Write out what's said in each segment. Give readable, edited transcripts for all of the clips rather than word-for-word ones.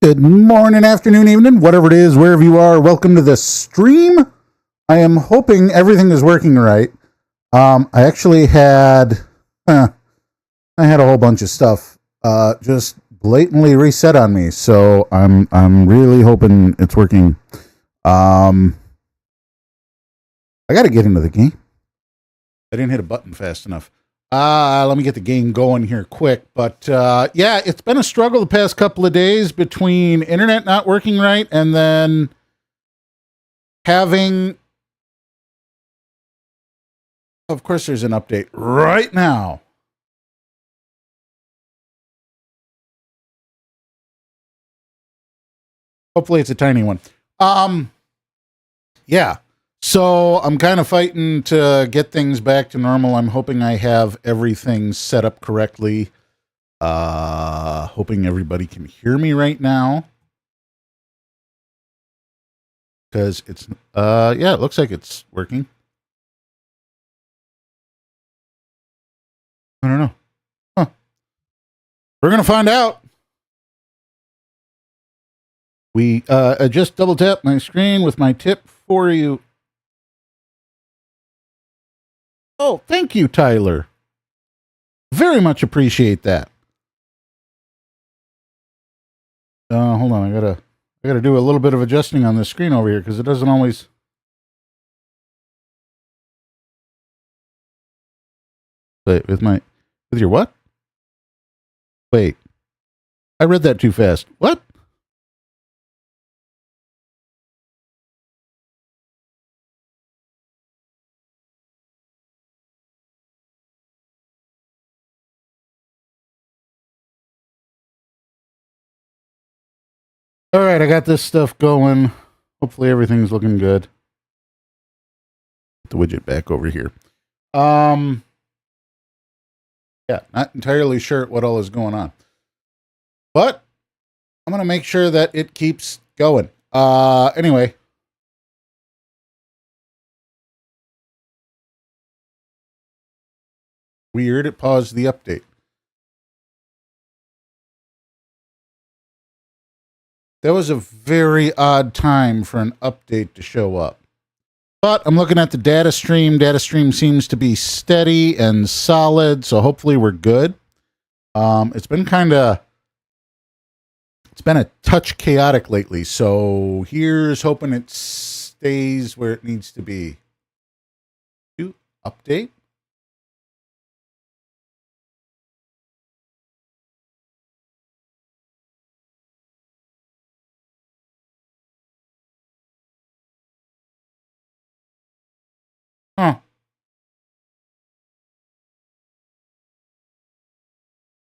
Good morning, afternoon, evening, whatever it is, wherever you are. Welcome to the stream. I am hoping everything is working right. I actually had, I had a whole bunch of stuff just blatantly reset on me, so I'm really hoping it's working. I got to get into the game. I didn't hit a button fast enough. Let me get the game going here quick. But yeah, it's been a struggle the past couple of days between internet not working right and then having... Of course, there's an update right now. Hopefully it's a tiny one. Yeah. So I'm kind of fighting to get things back to normal. I'm hoping I have everything set up correctly. Hoping everybody can hear me right now. Because it's, yeah, it looks like it's working. I don't know. Huh. We're going to find out. I just double tap my screen with my tip for you. Oh, thank you, Tyler. Very much appreciate that. Hold on, I gotta do a little bit of adjusting on the screen over here because it doesn't always. Wait, with your what? Wait, I read that too fast. What? All right, I got this stuff going. Hopefully everything's looking good. Put the widget back over here. Yeah, not entirely sure what all is going on. But I'm going to make sure that it keeps going. Anyway. Weird, it paused the update. That was a very odd time for an update to show up. But I'm looking at the data stream. Data stream seems to be steady and solid, so hopefully we're good. It's been a touch chaotic lately, so here's hoping it stays where it needs to be. Update. Huh.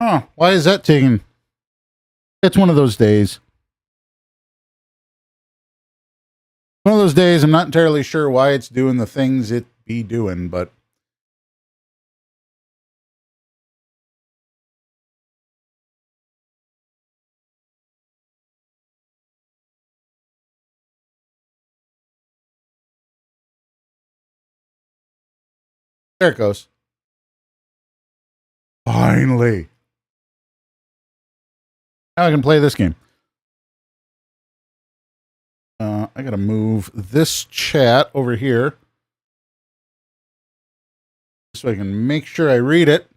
Huh. Why is that taking? It's one of those days. One of those days, I'm not entirely sure why it's doing the things it be doing, but. There it goes. Finally. Now I can play this game. I gotta move this chat over here so I can make sure I read it.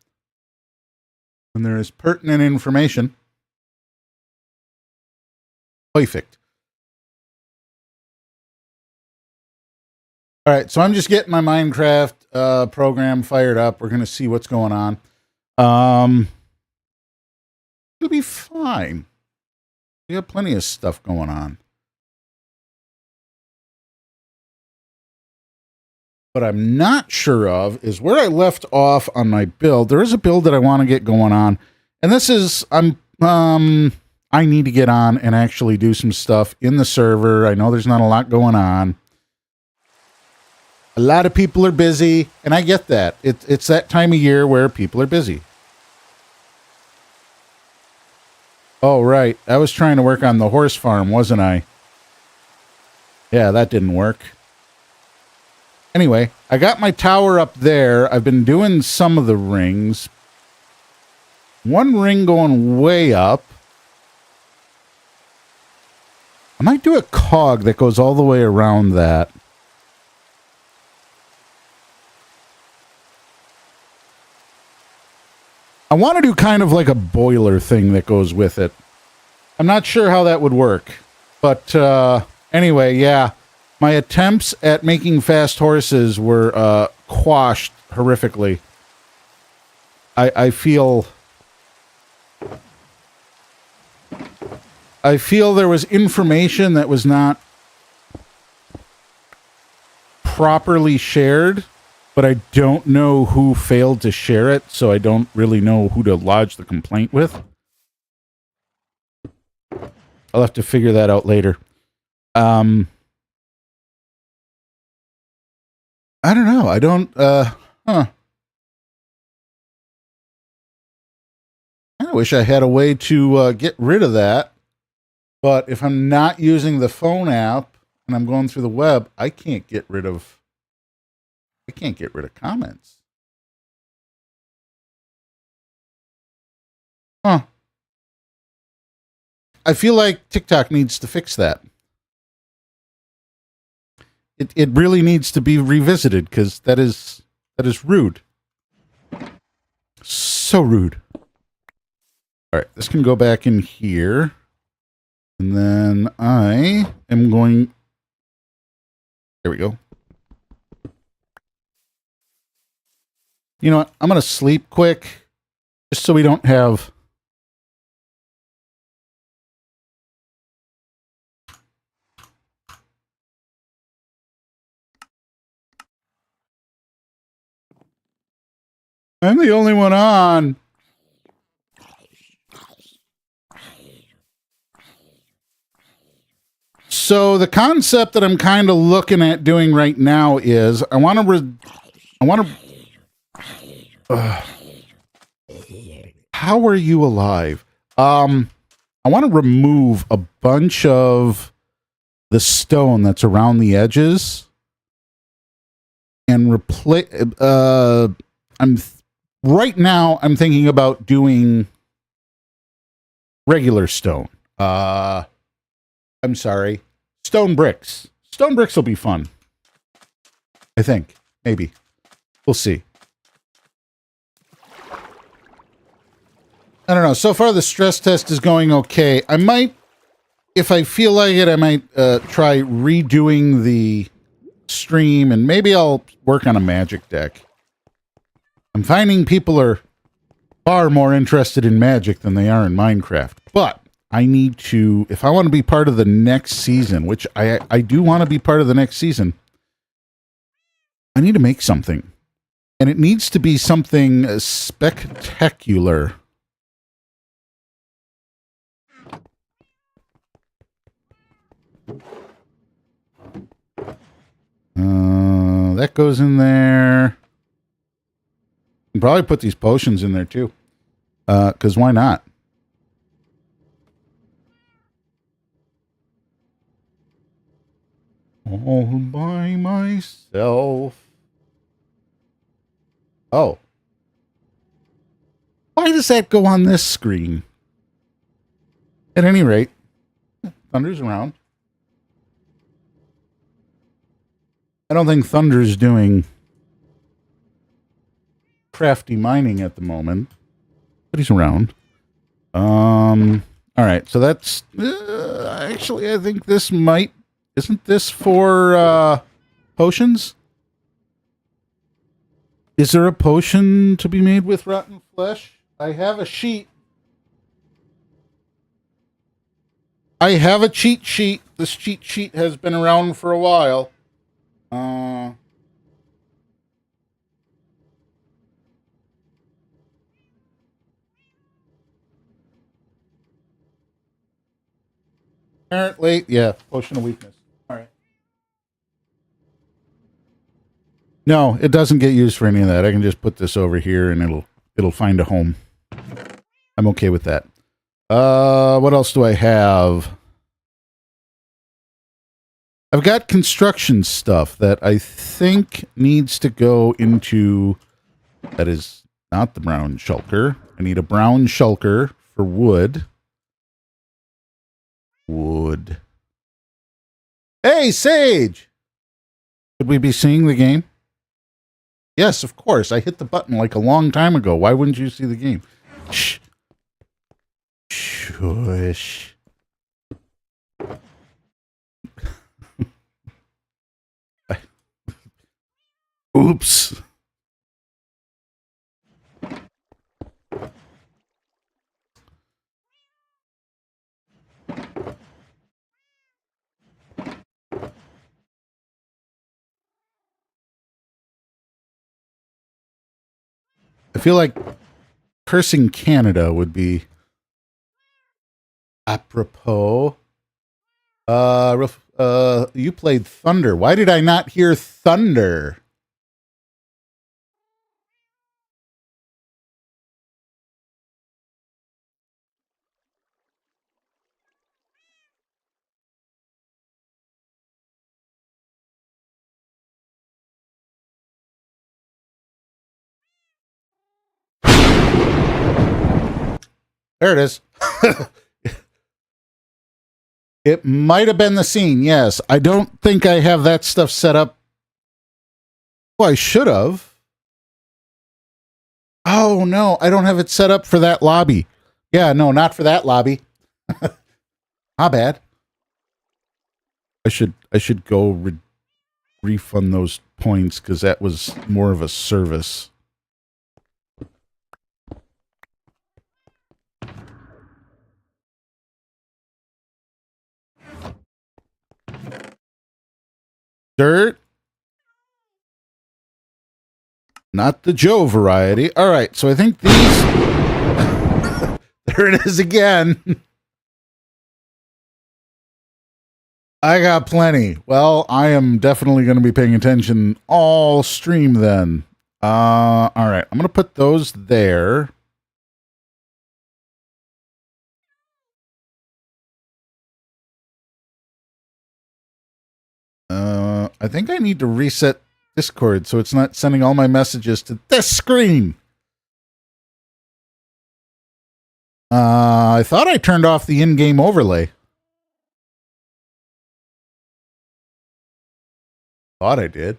And there is pertinent information. Perfect. All right, so I'm just getting my Minecraft program fired up. We're gonna see what's going on. It'll be fine. We have plenty of stuff going on. What I'm not sure of is where I left off on my build. There is a build that I want to get going on. And this is, I need to get on and actually do some stuff in the server. I know there's not a lot going on. A lot of people are busy, and I get that. It's that time of year where people are busy. Oh, right. I was trying to work on the horse farm, wasn't I? Yeah, that didn't work. Anyway, I got my tower up there. I've been doing some of the rings. One ring going way up. I might do a cog that goes all the way around that. I want to do kind of like a boiler thing that goes with it. I'm not sure how that would work. But anyway, yeah. My attempts at making fast horses were quashed horrifically. I feel there was information that was not properly shared, but I don't know who failed to share it, so I don't really know who to lodge the complaint with. I'll have to figure that out later. I don't know. I don't, I wish I had a way to get rid of that. But if I'm not using the phone app and I'm going through the web, I can't get rid of comments. Huh. I feel like TikTok needs to fix that. It really needs to be revisited because that is rude. So rude. All right, this can go back in here. And then I am going... There we go. You know what? I'm going to sleep quick just so we don't have... I'm the only one on. So the concept that I'm kind of looking at doing right now is I want to how are you alive? I want to remove a bunch of the stone that's around the edges and replace right now I'm thinking about doing regular stone. I'm sorry. Stone bricks. Stone bricks will be fun. I think. Maybe. We'll see. I don't know. So far, the stress test is going okay. I might, if I feel like it, I might try redoing the stream, and maybe I'll work on a magic deck. I'm finding people are far more interested in Magic than they are in Minecraft. But I need to, if I want to be part of the next season, which I do want to be part of the next season, I need to make something. And it needs to be something spectacular. That goes in there. You can probably put these potions in there too. Because why not? All by myself. Oh. Why does that go on this screen? At any rate, Thunder's around. I don't think Thunder's doing crafty mining at the moment, but he's around. All right, so that's actually I think this might, isn't this for potions? Is there a potion to be made with rotten flesh? I have a sheet. I have a cheat sheet. This cheat sheet has been around for a while. Apparently, yeah, potion of weakness. All right. No, it doesn't get used for any of that. I can just put this over here and it'll find a home. I'm okay with that. What else do I have? I've got construction stuff that I think needs to go into... That is not the brown shulker. I need a brown shulker for wood. Wood. Hey, Sage! Could we be seeing the game? Yes, of course. I hit the button like a long time ago. Why wouldn't you see the game? Shh. Shush. Oops. I feel like cursing Canada would be apropos. You played Thunder. Why did I not hear Thunder? There it is. It might have been the scene, yes. I don't think I have that stuff set up. Well, I should have. Oh, no, I don't have it set up for that lobby. Yeah, no, not for that lobby. My bad. I should go refund those points because that was more of a service. Dirt. Not the Joe variety. All right, so I think these... There it is again. I got plenty. Well, I am definitely going to be paying attention all stream then. All right, I'm going to put those there. I think I need to reset Discord so it's not sending all my messages to this screen. I thought I turned off the in-game overlay. Thought I did.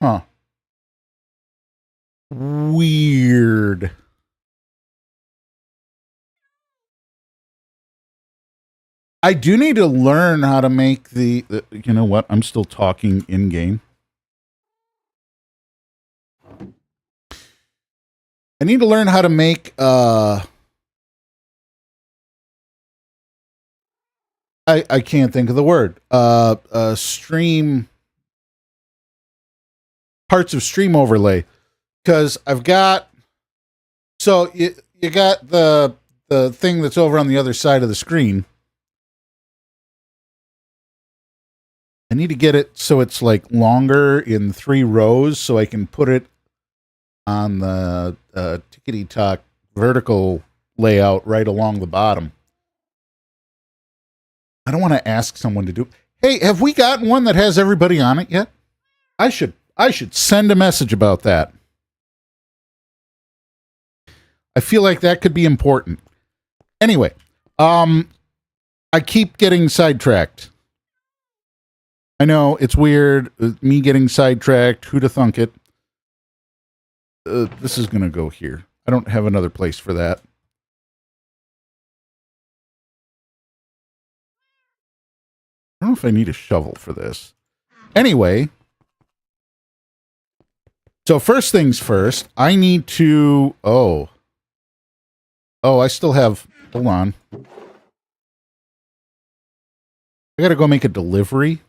Huh. Weird. I do need to learn how to make the you know what? I'm still talking in-game. I need to learn how to make I can't think of the word. Stream parts of stream overlay, because I've got, so you got the thing that's over on the other side of the screen. I need to get it so it's like longer in 3 rows so I can put it on the tickety tock vertical layout right along the bottom. I don't want to ask someone to do. Hey, have we gotten one that has everybody on it yet? I should send a message about that. I feel like that could be important. Anyway, I keep getting sidetracked. I know it's weird, me getting sidetracked. Who'da thunk it? This is going to go here. I don't have another place for that. I don't know if I need a shovel for this. Anyway, so first things first, I need to... Oh, I still have... Hold on. I got to go make a delivery.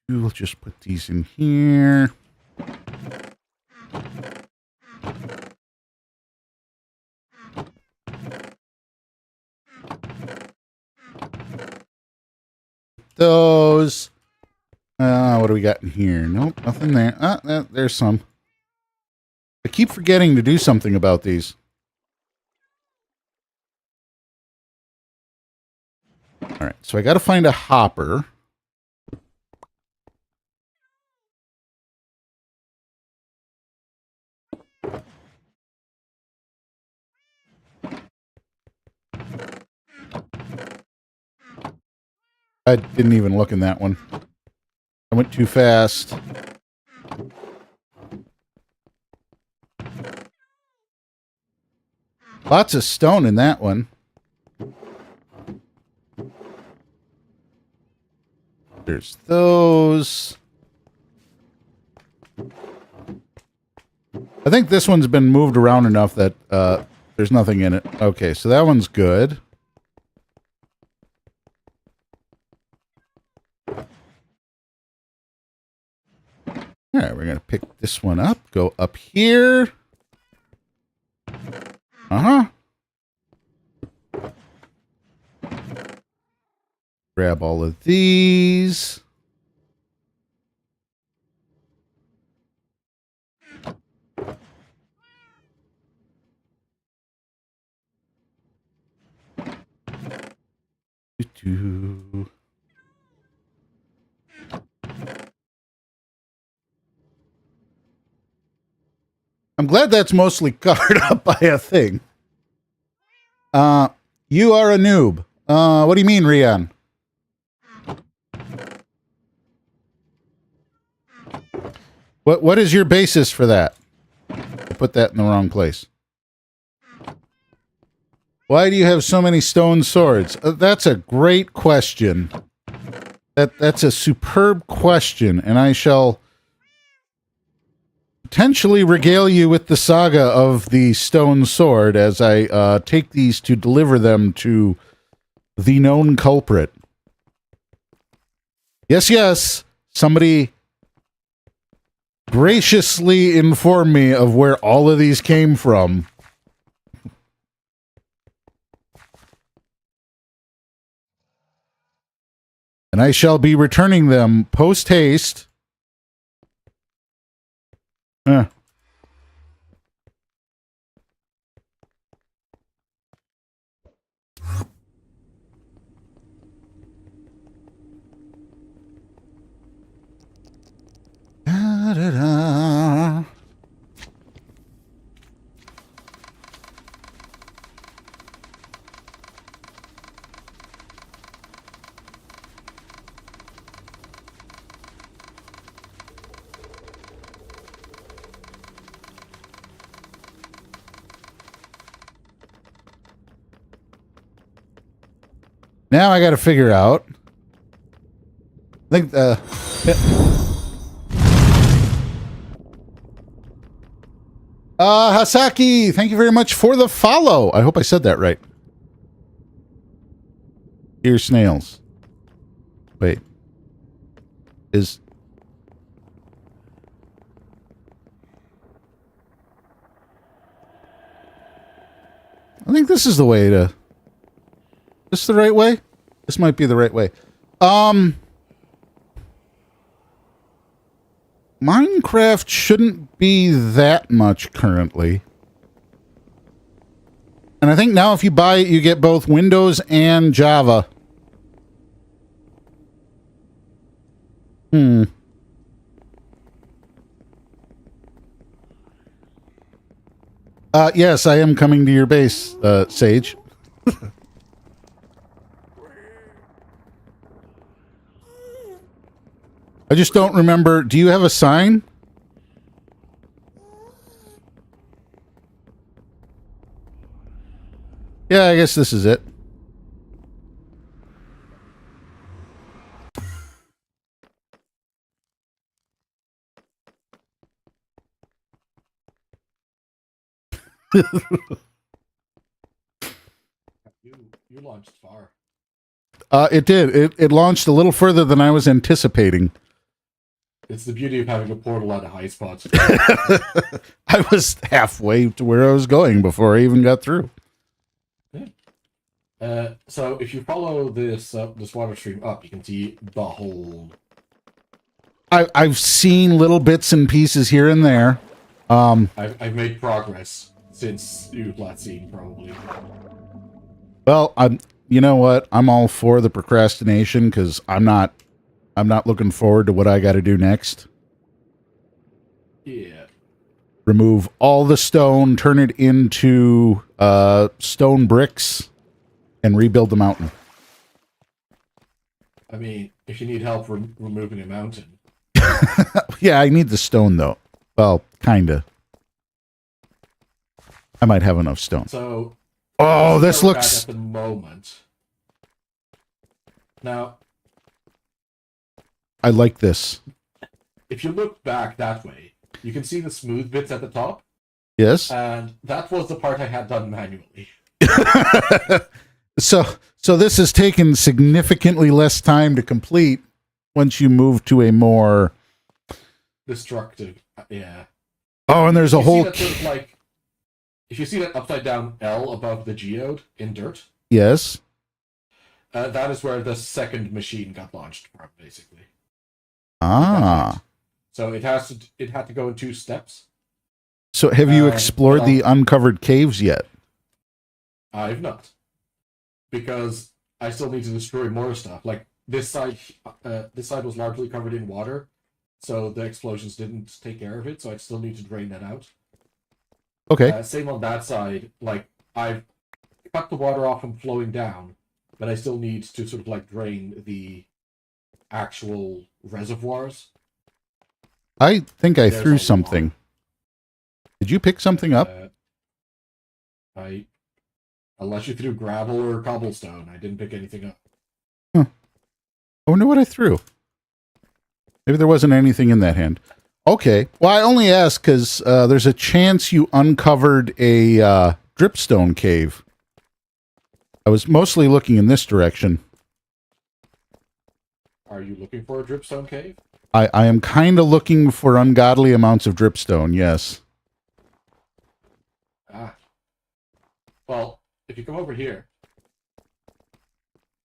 We'll just put these in here. Those. What do we got in here? Nope, nothing there. There's some. I keep forgetting to do something about these. All right, so I got to find a hopper. I didn't even look in that one. I went too fast. Lots of stone in that one. There's those. I think this one's been moved around enough that there's nothing in it. Okay, so that one's good. All right, we're going to pick this one up, go up here. Uh-huh. Grab all of these. Doo-doo. I'm glad that's mostly covered up by a thing. You are a noob. What do you mean, Rian? What is your basis for that? I put that in the wrong place. Why do you have so many stone swords? That's a great question. That's a superb question, and I shall potentially regale you with the saga of the stone sword as I take these to deliver them to the known culprit. Yes, yes, somebody graciously informed me of where all of these came from. And I shall be returning them post-haste. Da-da-da. Now I got to figure out. I think Hasaki, thank you very much for the follow. I hope I said that right. Dear snails. Wait. Is... I think this is the way to... This the right way? This might be the right way. Minecraft shouldn't be that much currently. And I think now if you buy it, you get both Windows and Java. Yes, I am coming to your base, Sage. I just don't remember. Do you have a sign? Yeah, I guess this is it. You launched far. It did. It launched a little further than I was anticipating. It's the beauty of having a portal at a high spot. I was halfway to where I was going before I even got through. Yeah. So if you follow this this water stream up, you can see Behold. I've seen little bits and pieces here and there. I've made progress since you've last seen, probably. Well, you know what? I'm all for the procrastination because I'm not looking forward to what I got to do next. Yeah. Remove all the stone, turn it into stone bricks, and rebuild the mountain. I mean, if you need help removing a mountain. Yeah, I need the stone though. Well, kinda. I might have enough stone. So. Oh, this looks. At the moment. Now. I like this. If you look back that way, you can see the smooth bits at the top. Yes. And that was the part I had done manually. So this has taken significantly less time to complete once you move to a more destructive. Yeah. Oh, and there's a whole sort of like, if you see that upside down L above the geode in dirt. Yes. That is where the second machine got launched from, basically. Ah. So it had to go in 2 steps. So have you explored the uncovered caves yet? I've not. Because I still need to destroy more stuff. Like this side was largely covered in water, so the explosions didn't take care of it, so I still need to drain that out. Okay. Same on that side. Like I've cut the water off from flowing down, but I still need to sort of like drain the actual reservoirs. I think I threw something. Did you pick something up? Unless you threw gravel or cobblestone, I didn't pick anything up. Huh. I wonder what I threw. Maybe there wasn't anything in that hand. Okay. Well, I only asked because there's a chance you uncovered a dripstone cave. I was mostly looking in this direction. Are you looking for a dripstone cave? I am kind of looking for ungodly amounts of dripstone, yes. Ah. Well, if you come over here,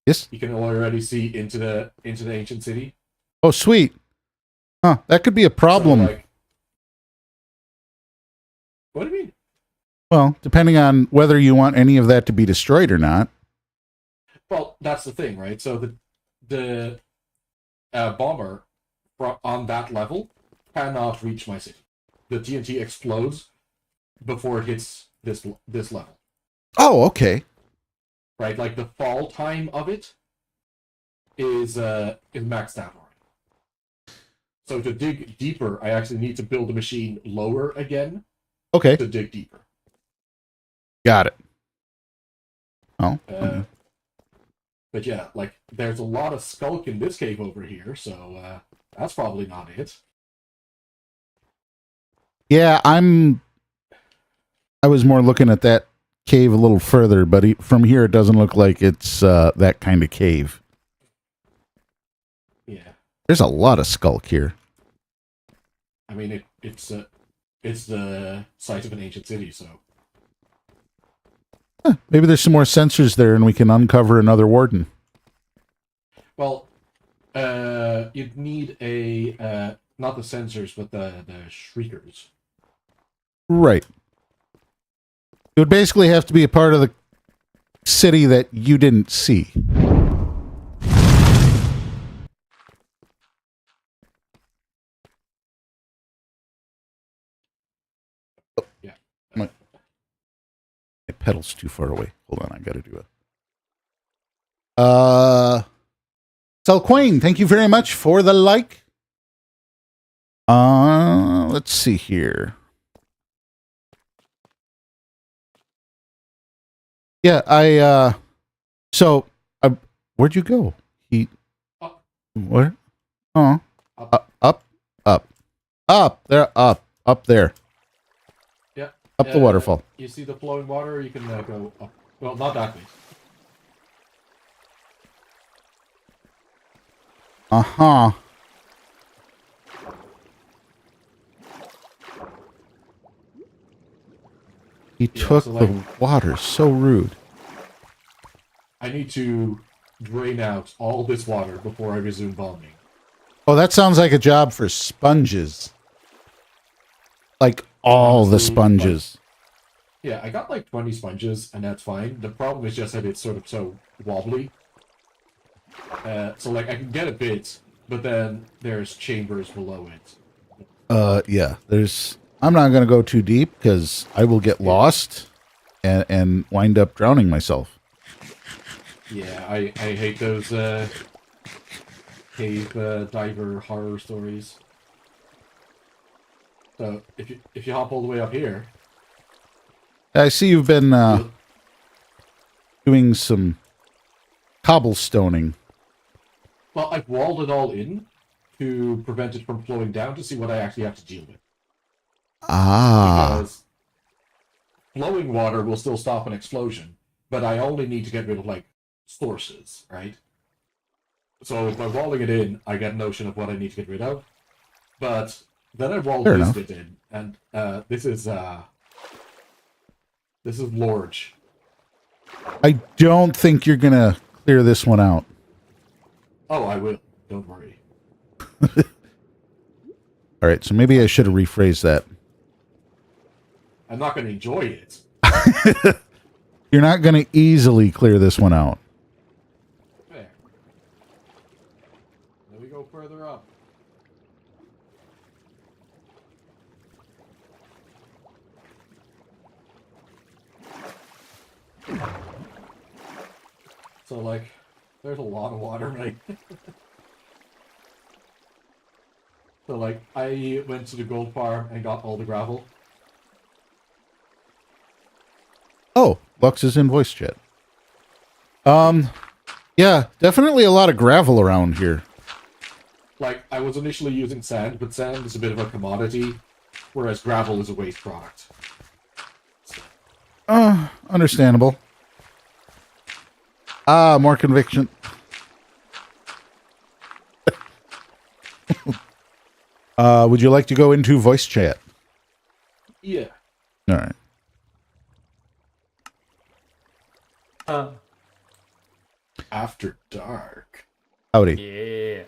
yes, you can already see into the ancient city. Oh, sweet. Huh, that could be a problem. So, like, what do you mean? Well, depending on whether you want any of that to be destroyed or not. Well, that's the thing, right? So the bomber on that level cannot reach my city. The TNT explodes before it hits this level. Oh, okay. Right, like the fall time of it is maxed out already. So to dig deeper, I actually need to build a machine lower again. Okay. To dig deeper. Got it. Oh. But yeah, like there's a lot of skulk in this cave over here, so that's probably not it. Yeah, I was more looking at that cave a little further, but from here it doesn't look like it's that kind of cave. Yeah. There's a lot of skulk here. I mean, it's the site of an ancient city, so. Maybe there's some more sensors there and we can uncover another warden. Well, you'd need a, not the sensors, but the shriekers. Right. It would basically have to be a part of the city that you didn't see. Oh, yeah. My pedal's too far away. Hold on, I gotta do it. Selquane, thank you very much for the like. Let's see here. Yeah, where'd you go? Up. Where? Oh. Up. Up there. Yeah. Up the waterfall. You see the flowing water, you can go up. Well, not that way. Uh-huh. He took the water. So rude. I need to drain out all this water before I resume bombing. Oh, that sounds like a job for sponges. Like all the sponges. Yeah, I got like 20 sponges, and that's fine. The problem is just that it's sort of so wobbly. So like I can get a bit, but then there's chambers below it. Yeah. I'm not going to go too deep because I will get lost and wind up drowning myself. Yeah, I hate those cave diver horror stories. So if you hop all the way up here, I see you've been you'll- doing some cobblestoning. well, I've walled it all in to prevent it from flowing down to see what I actually have to deal with. Ah. Because flowing water will still stop an explosion, but I only need to get rid of like sources, right? So by walling it in, I get a notion of what I need to get rid of. But then I wall Fair this enough. bit in, and this is large. I don't think you're going to clear this one out. Oh, I will. Don't worry. All right, so maybe I should have rephrased that. I'm not going to enjoy it. You're not going to easily clear this one out. Fair. Then we go further up. So, like, there's a lot of water, right? So, like, I went to the gold farm and got all the gravel. Oh, Lux is in voice chat. Yeah, definitely a lot of gravel around here. Like, I was initially using sand, but sand is a bit of a commodity, whereas gravel is a waste product. Understandable. Ah, more conviction. Would you like to go into voice chat? Yeah. All right. After dark. Howdy. Yeah.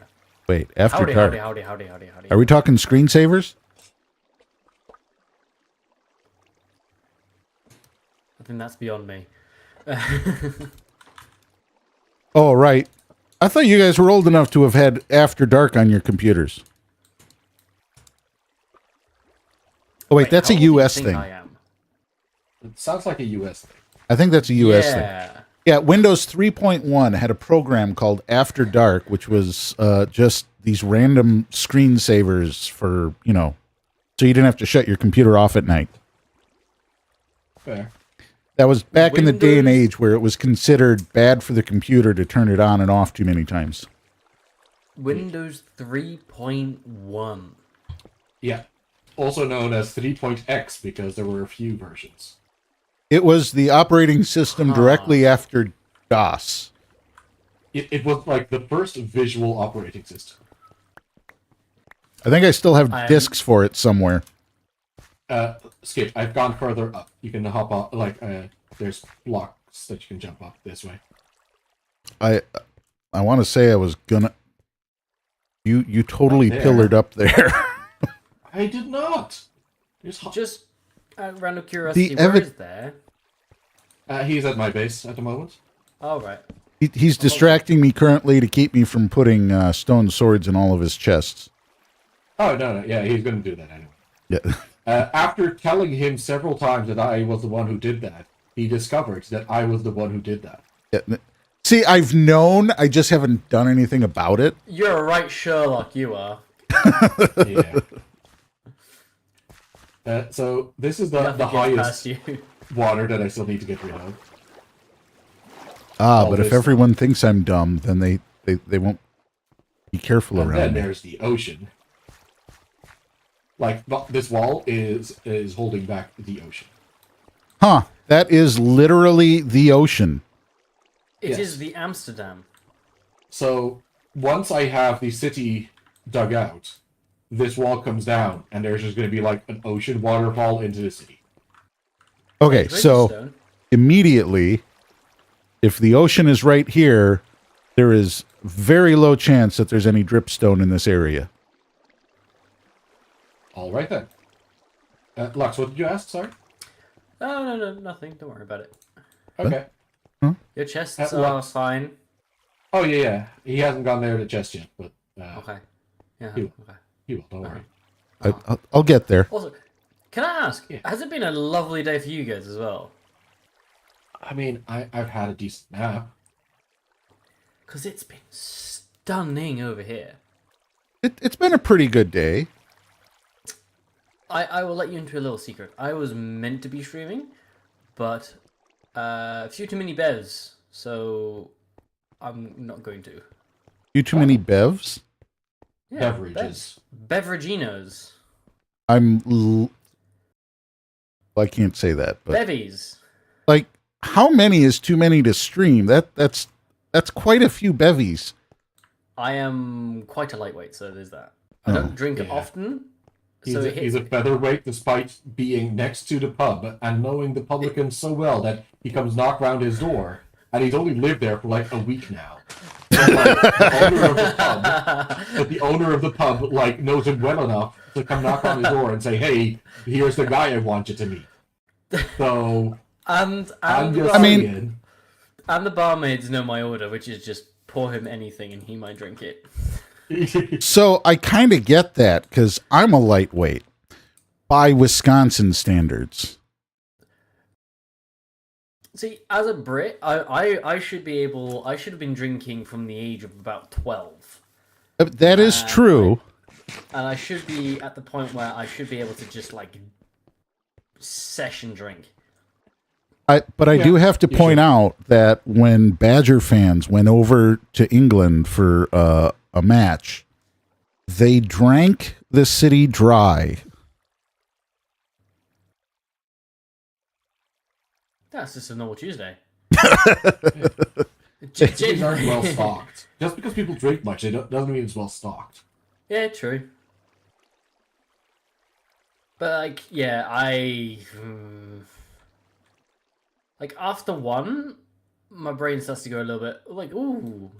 Wait, after Howdy, dark. howdy. Are we talking screensavers? I think that's beyond me. Oh, right. I thought you guys were old enough to have had After Dark on your computers. Oh, wait, that's how a old do you U.S. think thing. I am? It sounds like a US thing. I think that's a U.S. thing. Yeah. Yeah, Windows 3.1 had a program called After Dark, which was just these random screensavers for, so you didn't have to shut your computer off at night. Fair. That was back in the day and Windows- age where it was considered bad for the computer to turn it on and off too many times. Windows 3.1. Yeah. Also known as 3.x because there were a few versions. It was the operating system directly after DOS. It was like the first visual operating system. I think I still have I'm- discs for it somewhere. Skip, I've gone further up. You can hop up, there's blocks that you can jump up this way. I want to say I was gonna. You totally Up there. pillared up there. I did not! Just random curiosity, The where is there? He's at my base at the moment. Oh, right. He's distracting me currently to keep me from putting stone swords in all of his chests. Oh, no, yeah, he's gonna do that anyway. Yeah. After telling him several times that I was the one who did that, he discovered that I was the one who did that. Yeah. See, I've known, I just haven't done anything about it. You're a right Sherlock, you are. Yeah. So this is the Nothing gets highest past you. water that I still need to get rid of. Ah, All but if this everyone thinks I'm dumb, then they won't be careful And then around me. there's the ocean. Like this wall is holding back the ocean. Huh. That is literally the ocean. It Yes. is the Amsterdam. So once I have the city dug out, this wall comes down, and there's just going to be like an ocean waterfall into the city. Okay, so Bridgestone. immediately, if the ocean is right here, there is very low chance that there's any dripstone in this area. All right then. Lux, what did you ask? Sorry. Oh, no, nothing. Don't worry about it. Okay. Your chests What? are fine. Oh yeah. He hasn't gone there to chest yet, but Okay. Yeah. He will. Okay. he will. Don't worry. I'll get there. Also, can I ask? Yeah. Has it been a lovely day for you guys as well? I mean, I've had a decent nap. Because it's been stunning over here. It's been a pretty good day. I will let you into a little secret. I was meant to be streaming, but a few too many bevs, so I'm not going to. You too many bevs? Yeah, Beverages. Beveraginos. I can't say that, but Bevies. like, how many is too many to stream? That's quite a few bevies. I am quite a lightweight, so there's that. I don't drink yeah. often, He's, so a, it hits he's a me. featherweight despite being next to the pub and knowing the publicans so well that he comes knock round his door, and he's only lived there for like a week now. So, like, the owner of the pub like knows him well enough to come knock on his door and say, "Hey, here's the guy I want you to meet." So and I'm the just I mean- saying, and the barmaids know my order, which is just pour him anything and he might drink it. So I kind of get that because I'm a lightweight by Wisconsin standards. See, as a Brit, I should be able. I should have been drinking from the age of about 12, That is true. and I should be at the point where I should be able to just like session drink. But I do have to point out that when Badger fans went over to England for a match, they drank the city dry. That's just a normal Tuesday. cities aren't well stocked. Just because people drink much, doesn't mean it's well stocked. Yeah, true. But like, yeah, like after one, my brain starts to go a little bit like, ooh.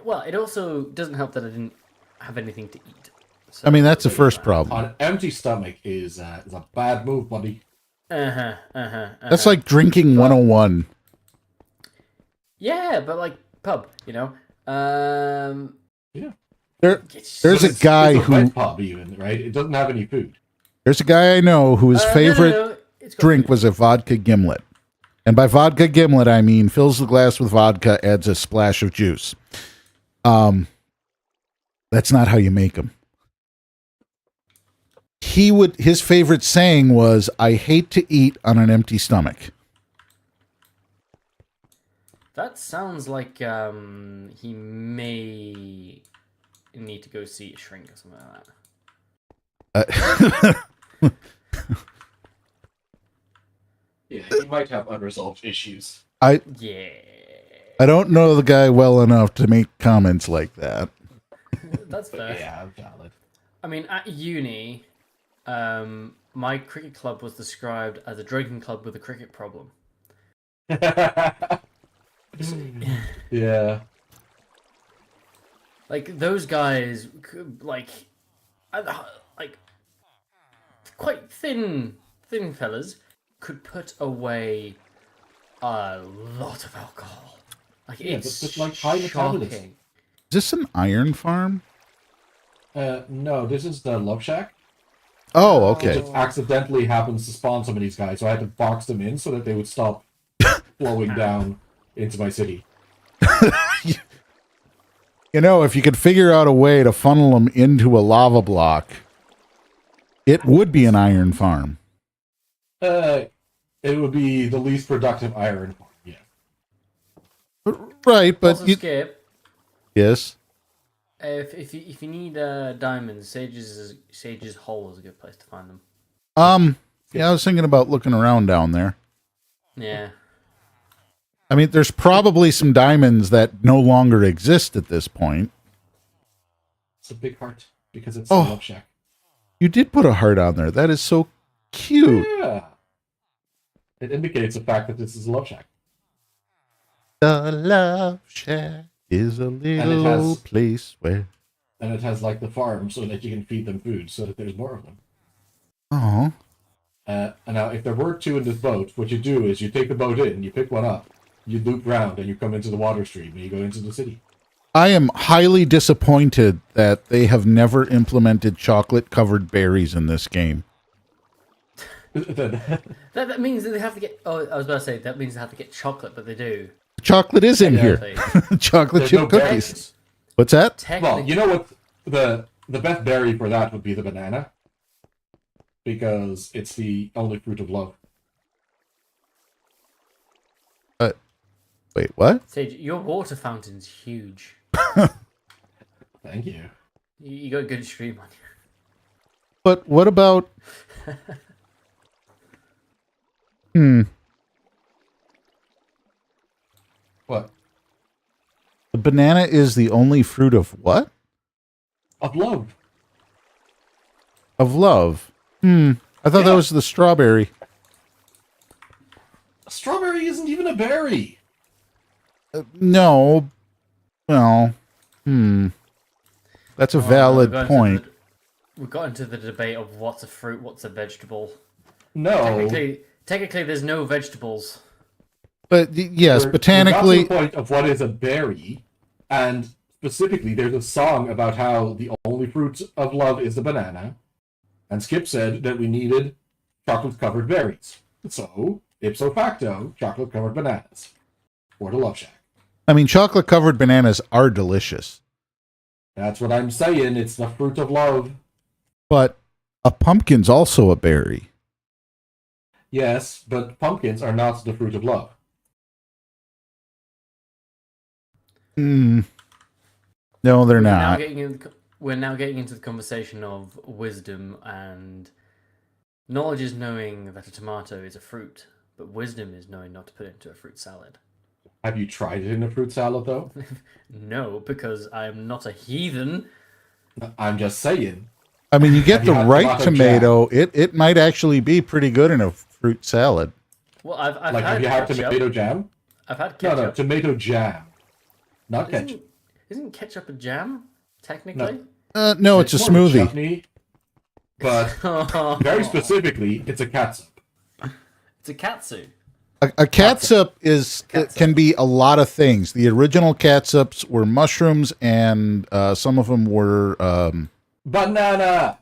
Well, it also doesn't help that I didn't have anything to eat. So, I mean, that's the first problem. An empty stomach is a bad move, buddy. That's like drinking 101. Yeah, but like pub, you know. Yeah. There's a guy it's a who wet pub even, right? It doesn't have any food. there's a guy I know whose favorite No, it's got drink food. was a vodka gimlet. And by vodka gimlet, I mean fills the glass with vodka, adds a splash of juice. That's not how you make them. His favorite saying was, "I hate to eat on an empty stomach." That sounds like he may need to go see a shrink or something like that. Yeah, he might have unresolved issues. I Yeah, don't know the guy well enough to make comments like that. that's fair. Yeah, valid. I mean, at uni, my cricket club was described as a drinking club with a cricket problem. Yeah. Like those guys, like quite thin fellas, could put away a lot of alcohol. Like Yeah, it's but like high metabolism. shocking. Is this an iron farm? No, this is the Love Shack. Oh, It okay. just accidentally happens to spawn some of these guys, so I had to box them in so that they would stop flowing down into my city. You know, if you could figure out a way to funnel them into a lava block, it would be an iron farm. It would be the least productive iron farm, yeah. Right, but Also, Skip, yes. if you need diamonds, Sage's Hole is a good place to find them. Yeah, I was thinking about looking around down there. Yeah. I mean, there's probably some diamonds that no longer exist at this point. It's a big heart because it's Oh. the Love Shack. You did put a heart on there. That is so cute. Yeah. It indicates the fact that this is a Love Shack. The Love Shack is a little has- place where. And it has like the farm so that you can feed them food so that there's more of them. Oh, And now, if there were two in this boat, what you do is you take the boat in, you pick one up, you loop round, and you come into the water stream, and you go into the city. I am highly disappointed that they have never implemented chocolate-covered berries in this game. That means that they have to get. Oh, I was about to say that means they have to get chocolate, but they do. Chocolate is in here. Technically. Chocolate There's chip no cookies. berries. What's that? Technically, Well, you know what? The best berry for that would be the banana. Because it's the only fruit of love. Wait, what? Sage, your water fountain's huge. Thank you. You got a good stream on you. But what about... What? The banana is the only fruit of what? Of love. Of love. I thought that Yeah. was the strawberry. A strawberry isn't even a berry. No. Well, that's a valid point. We got into the debate of what's a fruit, what's a vegetable. No. Technically, there's no vegetables. But yes, We're botanically... got to the point of what is a berry, and specifically, there's a song about how the only fruit of love is the banana, and Skip said that we needed chocolate-covered berries. So, ipso facto, chocolate-covered bananas. For the Love Shack. I mean, chocolate-covered bananas are delicious. That's what I'm saying, it's the fruit of love. But a pumpkin's also a berry. Yes, but pumpkins are not the fruit of love. No, they're not. We're now getting into the conversation of wisdom, and knowledge is knowing that a tomato is a fruit, but wisdom is knowing not to put it into a fruit salad. Have you tried it in a fruit salad, though? No, because I am not a heathen. I'm just saying. I mean, you get Have you the had right tomato tomato. It might actually be pretty good in a fruit salad. Well, I've Like, had have you had ketchup. tomato jam? I've had No, ketchup. no, tomato jam. Not ketchup. Isn't ketchup a jam, technically? No, it's a more of smoothie. chutney, but very specifically, it's a catsup. It's a katsu. A catsup is it can be a lot of things. The original catsups were mushrooms, and some of them were Banana!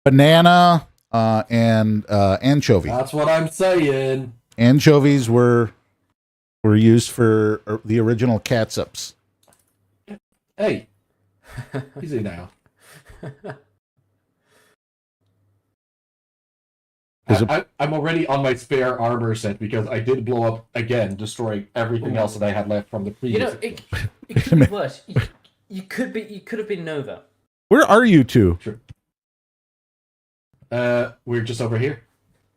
banana and anchovy. That's what I'm saying. Anchovies were used for the original catsups. Hey, easy now. I'm already on my spare armor set because I did blow up again, destroying everything else that I had left from the You previous. know, it could be worse. You could have been Nova. Where are you two? True. We're just over here.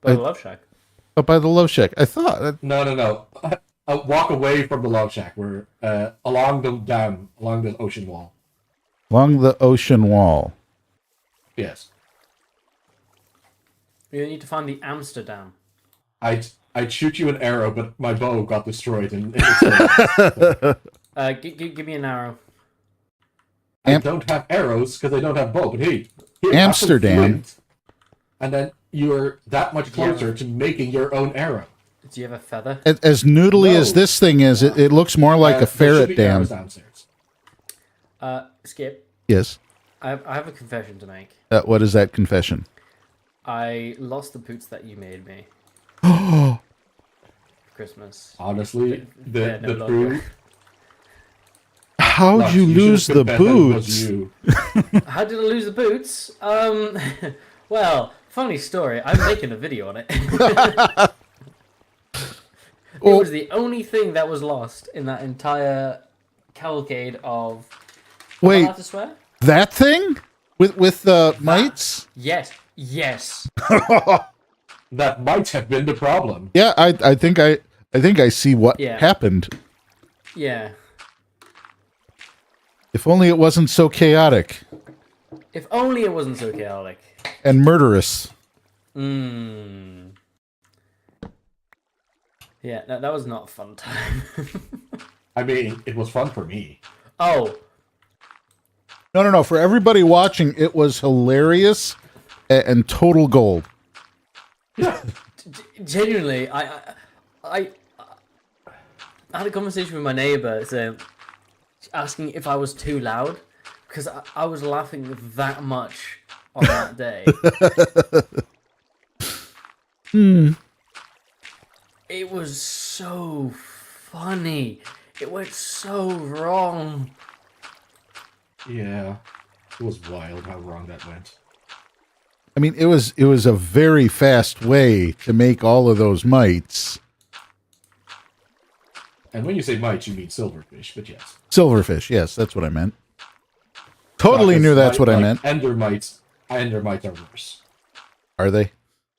By the Love Shack. Up by the Love Shack. I thought. No. Walk away from the Love Shack. We're along the dam, along the ocean wall. Along the ocean wall. Yes. You need to find the Amsterdam. I'd shoot you an arrow, but my bow got destroyed. And Give me an arrow. I don't have arrows because I don't have bow. But hey, here, have some Amsterdam. flint, and then you're that much closer to making your own arrow. Do you have a feather? As noodly as No. this thing is, it looks more like a There should ferret be dam. arrows downstairs. Skip. Yes. I have a confession to make. What is that confession? I lost the boots that you made me. Oh, For Christmas. Honestly, They're no the longer. true. how'd Lux, you should lose have the confessed that it was boots? you. How did I lose the boots? Well, funny story. I'm making a video on it. It Well- was the only thing that was lost in that entire cavalcade of. Am I Wait, allowed to swear? that thing with the mites? Yes. That might have been the problem. Yeah, I think I see what Yeah. happened. Yeah. If only it wasn't so chaotic If only it wasn't so chaotic. and murderous. Yeah, that was not a fun time. I mean, it was fun for me. Oh, No. For everybody watching, it was hilarious and total gold. Yeah. Genuinely, I had a conversation with my neighbor saying, asking if I was too loud because I was laughing that much on that day. It was so funny. It went so wrong. Yeah. It was wild how wrong that went. I mean, it was a very fast way to make all of those mites. And when you say mites, you mean silverfish, but yes. Silverfish, yes, that's what I meant. Totally Because knew that's what I meant. Endermites are worse. Are they?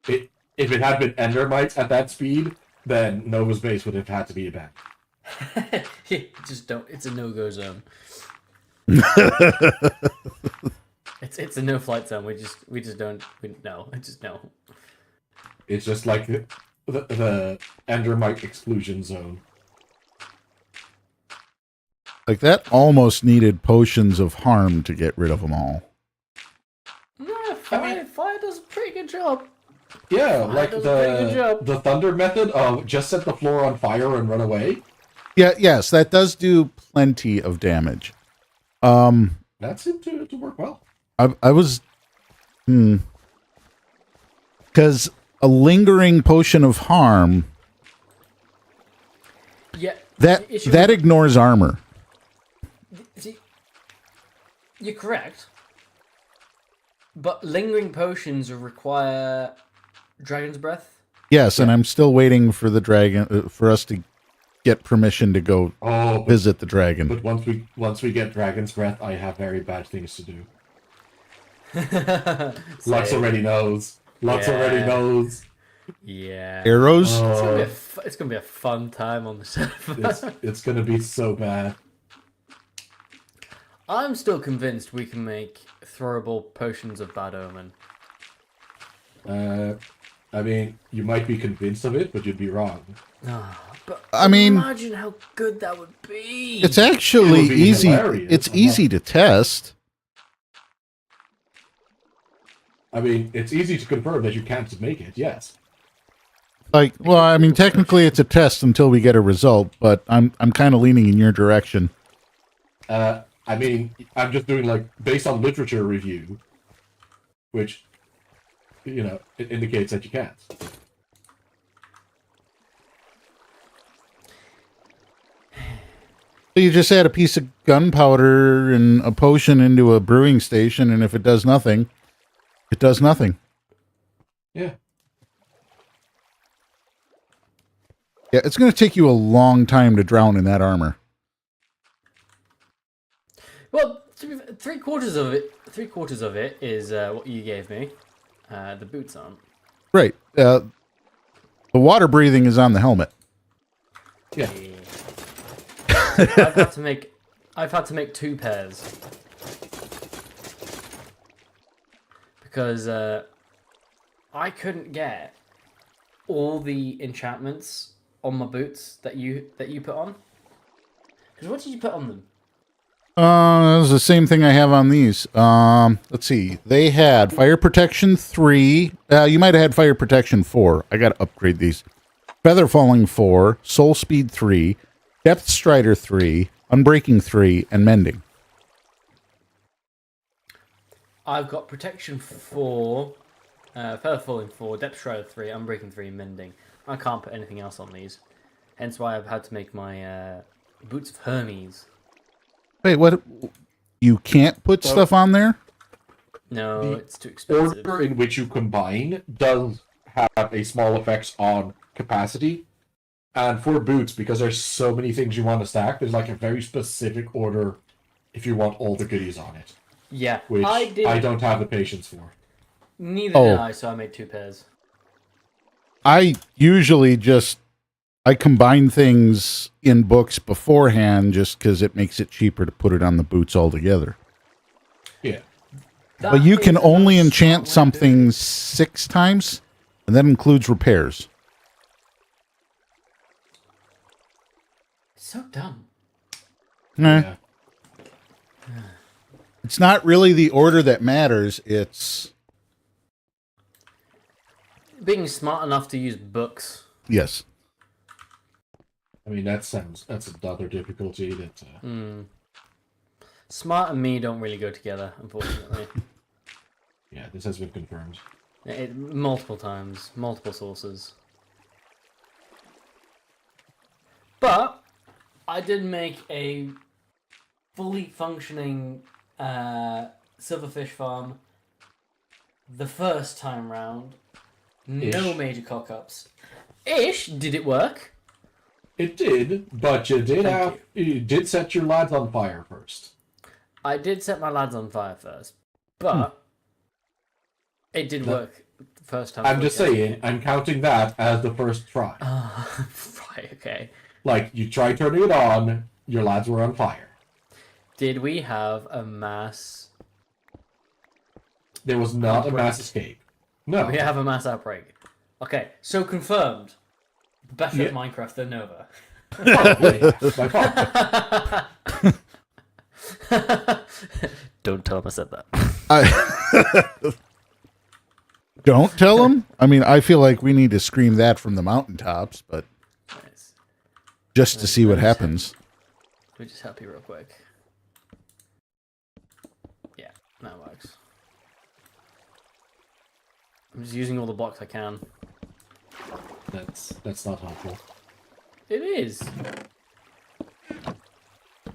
If it had been endermites at that speed, then Nova's base would have had to be abandoned. Just don't. It's a no-go zone. It's a no-flight zone. We just don't. No. It's just like the endermite exclusion zone. Like, that almost needed potions of harm to get rid of them all. No, fire does a pretty good job. Yeah, Fire like does a pretty good job. the thunder method of just set the floor on fire and run away. Yeah, yes, that does do plenty of damage. That seemed to work well. I was, because a lingering potion of harm Yeah. that ignores armor. See, you're correct. But lingering potions require dragon's breath. Yes, and I'm still waiting for the dragon for us to get permission to go visit the dragon. But once we get dragon's breath, I have very bad things to do. Lux already knows. Already knows. Yeah. Arrows? It's gonna be a fun time on the server. It's gonna be so bad. I'm still convinced we can make throwable potions of bad omen. I mean, you might be convinced of it, but you'd be wrong. But I mean, imagine how good that would be. it's actually It would be easy. hilarious. It's easy to test. I mean, it's easy to confirm that you can't make it, yes. Like, well, I mean, technically it's a test until we get a result, but I'm kind of leaning in your direction. I mean, I'm just doing, like, based on literature review, which, you know, it indicates that you can't. So you just add a piece of gunpowder and a potion into a brewing station, and if it does nothing, it does nothing. Yeah. Yeah, it's going to take you a long time to drown in that armor. Well, three-quarters of it is what you gave me. The boots aren't. Right. The water breathing is on the helmet. Yeah. I've had to make 2 pairs because I couldn't get all the enchantments on my boots that you put on. Because what did you put on them? It was the same thing I have on these. Let's see. They had fire protection 3. You might have had fire protection 4. I got to upgrade these. Feather falling 4, soul speed 3, depth strider 3, unbreaking 3, and mending. I've got protection 4, feather falling 4, depth strider 3, unbreaking 3, mending. I can't put anything else on these. Hence why I've had to make my boots of Hermes. Wait, what? You can't put stuff on there? No, it's too expensive. Order in which you combine does have a small effects on capacity. And for boots, because there's so many things you want to stack, there's like a very specific order if you want all the goodies on it. Yeah, Which I don't have the patience for. Neither did I, so I made 2 pairs. I usually just I combine things in books beforehand just because it makes it cheaper to put it on the boots altogether. Yeah. But you can only enchant something 6 times, and that includes repairs. So dumb. Yeah. It's not really the order that matters. It's being smart enough to use books. Yes. I mean, that's another difficulty that. Smart and me don't really go together, unfortunately. Yeah, this has been confirmed. Multiple times, multiple sources. But I did make a fully functioning silverfish farm the first time round. No Ish. major cock-ups. Ish, did it work? It did, but you did set your lads on fire first. I did set my lads on fire first, but it did work the first time. I'm just saying, I'm counting that as the first try. Right, okay. Like, you tried turning it on, your lads were on fire. Did we have a mass... There was not Outbreak. a mass escape. No. We have a mass outbreak. Okay, so confirmed. Better at Yeah. Minecraft than Nova. Probably, by far. Don't tell him I said that. I don't tell him. I mean, I feel like we need to scream that from the mountaintops, but Nice. just to see what happens. Let me just help you real quick. Yeah, that works. I'm just using all the blocks I can. That's not helpful. It is.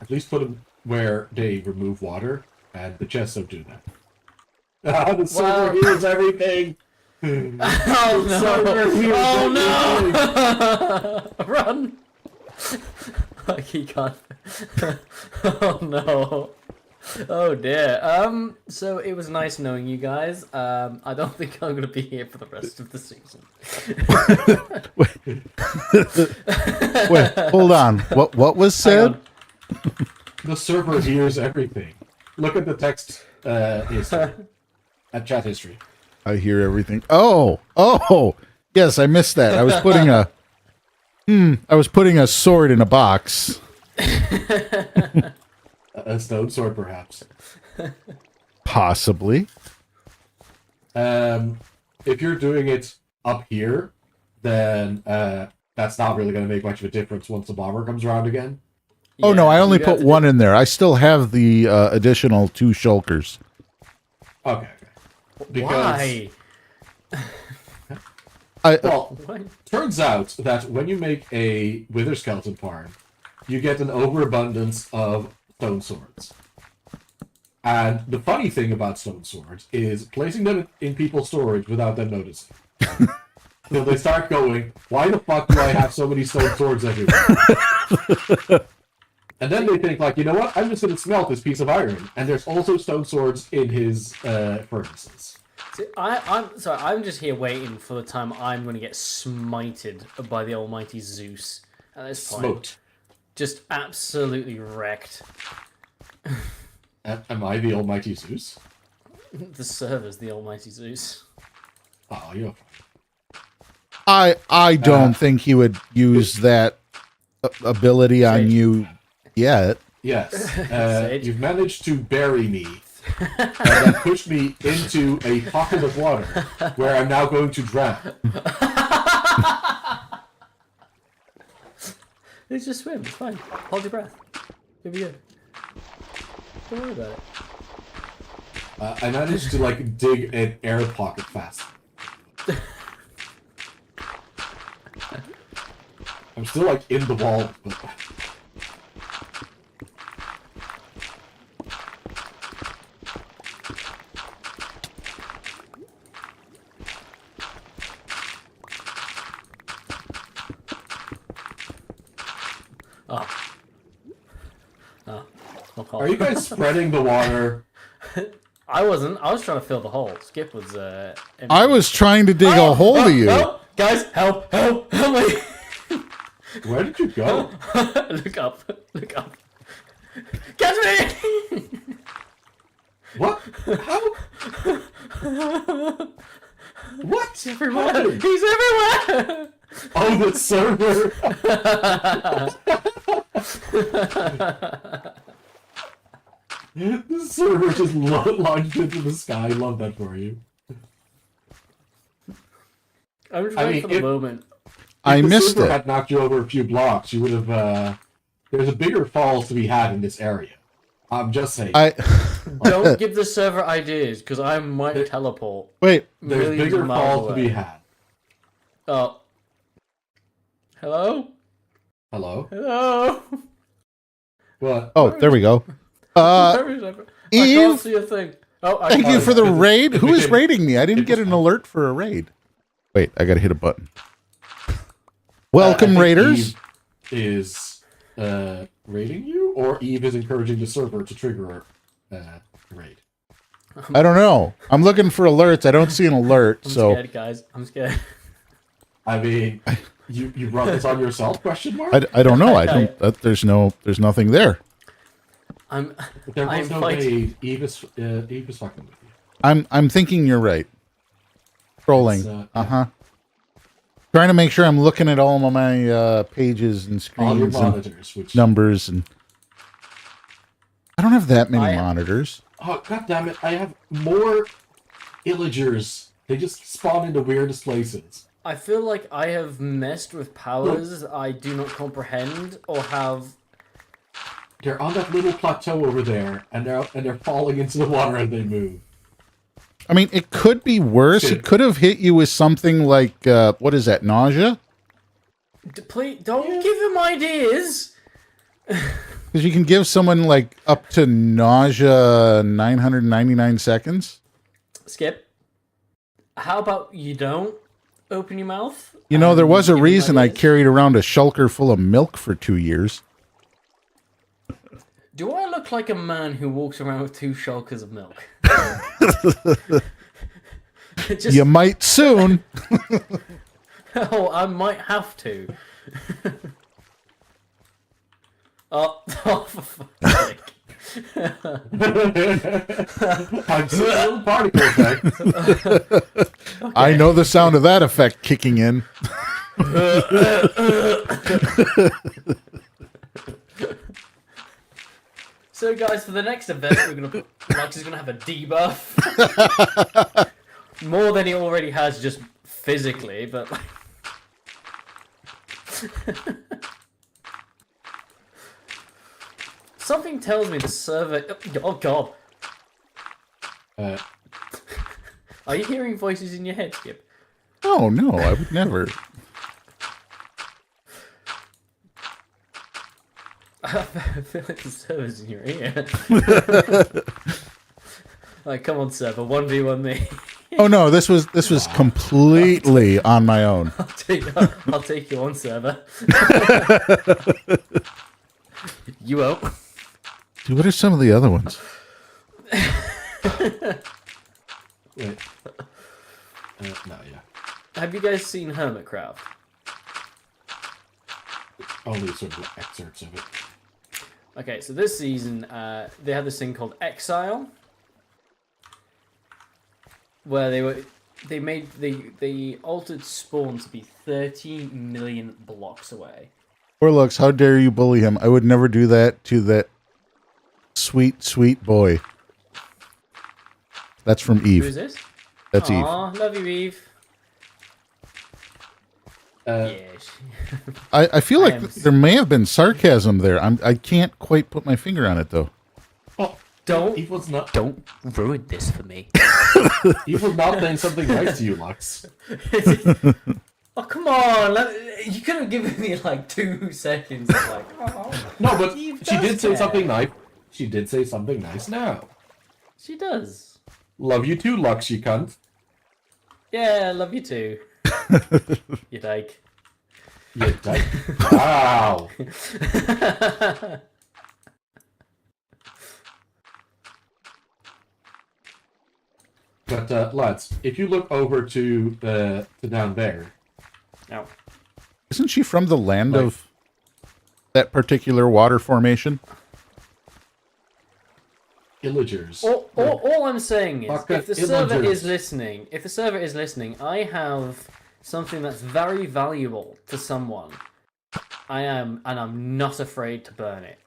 At least put them where they remove water, and the chests don't do that. Ah, the server heals everything! Oh Server heals no! Run! Like he can't. Oh no! Oh dear. So it was nice knowing you guys. I don't think I'm gonna be here for the rest of the season. Wait, hold on. What was said? The server hears everything. Look at the text history. At chat history. I hear everything. Oh, yes, I missed that. I was putting a sword in a box. A stone sword, perhaps. Possibly. If you're doing it up here, then that's not really going to make much of a difference once the bomber comes around again. Oh no, I only you have put to one in there. I still have the additional 2 shulkers. Okay. Why? Well, Why? turns out that when you make a wither skeleton farm, you get an overabundance of stone swords. And the funny thing about stone swords is placing them in people's storage without them noticing. So they start going, why the fuck do I have so many stone swords everywhere? And then they think, like, you know what? I'm just going to smelt this piece of iron. And there's also stone swords in his furnaces. See, I'm sorry. I'm just here waiting for the time I'm going to get smited by the almighty Zeus. At this point, Smoked. just absolutely wrecked. Am I the almighty Zeus? The server's the almighty Zeus. Oh, you're I don't think he would use that ability on Sage. you yet. Yes. Sage. You've managed to bury me and then push me into a pocket of water where I'm now going to drown. It's just swim. It's fine. Hold your breath. You'll be good. Don't worry about it. I managed to like dig an air pocket fast. I'm still like in the wall, but Oh, are you guys spreading the water? I wasn't. I was trying to fill the hole. Skip was. I was trying to dig a hole to you. Help! Guys, help! Help! Help me! Where did you go? Look up! Look up! Catch me! What? How? What? Everywhere! happened? He's everywhere! Oh, the server! The server just launched into the sky. I love that for you. I'm just I waiting mean, for the if- moment. I If the missed server it. had knocked you over a few blocks, you would have. There's a bigger falls to be had in this area. I'm just saying. Don't give the server ideas, because I might There- teleport There's millions bigger of miles falls to away. be had. Oh. Hello? Hello. Hello? What? Oh, there we go. Where is everyone? I can't Eve, see a thing. Oh, I thank you for the Because it- raid. it Who is became- raiding me? I didn't it get was an fun. alert for a raid. Wait, I gotta hit a button. I Welcome, think raiders. Eve is raiding you, or Eve is encouraging the server to trigger a raid. I don't know. I'm looking for alerts. I don't see an alert. I'm So scared, guys. I'm scared. I mean, you brought this on yourself? Question mark. I don't know. I don't. There's nothing there. I'm But there was I'm no fighting. raid. Eve is fucking with you. I'm thinking you're right. Trolling. It's, Uh-huh. Trying to make sure I'm looking at all of my pages and All your screens and monitors, which numbers, and I don't have that many I- monitors. oh god damn it, I have more illagers. They just spawn into weirdest places. I feel like I have messed with powers I do not comprehend or have. They're on that little plateau over there, and they're falling into the water as they move. I mean, it could be worse. Shit. It could have hit you with something like what is that? Nausea? Please don't give him ideas. Because you can give someone like up to nausea 999 seconds. Skip. How about you don't open your mouth? You know, there was a give him reason I ideas? carried around a shulker full of milk for 2 years. Do I look like a man who walks around with 2 shulkers of milk? Just, You might soon. oh, I might have to. oh, for fuck's sake. I'm seeing a little particle effect. I know the sound of that effect kicking in. So, guys, for the next event, Max is gonna have a debuff. More than he already has, just physically, but. Something tells me the server. Oh god, Uh, are you hearing voices in your head, Skip? Oh, no, I would never. I feel like the server's in your ear. Like, come on, server, 1v1 me. Oh, no, this was completely on my own. I'll take you on, server. You won't. Dude, what are some of the other ones? wait. No, yeah. Have you guys seen Hermitcraft? Only sort of excerpts of it. Okay, so this season, they had this thing called Exile, where they altered spawn to be 30 million blocks away. Orlux, how dare you bully him? I would never do that to that sweet, sweet boy. That's from Who Eve. is this? That's Eve. Aw, love you, Eve. Yes. I feel I like am- there may have been sarcasm there. I can't quite put my finger on it though. Oh, Don't Eve was not. don't ruin this for me. Eve was not saying something nice to you, Lux. Oh come on! You could have given me like 2 seconds. Of like, oh, No, but Eve she does did say care. something nice. She did say something nice now. She does. Love you too, Lux, you cunt. Yeah, love you too. You dyke. You dyke. Wow. But lads, if you look over to down there, Now, Isn't she from the land Like- of that particular water formation? illagers. all I'm saying is, Fucking if the server illagers. is listening, I have something that's very valuable to someone. And I'm not afraid to burn it.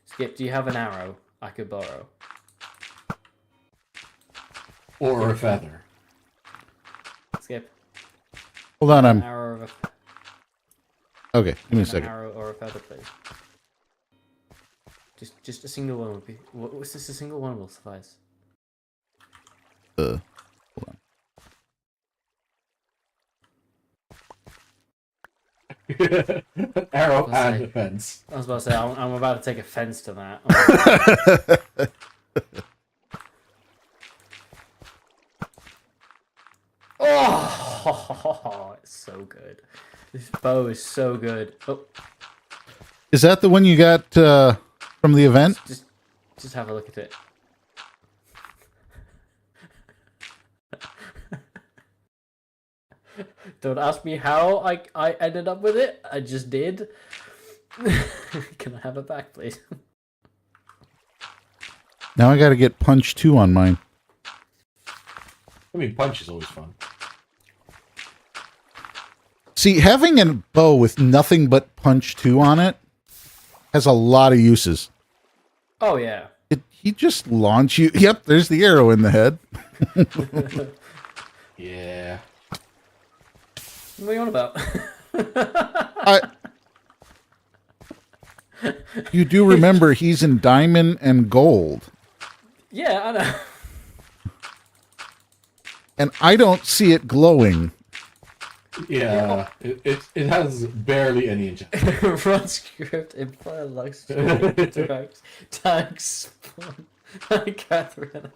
Skip, do you have an arrow I could borrow? Or a feather. Skip. Hold on, An I'm arrow of okay. Give me a an second. arrow or a feather, please. Just a single one would be. What's this? A single one will suffice. Hold on. Arrow Let's and say- defense. I was about to say I'm about to take offense to that. Oh, it's so good. This bow is so good. Oh, Is that the one you got from the event? just have a look at it. Don't ask me how I ended up with it. I just did. Can I have it back, please? Now I got to get punch 2 on mine. I mean, punch is always fun. See, having a bow with nothing but punch 2 on it has a lot of uses. Oh yeah. He just launch you. Yep, there's the arrow in the head. Yeah. What are you on about? You do remember he's in diamond and gold. Yeah, I know. And I don't see it glowing. Yeah. It has barely any enchantment. Run script imply Lux tracks tanks spawn. Catherine.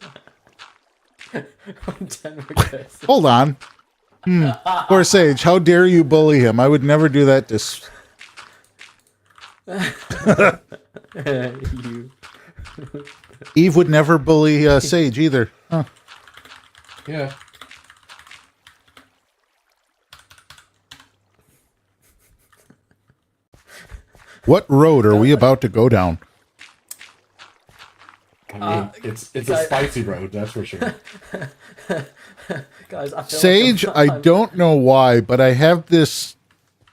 On 10 recursive. Hold on. Poor Sage, how dare you bully him? I would never do that to... You. Eve would never bully Sage either. Huh. Yeah. What road are we about to go down? I mean, it's a spicy road, that's for sure. Guys, I feel Sage, like I don't know why, but I have this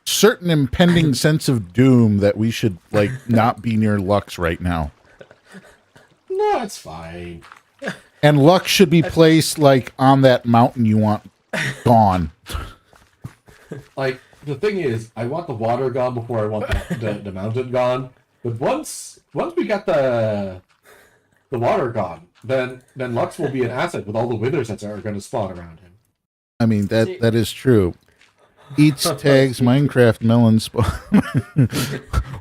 certain impending sense of doom that we should, like, not be near Lux right now. No, it's fine. And Lux should be placed, like, on that mountain you want gone. Like, the thing is, I want the water gone before I want the mountain gone. But once we got the water gone, then Lux will be an asset with all the withers that are going to spawn around him. I mean, that is true. Eats tags Minecraft melon spawn.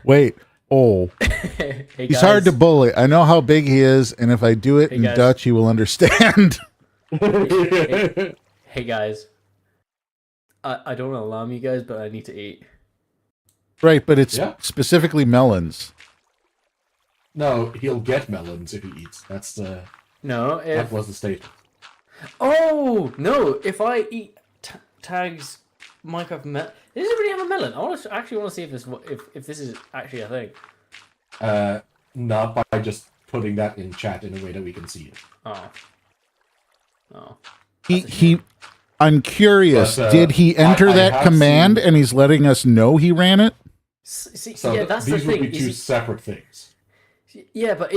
Wait. Oh. hey, He's guys, hard to bully. I know how big he is, and if I do it in guys. Dutch, he will understand. Hey guys. I don't want to alarm you guys, but I need to eat. Right, but it's Yeah. specifically melons. No, he'll get melons if he eats. That No, if was the statement. oh no, if I eat tags Minecraft does anybody have a melon? Actually want to see if this is actually a thing. Not by just putting that in chat in a way that we can see it. Oh. I'm curious. But, did he enter I that have command seen- and he's letting us know he ran it? See, So yeah, that's the these would thing. be two separate things. Yeah, but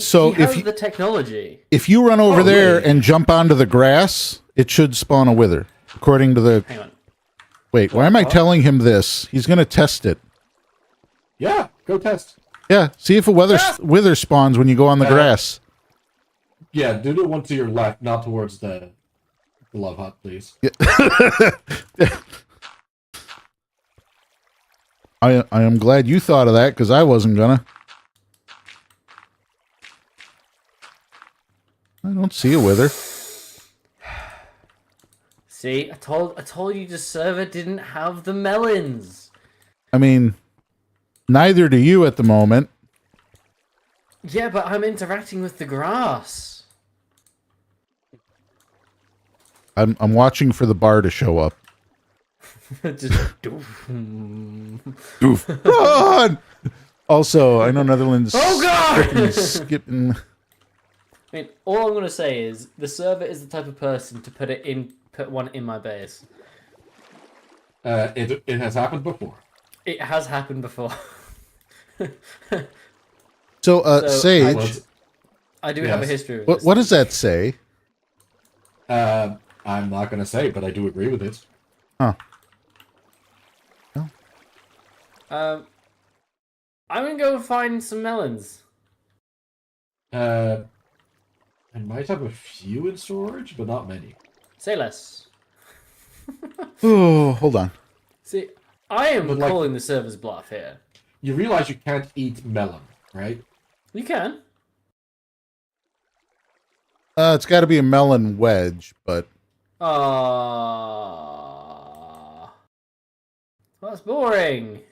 So he if has you- the technology. If you run over Oh, there really? and jump onto the grass, it should spawn a wither. According to the... Hang on. Wait, why am I What? telling him this? He's going to test it. Yeah, go test. Yeah, see if a wither spawns when you go on the grass. Yeah, do the one to your left, not towards the love hut, please. I am glad you thought of that, because I wasn't gonna. I don't see a wither. See, I told you the server didn't have the melons. I mean, neither do you at the moment. Yeah, but I'm interacting with the grass. I'm watching for the bar to show up. Just Oof. Run! Also, I know Netherlands. Oh, God! frickin' skipping. I mean, all I'm gonna say is the server is the type of person to put one in my base. It has happened before. It has happened before. So, So, Sage, Was- I do have a Yes. history of what this. does that say? I'm not gonna say, but I do agree with it. Huh. I'm gonna go find some melons. I might have a few in storage, but not many. Say less. Oh, hold on. See, I am But, like- calling the server's bluff here. You realize you can't eat melon, right? You can. It's got to be a melon wedge, but That's boring.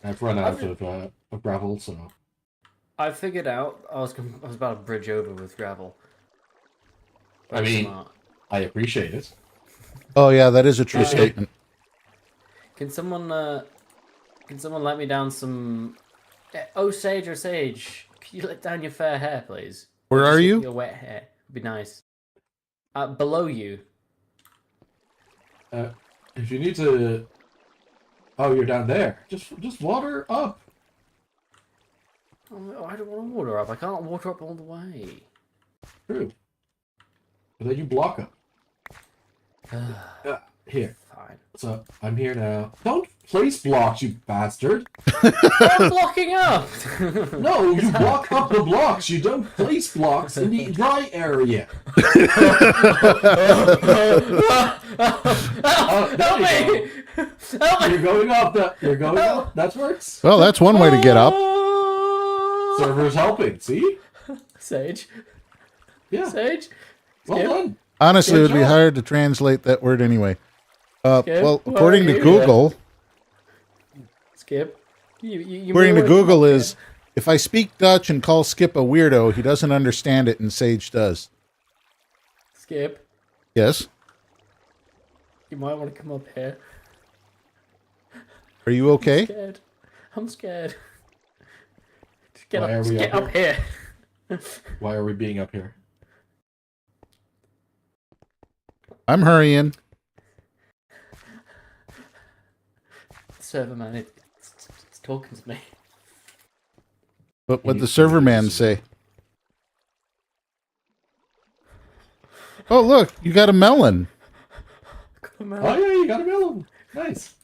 I've run out of gravel, so I figured out I was about to bridge over with gravel. I mean- Smart. I appreciate it. oh yeah, that is a true Uh, statement. Can someone let me down some? Oh, Sage or Sage, can you let down your fair hair, please? Where Just are you? Your wet hair would be nice. Below you. If you need to, oh, you're down there. Just water up. Oh, I don't want to water up. I can't water up all the way. True. But then you block up. Here. Fine. So I'm here now. Don't place blocks, you bastard. I'm blocking up. No, you block up the blocks. You don't place blocks in the dry area. Help me! Help me! You're going up. You're going up. That works. Well, that's one way to get up. Server's helping. See? Sage. Yeah. Sage. Well Skip. done. Honestly, it Good would be job. hard to translate that word anyway. Okay, Well, where according are to you? Google, Skip. You according may to wanna come Google up is if I speak Dutch and call Skip a weirdo, he doesn't understand it, and Sage does. here. Skip. Yes. You might want to come up here. Are you okay? Scared. I'm scared. Just get Why up. are Just we get up up here. Why are we being up here? I'm hurrying. Server man, it's talking to me. But what He the needs to server do man this. say? Oh, look, you got a melon. Come Oh out. yeah, you got a melon. Nice.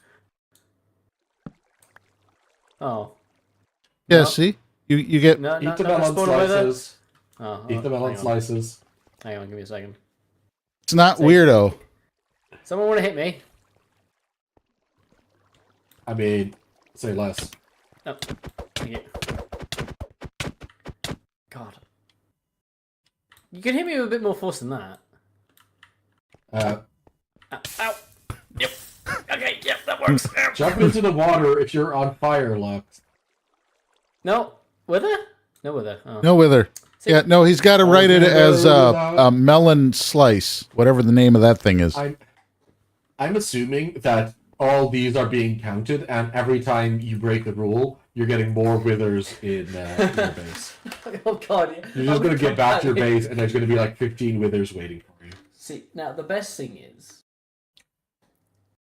Oh. Yeah, No. see? You get No, Eat no, the no, melon spawn away there. slices. Oh, Eat the melon hang on. slices. Hang on, give me a second. it's not Sage. weirdo. Someone want to hit me? I mean, say less. No. Thank you. God. You can hit me with a bit more force than that. Ow. Yep. Okay, yep, that works. Jump into the water if you're on fire, Lux. No. Wither? No wither. Oh. No wither. See- Yeah, no, he's got to write it as a melon slice, whatever the name of that thing is. I'm assuming that all these are being counted, and every time you break the rule, you're getting more withers in your base. Oh god. Yeah. You're just gonna get back to your base, and there's gonna be like 15 withers waiting for you. See, now the best thing is,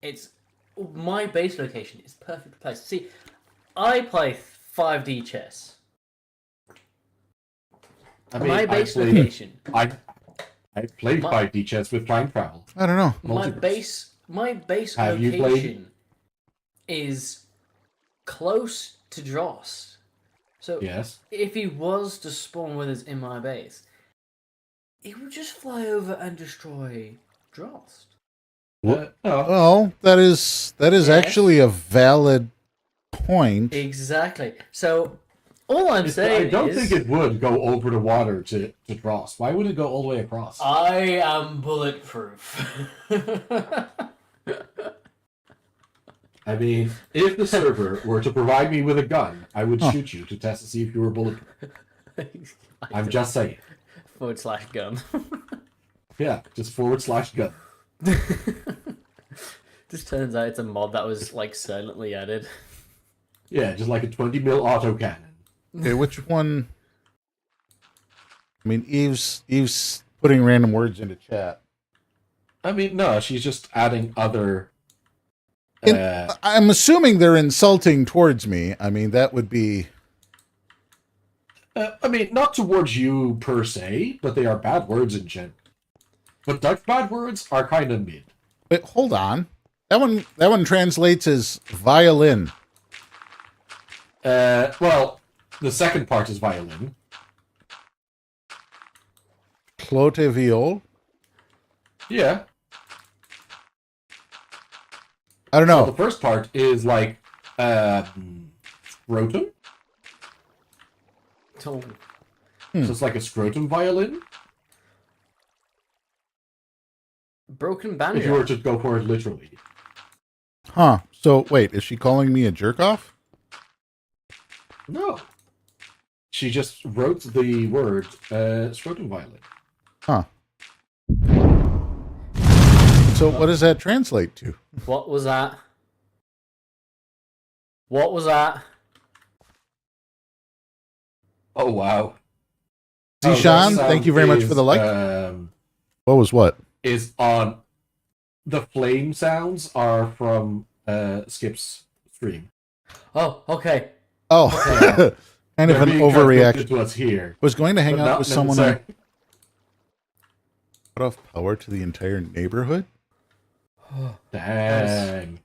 it's my base location is perfect place. See, I play 5D chess. I mean, My I base played, location, I played My- 5D chess with time travel. I don't know. Multiverse. my base Have you played- location is close to Dross. So Yes. if he was to spawn with us in my base, he would just fly over and destroy Dross. No. Well, that is Yes. actually a valid point. Exactly. So all I'm I saying don't is, think it would go over the water to cross. Why would it go all the way across? I am bulletproof. I mean, if the server were to provide me with a gun, I would shoot you to test to see if you were bulletproof. I'm just saying. / gun. Yeah, just /gun. Just turns out it's a mod that was like silently added. Yeah, just like a 20 mil autocannon. Okay, which one? I mean, Eve's putting random words into chat. I mean, no, she's just adding other I'm assuming they're insulting towards me. I mean, that would be. I mean, not towards you per se, but they are bad words in general. But Dutch bad words are kind of mid. Wait, hold on. That one translates as violin. Well, the second part is violin. Clote viol. Yeah. I don't So the know. first part is like scrotum. Oh, So it's like a scrotum violin. broken If you were banjo. to go for it literally. Huh. So wait, is she calling me a jerk off? No. She just wrote the word scrotum violin. Huh. So what does that translate to? What was that? What was that? Oh wow. Zishan, that thank you very much for the like. What was what? Is on the flame sounds are from Skip's stream. Oh, okay. Oh, kind of They're an being overreaction. transmitted to us here. Was going to hang But out not with someone who necessarily- cut off power to the entire neighborhood. Dang.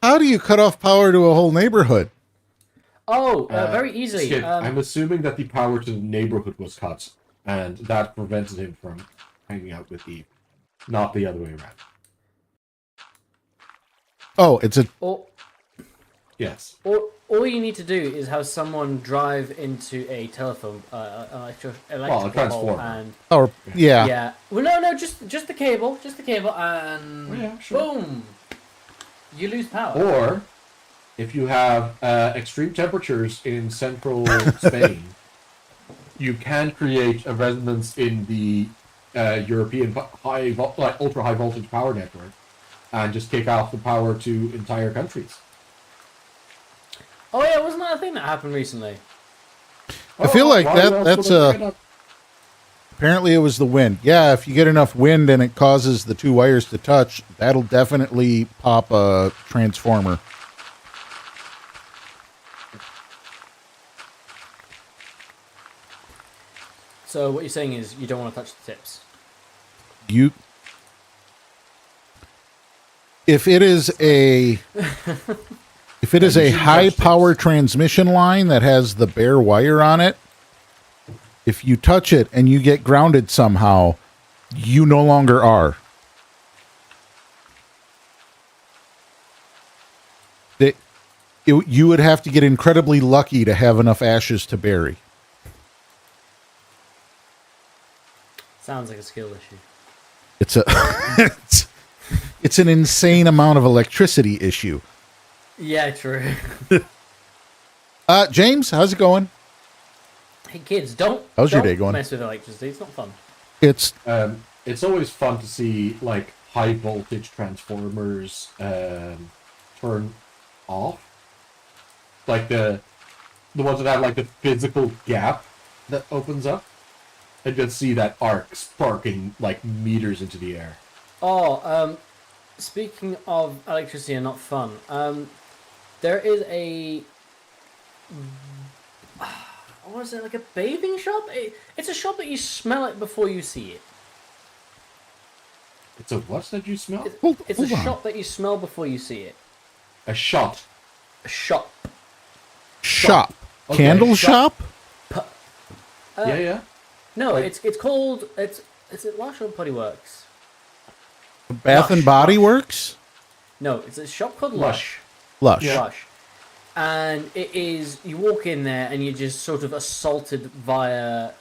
How do you cut off power to a whole neighborhood? Oh, very easily. Skip, I'm assuming that the power to the neighborhood was cut, and that prevented him from hanging out with Eve, not the other way around. Oh, it's a Yes. all you need to do is have someone drive into a telephone, electrical transformer. pole and power. Yeah. yeah. Well, no, just the cable, and Oh, yeah, sure. boom, you lose power. Or, if you have extreme temperatures in central Spain, you can create a resonance in the European ultra high voltage power network, and just kick off the power to entire countries. Oh yeah, wasn't that a thing that happened recently? I feel like why that- else that's would I a- bring it up? Apparently, it was the wind. Yeah, if you get enough wind and it causes the two wires to touch, that'll definitely pop a transformer. So what you're saying is you don't want to touch the tips. You, if it is a high power transmission line that has the bare wire on it, if you touch it and you get grounded somehow, you no longer are. You would have to get incredibly lucky to have enough ashes to bury. Sounds like a skill issue. It's a it's an insane amount of electricity issue. Yeah, true. James, how's it going? Hey kids, don't. How's your don't day going? Mess with electricity. It's not fun. It's always fun to see like high voltage transformers turn off, like the ones that have like the physical gap that opens up, and just see that arc sparking like meters into the air. Oh, speaking of electricity and not fun, there is a. What is it, like a bathing shop? It's a shop that you smell it before you see it. It's a what that you smell? It's Hold a on. shop that you smell before you see it. A shot. A shop. Shop. Okay, Candle shop. shop? Yeah. No, Like- it's called it's it Lush or Putty Works? Bath and Lush. Body Works? No, it's a shop called Lush. Lush. Yeah. Lush. And it is, you walk in there and you're just sort of assaulted via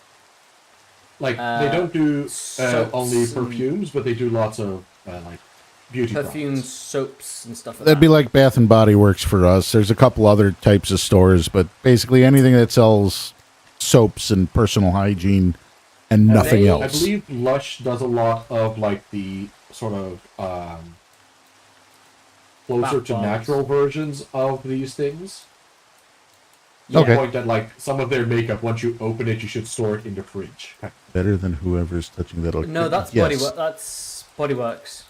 Like they don't do soaps only and- perfumes, but they do lots of like beauty perfumes, products. soaps, and stuff like That'd that. be like Bath and Body Works for us. There's a couple other types of stores, but basically anything that sells soaps and personal hygiene and nothing they- I else. believe Lush does a lot of like the sort of closer Bath to bombs. natural versions of these things. Yeah. To the Okay. point that like some of their makeup, once you open it, you should store it in the fridge. Better than whoever's touching that. No, that's Yes. That's Bodyworks.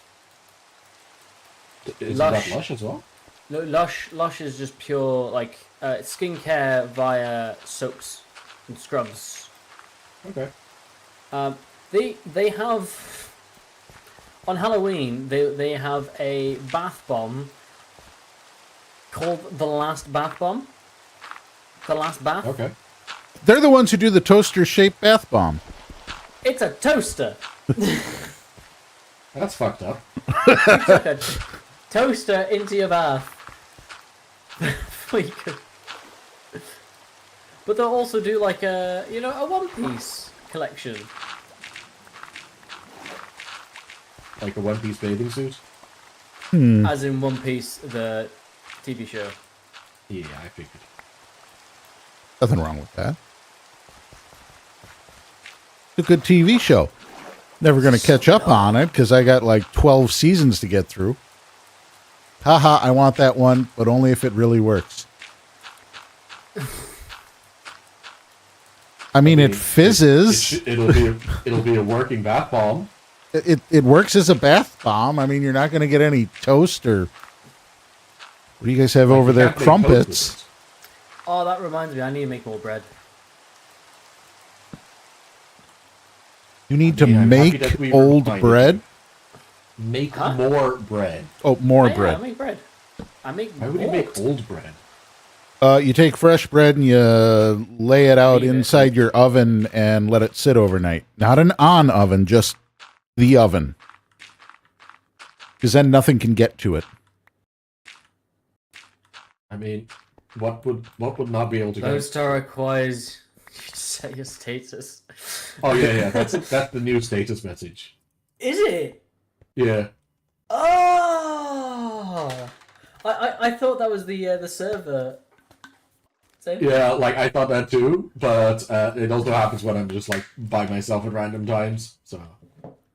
Is Lush. that Lush as well? No, Lush is just pure like skincare via soaps and scrubs. Okay. They have on Halloween they have a bath bomb called the Last Bath Bomb. The Last Bath. Okay. They're the ones who do the toaster-shaped bath bomb. It's a toaster. That's fucked up. It's like a toaster into your bath. Before you go. But they'll also do like a a One Piece collection. Like a one-piece bathing suit. As in One Piece, the TV show. Yeah, I figured. Nothing wrong with that. It's a good TV show. Never going to catch up on it because I got like 12 seasons to get through. Haha, I want that one, but only if it really works. I mean, it fizzes. It'll be a working bath bomb. It works as a bath bomb. I mean, you're not going to get any toast or... What do you guys have over You there? can't make toast with Crumpets. it. Oh, that reminds me, I need to make more bread. You need to Yeah, I'm happy make that we old reminded bread. you. Make Huh? more bread. Oh, more Oh, yeah, bread. I make bread. I make Why would you make old bread? You take fresh bread and you lay it out Leave it. inside your oven and let it sit overnight. Not an on oven, just the oven. Because then nothing can get to it. I mean, what would not be able to Lone get? Star requires you to set your status. Oh yeah. That's the new status message. Is it? Yeah. Oh! I thought that was the server. Same. Yeah, like I thought that too, but it also happens when I'm just like by myself at random times. So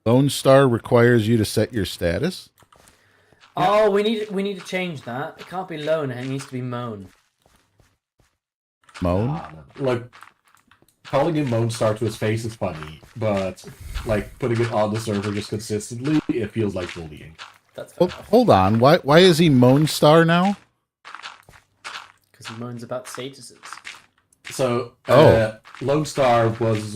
Lone Star requires you to set your status. Oh, we need to change that. It can't be lone. It needs to be moan. Moan. like calling him Moan Star to his face is funny, but like putting it on the server just consistently, it feels like bullying. That's fair Hold on. Why is he Moan Star now? because he moans about statuses. So Oh. Lone Star was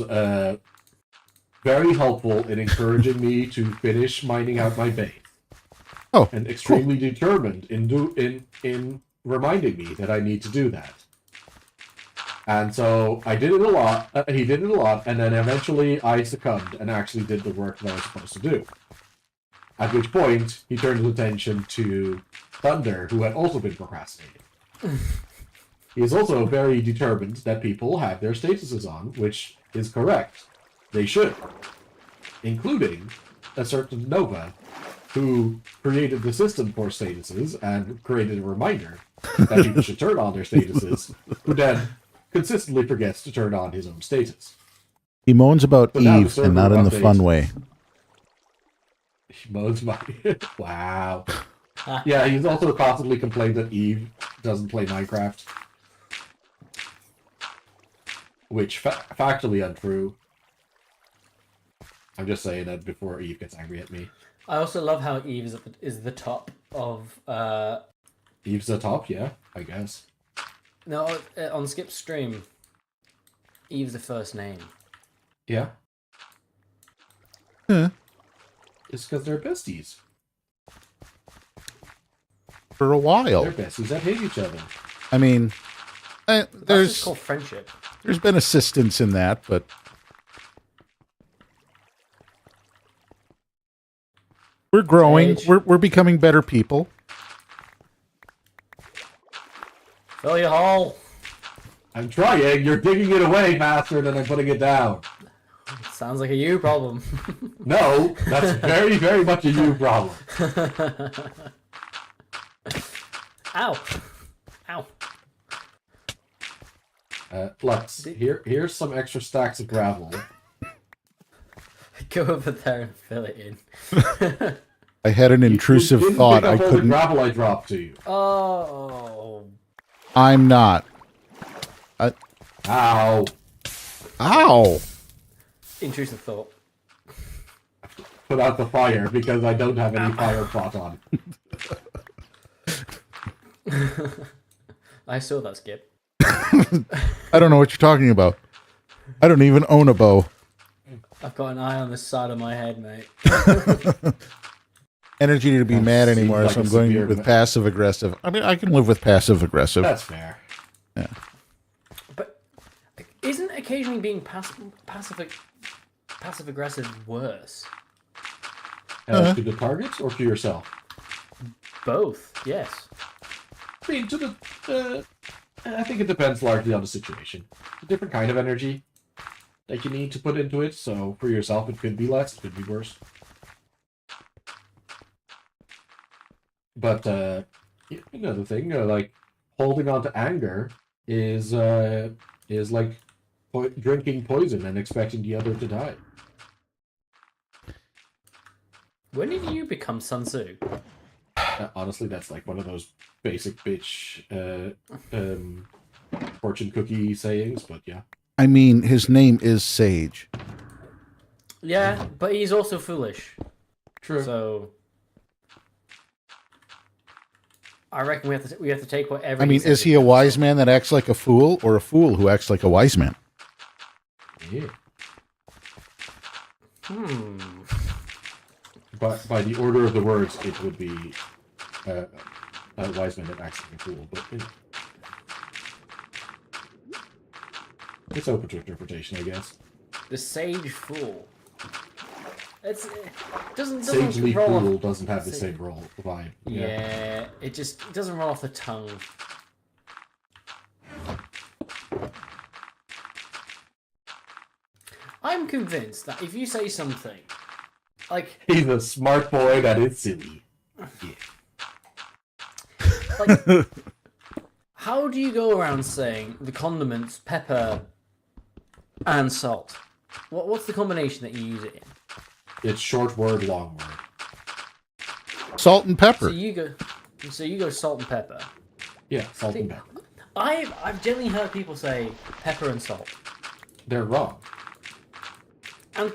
very helpful in encouraging me to finish mining out my base. Oh, And extremely determined in reminding me that I need to do that. And so I did it a lot. He did it a lot, and then eventually I succumbed and actually did the work that I was supposed to do. At which point he turned his attention to Thunder, who had also been procrastinating. He is also very determined that people have their statuses on, which is correct. They should, including a certain Nova, who created the system for statuses and created a reminder that people should turn on their statuses, who then consistently forgets to turn on his own status. he moans about So now the Eve and not server in the fun updates. way. He moans my... Wow. Yeah, he's also constantly complained that Eve doesn't play Minecraft. Which, factually untrue. I'm just saying that before Eve gets angry at me. I also love how Eve is the top of Eve's the top, yeah, I guess. no on Skip's stream. Eve's the first name. Yeah. Huh. It's because they're besties. For a while. They're besties that hate each other. I mean, That's just there's called friendship. been assistance in that, but we're growing. Sage. We're becoming better people. Fill your hole. I'm trying. You're digging it away faster than I'm putting it down. Sounds like a you problem. No, that's very, very much a you problem. Ow. Ow. Lux, here's some extra stacks of gravel. Go over there and fill it in. I had an intrusive You didn't thought. pick I up all the couldn't. gravel I dropped to you. Oh. I'm not. Ow. Ow! Intrusive thought. Put out the fire because I don't have any fire pot on. I saw that, Skip. I don't know what you're talking about. I don't even own a bow. I've got an eye on the side of my head, mate. Energy to be That mad seems anymore, like so a I'm going severe with ma- passive aggressive. I mean, I can live with passive aggressive. That's fair. But isn't occasionally being passive aggressive worse? To the targets or to yourself? Both, yes. I mean, I think it depends largely on the situation. It's a different kind of energy that you need to put into it. So for yourself, it could be less, it could be worse. But another thing, like holding on to anger is like drinking poison and expecting the other to die. When did you become Sun Tzu? Honestly, that's like one of those basic bitch fortune cookie sayings. But yeah, I mean, his name is Sage. Yeah, but he's also foolish. true. So I reckon we have to take whatever. I mean, says is he a wise man that acts like a fool, or a fool who acts like a wise man? Yeah. But By the order of the words, it would be a wise man that acts like a fool. But it's open to interpretation, I guess. the sage fool. It doesn't Sagely roll off- fool doesn't have the Sage- same role vibe. Yeah, it doesn't roll off the tongue. I'm convinced that if you say something like He's a smart boy that is silly. like how do you go around saying the condiments pepper and salt? What's the combination that you use it in? It's short word, long word. Salt and pepper. So you go salt and pepper. Yeah, salt and pepper. I've generally heard people say pepper and salt. They're wrong. And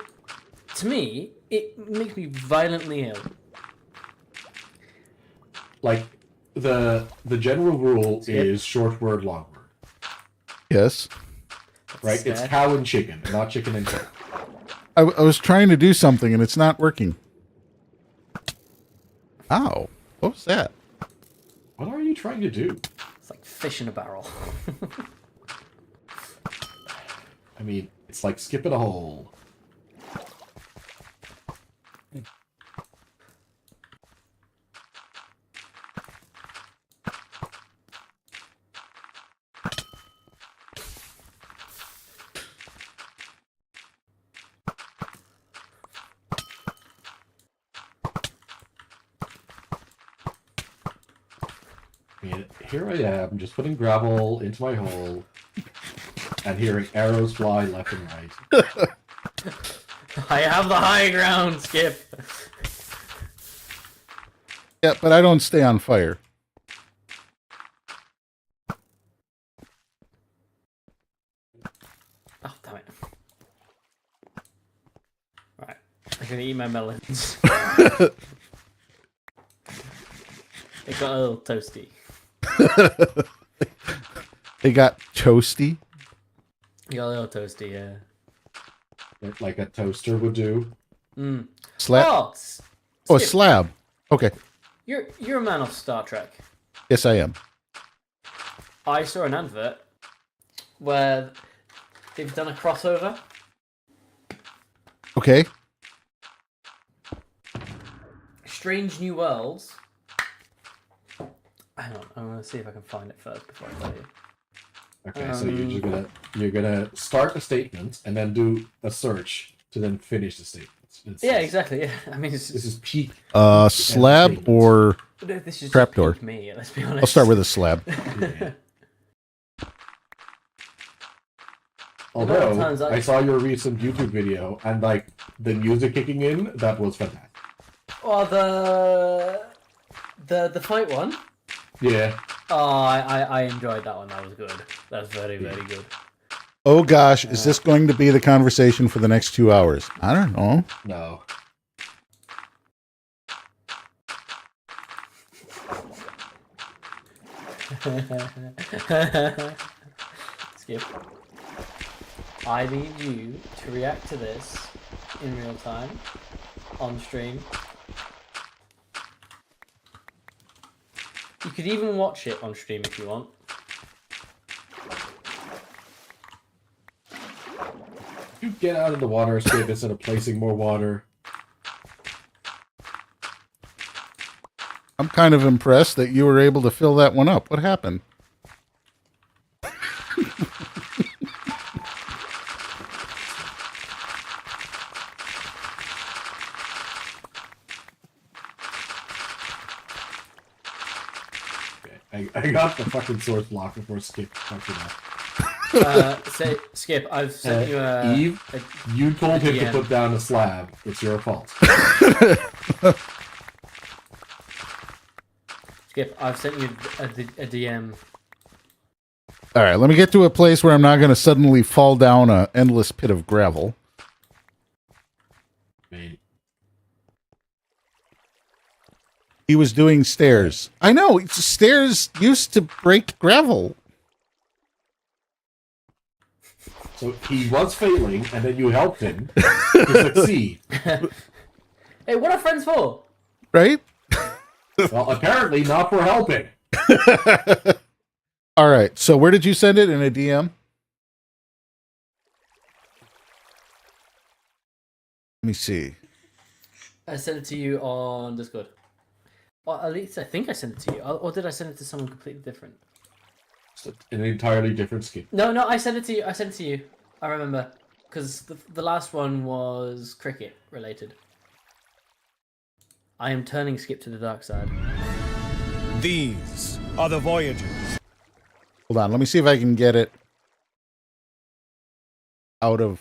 to me, it makes me violently ill. Like the general rule is short word, long word. Yes. Right? It's Fair. cow and chicken, not chicken and cow. I was trying to do something and it's not working. Ow. What was that? What are you trying to do? It's like fish in a barrel. I mean, it's like skipping a hole. I mean, here I am, just putting gravel into my hole, and hearing arrows fly left and right. I have the high ground, Skip. Yeah, but I don't stay on fire. Oh, damn it. Right. I'm gonna eat my melons. It got a little toasty. They got toasty. It got a little toasty, yeah. Like a toaster would do. Slab. Oh, Oh, a Skip, slab. Okay. you're a man of Star Trek. Yes, I am. I saw an advert where they've done a crossover. Okay. Strange New Worlds. Hang on, I'm gonna see if I can find it first before I tell you. Okay, so you're gonna start a statement and then do a search to then finish the statement. Yeah, exactly. Yeah, I mean, This is peak. Slab or this is trapdoor. just me. Let's be honest. I'll start with a slab. Yeah. amount of Although times I saw your recent YouTube video and like the music kicking in, that was fantastic. Oh, the fight one. Yeah. Oh, I enjoyed that one. That was good. That was very good. Oh gosh, is this going to be the conversation for the next 2 hours? I don't know. No. Skip. I need you to react to this in real time, on stream. You could even watch it on stream if you want. You get out of the water, Skip, instead of placing more water. I'm kind of impressed that you were able to fill that one up. What happened? Okay, I got the fucking source block before Skip fucked it up. Say, Skip, I've sent you a... Eve, you told him to DM. put down a slab. It's your fault. Skip, I've sent you a DM. All right, let me get to a place where I'm not going to suddenly fall down an endless pit of gravel. I mean, He was doing stairs. I know, stairs used to break gravel. so he was failing, and then you helped him to succeed. Hey, what are friends for? Right? Well, apparently not for helping. All right, so where did you send it? In a DM? Let me see. I sent it to you on Discord. Or at least I think I sent it to you. Or did I send it to someone completely different? It's an entirely different scheme. No, I sent it to you. I sent it to you. I remember. Because the last one was cricket related. I am turning Skip to the dark side. These are the Voyagers. Hold on, let me see if I can get it out of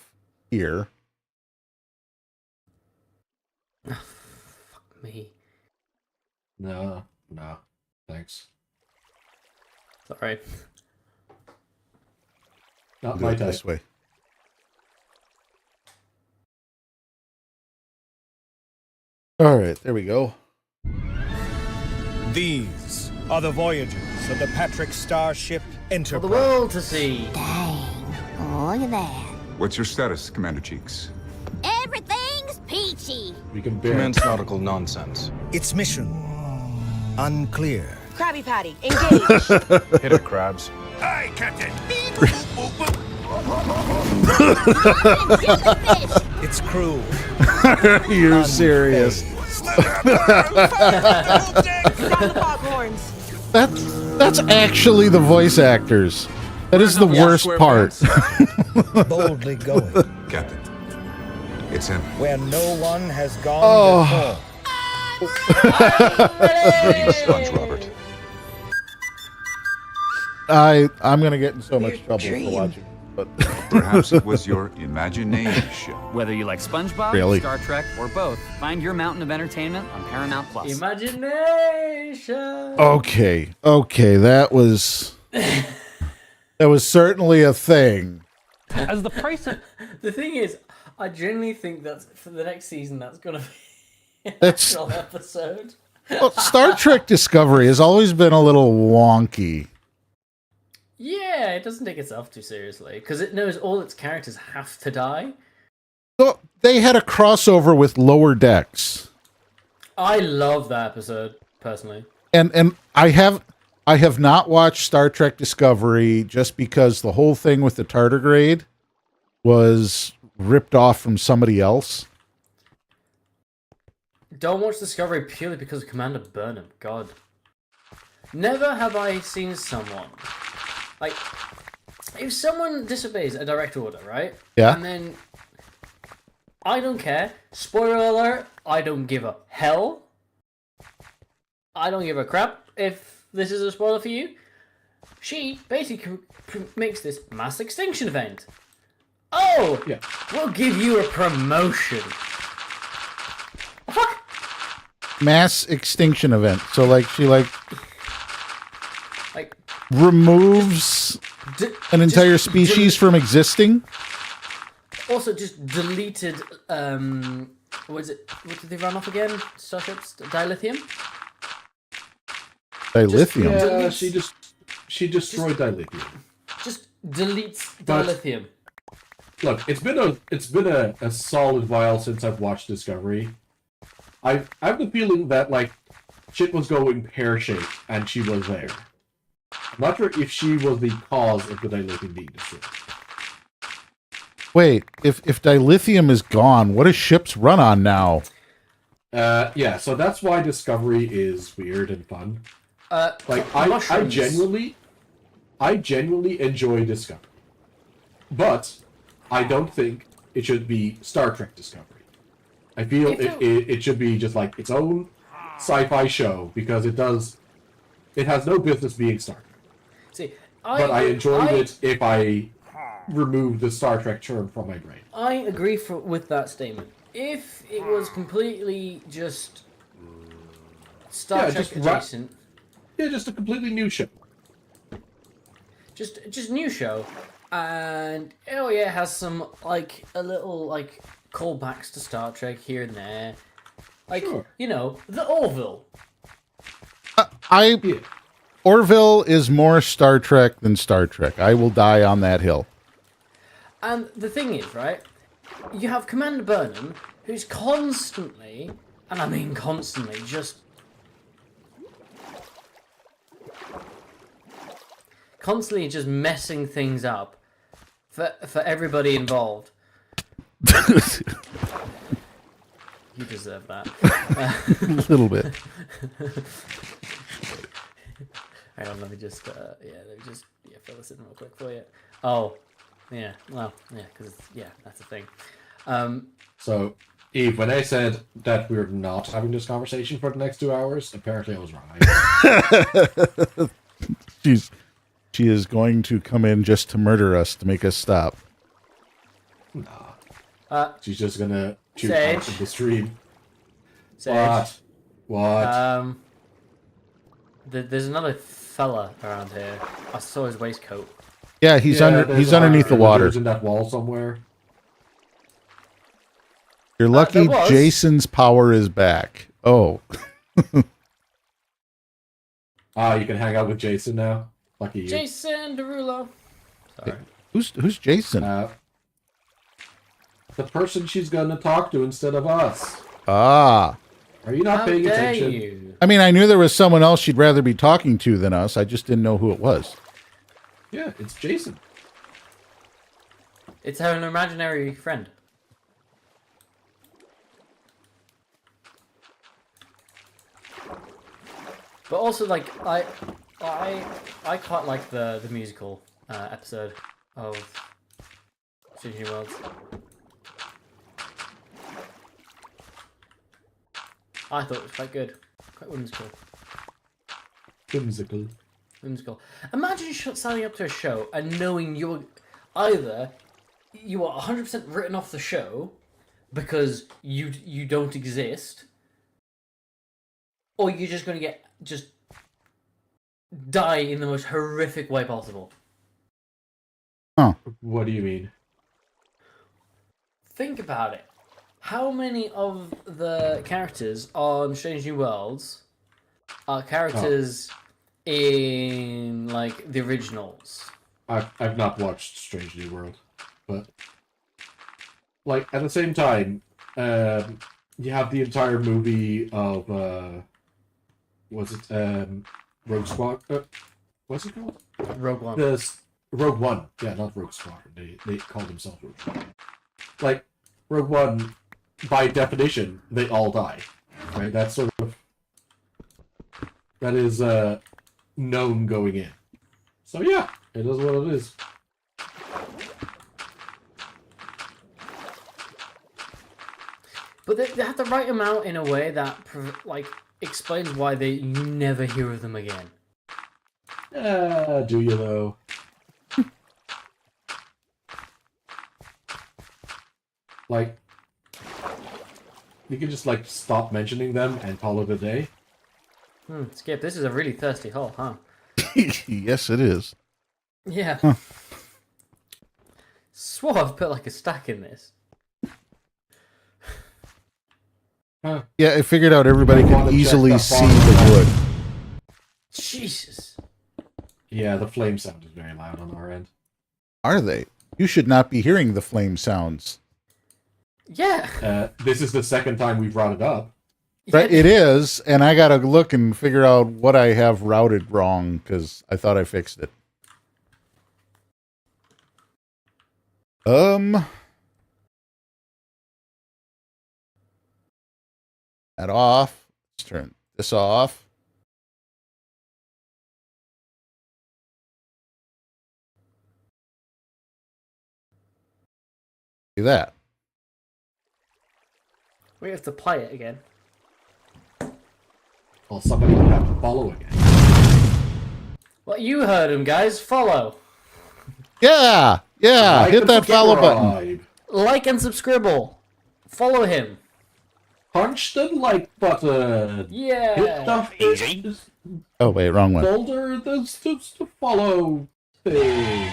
here. Fuck me. No, thanks. Sorry. Not Do my it type. this way. All right, there we go. These are the Voyagers of the Patrick Starship For the Enterprise. world to see. Dang. Oh, look at that. What's your status, Commander Cheeks? Everything's peachy. We can bear. Commence nautical nonsense. Its mission unclear. Krabby Patty, engage. Hit it, crabs. Aye, Captain. Jellyfish. Its crew. You're serious. Down the foghorns. That's actually the voice actors. That is the worst part. Boldly going Captain. It's him. where no one has gone Oh. before. Sponge, Robert. I'm gonna get in so much trouble for dream. watching, but Perhaps it was your imagination. Whether you like SpongeBob, Really? Star Trek, or both, find your mountain of entertainment on Paramount Plus. Imagination. okay, that was certainly a thing. As the price of The thing is, I genuinely think that's for the next season. That's gonna be an That's- actual episode. Well, Star Trek Discovery has always been a little wonky. Yeah, it doesn't take itself too seriously because it knows all its characters have to die. So they had a crossover with Lower Decks, I love that episode personally. and I have not watched Star Trek Discovery just because the whole thing with the tardigrade was ripped off from somebody else. Don't watch Discovery purely because of Commander Burnham. God, never have I seen someone like if someone disobeys a direct order, right? Yeah. And then I don't care. Spoiler alert: I don't give a hell. I don't give a crap if this is a spoiler for you. She basically makes this mass extinction event. Oh, Yeah. we'll give you a promotion. The fuck? Mass extinction event. So like she like Like, removes an entire species from existing. also just deleted. What is it? What did they run off again? Starships? Dilithium? Dilithium. Yeah, Deletes- she just she destroyed dilithium. Just deletes the But- lithium. Look, it's been a solid while since I've watched Discovery. I have the feeling that like shit was going pear-shaped and she was there. I'm not sure if she was the cause of the dilithium being destroyed. Wait, if dilithium is gone, what do ships run on now? Yeah, so that's why Discovery is weird and fun. Like I mushrooms. genuinely enjoy Discovery, but I don't think it should be Star Trek Discovery. I feel it should be just like its own sci-fi show because it has no business being Star Trek. See, But I enjoyed it if I removed the Star Trek term from my brain. I agree with that statement. If it was completely just Star Yeah, Trek just adjacent, Yeah, just a completely new show. just new show, and oh yeah, it has some like a little like callbacks to Star Trek here and there, like Sure. you know the Orville. Yeah. Orville is more Star Trek than Star Trek. I will die on that hill. And the thing is, right, you have Commander Burnham, who's constantly, and I mean constantly, just messing things up for everybody involved. You deserve that. A little bit. Hang on, let me just fill this in real quick for you. Oh, yeah, well, yeah, because that's the thing. So, Eve, when I said that we're not having this conversation for the next 2 hours, apparently I was wrong. She is going to come in just to murder us to make us stop. Nah. She's just gonna shoot Sage. parts of the stream. Sage. What? There's another fella around here. I saw his waistcoat. Yeah, he's there's underneath the water. dude's in that wall somewhere. You're lucky there was. Jason's power is back. Oh. You can hang out with Jason now. Lucky you. Jason Derulo. Sorry. Who's Jason? The person she's gonna talk to instead of us. Ah. Are you not How paying dare attention? you? I mean, I knew there was someone else she'd rather be talking to than us. I just didn't know who it was. Yeah, it's Jason. It's her imaginary friend. But also, like, I quite like the musical episode of Strange New Worlds. I thought it was quite good, quite whimsical. Whimsical. Imagine signing up to a show and knowing you are 100% written off the show because you don't exist, or you're just going to die in the most horrific way possible. What do you mean? Think about it. How many of the characters on Strange New Worlds are characters in like the originals? I've not watched Strange New World, but like at the same time, you have the entire movie of was it Rogue Squad? What's it called? Rogue One. Rogue One. Yeah, not Rogue Squadron. They call themselves Rogue One. Like Rogue One, by definition, they all die. Right? That's sort of that is known going in. So yeah, it is what it is. But they have to write them out in a way that like explains why you never hear of them again. Do you though? Like, you can just like stop mentioning them and call it a day. Skip, this is a really thirsty hole, huh? Yes, it is. Yeah. Huh. Swore I've put like a stack in this. Yeah, I figured out everybody I can wanna check easily the see bottom. the wood. Jesus. Yeah, the flame sound is very loud on our end. Are they? You should not be hearing the flame sounds. Yeah. This is the second time we've brought it up. Right, it is, and I gotta look and figure out what I have routed wrong because I thought I fixed it. That off. Let's turn this off. Do that. We have to play it again. Well, somebody would have to follow again. Well, you heard him, guys. Follow. Yeah, Like hit and that follow button. subscribe. Like and subscribe. Follow him. Punch the like button. Hit Yeah. the Oh wait, wrong one. folder the follow thing.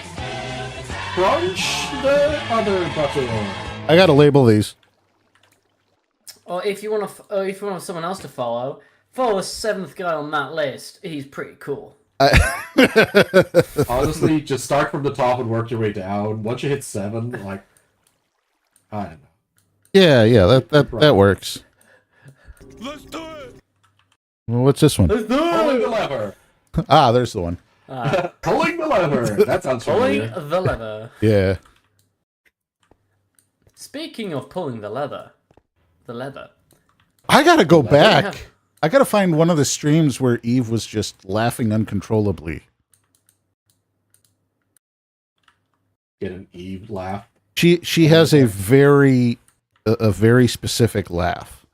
Crunch the other button. I gotta label these. Or if you want to, if you want someone else to follow the seventh guy on that list. He's pretty cool. Honestly, just start from the top and work your way down. Once you hit 7, like, I don't know. Yeah, that works. Let's do it! Well, what's this one? Let's do Pulling the it. lever. Ah, there's the one. Pulling the lever. That sounds Pulling familiar. the lever. Yeah. Speaking of pulling the leather, I gotta go Yeah. back. I gotta find one of the streams where Eve was just laughing uncontrollably. Get an Eve laugh. She has a very specific laugh.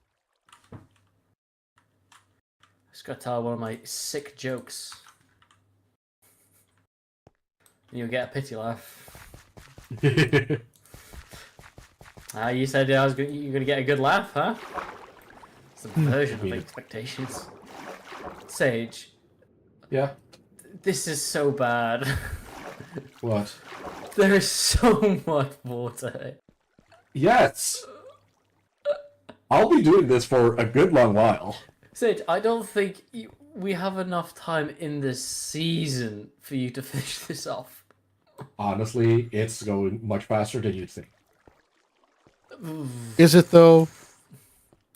Just gotta tell one of my sick jokes. You'll get a pity laugh. You said you're gonna get a good laugh, huh? It's a version of expectations. Sage, Yeah. this is so bad. What? There is so much water. Yes. I'll be doing this for a good long while. Sage, I don't think we have enough time in this season for you to finish this off. Honestly, it's going much faster than you'd think. Is it though?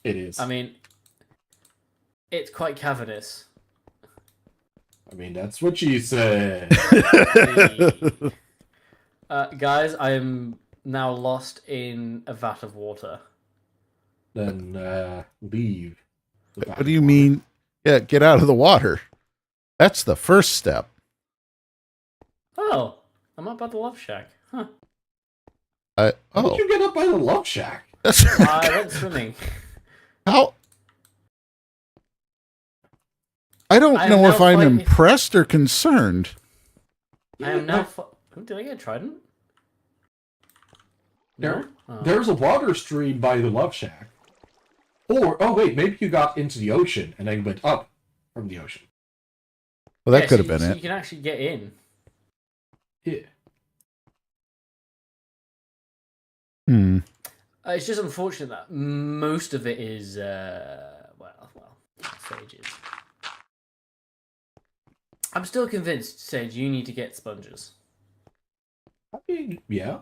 It is. I mean, it's quite cavernous. I mean, that's what she said. Guys, I am now lost in a vat of water. Then leave. What do you mean? Yeah, get out of the water. That's the first step. Oh, I'm up at the Love Shack. Huh. How Oh, did you get up by the Love Shack? that's I went swimming. how. I don't I am know now if I'm fighting- impressed or concerned. I am now. Did I get a trident? There, Oh. There's a water stream by the Love Shack. Or, oh wait, maybe you got into the ocean and then went up from the ocean. Well, that Yeah, could have so been you it. can actually get in. Yeah. It's just unfortunate that most of it is, well, stages. I'm still convinced, Sage, you need to get sponges. I mean, yeah.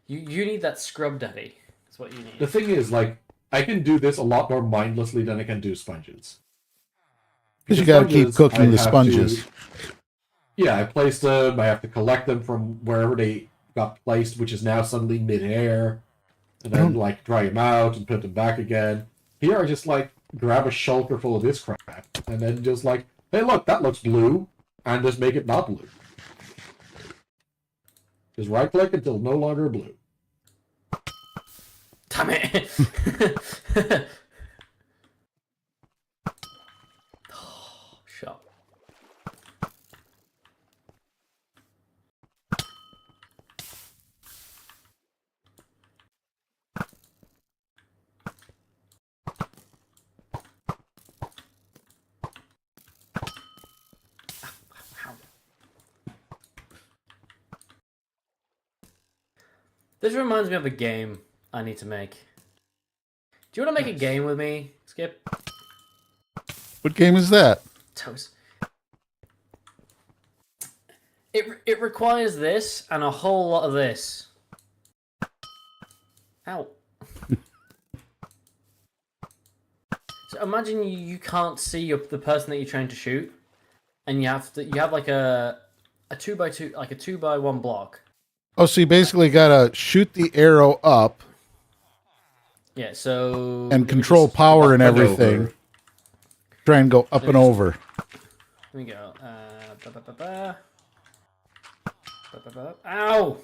You need that scrub daddy. That's what you The need. thing is, like, I can do this a lot more mindlessly than I can do sponges. Because you got to keep Sponges, cooking I the have sponges. to- yeah, I place them. I have to collect them from wherever they got placed, which is now suddenly mid-air. And then, like, dry them out and put them back again. Here, I just, like, grab a shulker full of this crap. And then just, like, hey, look, that looks blue. And just make it not blue. Just right-click until no longer blue. Damn it! Oh, shut. This reminds me of a game I need to make. Do you want to make a game with me, Skip? What game is that? Toast. It requires this and a whole lot of this. Ow. So imagine you can't see the person that you're trying to shoot, and you have like a 2x2, like a 2x1 block. Oh, so you basically gotta shoot the arrow up Yeah, so and control power and Up and everything. over. Try and go up and over. Let me go. Ow!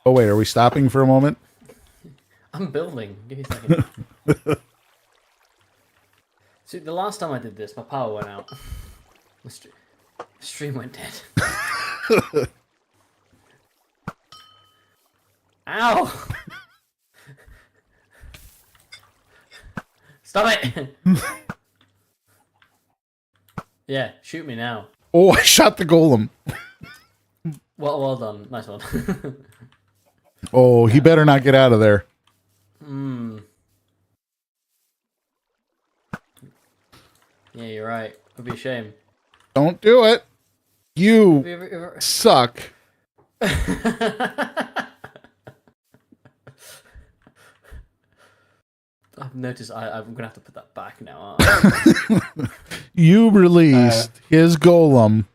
Oh wait, are we stopping for a moment? I'm building. Give me a second. See, the last time I did this, my power went out. The stream went dead. Ow! Stop it! Yeah, shoot me now. Oh, I shot the golem. Well done. Nice one. Oh, he better not get out of there. Yeah, you're right. Would be a shame. Don't do it. You suck. I've noticed I'm gonna have to put that back now. Aren't I? You released his golem.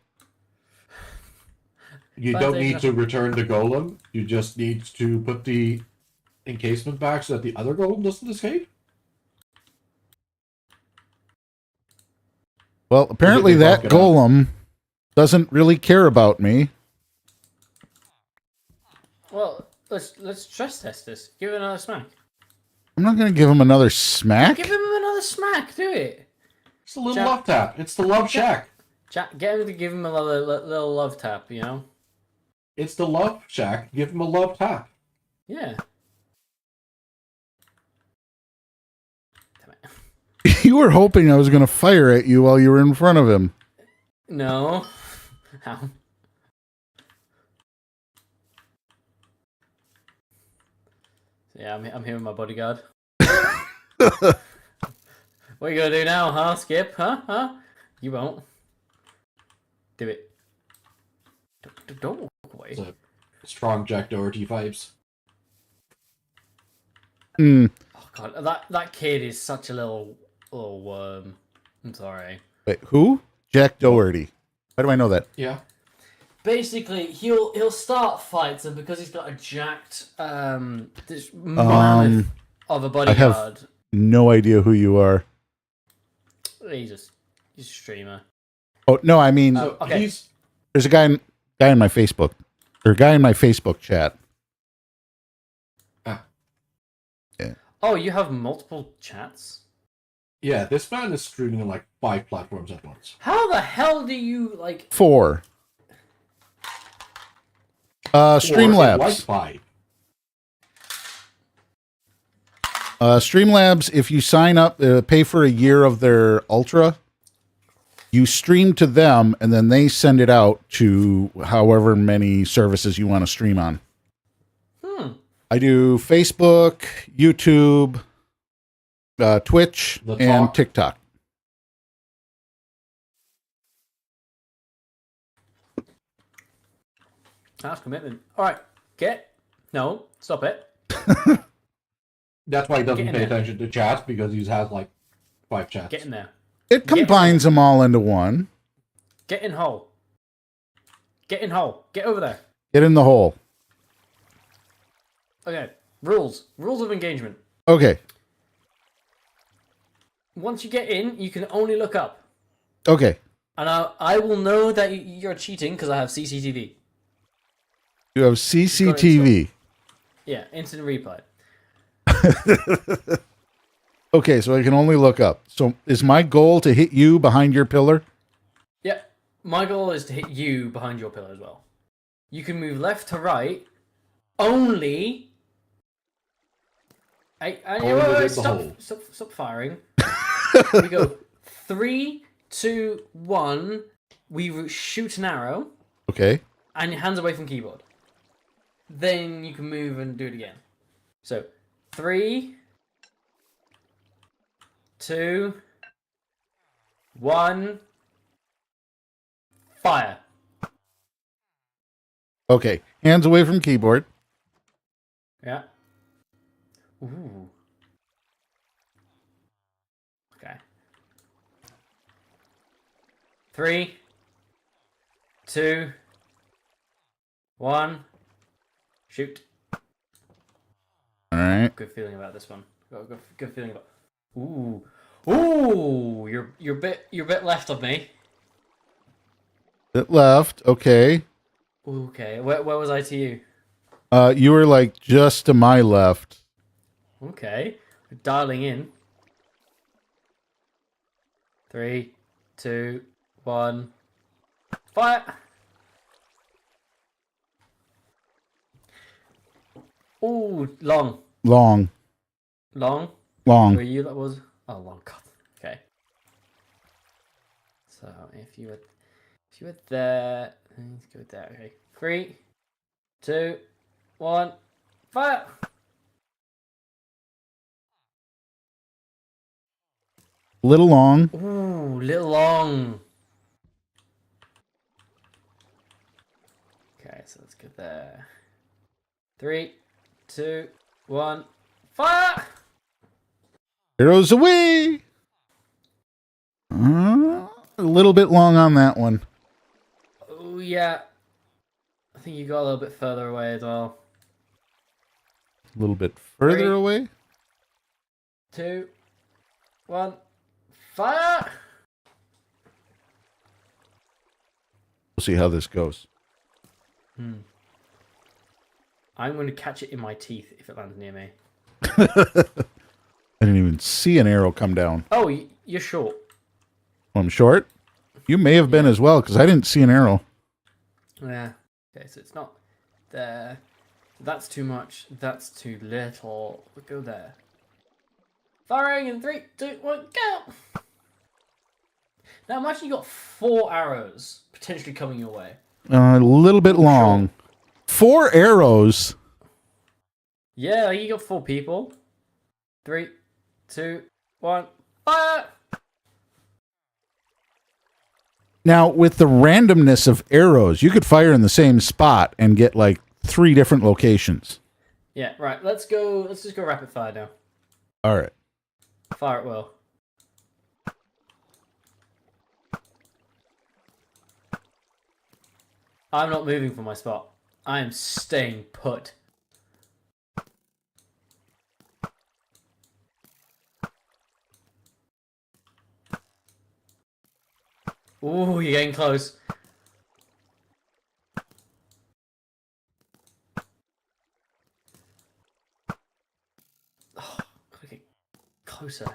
You But don't they- need to return the golem. You just need to put the encasement back so that the other golem doesn't escape. Well, apparently they that broke it up? golem doesn't really care about me. Well, let's stress test this. Give it another smack. I'm not going to give him another smack. Give him another smack. Do it. It's a little Jack- love tap. It's the love shack. Jack, get him to give him a little love tap. You know. It's the love shack. Give him a love tap. Yeah. Damn it. You were hoping I was going to fire at you while you were in front of him. No. How? Yeah, I'm here with my bodyguard. What are you gonna do now, huh? Skip? Huh? You won't. Do it. Don't walk away. It's a strong Jack Doherty vibes. Hmm. Oh god, that kid is such a little worm. I'm sorry. Wait, who? Jack Doherty. How do I know that? Yeah. Basically, he'll start fights, and because he's got a jacked this mammoth of a bodyguard, No idea who you are. he's a streamer. Oh, no, I mean, So okay. he's there's a guy in my Facebook. Or a guy in my Facebook chat. Oh, you have multiple chats? this man is streaming on like 5 platforms at once. How the hell do you like? 4. Or Streamlabs. like 5. Streamlabs, if you sign up, pay for a year of their Ultra, you stream to them, and then they send it out to however many services you want to stream on. I do Facebook, YouTube, Twitch, The and Talk. TikTok. That's commitment. All right, no, stop it. That's why he doesn't Get in pay there. attention to chats, because he has like 5 chats. Get in there. It combines them all into one. Get in hole. Get in hole. Get over there. Get in the hole. Okay. Rules of engagement. Okay. Once you get in, you can only look up, Okay. and I will know that you're cheating because I have CCTV. You have CCTV. Yeah, instant replay. Okay, so I can only look up. So is my goal to hit you behind your pillar? Yeah, my goal is to hit you behind your pillar as well. You can move left to right, only. Only within the hole. Stop firing. We go 3, 2, 1. We shoot an arrow, Okay. and your hands away from keyboard. Then you can move and do it again. So 3, 2, 1, fire. Okay, hands away from keyboard. Yeah. Ooh. Okay. 3, 2, 1. Shoot. All right. Good feeling about this one. Got a good feeling about. Ooh. Ooh. You're a bit left of me. It left. Okay. Okay. Where was I to you? You were like just to my left. Okay. Dialing in. 3, 2, 1. Fire! Ooh, long. Long. Long? Long. Were you that was? Oh, long. God. Okay. So if you were there, let's go there. Okay. 3, 2, 1. Fire! Little long. Ooh, little long. Okay, so let's go there. 3, 2, 1. Fire! Arrows away. A little bit long on that one. Oh, yeah. I think you got a little bit further away as well. A little bit further 3, away. 2, 1. Fire! We'll see how this goes. I'm going to catch it in my teeth if it lands near me. I didn't even see an arrow come down. Oh, you're short. I'm short. You may have been as well, because I didn't see an arrow. Yeah. Okay, so it's not there. That's too much. That's too little. We'll go there. Firing in 3, 2, 1, go! Now imagine you got 4 arrows potentially coming your way. A little bit long. 4 arrows. Yeah, you got 4 people. 3, 2, 1, fire! Now, with the randomness of arrows, you could fire in the same spot and get like 3 different locations. Yeah, right. Let's go. Let's just go rapid fire now. All right. Fire at will. I'm not moving from my spot. I am staying put. Ooh, you're getting close. Oh, gotta get closer.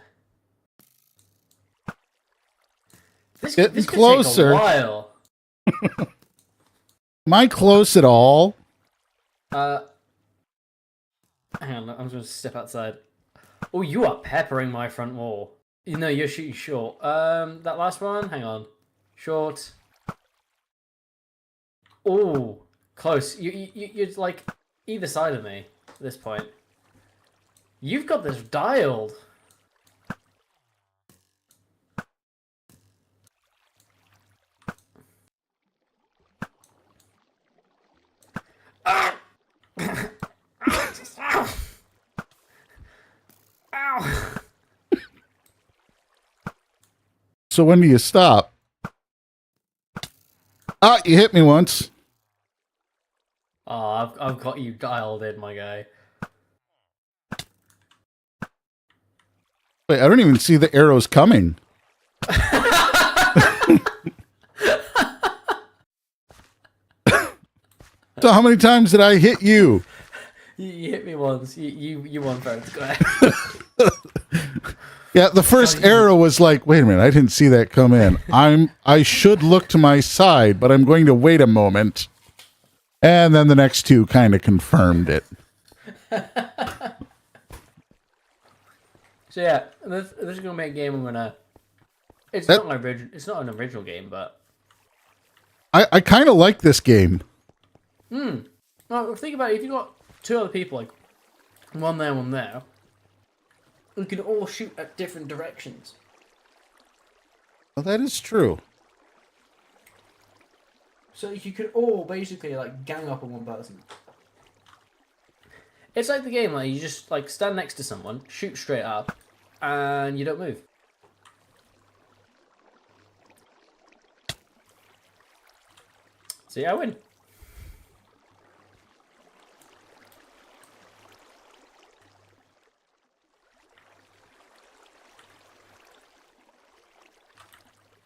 Getting this could closer. take a while. Am I close at all? Hang on, I'm just gonna step outside. Oh, you are peppering my front wall. You know, you're shooting short. That last one, hang on. Short. Oh, close. You're like either side of me at this point. You've got this dialed. Ow! So when do you stop? Ah, you hit me once. Oh, I've got you dialed in, my guy. Wait, I don't even see the arrows coming. So how many times did I hit you? You hit me once. You won first. Go ahead. Yeah, the first arrow was like, wait a minute, I didn't see that come in. I should look to my side, but I'm going to wait a moment. And then the next 2 kind of confirmed it. So yeah, this is gonna be a game I'm gonna. It's not an original. It's not an original game, but I kind of like this game. well, think about it. If you got 2 other people, like one there, one there, we can all shoot at different directions. Well, that is true. So you could all basically like gang up on one person. It's like the game, like you just like stand next to someone, shoot straight up, and you don't move. See, I win.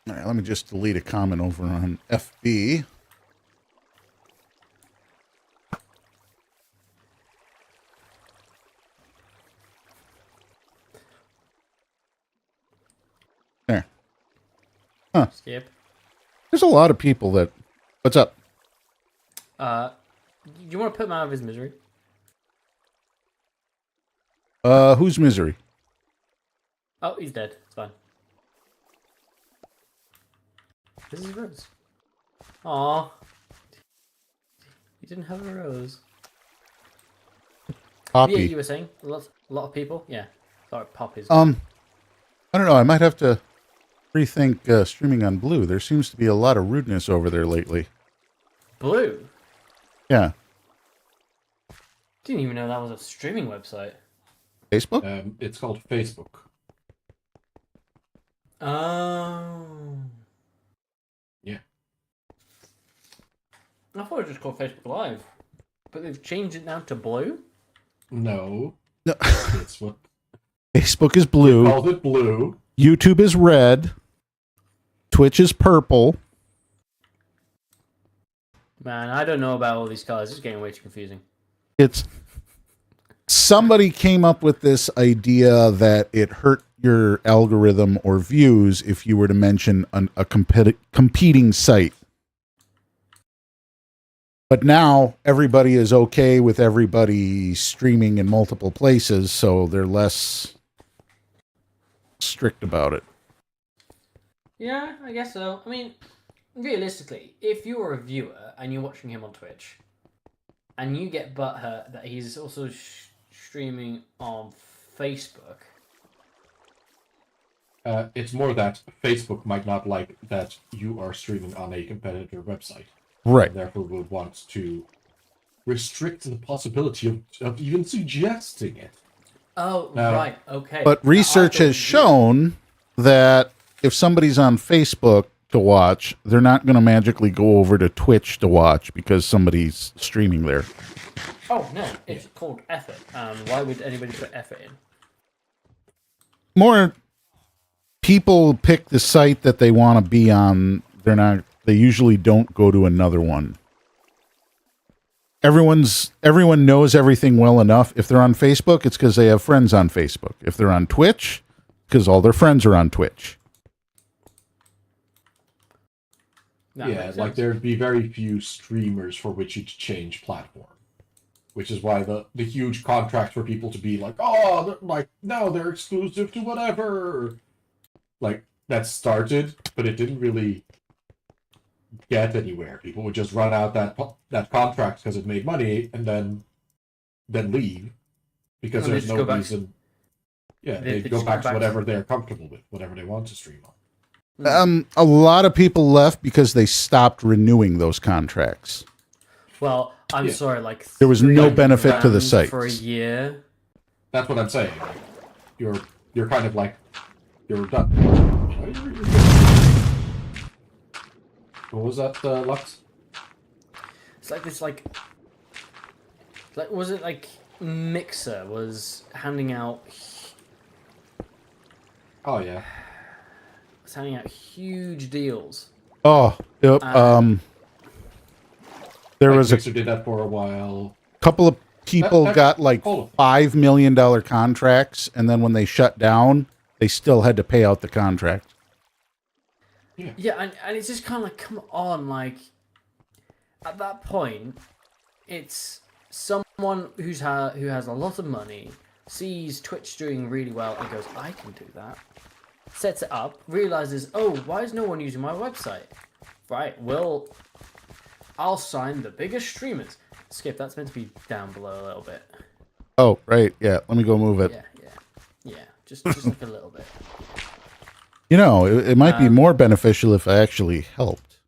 All right, let me just delete a comment over on FB. There. Skip. There's a lot of people that... What's up? You want to put him out of his misery? Who's Misery? Oh, he's dead. It's fine. This is Rose. Aw. You didn't have a rose. Poppy. Yeah, you were saying? A lot of people? Yeah. Sorry, poppies. I don't know. I might have to rethink streaming on Blue. There seems to be a lot of rudeness over there lately. Blue? Yeah. Didn't even know that was a streaming website. Facebook? It's called Facebook. Oh. Yeah. I thought it was just called Facebook Live. But they've changed it now to Blue? No. No. It's what Facebook is blue. called it blue. YouTube is red. Twitch is purple. Man, I don't know about all these colors. It's getting way too confusing. It's somebody came up with this idea that it hurt your algorithm or views if you were to mention a competing site. But now everybody is okay with everybody streaming in multiple places, so they're less strict about it. Yeah, I guess so. I mean, realistically, if you're a viewer and you're watching him on Twitch, and you get butthurt that he's also streaming on Facebook. It's more that Facebook might not like that you are streaming on a competitor website. Right. And therefore would want to restrict the possibility of even suggesting it. Oh, No. right, okay. But research has shown that if somebody's on Facebook to watch, they're not going to magically go over to Twitch to watch because somebody's streaming there. Oh, no, it's called effort. Why would anybody put effort in? More people pick the site that they want to be on. They usually don't go to another one. Everyone knows everything well enough. If they're on Facebook, it's because they have friends on Facebook. If they're on Twitch, because all their friends are on Twitch. That Yeah, makes like sense. there'd be very few streamers for which you'd change platform. Which is why the huge contract for people to be like, oh, now they're exclusive to whatever. Like, that started, but it didn't really get anywhere. People would just run out that contract because it made money and then leave because And they there's just no go back- reason. Yeah, they they go just back go to back whatever they're comfortable with, whatever they want to stream on. A lot of people left because they stopped renewing those contracts. Well, I'm Yeah. sorry, like... There was no 3 benefit to the grand sites. For a year? That's what I'm saying. You're kind of like, you're done. What was that, Lux? It's like this, like, was it like Mixer was handing out Oh yeah. huge deals. Oh, yep. There Like was a Mixer did that for a while. couple of people That- got like hold $5 million contracts, and then when they shut down, they still had to pay out the contract. Yeah, and it's just kind of like, come on, like, at that point, it's someone who has a lot of money, sees Twitch doing really well, and goes, I can do that. Sets it up, realizes, oh, why is no one using my website? Right, well, I'll sign the biggest streamers. Skip, that's meant to be down below a little bit. Oh, right. Yeah. Let me go move it. Yeah, just like a little bit. You know, it might be more beneficial if I actually helped.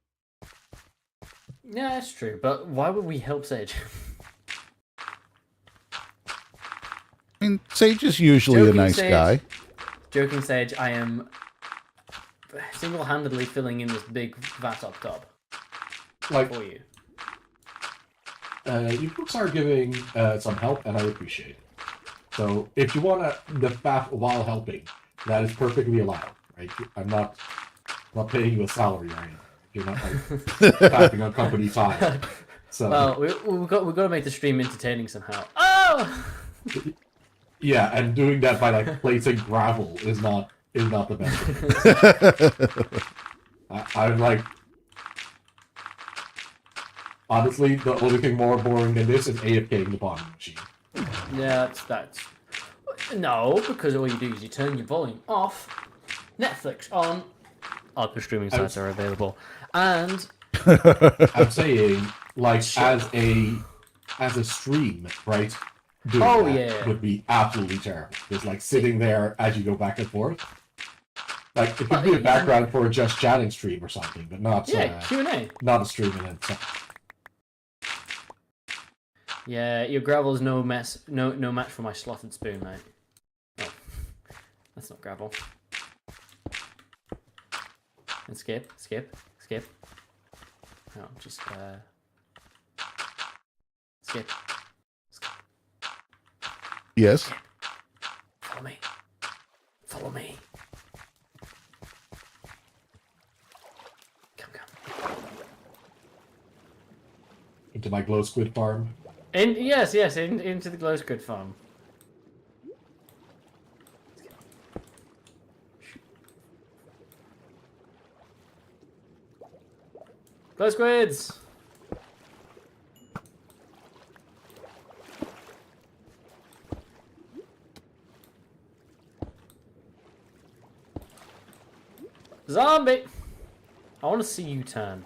Yeah, that's true. But why would we help Sage? I mean, Sage is usually a Joking, nice Sage. guy. Joking, Sage. I am single-handedly filling in this big vat up top Like, for you. you folks are giving some help, and I appreciate it. So, if you want the faff while helping, that is perfectly allowed, right? I'm not paying you a salary or anything. You're not like tapping on company time. So, Well, we've got to make the stream entertaining somehow. Oh! yeah, and doing that by like placing gravel is not the best thing. I'm like, honestly, the only thing more boring than this is AFKing the bonding machine. Yeah, that's no, because all you do is you turn your volume off, Netflix on, other streaming sites are available, and I'm saying, like, as a stream, right? Doing Oh, that yeah. would be absolutely terrible. Just like sitting there as you go back and forth. Like it could be a background for a just chatting stream or something, but not yeah, Q&A. not a stream in itself. Yeah, your gravel's no match for my slotted spoon, mate. Oh, that's not gravel. And skip. No, just skip. Yes. Follow me. Come. Into my glow squid farm. Yes, into the glow squid farm. Glow squids! Zombie! I want to see you turn.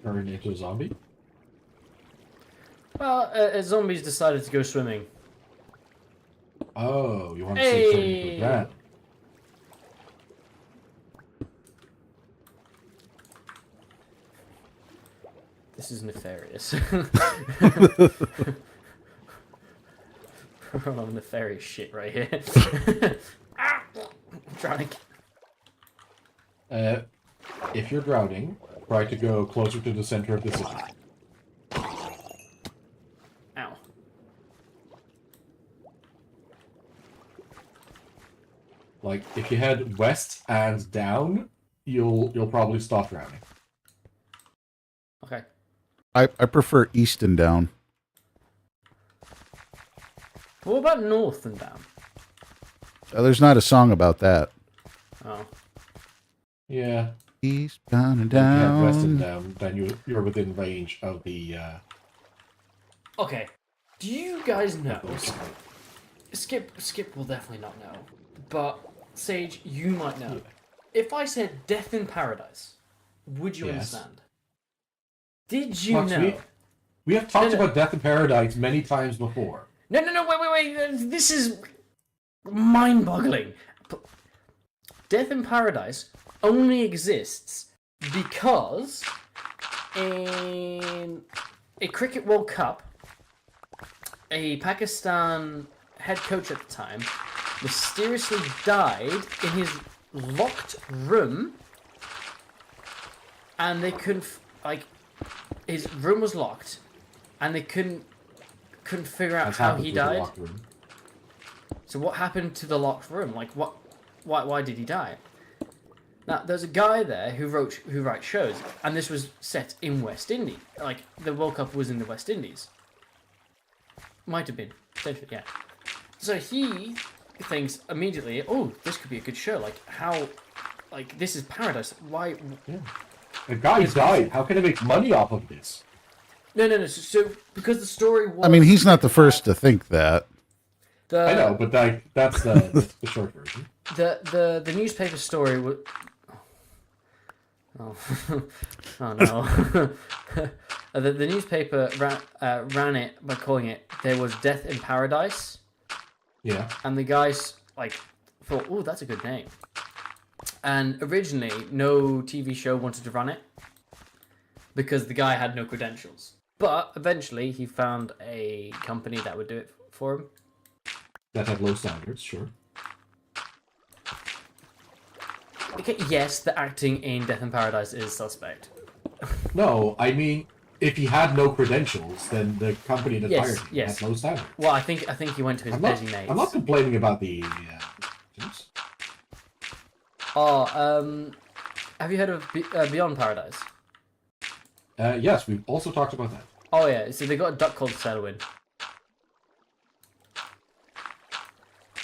Turn into a zombie. Well, zombies decided to go swimming. Oh, you want to see something Hey! like that? This is nefarious. We're on nefarious shit right here. Ah! I'm trying to... If you're drowning, try to go closer to the center of the city. Ow. Like if you head west and down, you'll probably stop drowning. Okay. I prefer east and down. But what about north and down? There's not a song about that. Oh. Yeah. East, down, and If you head west and down. down, then you're within range of the. Okay. Do you guys know? Skip will definitely not know. But Sage, you might know. If I said Death in Paradise, would you Yes. understand? Did you Fox, know? we have talked No, no. about Death in Paradise many times before. No, wait. This is mind-boggling. Death in Paradise only exists because in a Cricket World Cup, a Pakistan head coach at the time mysteriously died in his locked room, and they couldn't, his room was locked, and they couldn't figure out That's how happened he with the died. locked room. So what happened to the locked room? Like what? Why did he die? Now there's a guy there who writes shows, and this was set in West Indies. Like the World Cup was in the West Indies. Might have been, potentially, yeah. So he thinks immediately, oh, this could be a good show. Like how, like this is paradise. Why? The guy died. How can I make money off of this? No. So because the story was. I mean, he's not the first to think that. I know, but that's the short version. The newspaper story was. Oh, oh no! the newspaper ran it by calling it "There was Death in Paradise," Yeah. and the guys thought, "Oh, that's a good name." And originally, no TV show wanted to run it because the guy had no credentials. But eventually, he found a company that would do it for him. That have low standards, sure. Okay, yes, the acting in Death in Paradise is suspect. No, I mean, if he had no credentials, then the company that Yes, hired him yes. had low standards. Well, I think he went to his designates. I'm not complaining about the. Have you heard of Beyond Paradise? Yes, we've also talked about that. Oh yeah, so they got a duck called Selwyn.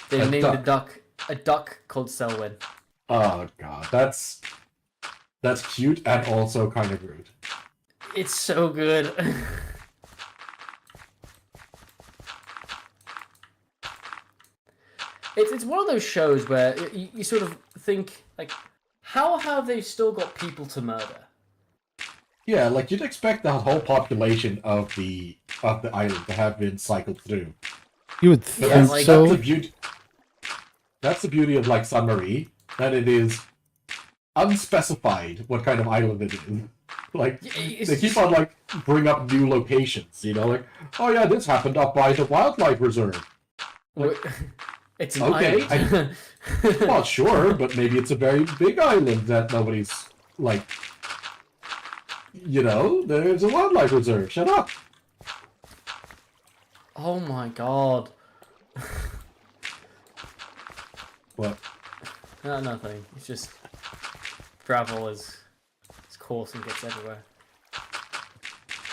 They A named duck? a duck called Selwyn. Oh god, that's cute and also kind of rude. It's so good. It's one of those shows where you sort of think, like, how have they still got people to murder? Yeah, like you'd expect the whole population of the island to have been cycled through. You would But think Yeah, like, so. That's the beauty of like San Marie, that it is unspecified what kind of island it is. Like It's they keep just- on like bring up new locations, you know, like, oh yeah, this happened up by the wildlife reserve. It's an Okay, island. Well, sure, but maybe it's a very big island that nobody's like. You know, there's a wildlife reserve. Shut up. Oh my god. What? No, nothing. It's just gravel is coarse and gets everywhere.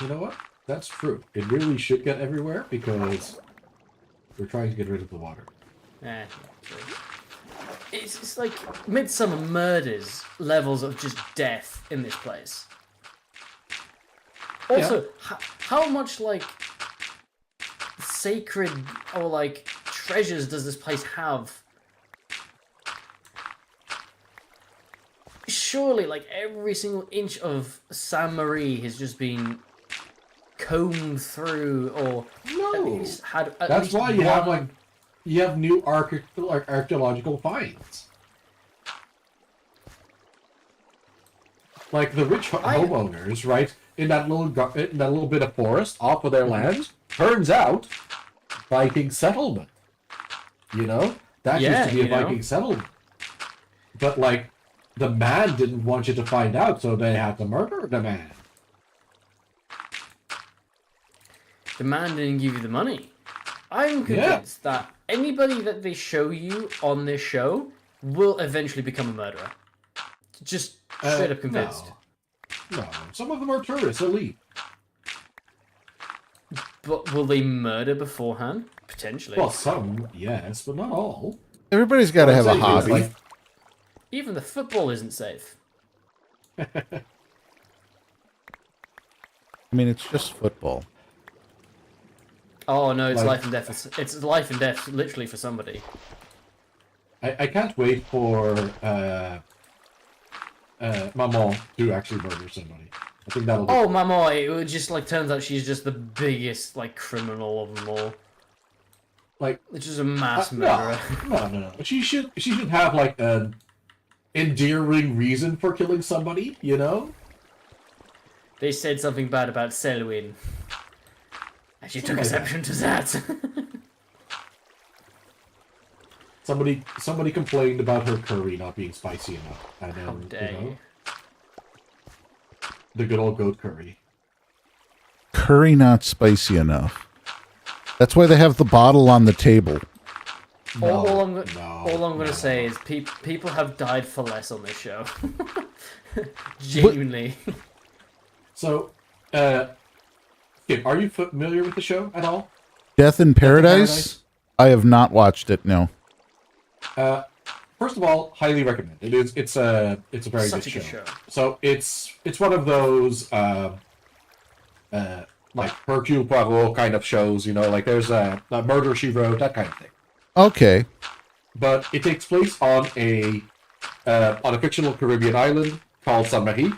You know what? That's true. It really should get everywhere because we're trying to get rid of the water. Yeah, true. It's like Midsummer Murders levels of just death in this place. Also, how much like sacred or like treasures does this place have? Surely, like every single inch of San Marie has just been combed through, or at No. least had. At That's least why you have one- like you have new archaeological finds. Like the rich homeowners, right? In that little bit of forest off of their land, turns out Viking settlement. You know, that used Yeah, to be a you know. Viking settlement. But like, the man didn't want you to find out, so they had to murder the man. The man didn't give you the money. I'm convinced that anybody that they show you on this show will eventually become a murderer. Just straight up convinced. No, some of them are tourists, elite. But will they murder beforehand? Potentially. Well, some, yes, but not all. Everybody's got to have a What I'm saying is, hobby. like, Even the football isn't safe. I mean, it's just football. Oh no, it's Like- life and death. It's life and death, literally, for somebody. I can't wait for Maman to actually murder somebody. I think that'll be Oh, Mama! It just like turns out she's just the biggest like criminal of them all. like It's just a mass murderer. no. She should have like an endearing reason for killing somebody, you know? They said something bad about Selwyn, and she took Something like that. exception to that. Somebody complained about her curry not being spicy enough, and How then dare you know, you? the good old goat curry. Curry not spicy enough. That's why they have the bottle on the table. All I'm no, going to say is people have died for less on this show. Genuinely. So, Skip, are you familiar with the show at all? Death in Paradise? Paradise? I have not watched it, no. First of all, highly recommend it. It's a very Such good a good show. show. So it's one of those like Hercule Poirot kind of shows, you know, like there's a Murder She Wrote, that kind of thing. Okay. But it takes place on a fictional Caribbean island called Saint Marie,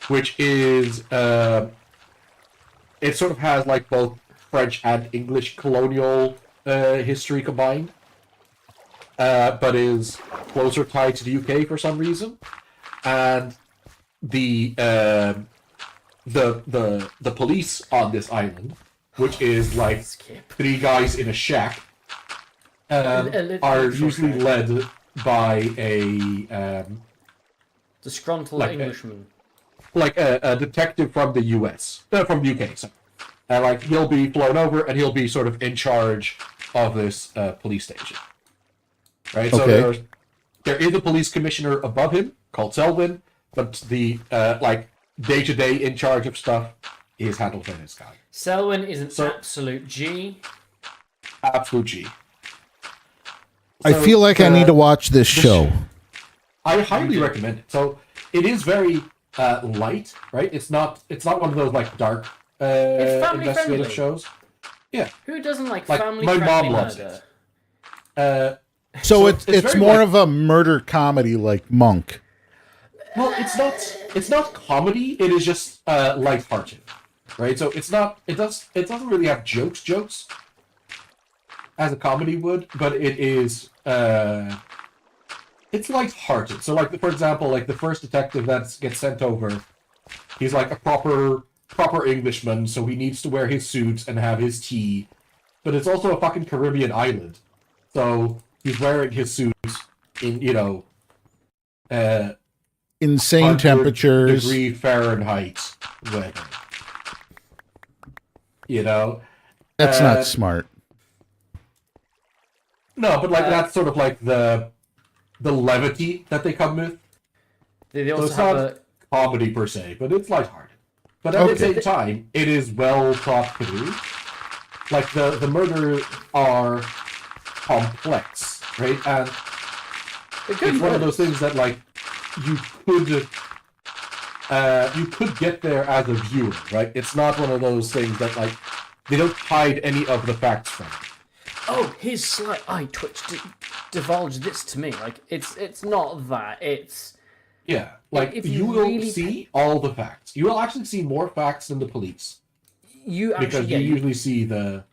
which is it sort of has like both French and English colonial history combined, but is closer tied to the UK for some reason, and the police on this island, which is like Skip. 3 guys in a shack, A little are short usually shack. led by a Disgruntled like, Englishman. like a detective from the US, from the UK. So, and like he'll be flown over, and he'll be sort of in charge of this police station. Right. So Okay. there is a police commissioner above him called Selwyn, but the like day-to-day in charge of stuff is handled by this guy. Selwyn is an So- absolute G. Absolute G. I So, feel like I need to watch this show. I highly recommend it. So it is very light, right? It's not one of those like dark It's family investigative friendly. shows. Yeah. Who doesn't like, Like, family my friendly mom loves murder? Uh, So it's very more light. of a murder comedy like Monk. Well, it's not comedy. It is just lighthearted, right? So it doesn't really have jokes as a comedy would, but it is it's lighthearted. So like for example, like the first detective that gets sent over, he's like a proper Englishman, so he needs to wear his suit and have his tea, but it's also a fucking Caribbean island, so he's wearing his suit in Insane 100 temperatures. degree Fahrenheit weather. That's Uh, not smart. No, but like that's sort of like the levity that they come with. They So also it's have not a. comedy per se, but it's lighthearted. But at the Okay. same time, it is well thought through. Like the murders are complex, right? And They're good it's one of murders. those things that like you could get there as a viewer, right? It's not one of those things that like they don't hide any of the facts from you. Oh, his slight eye twitch divulged this to me. Like it's not that. It's Yeah, like If you you will really see all the facts. You will actually see more facts than the police you because actually. Yeah, you you, usually see the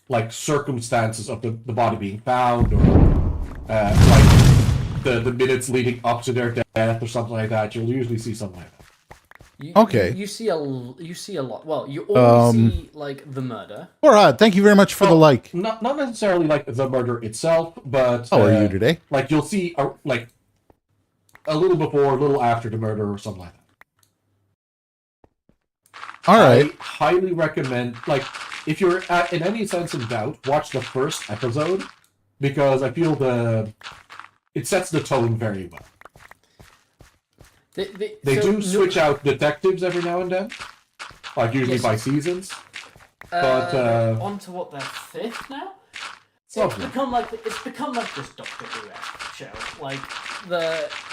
like circumstances of the body being found or like the minutes leading up to their death or something like that. You'll usually see something like that. Okay. You see a lot. Well, you only see like the murder. Farhad, thank you very much for the like. Not necessarily like the murder itself, but How are you today? like you'll see like a little before, a little after the murder or something like that. All right. I highly recommend, like, if you're in any sense in doubt, watch the first episode because I feel it sets the tone very well. They So, do switch out detectives every now and then, like usually Yes. by seasons. but, on to what their fifth now. It's Lovely. become like this Doctor Who show. Like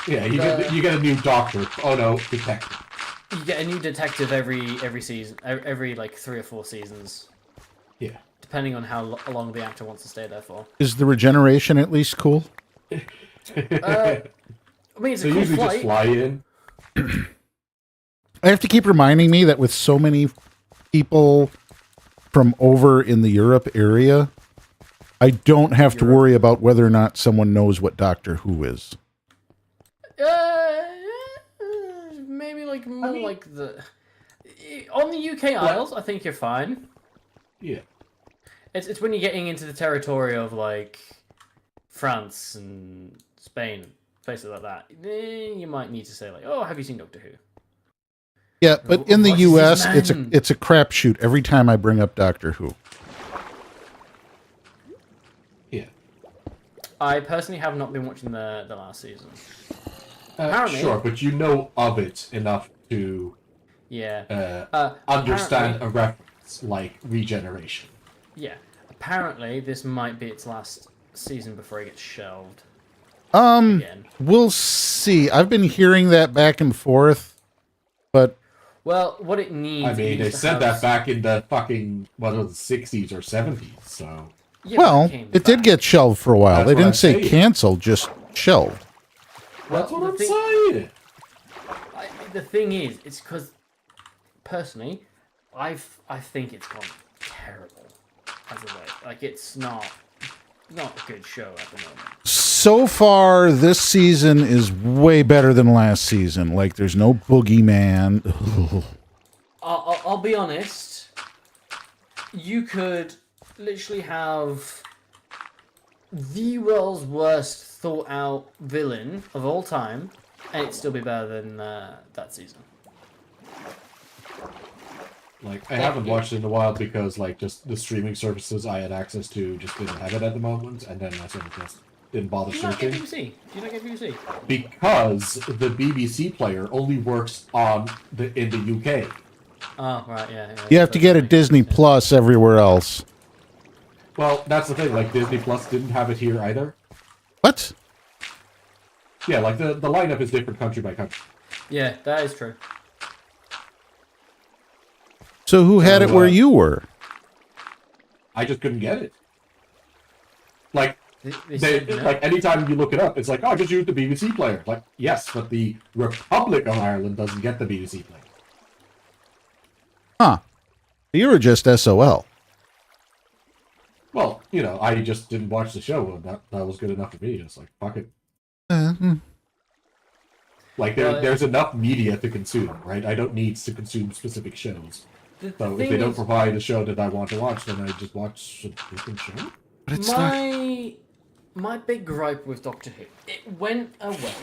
Yeah, you get a new doctor. Oh no, detective. you get a new detective every season, every like 3 or 4 seasons, Yeah. depending on how long the actor wants to stay there for. Is the regeneration at least cool? I mean, it's So a you cool usually flight. just fly in. I have to keep reminding me that with so many people from over in the Europe area, I don't have to worry about whether or not someone knows what Doctor Who is. Maybe like more like the on the UK Isles. I think you're fine. Yeah. It's when you're getting into the territory of like France and Spain, places like that. Then you might need to say like, "Oh, have you seen Doctor Who?" Yeah, but in the What is his U.S., name? it's a crapshoot every time I bring up Doctor Who. Yeah. I personally have not been watching the last season. Apparently- Sure, but you know of it enough to Yeah. understand apparently- a reference like regeneration. Yeah. Apparently, this might be its last season before it gets shelved again. We'll see. I've been hearing that back and forth, but Well, what it needs. I it mean, they needs to said have- that back in the fucking, what was it, 60s or 70s, so... Yeah, but well, came it did back. get shelved for a while. That's They what didn't I'm say saying. canceled, just shelved. That's Well, what I'm the saying! The thing is, it's because personally, I think it's gone terrible as a way. Like it's not a good show at the moment. so far, this season is way better than last season. Like, there's no boogeyman. I'll be honest. You could literally have the world's worst thought out villain of all time, and it'd still be better than that season. Like, I haven't watched it in a while because, like, just the streaming services I had access to just didn't have it at the moment, and then I sort of just didn't bother Do you not get searching. BBC? Do you not get BBC? Because the BBC player only works in the UK. Oh, right, yeah. You have to get a Disney Plus everywhere else. Well, that's the thing, like, Disney Plus didn't have it here either. What? Yeah, like, the lineup is different country by country. Yeah, that is true. So who had it where you were? I just couldn't get it. Like, They said no. like, anytime you look it up, it's like, oh, just use the BBC player. Like, yes, but the Republic of Ireland doesn't get the BBC player. Huh. You were just SOL. Well, you know, I just didn't watch the show, and that was good enough for me. It's like, fuck it. Like, there's enough media to consume, right? I don't need to consume specific shows. The So if thing they don't is, provide a show that I want to watch, then I just watch a different show. But it's not. my big gripe with Doctor Who, it went away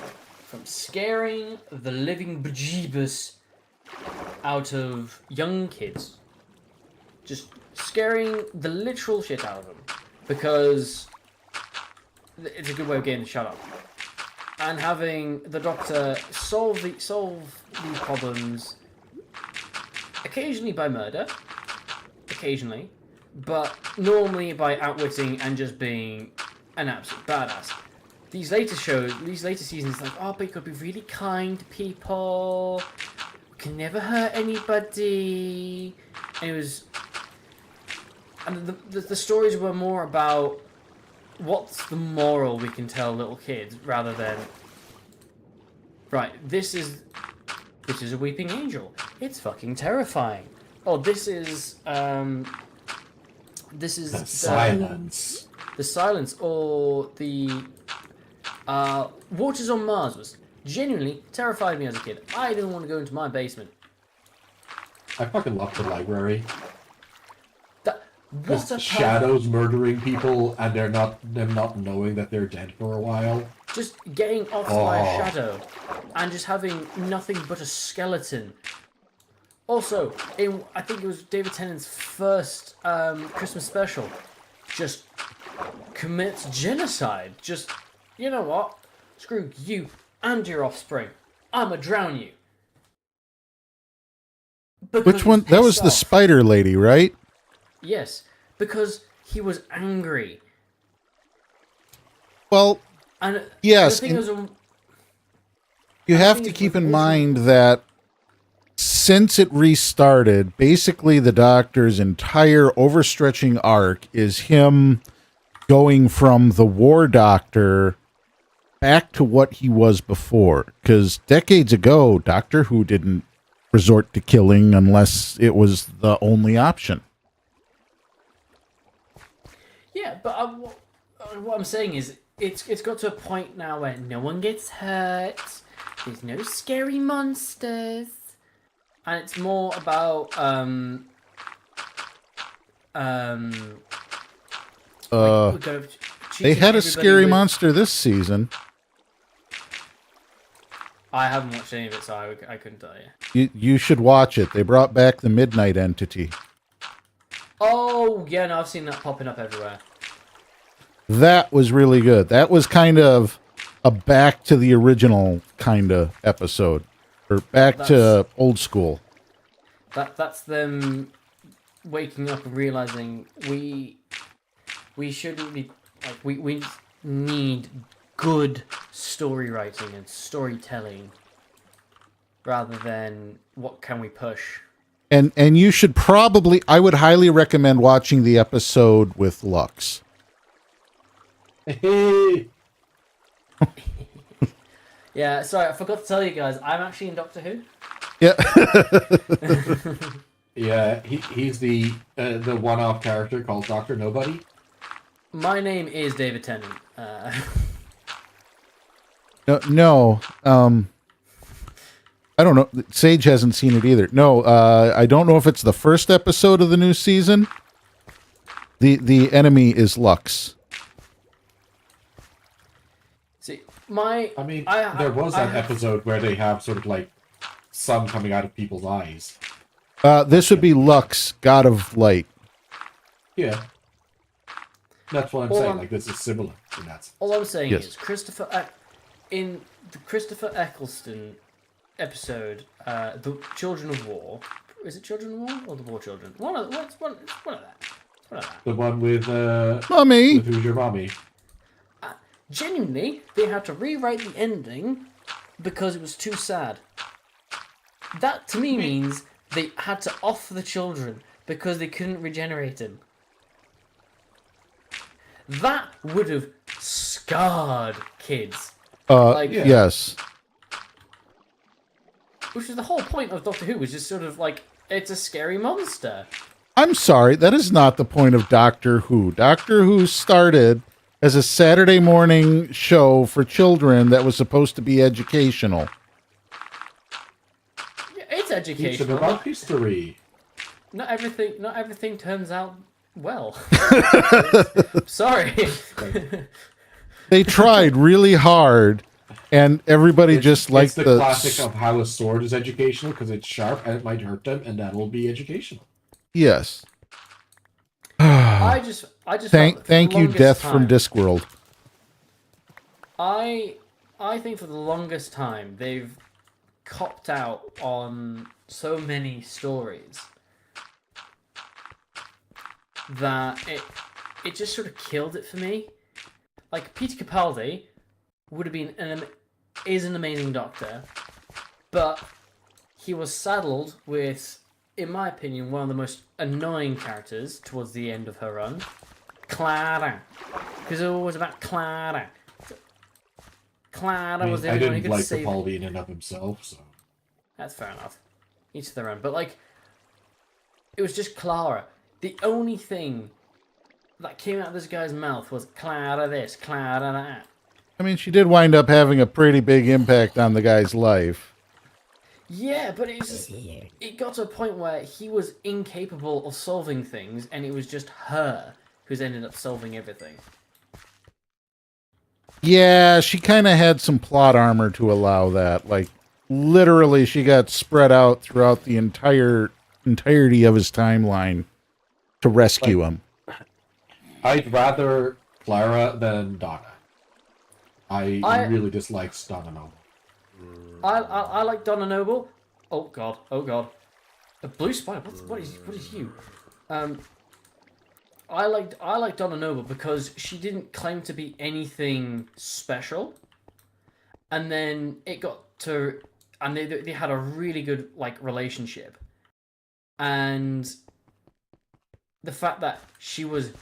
from scaring the living bejeebus out of young kids, just scaring the literal shit out of them, because it's a good way of getting to shut up, and having the Doctor solve these problems, occasionally by murder, occasionally, but normally by outwitting and just being an absolute badass. These later seasons, like, oh, but you could be really kind to people, can never hurt anybody. And it was, and the stories were more about what's the moral we can tell little kids, rather than, right, this is a weeping angel. It's fucking terrifying. Oh, this is The silence. The silence, or the Waters on Mars was genuinely terrified me as a kid. I didn't want to go into my basement. I fucking love the library. What Just a shadows murdering people, and them not knowing that they're dead for a while. Just getting off by a shadow and just having nothing but a skeleton. Also, I think it was David Tennant's first Christmas special, just commits genocide. Just, you know what? Screw you and your offspring. I'ma drown you. Because Which one? he's That was pissed the off. spider lady, right? Yes, because he was angry. Well, And yes, the thing and- was, you have think to it keep was in also- mind that since it restarted, basically the Doctor's entire overstretching arc is him going from the War Doctor back to what he was before. Because decades ago, Doctor Who didn't resort to killing unless it was the only option. yeah, but what I'm saying is, it's got to a point now where no one gets hurt. There's no scary monsters, and it's more about we gotta They treat had a everybody scary with- monster this season. I haven't watched any of it, so I couldn't tell you. You should watch it. They brought back the Midnight Entity. Oh yeah, no, I've seen that popping up everywhere. That was really good. That was kind of a back to the original kind of episode, or back to old school. That's them waking up and realizing we shouldn't be like we need good story writing and storytelling rather than what can we push. And you should probably, I would highly recommend watching the episode with Lux. Hey, Yeah, sorry, I forgot to tell you guys, I'm actually in Doctor Who. Yeah. yeah, he's the one-off character called Dr. Nobody. My name is David Tennant. No. I don't know. Sage hasn't seen it either. No, I don't know if it's the first episode of the new season. The enemy is Lux. See, I mean, there was an episode where they have sort of like sun coming out of people's eyes. This would be Lux, God of Light. Yeah. That's what I'm All saying. I'm- Like, this is similar in that sense. all I'm saying Yes. is in the Christopher Eccleston episode, the Children of War. Is it Children of War or the War Children? One of that. It's one of that. The one with Mommy! with Who's Your Mommy? Genuinely, they had to rewrite the ending because it was too sad. That to me means they had to off the children because they couldn't regenerate him. That would have scarred kids. Like- Yeah. Yes. Which is the whole point of Doctor Who, was just sort of like, it's a scary monster. I'm sorry, that is not the point of Doctor Who. Doctor Who started as a Saturday morning show for children that was supposed to be educational. Yeah, it's Teach them educational. about history. Not everything turns out well. Sorry. They tried really hard, and everybody just liked It's the classic of how a sword is educational because it's sharp and it might hurt them, and that'll be educational. Yes. I just felt that for Thank the you, longest Death from time- Discworld. I think for the longest time they've copped out on so many stories that it just sort of killed it for me. Like Peter Capaldi would have been is an amazing Doctor, but he was saddled with, in my opinion, one of the most annoying characters towards the end of her run, Clara, because it was always about Clara. Clara I, mean, was the I only one who didn't could like save. Capaldi in and of himself, so That's fair enough. Each to their own. But, like, it was just Clara. The only thing that came out of this guy's mouth was Clara this, Clara that. I mean, she did wind up having a pretty big impact on the guy's life. Yeah, but it got to a point where he was incapable of solving things, and it was just her who's ended up solving everything. Yeah, she kind of had some plot armor to allow that. Like, literally, she got spread out throughout the entirety of his timeline to rescue him. I'd rather Clara than Donna. I really disliked Donna Noble. I like Donna Noble. Oh god. A blue spider. What is you? I like Donna Noble because she didn't claim to be anything special, and then it got to, and they had a really good like relationship, and the fact that she was,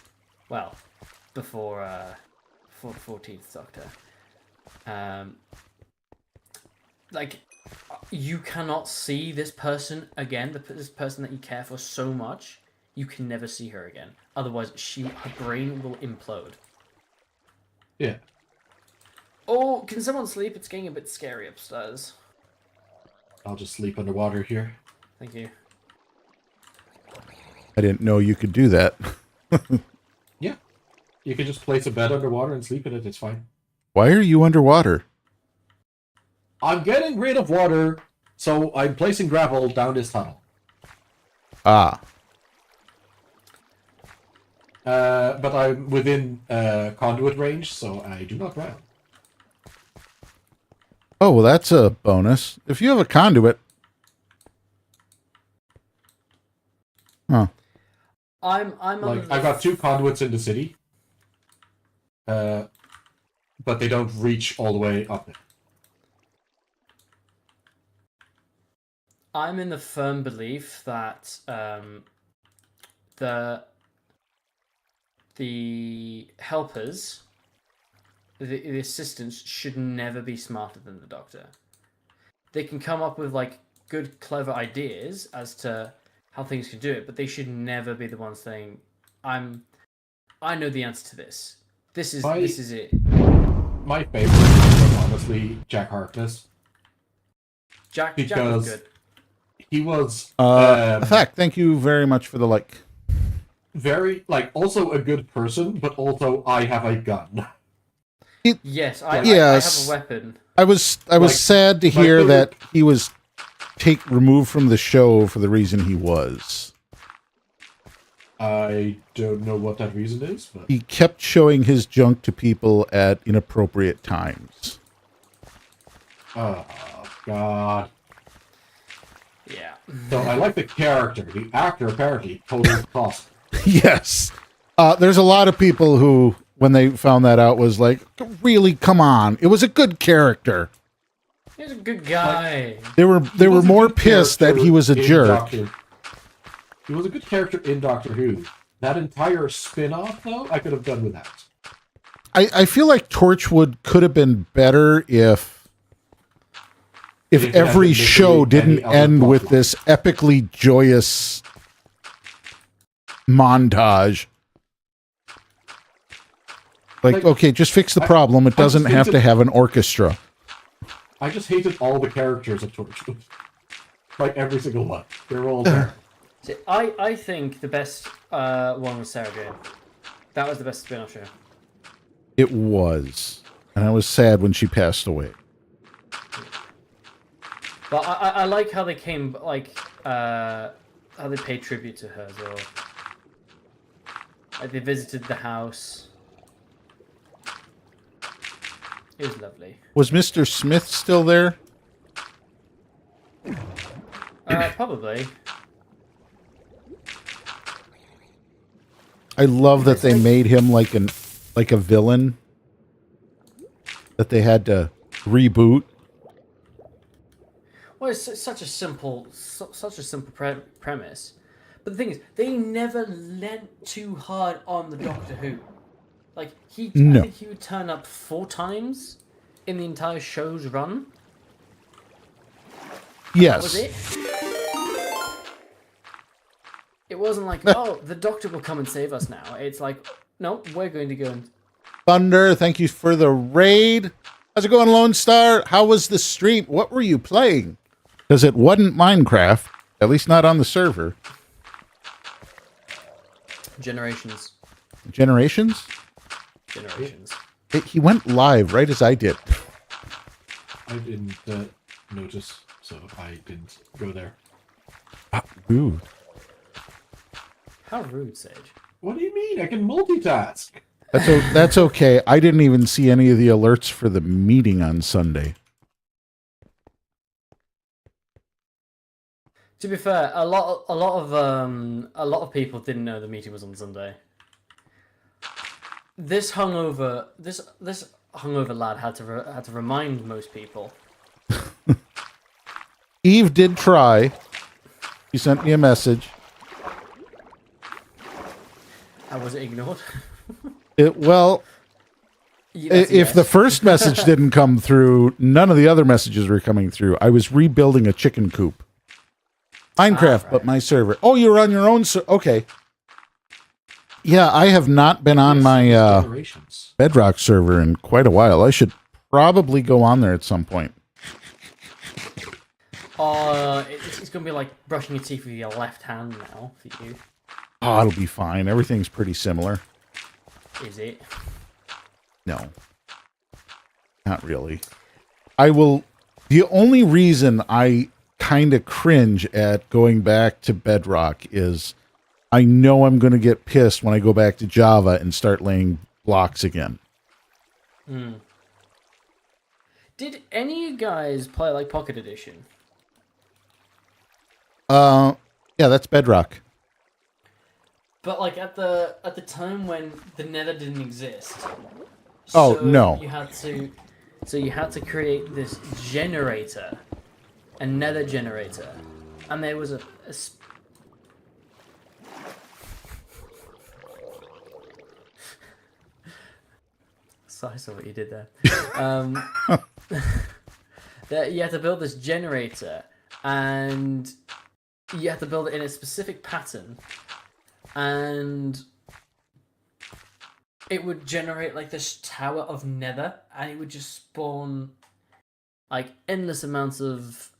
well, before 14th Doctor, like, you cannot see this person again, this person that you care for so much, you can never see her again. Otherwise, her brain will implode. Yeah. Oh, can someone sleep? It's getting a bit scary upstairs. I'll just sleep underwater here. Thank you. I didn't know you could do that. Yeah. You can just place a bed underwater and sleep in it. It's fine. Why are you underwater? I'm getting rid of water, so I'm placing gravel down this tunnel. Ah. But I'm within conduit range, so I do not drown. Oh, well, that's a bonus. If you have a conduit. Huh. I'm Like, I've got 2 conduits in the city. But they don't reach all the way up there. I'm in the firm belief that the helpers, the assistants, should never be smarter than the Doctor. They can come up with like good, clever ideas as to how things can do it, but they should never be the ones saying, "I know the answer to this. This is it." My favorite from honestly Jack Harkness. Jack was Because- good. He was In fact, thank you very much for the like. very also a good person, but also I have a gun. Yes, I Yes. have a weapon. I was Like, sad to my hear favorite- that he was removed from the show for the reason he was. I don't know what that reason is, but He kept showing his junk to people at inappropriate times. oh god. Yeah. So I like the character. The actor apparently totally crossed. Yes. There's a lot of people who, when they found that out, was like, really, come on. It was a good character. He's a good guy. They were He was a more good pissed that he was a character in jerk. He was a good character in Doctor Who. That entire spin-off, though, I could have done without. I feel like Torchwood could have been better if If it had every been show literally didn't any other end plot with line. this epically joyous montage. Like, okay, just fix the problem. It I just doesn't have to hated- have an orchestra. I just hated all the characters of Torchwood. Like, every single one. They were all there. See, I think the best one was Sarah Jane. That was the best spin-off show. It was. And I was sad when she passed away. But I like how they came, like, how they paid tribute to her as well. Like, they visited the house. It was lovely. Was Mr. Smith still there? Probably. I love that they made him like a villain that they had to reboot. Well, it's such a simple premise. But the thing is, they never leant too hard on the Doctor Who. Like, I think he would turn up 4 times in the entire show's run. That was Yes. it. It wasn't like, oh, the Doctor will come and save us now. It's like, no, we're going to go and... Thunder, thank you for the raid. How's it going, Lone Star? How was the stream? What were you playing? Because it wasn't Minecraft, at least not on the server. Generations. Generations? He went live right as I did. I didn't notice, so I didn't go there. Ooh. How rude, Sage. What do you mean? I can multitask. That's okay. I didn't even see any of the alerts for the meeting on Sunday. To be fair, a lot of people didn't know the meeting was on Sunday. This hungover lad had to remind most people. Eve did try. She sent me a message. How was it ignored? Well, That's a if yes. the first message didn't come through, none of the other messages were coming through. I was rebuilding a chicken coop. Minecraft, but my server. Oh, you're on your own server. Okay. Yeah, I have not been on my Generations. Bedrock server in quite a while. I should probably go on there at some point. It's gonna be like brushing your teeth with your left hand now for you. Oh, it'll be fine. Everything's pretty similar. Is it? No. Not really. The only reason I kind of cringe at going back to Bedrock is I know I'm going to get pissed when I go back to Java and start laying blocks again. Did any of you guys play like Pocket Edition? Yeah, that's Bedrock. But like at the time when the Nether didn't exist. Oh, so no. You had to create this generator, a Nether generator, and there was Sorry, I saw what you did there. That you had to build this generator, and you had to build it in a specific pattern, and it would generate like this tower of nether, and it would just spawn like endless amounts of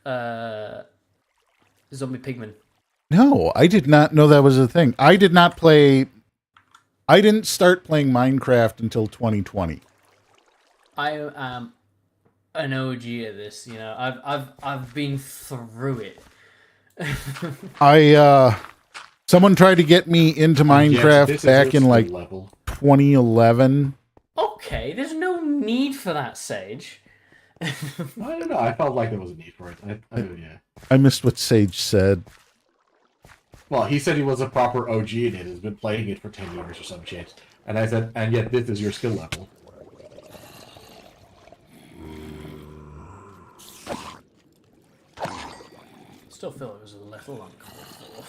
zombie pigmen. No, I did not know that was a thing. I didn't start playing Minecraft until 2020. I am an OG at this, you know. I've been through it. Someone tried to get me into And yes, Minecraft this is back your in like skill level. 2011. Okay, there's no need for that, Sage. I don't know. I felt like there was a need for it. Yeah. I missed what Sage said. Well, he said he was a proper OG in it. Has been playing it for 10 years or some shit. And I said, and yet this is your skill level. Still feel it was a little uncalled for.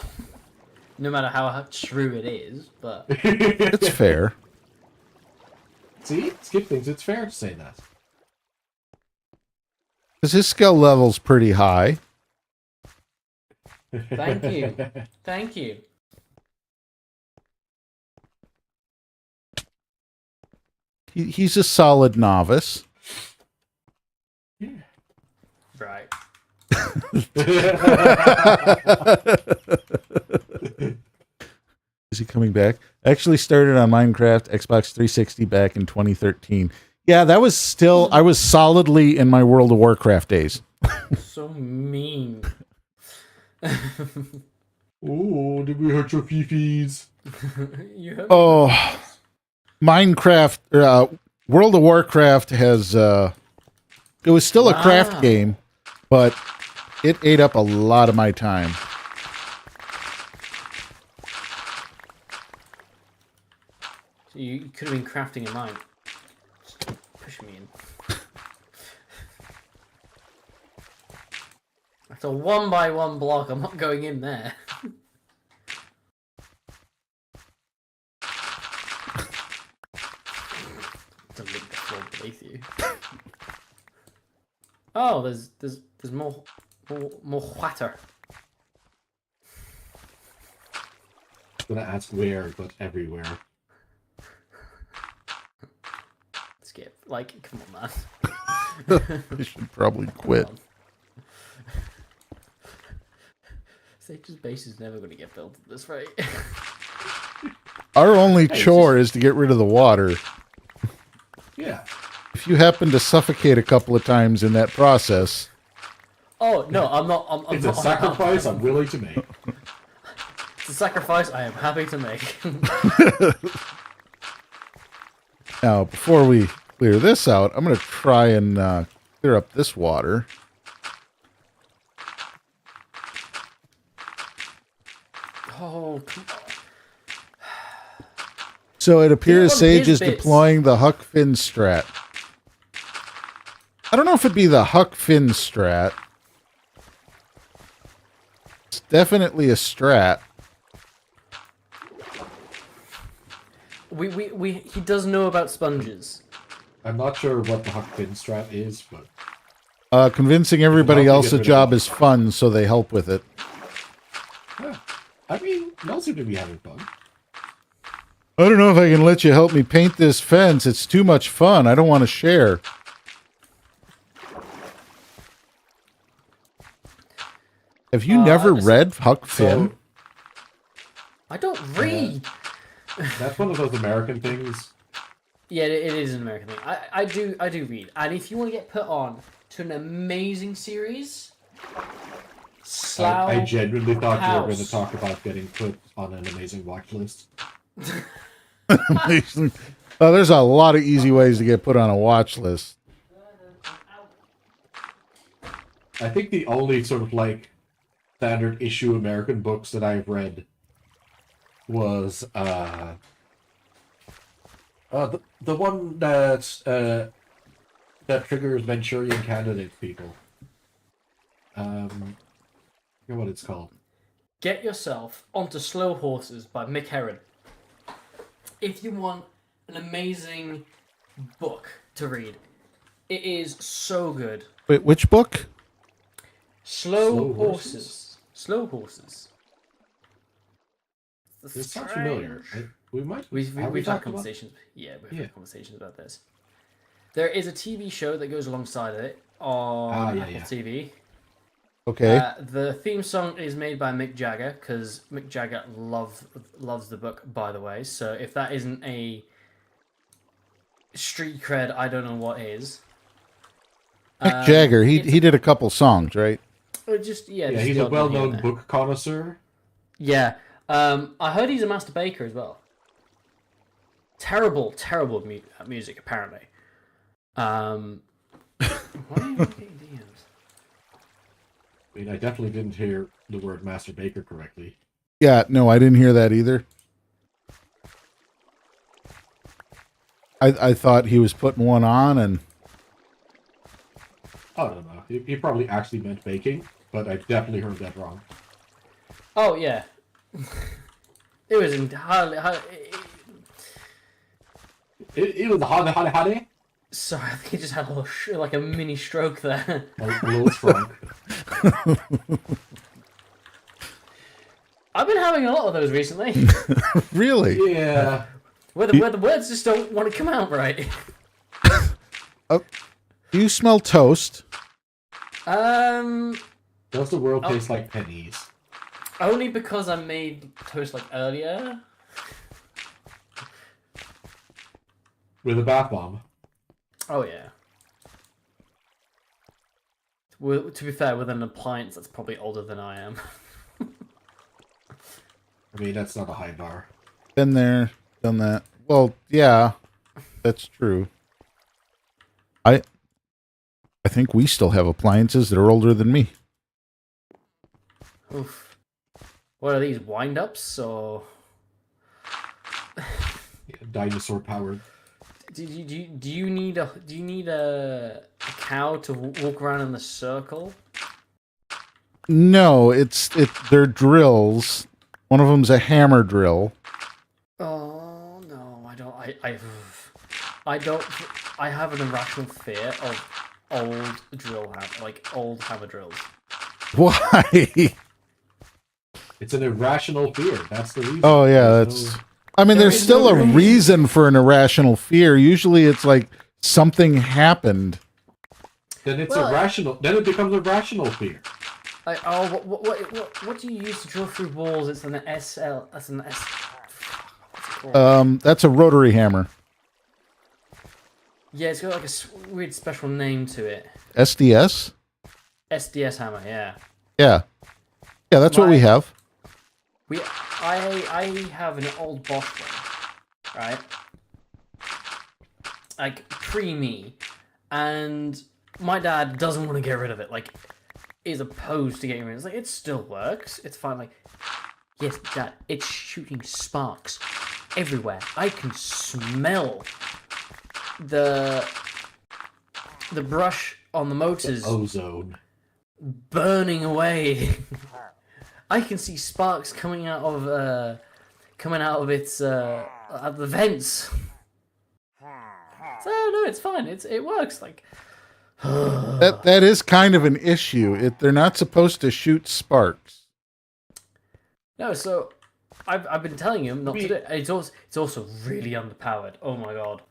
No matter how true it is, but It's fair. See? Skip things. It's fair to say that. Because his skill level's pretty high. thank you. Thank you. He's a solid novice. Right. Is he coming back? I actually started on Minecraft Xbox 360 back in 2013. Yeah, that was still, I was solidly in my World of Warcraft days. So mean. Oh, did we hurt your fifis? You have Oh, Minecraft, World of Warcraft has, it was still a craft Wow. game, but it ate up a lot of my time. So you could have been crafting a mine. Just push me in. After 1 by 1 block, I'm not going in there. To lick the floor beneath you. Oh, there's more water. Gonna ask where, but everywhere. Skip. Like, come on, man. I should probably quit. Sage's base is never going to get built at this rate. Our only Hey, chore is to get rid of the water. Yeah. If you happen to suffocate a couple of times in that process, Oh no, I'm not. I'm It's not. a sacrifice I'm willing to make. It's a sacrifice I am happy to make. now before we clear this out, I'm going to try and clear up this water. Oh, come on. So it appears on Sage his is bits. deploying the Huck Finn strat. I don't know if it'd be the Huck Finn strat. It's definitely a strat. He does know about sponges. I'm not sure what the Huck Finn strat is, but Convincing everybody Well, else get a rid of job it. is fun, so they help with it. yeah. I mean, y'all seem to be having fun. I don't know if I can let you help me paint this fence. It's too much fun. I don't want to share. Have you never listen, read Huck Finn? So I don't read. that's one of those American things. Yeah, it is an American thing. I do read, and if you want to get put on to an amazing series, Slough. I genuinely thought you were going to House. talk about getting put on an amazing watch list. Oh, there's a lot of easy ways to get put on a watch list. I think the only sort of like standard issue American books that I've read was the one that triggers Manchurian Candidate people. I forget what it's called. Get yourself onto Slow Horses by Mick Herron. If you want an amazing book to read, it is so good. Wait, which book? Slow Slow Horses. Horses? Slow Horses. It sounds familiar. We might. We've have we had talked about- conversations. Yeah, we've Yeah. had conversations about this. There is a TV show that goes alongside it on yeah, Apple yeah. TV. Okay. The theme song is made by Mick Jagger because Mick Jagger loves the book, by the way. So if that isn't a street cred, I don't know what is. Mick Jagger, he it's- did a couple songs, right? Just Yeah, just he's the a odd one here and well-known there. book connoisseur. Yeah, I heard he's a master baker as well. Terrible music apparently. Why are you getting DMs? I mean, I definitely didn't hear the word Master Baker correctly. Yeah, no, I didn't hear that either. I thought he was putting one on, and I don't know. He probably actually meant baking, but I definitely heard that wrong. Oh yeah, it was entirely. It was hot. Sorry, I think he just had a little like a mini stroke there. A little strong. I've been having a lot of those recently, really, Yeah. where the words just don't want to come out right. do you smell toast? Does the world taste like pennies? Only because I made toast like earlier. With a bath bomb. Oh yeah. Well, to be fair, with an appliance that's probably older than I am. I mean, that's not a high bar. Been there, done that. Well, yeah, that's true. I think we still have appliances that are older than me. Oof. What are these wind-ups or? Yeah, dinosaur powered. Do you need a cow to walk around in the circle? No, they're drills. One of them's a hammer drill. Oh no, I don't. I don't. I have an irrational fear of old hammer drills. Why? It's an irrational fear. That's the reason. Oh yeah, There's that's. no- I mean, There there's is still no a reason. reason for an irrational fear. Usually, it's like something happened. Then it's Well, irrational. Then it becomes a rational fear. What do you use to drill through walls? It's an SL. That's an S. What's it called? That's a rotary hammer. Yeah, it's got like a weird special name to it. SDS. SDS hammer. Yeah. Yeah, that's what we My- have. I have an old Bosch one, right? Like pre-me, and my dad doesn't want to get rid of it. Like, is opposed to getting rid of it. It's like it still works. It's fine. Like, yes, Dad, it's shooting sparks everywhere. I can smell the brush on the motors Ozone. burning away. I can see sparks coming out of its out the vents. So no, it's fine. It works. Like That is kind of an issue. They're not supposed to shoot sparks. no. So I've been telling him not to do it. It's also really underpowered. Oh my god.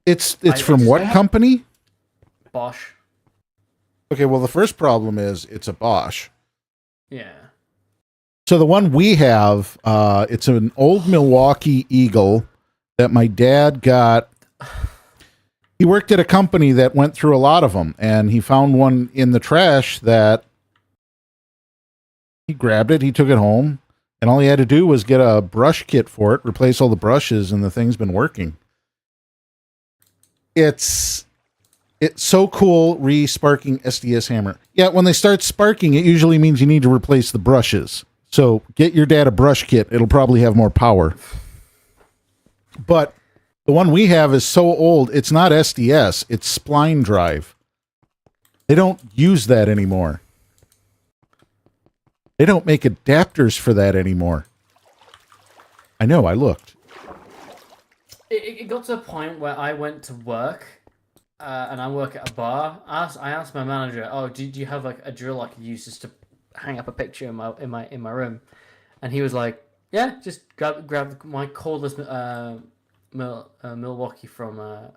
It's I- from it's- what I have- company? Bosch. Okay, well the first problem is it's a Bosch. Yeah. So the one we have, it's an old Milwaukee Eagle that my dad got. He worked at a company that went through a lot of them, and he found one in the trash that he grabbed it, he took it home, and all he had to do was get a brush kit for it, replace all the brushes, and the thing's been working. It's so cool re-sparking SDS hammer. Yeah, when they start sparking, it usually means you need to replace the brushes. So get your dad a brush kit. It'll probably have more power. But the one we have is so old, it's not SDS, it's spline drive. They don't use that anymore. They don't make adapters for that anymore. I know, I looked. It got to a point where I went to work, and I work at a bar. I asked my manager, "Oh, do you have like a drill I could use just to hang up a picture in my room?" And he was like, Yeah, just grab my cordless Milwaukee from the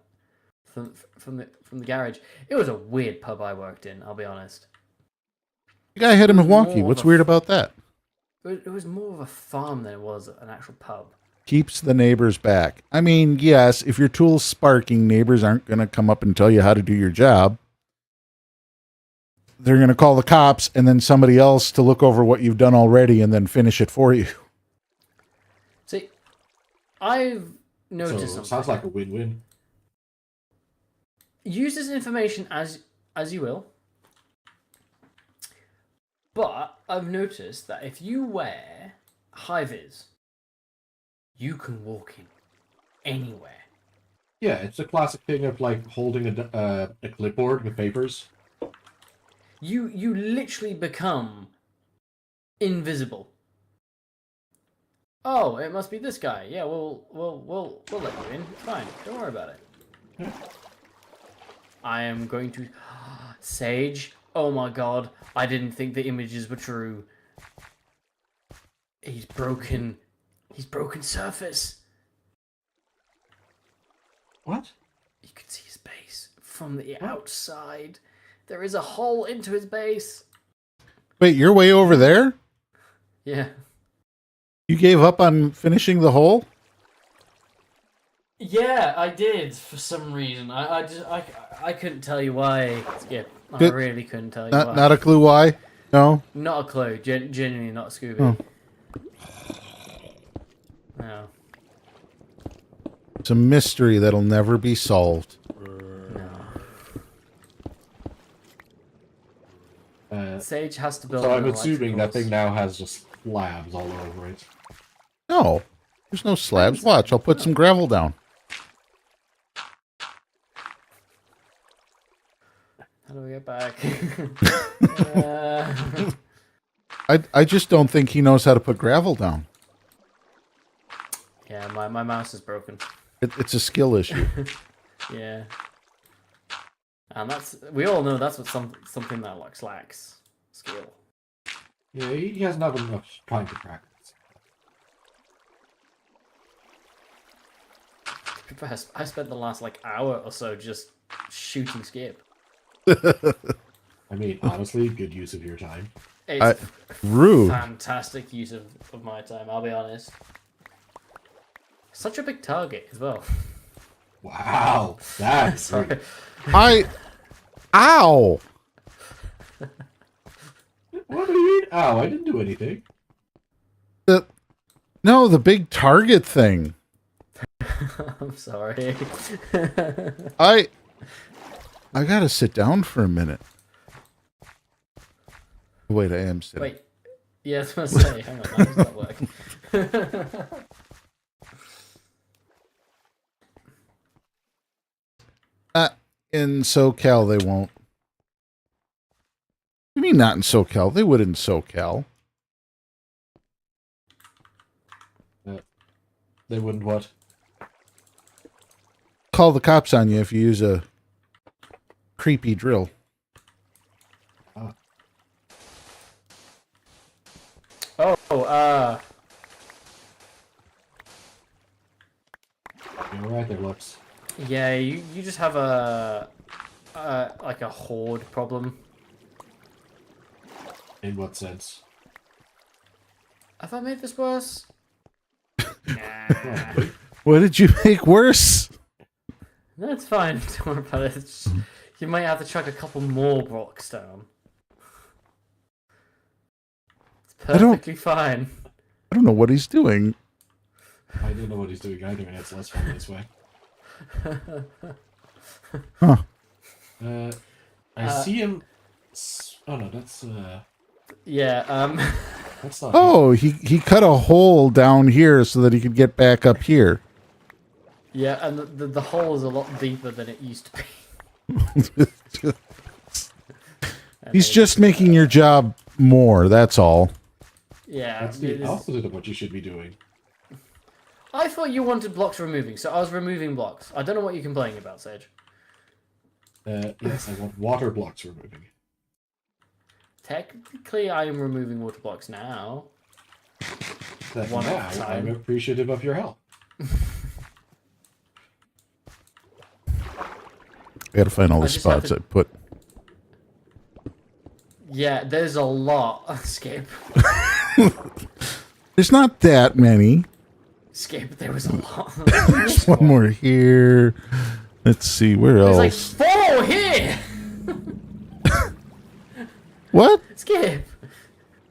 garage. It was a weird pub I worked in. I'll be honest. The guy had in Milwaukee. More What's of a weird about that? It was more of a farm than it was an actual pub. Keeps the neighbors back. I mean, yes, if your tool's sparking, neighbors aren't going to come up and tell you how to do your job. They're going to call the cops and then somebody else to look over what you've done already and then finish it for you. See, I've noticed So something. sounds like a win-win. Use this information as you will. But I've noticed that if you wear high-vis, you can walk in anywhere. Yeah, it's a classic thing of like holding a clipboard with papers. You literally become invisible. Oh, it must be this guy. Yeah, we'll let you in. It's fine. Don't worry about it. I am going to Sage. Oh my god, I didn't think the images were true. He's broken surface. What? You can see his base from the outside. There is a hole into his base. Wait, you're way over there? Yeah. You gave up on finishing the hole? Yeah, I did for some reason. I couldn't tell you why. Skip. I Good. really couldn't tell you why. Not a clue why? No? Not a clue. Genuinely not Scooby. Oh. No. It's a mystery that'll never be solved. Sage has to build. So an I'm assuming that electrical thing now has just slabs all over it. No. There's no slabs. Watch, I'll put some gravel down. How do we get back? I just don't think he knows how to put gravel down. Yeah, my mouse is broken. It's a skill issue. Yeah. And we all know that's what something that like lacks skill. Yeah, he hasn't had enough time to practice. I spent the last like hour or so just shooting Skip. I mean, honestly, good use of your time. It's Rude. fantastic use of my time, I'll be honest. Such a big target as well. Wow, that's Sorry. Ow! What do you mean? Ow, I didn't do anything. No, the big target thing. I'm sorry. I gotta sit down for a minute. Wait, I am sitting. Wait. Yeah, I was gonna say, hang on, how does that work? In SoCal, they won't. You mean not in SoCal? They would in SoCal. They wouldn't what? Call the cops on you if you use a creepy drill. You're right there, Lux. Yeah, you just have a like a horde problem. In what sense? Have I made this worse? Nah. What did you make worse? No, it's fine. Don't worry about it. It's just, you might have to chuck a couple more blocks down. It's perfectly fine. I don't know what he's doing. I don't know what he's doing either, and it's less fun this way. Huh. I see him. Oh no, that's Yeah. that's not. Oh, he cut a hole down here so that he could get back up here. Yeah, and the hole is a lot deeper than it used to be. He's just making your job more, that's all. Yeah. That's the opposite of what you should be doing. I thought you wanted blocks removing, so I was removing blocks. I don't know what you're complaining about, Sage. Yes, I want water blocks removing. Technically, I am removing water blocks now. Then One now at a time. I'm appreciative of your help. I gotta find all the just have spots to- I put. Yeah, there's a lot. Skip. There's not that many. Skip, there was a lot. There's one more here. Let's see, where There's like else? 4 here! What? Skip!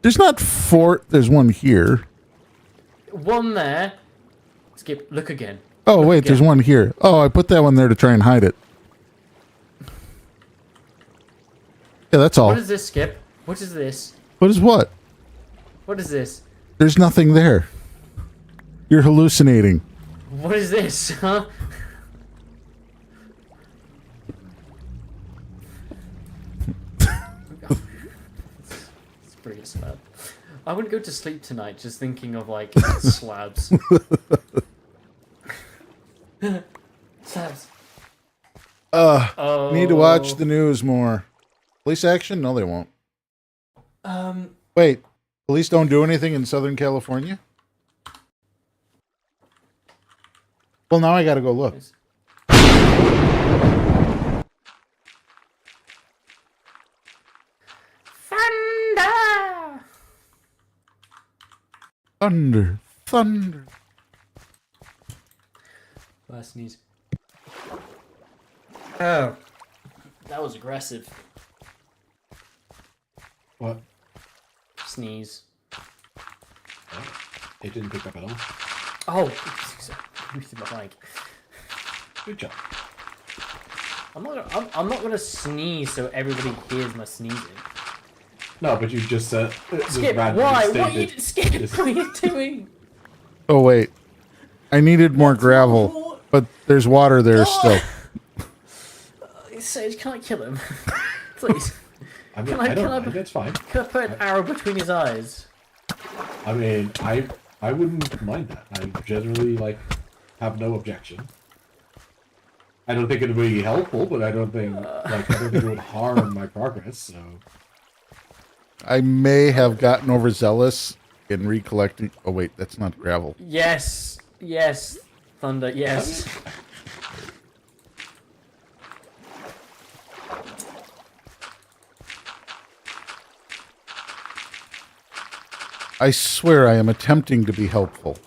There's not 4. There's one here. 1 there. Skip, look again. Oh, wait, there's one here. Oh, I put that one there to try and hide it. Yeah, that's all. What is this, Skip? What is this? What is what? What is this? There's nothing there. You're hallucinating. What is this, huh? It's pretty slab. I wouldn't go to sleep tonight just thinking of like slabs. Slabs. Oh. Need to watch the news more. Police action? No, they won't. Wait, police don't do anything in Southern California? Well, now I gotta go look. Thunder! Thunder. Thunder. Last sneeze. Oh. That was aggressive. What? Sneeze. It didn't pick up at all. Oh! Muted my mic. Good job. I'm not gonna sneeze so everybody hears my sneezing. No, but you just said Skip, randomly why? What are you, stated- Skip, Just- what are you doing? Oh, wait. I needed more gravel, but there's water there still. Sage, can I kill him? Please. I mean, Can I- I don't can I- mind. That's fine. Can I put an arrow between his eyes? I mean, I wouldn't mind that. I generally have no objection. I don't think it would be helpful, but I don't think it would harm my progress. So I may have gotten overzealous in recollecting. Oh, wait, that's not gravel. Yes. Yes. Thunder, yes. I swear I am attempting to be helpful.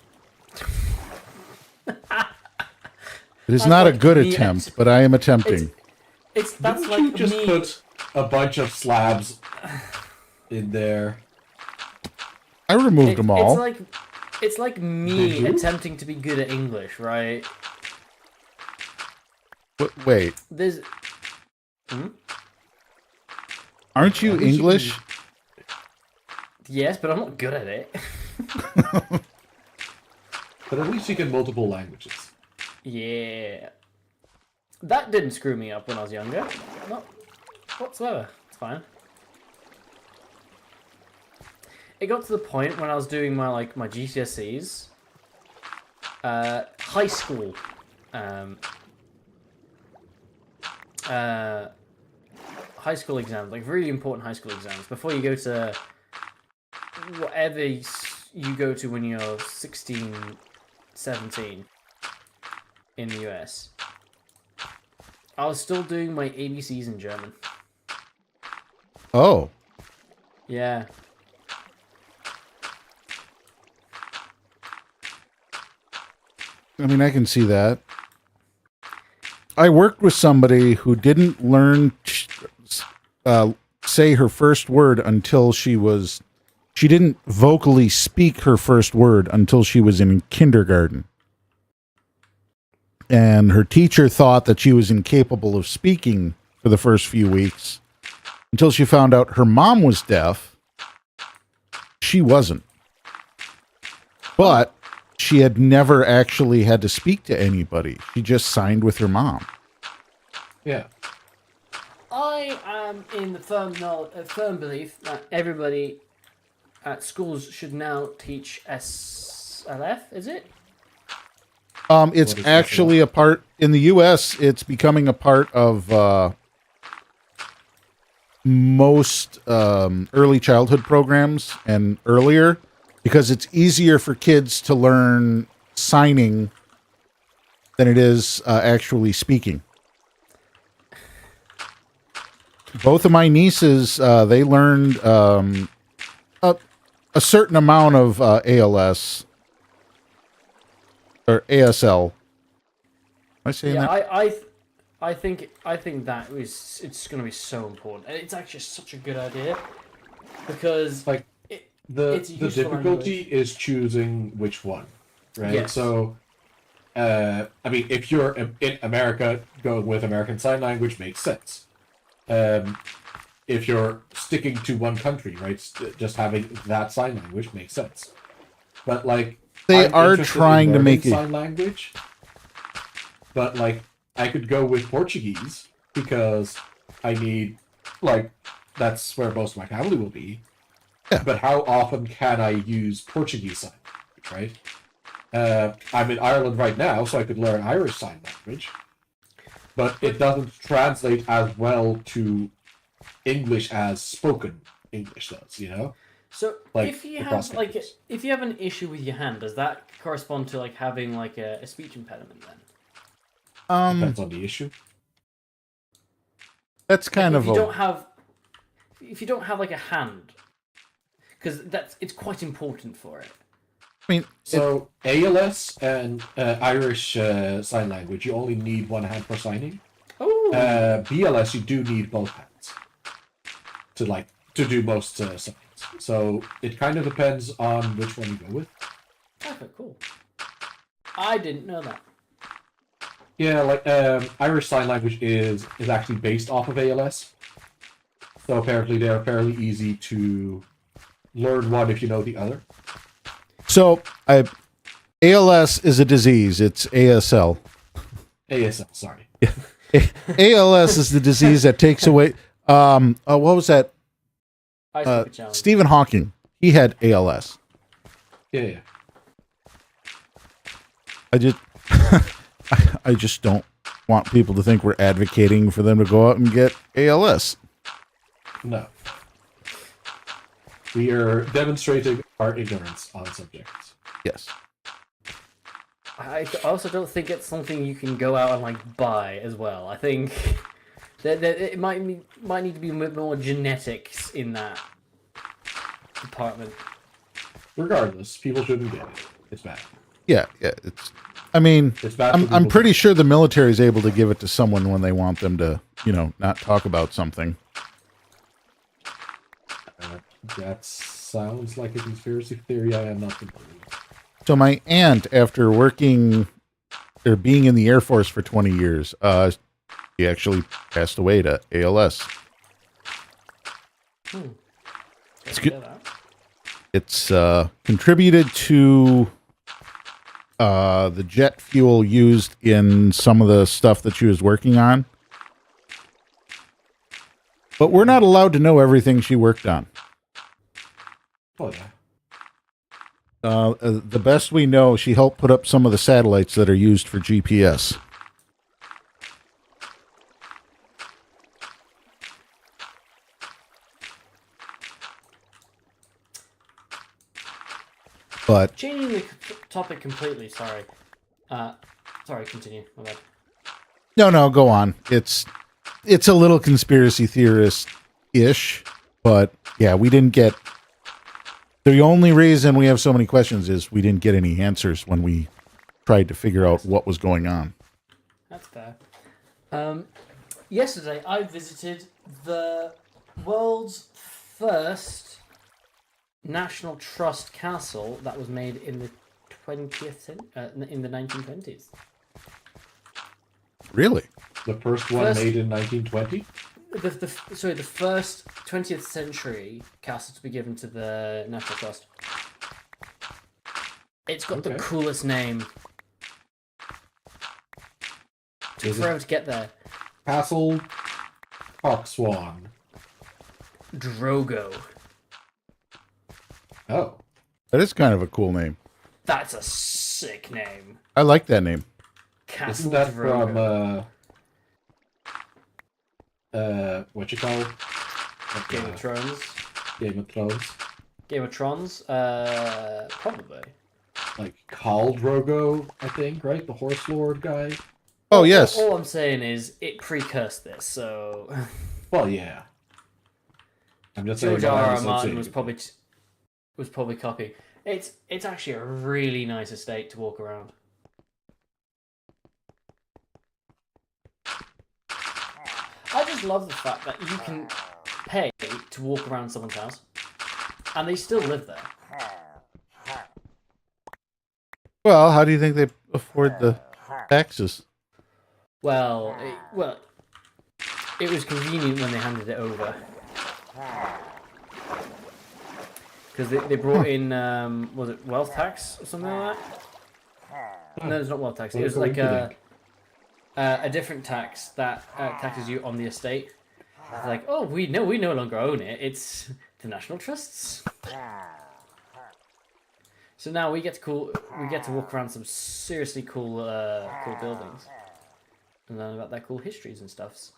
It is not a like good me attempt, but I am attempting. That's didn't like you just me. put a bunch of slabs in there? I removed them all. It's like Did me you? attempting to be good at English, right? Wait, There's aren't you At least you English? yes, but I'm not good at it. But at least you can multiple languages. Yeah. That didn't screw me up when I was younger. Not whatsoever. It's fine. It got to the point when I was doing my my GCSEs, high school, high school exams, like really important high school exams, before you go to whatever you go to when you're 16, 17 in the US. I was still doing my ABCs in German. Oh, Yeah. I mean, I can see that. I worked with somebody who didn't learn say her first word until she didn't vocally speak her first word until she was in kindergarten. And her teacher thought that she was incapable of speaking for the first few weeks until she found out her mom was deaf. She wasn't. But she had never actually had to speak to anybody. She just signed with her mom. Yeah. I am in the firm belief that everybody at schools should now teach SLF, is it? It's What is actually a part in the U.S. It's becoming a part of most early childhood programs and earlier. because it's easier for kids to learn signing than it is actually speaking. Both of my nieces, they learned a certain amount of ALS or ASL. Am I saying Yeah, that? I think it's going to be so important, and it's actually such a good idea because Like, the it's a useful difficulty language. is choosing which one, right? Yes. So, I mean, if you're in America, going with American Sign Language makes sense. If you're sticking to one country, right, just having that sign language makes sense. But like, They I'm are interested in trying to learning make it. sign language, but like, I could go with Portuguese because I need, like, that's where most of my family will be. Yeah. But how often can I use Portuguese sign language, right? I'm in Ireland right now, so I could learn Irish sign language, but it doesn't translate as well to English as spoken English does, you know? So Like, if you across have like countries. if you have an issue with your hand, does that correspond to like having like a speech impediment then? Depends on the issue. That's kind If of you a. don't have like a hand, because it's quite important for it. I mean, So ALS and Irish sign language, you only need one hand for signing. Oh, BLS, you do need both hands to do most signs. So it kind of depends on which one you go with. okay, cool. I didn't know that. Yeah, like Irish Sign Language is actually based off of ALS. So apparently they're fairly easy to learn one if you know the other. So, ALS is a disease. It's ASL. ASL, sorry. ALS is the disease that takes away. What was that? Icebreaker challenge. Stephen Hawking. He had ALS. Yeah. I just don't want people to think we're advocating for them to go out and get ALS. No. We are demonstrating our ignorance on subjects. Yes. I also don't think it's something you can go out and like buy as well. I think that it might need to be a bit more genetics in that department. Regardless, people shouldn't get it. It's bad. Yeah. It's. I mean, It's bad. for I'm people pretty sure the military is able to give it to someone when they want them to, not talk about something. That sounds like a conspiracy theory I am not familiar with. So my aunt, after working or being in the Air Force for 20 years, she actually passed away to ALS. It's good. It's contributed to the jet fuel used in some of the stuff that she was working on. But we're not allowed to know everything she worked on. Oh yeah. The best we know, she helped put up some of the satellites that are used for GPS. But Changing the topic completely. Sorry. Sorry. Continue. My bad. no, go on. It's a little conspiracy theorist-ish, but yeah, we didn't get. The only reason we have so many questions is we didn't get any answers when we tried to figure out what was going on. That's fair. Yesterday, I visited the world's first National Trust castle that was made in the 1920s. Really? The first one made in 1920? The first 20th century castle to be given to the National Trust. It's got the coolest name. Took forever to get there. Castle Coxswain. Drogo. Oh. That is kind of a cool name. That's a sick name. I like that name. Castle Isn't that Drogo. from what you call Game of Thrones. Game of Thrones? Game of Thrones? Probably. Like Khal Drogo, I think, right? The Horse Lord guy. Oh, yes. All I'm saying is it precursed this, so Well, yeah. I'm just saying. George what R. R. Anderson Martin said. was probably copy. It's actually a really nice estate to walk around. I just love the fact that you can pay to walk around someone's house, and they still live there. Well, how do you think they afford the taxes? Well, it was convenient when they handed it over. Because they brought in, was it wealth tax or something like that? No, it's not wealth tax. It was like a different tax that taxes you on the estate. It's like, oh, we no longer own it. It's the National Trusts. So now we get to walk around some seriously cool buildings and learn about their cool histories and stuffs.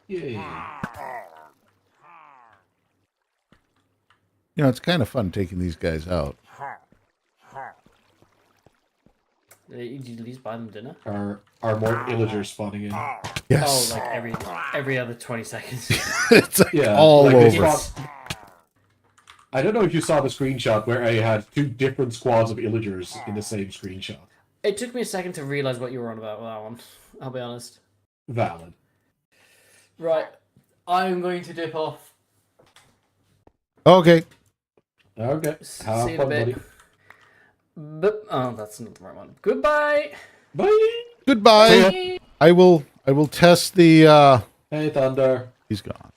Yeah. You know, it's kind of fun taking these guys out. Did you at least buy them dinner? Are more illagers spawning in? Yes. Oh, like every other 20 seconds. It's like Yeah, all like they over. I don't know if you saw the screenshot where I had 2 different squads of illagers in the same screenshot. It took me a second to realize what you were on about with that one. I'll be honest. Valid. Right, I'm going to dip off. Okay. Okay. See Have you in a fun, bit. buddy. But oh, that's not the right one. Goodbye. Bye. Goodbye. I will test the Hey, Thunder. he's gone.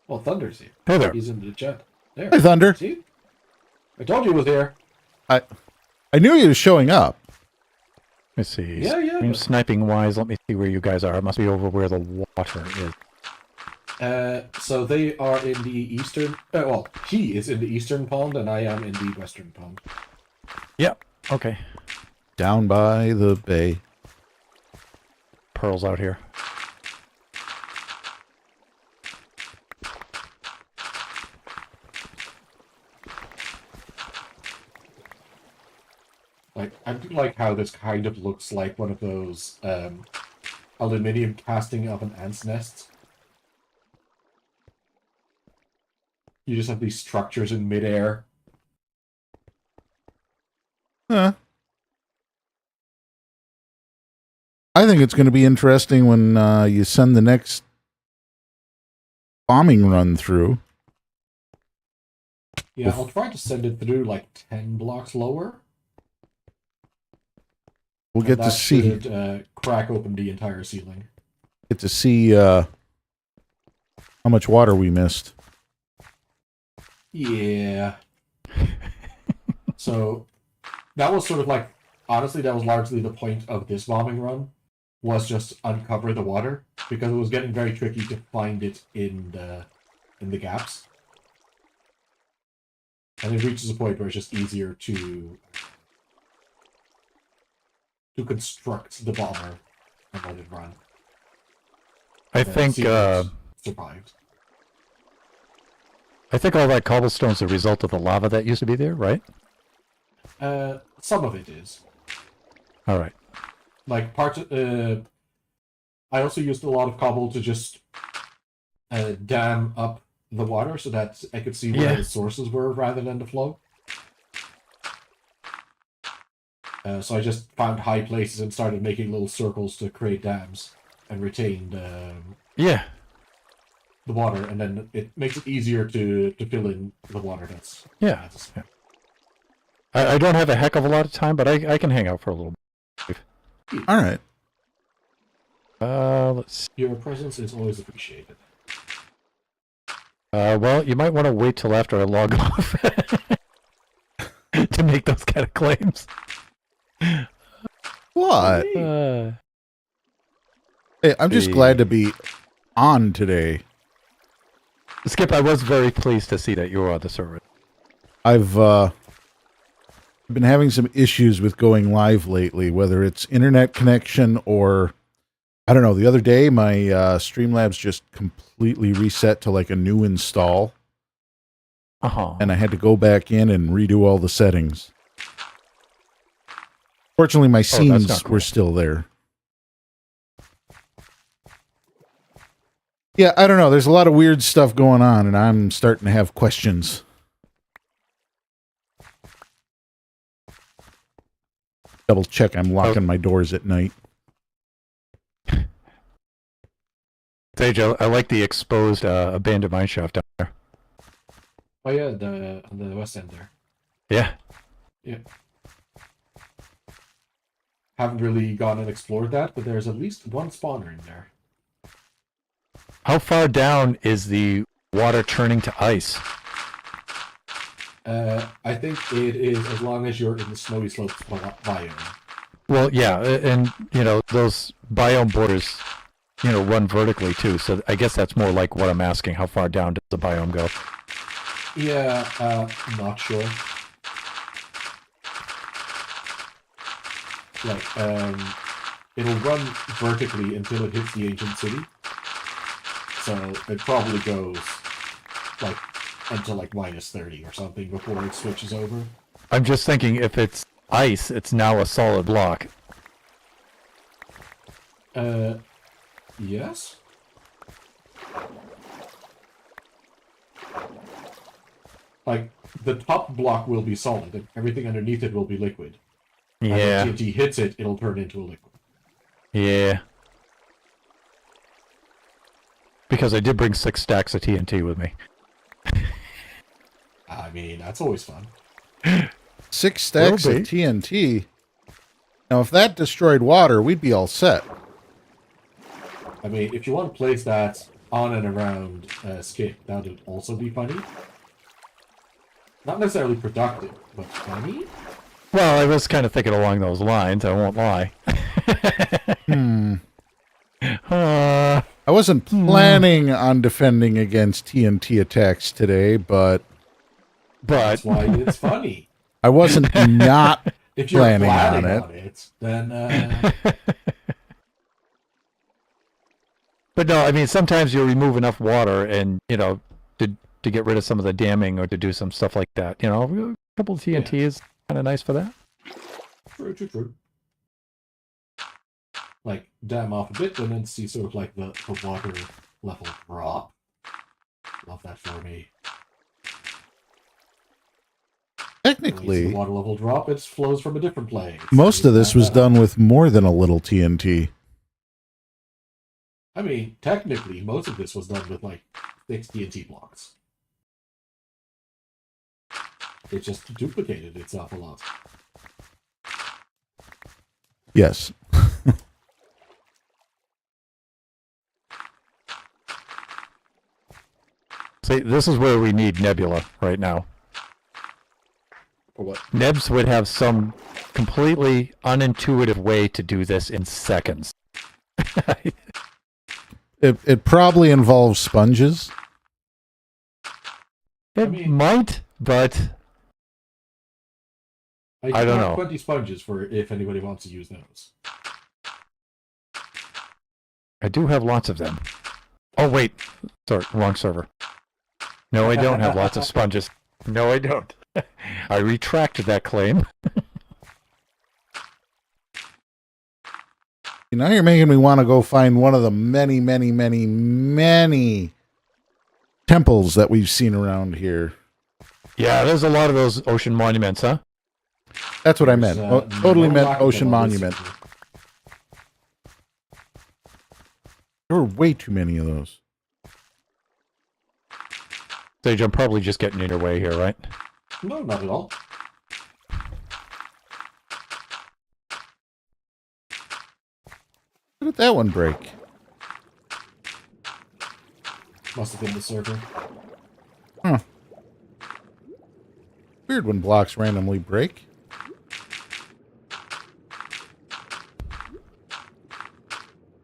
Well, Thunder's here. Hey there. He's in the chat. There. Hi, Thunder. See? I told you he was here. I knew he was showing up. Let me see. Yeah, yeah, Stream but- sniping wise, let me see where you guys are. It must be over where the water is. So they are in the eastern. Well, he is in the eastern pond, and I am in the western pond. Yep. Okay. Down by the bay. Pearl's out here. Like, I do like how this kind of looks like one of those aluminium casting of an ant's nest. You just have these structures in midair. Huh. I think it's going to be interesting when you send the next bombing run through. Yeah, I'll try to send it through like 10 blocks lower. We'll get to That see should, crack open the entire ceiling. how much water we missed. Yeah. So that was sort of like, honestly, that was largely the point of this bombing run, was just uncover the water, because it was getting very tricky to find it in the gaps. And it reaches a point where it's just easier to construct the bomber and let it run. I And think see if it survived. I think all that cobblestone's a result of the lava that used to be there, right? Some of it is. All right. Like parts. I also used a lot of cobble to just dam up the water so that I could see where Yeah. the sources were rather than the flow. So I just found high places and started making little circles to create dams and retain Yeah. the water, and then it makes it easier to fill in the water that's Yeah. necessary. I don't have a heck of a lot of time, but I can hang out for a little bit. All right. Let's see. Your presence is always appreciated. Well, you might want to wait till after I log off to make those kind of claims. What? Uh, Hey, I'm just See. glad to be on today. Skip, I was very pleased to see that you were on the server. I've been having some issues with going live lately, whether it's internet connection or I don't know. The other day, my Streamlabs just completely reset to like a new install. and I had to go back in and redo all the settings. Fortunately, my scenes not cool. were still there. Yeah, I don't know. There's a lot of weird stuff going on, and I'm starting to have questions. Double check I'm locking my doors at night. Sage, I like the exposed abandoned mine shaft down there. Oh yeah, on the west end there. Yeah. Yeah. Haven't really gone and explored that, but there's at least one spawner in there. How far down is the water turning to ice? I think it is as long as you're in the snowy slopes biome. Well, yeah, and you know those biome borders, you know, run vertically too. So I guess that's more like what I'm asking. How far down does the biome go? Yeah, not sure. Like, it'll run vertically until it hits the ancient city. So it probably goes like until like -30 or something before it switches over. I'm just thinking if it's ice, it's now a solid block. Yes. Like, the top block will be solid, and everything underneath it will be liquid. And Yeah, when TNT hits it, it'll turn into a liquid. yeah. Because I did bring 6 stacks of TNT with me. I mean, that's always fun. 6 stacks Will of be. TNT. Now, if that destroyed water, we'd be all set. I mean, if you want to place that on and around Skip, that would also be funny. Not necessarily productive, but funny. Well, I was kind of thinking along those lines. I won't lie. I wasn't planning on defending against TNT attacks today, but That's why it's funny. I wasn't not If you're planning planning on on it. it, then But no, I mean sometimes you remove enough water, and you know, to get rid of some of the damming or to do some stuff like that. You know, a couple of TNT is kind of nice for that. true. Like, dam off a bit and then see sort of like the water level drop. Love that for me. When you see Technically, the water level drop, it flows from a different place. most of this was That- done with more than a little TNT. I mean, technically, most of this was done with like 6 TNT blocks. It just duplicated itself a lot. Yes. See, this is where we need Nebula right now. Or what? Nebs would have some completely unintuitive way to do this in seconds. It probably involves sponges. It mean- might, but I don't have know. 20 sponges for if anybody wants to use those. I do have lots of them. Oh wait, sorry, wrong server. No, I don't have lots of sponges. No, I don't. I retract that claim. Now you're making me want to go find one of the many, many, many, many temples that we've seen around here. Yeah, there's a lot of those ocean monuments, huh? That's what I meant. There's, Totally no meant lack of ocean them on this monument. server. There were way too many of those. Sage, I'm probably just getting in your way here, right? No, not at all. How did that one break? Must have been the server. Weird when blocks randomly break.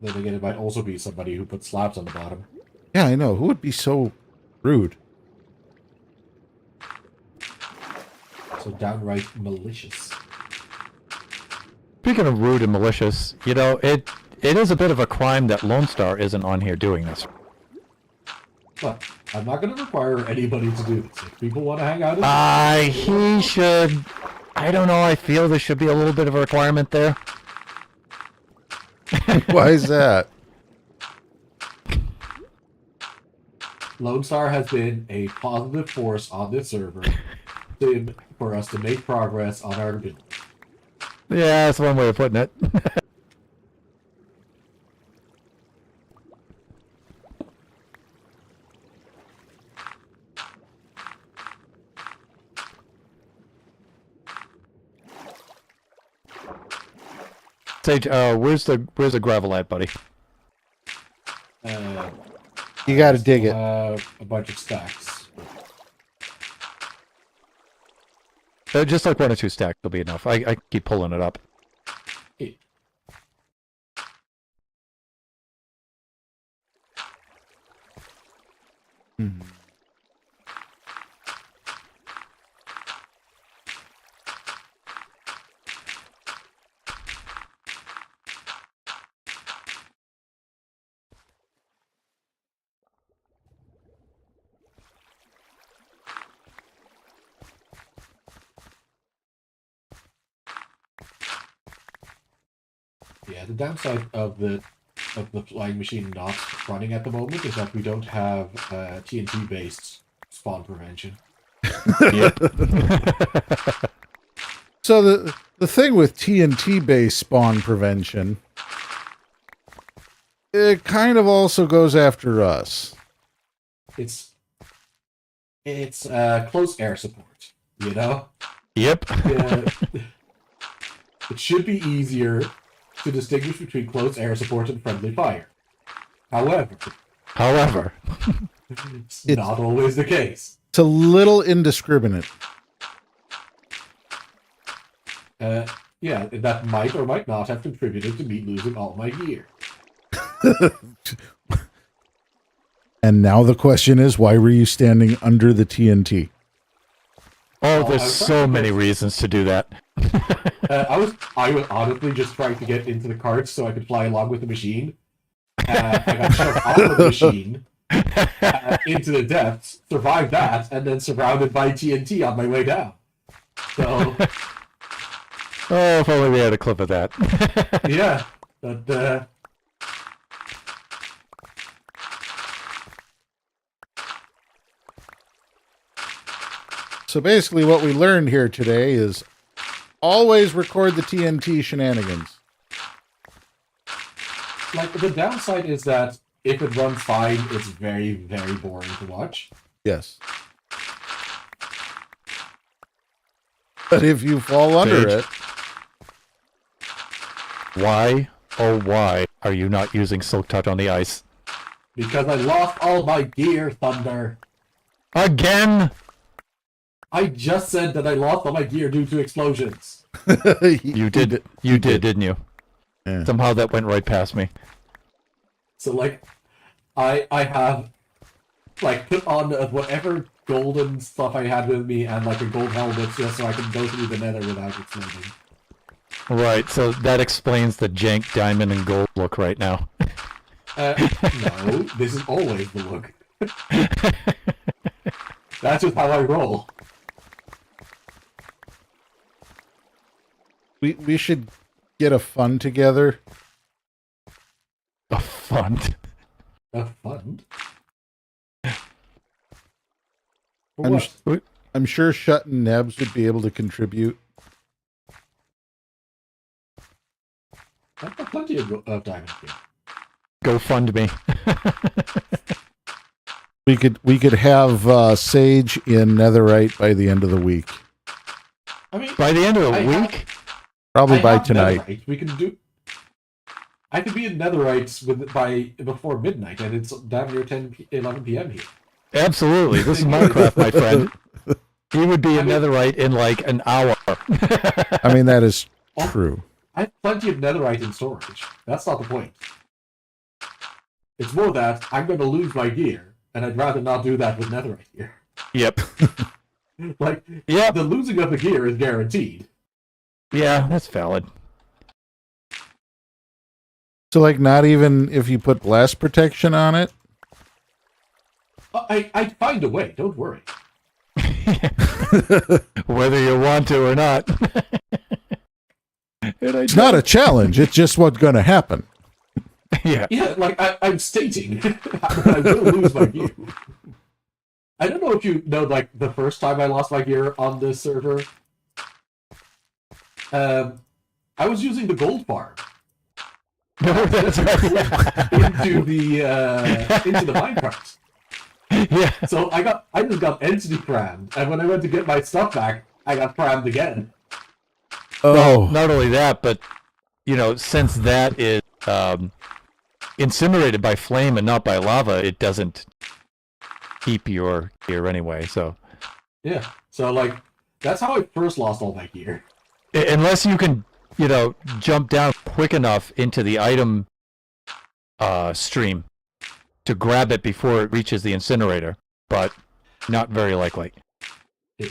Then again, it might also be somebody who put slabs on the bottom. Yeah, I know. Who would be so rude? So downright malicious. Speaking of rude and malicious, you know, it is a bit of a crime that Lone Star isn't on here doing this. But I'm not going to require anybody to do this. If people want to hang out, He should. I don't know. I feel there should be a little bit of a requirement there. Why is that? Lone Star has been a positive force on this server for us to make progress on our build. Yeah, that's one way of putting it. Sage, where's the gravel at, buddy? You got to dig it. A bunch of stacks. Just like 1 or 2 stacks will be enough. I keep pulling it up. Yeah, the downside of the flying machine not running at the moment is that we don't have TNT based spawn prevention. So the thing with TNT based spawn prevention, it kind of also goes after us. It's close air support, you know? Yep. Yeah. It should be easier to distinguish between close air support and friendly fire. However, it's not always the case. It's a little indiscriminate. Yeah, that might or might not have contributed to me losing all my gear. And now the question is, why were you standing under the TNT? Oh, I there's was so trying to many get- reasons to do that. I was honestly just trying to get into the carts so I could fly along with the machine. I got shoved out of the machine into the depths, survived that, and then surrounded by TNT on my way down. So Oh, if only we had a clip of that. yeah, but So basically what we learned here today is always record the TNT shenanigans. like the downside is that if it runs fine, it's very, very boring to watch. Yes. But if you fall under Sage. it, Why, oh why, are you not using Silk Touch on the ice? Because I lost all my gear, Thunder. Again? I just said that I lost all my gear due to explosions. You did, didn't you? Yeah. Somehow that went right past me. So like, I have like put on whatever golden stuff I had with me and like a gold helmet just so I can go through the nether without exploding. Right, so that explains the jank diamond and gold look right now. No, this is always the look. That's just how I roll. we should get a fund together. A fund. A fund? For I'm, what? I'm sure Shut and Nebs would be able to contribute. I've got plenty of diamond gear. Go fund me. We could have Sage in Netherite by the end of the week. I mean, By the end of the I have- week? Probably I by have tonight. Netherite. We can do. I could be in Netherites before midnight, and it's damn near 11 p.m. here. Absolutely. This is Minecraft, my friend. He would be a netherite in like an hour. I mean, that is true. I have plenty of Netherite in storage. That's not the point. It's more that I'm going to lose my gear, and I'd rather not do that with Netherite gear. Yep. Like, Yep. the losing of the gear is guaranteed. Yeah, that's valid. So, like, not even if you put blast protection on it? I'd find a way. Don't worry. Whether you want to or not. It's not a challenge. It's just what's going to happen. Yeah. Yeah, like I'm stating, I will lose my gear. I don't know if you know, like the first time I lost my gear on this server, I was using the gold farm No, that's right. into the minecart. Yeah. So I just got entity crammed, and when I went to get my stuff back, I got crammed again. Oh, Not only that, but since that is incinerated by flame and not by lava, it doesn't keep your gear anyway. So Yeah. So like that's how I first lost all my gear. unless you can, jump down quick enough into the item stream to grab it before it reaches the incinerator, but not very likely. Yeah.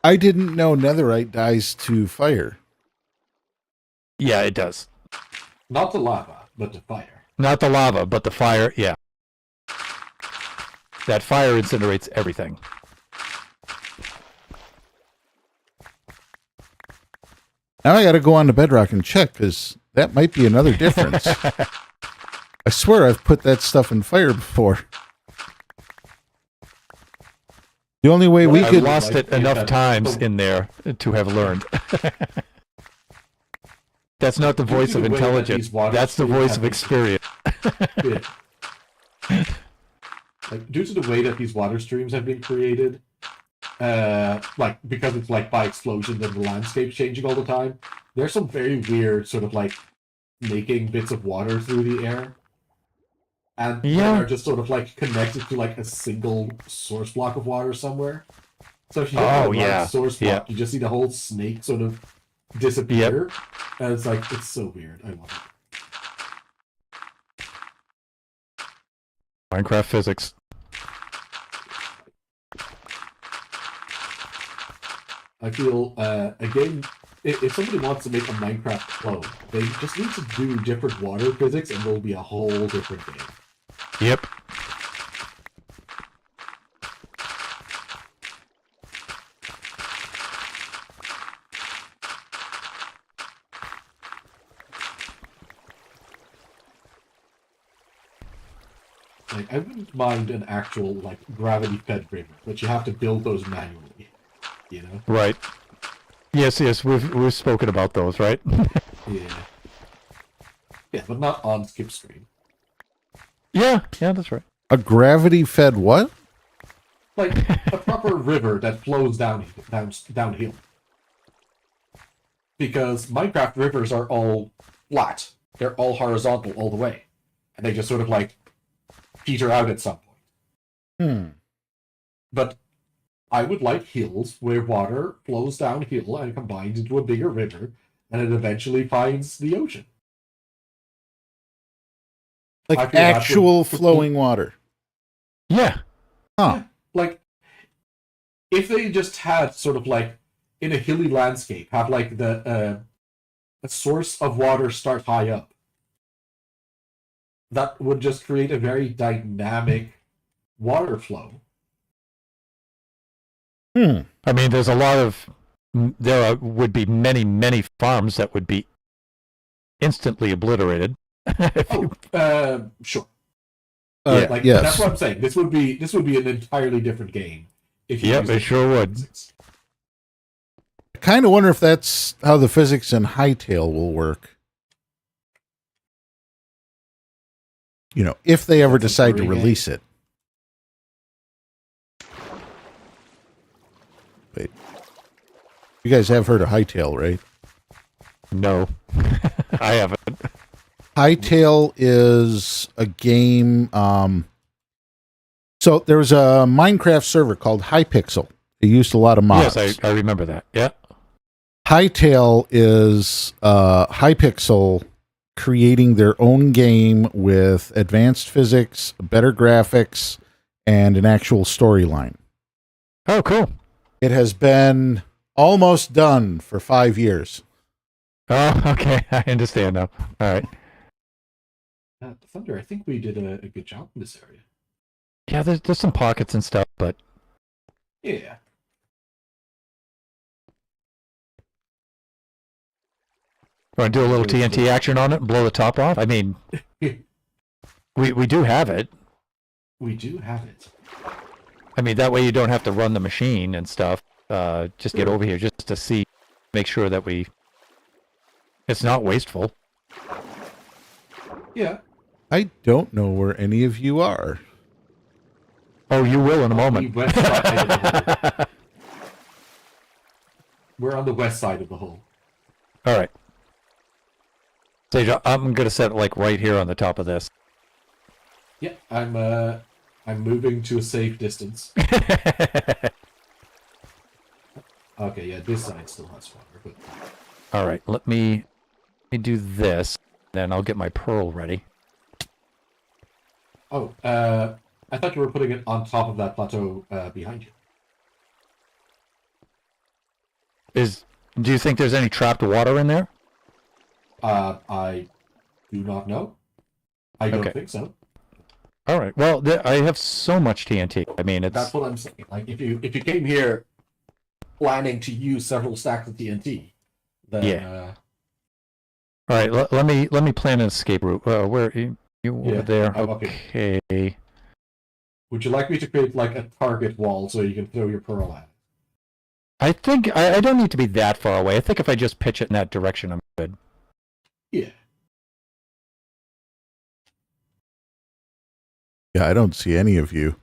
I didn't know netherite dies to fire. Yeah, it does. Not the lava, but the fire. Not the lava, but the fire. Yeah. That fire incinerates everything. Now I got to go on to Bedrock and check, because that might be another difference. I swear I've put that stuff in fire before. The only way we Well, I've could... lost like, it enough that- times in there to have learned. That's not the voice Due of to the way that intelligence. these water That's the streams voice have of been- experience. Yeah. Like due to the way that these water streams have been created, like because it's like by explosions and the landscape's changing all the time, there's some very weird sort of like making bits of water through the air. And Yeah. they're just sort of like connected to like a single source block of water somewhere. So if you have Oh, a yeah. source block, you just see the whole snake sort of disappear. And it's like it's so weird. I love it. Minecraft physics. I feel again, if somebody wants to make a Minecraft clone, they just need to do different water physics, and there'll be a whole different game. Yep. Like I wouldn't mind an actual like gravity-fed river, but you have to build those manually. You know? Right. Yes, we've spoken about those, right? Yeah. Yeah, but not on skip screen. yeah, that's right. A gravity-fed what? Like a proper river that flows downhill. Because Minecraft rivers are all flat. They're all horizontal all the way. And they just sort of like peter out at some point. But I would like hills where water flows downhill and combines into a bigger river, and it eventually finds the ocean. I Like feel that actual would- flowing water. Yeah. Huh. Like, if they just had sort of like in a hilly landscape, have like a source of water start high up, that would just create a very dynamic water flow. I mean, there's a lot of would be many farms that would be instantly obliterated. If you- Sure. Yeah. Like yes. that's what I'm saying. This would be an entirely different game if you Yep, used it sure would. physics. I kind of wonder if that's how the physics in Hytale will work. You know, if they ever That's a decide to great release it. Wait. You guys have heard of Hytale, right? No, I haven't. Hytale is a game. So there was a Minecraft server called Hypixel. It used a lot of mods. Yes, I remember that. Yeah. Hytale is Hypixel creating their own game with advanced physics, better graphics, and an actual storyline. Oh, cool. It has been almost done for 5 years. Oh, okay. I understand now. All right. Thunder, I think we did a good job in this area. Yeah, there's some pockets and stuff, but Yeah. want to do a little There's TNT action on it and blow the top off? I mean, we do have it. We do have it. I mean, that way you don't have to run the machine and stuff. Just get over here just to see, make sure that it's not wasteful. Yeah. I don't know where any of you are. Oh, you will in a We moment. west side of the hole. We're on the west side of the hole. All right. Sage, I'm gonna set it like right here on the top of this. Yeah, I'm moving to a safe distance. Okay, yeah, this side still has water, but All right, let me do this, then I'll get my pearl ready. oh, I thought you were putting it on top of that plateau behind you. Do you think there's any trapped water in there? I do not know. I don't Okay. think so. All right. Well, I have so much TNT. I mean, That's it's what I'm saying. Like, if you came here planning to use several stacks of TNT, then Yeah. All right. Let me plan an escape route. Where you over Yeah, there? I'm up Okay. would you like me to create like a target wall so you can throw your pearl at it? I think I don't need to be that far away. I think if I just pitch it in that direction, I'm good. Yeah. Yeah, I don't see any of you.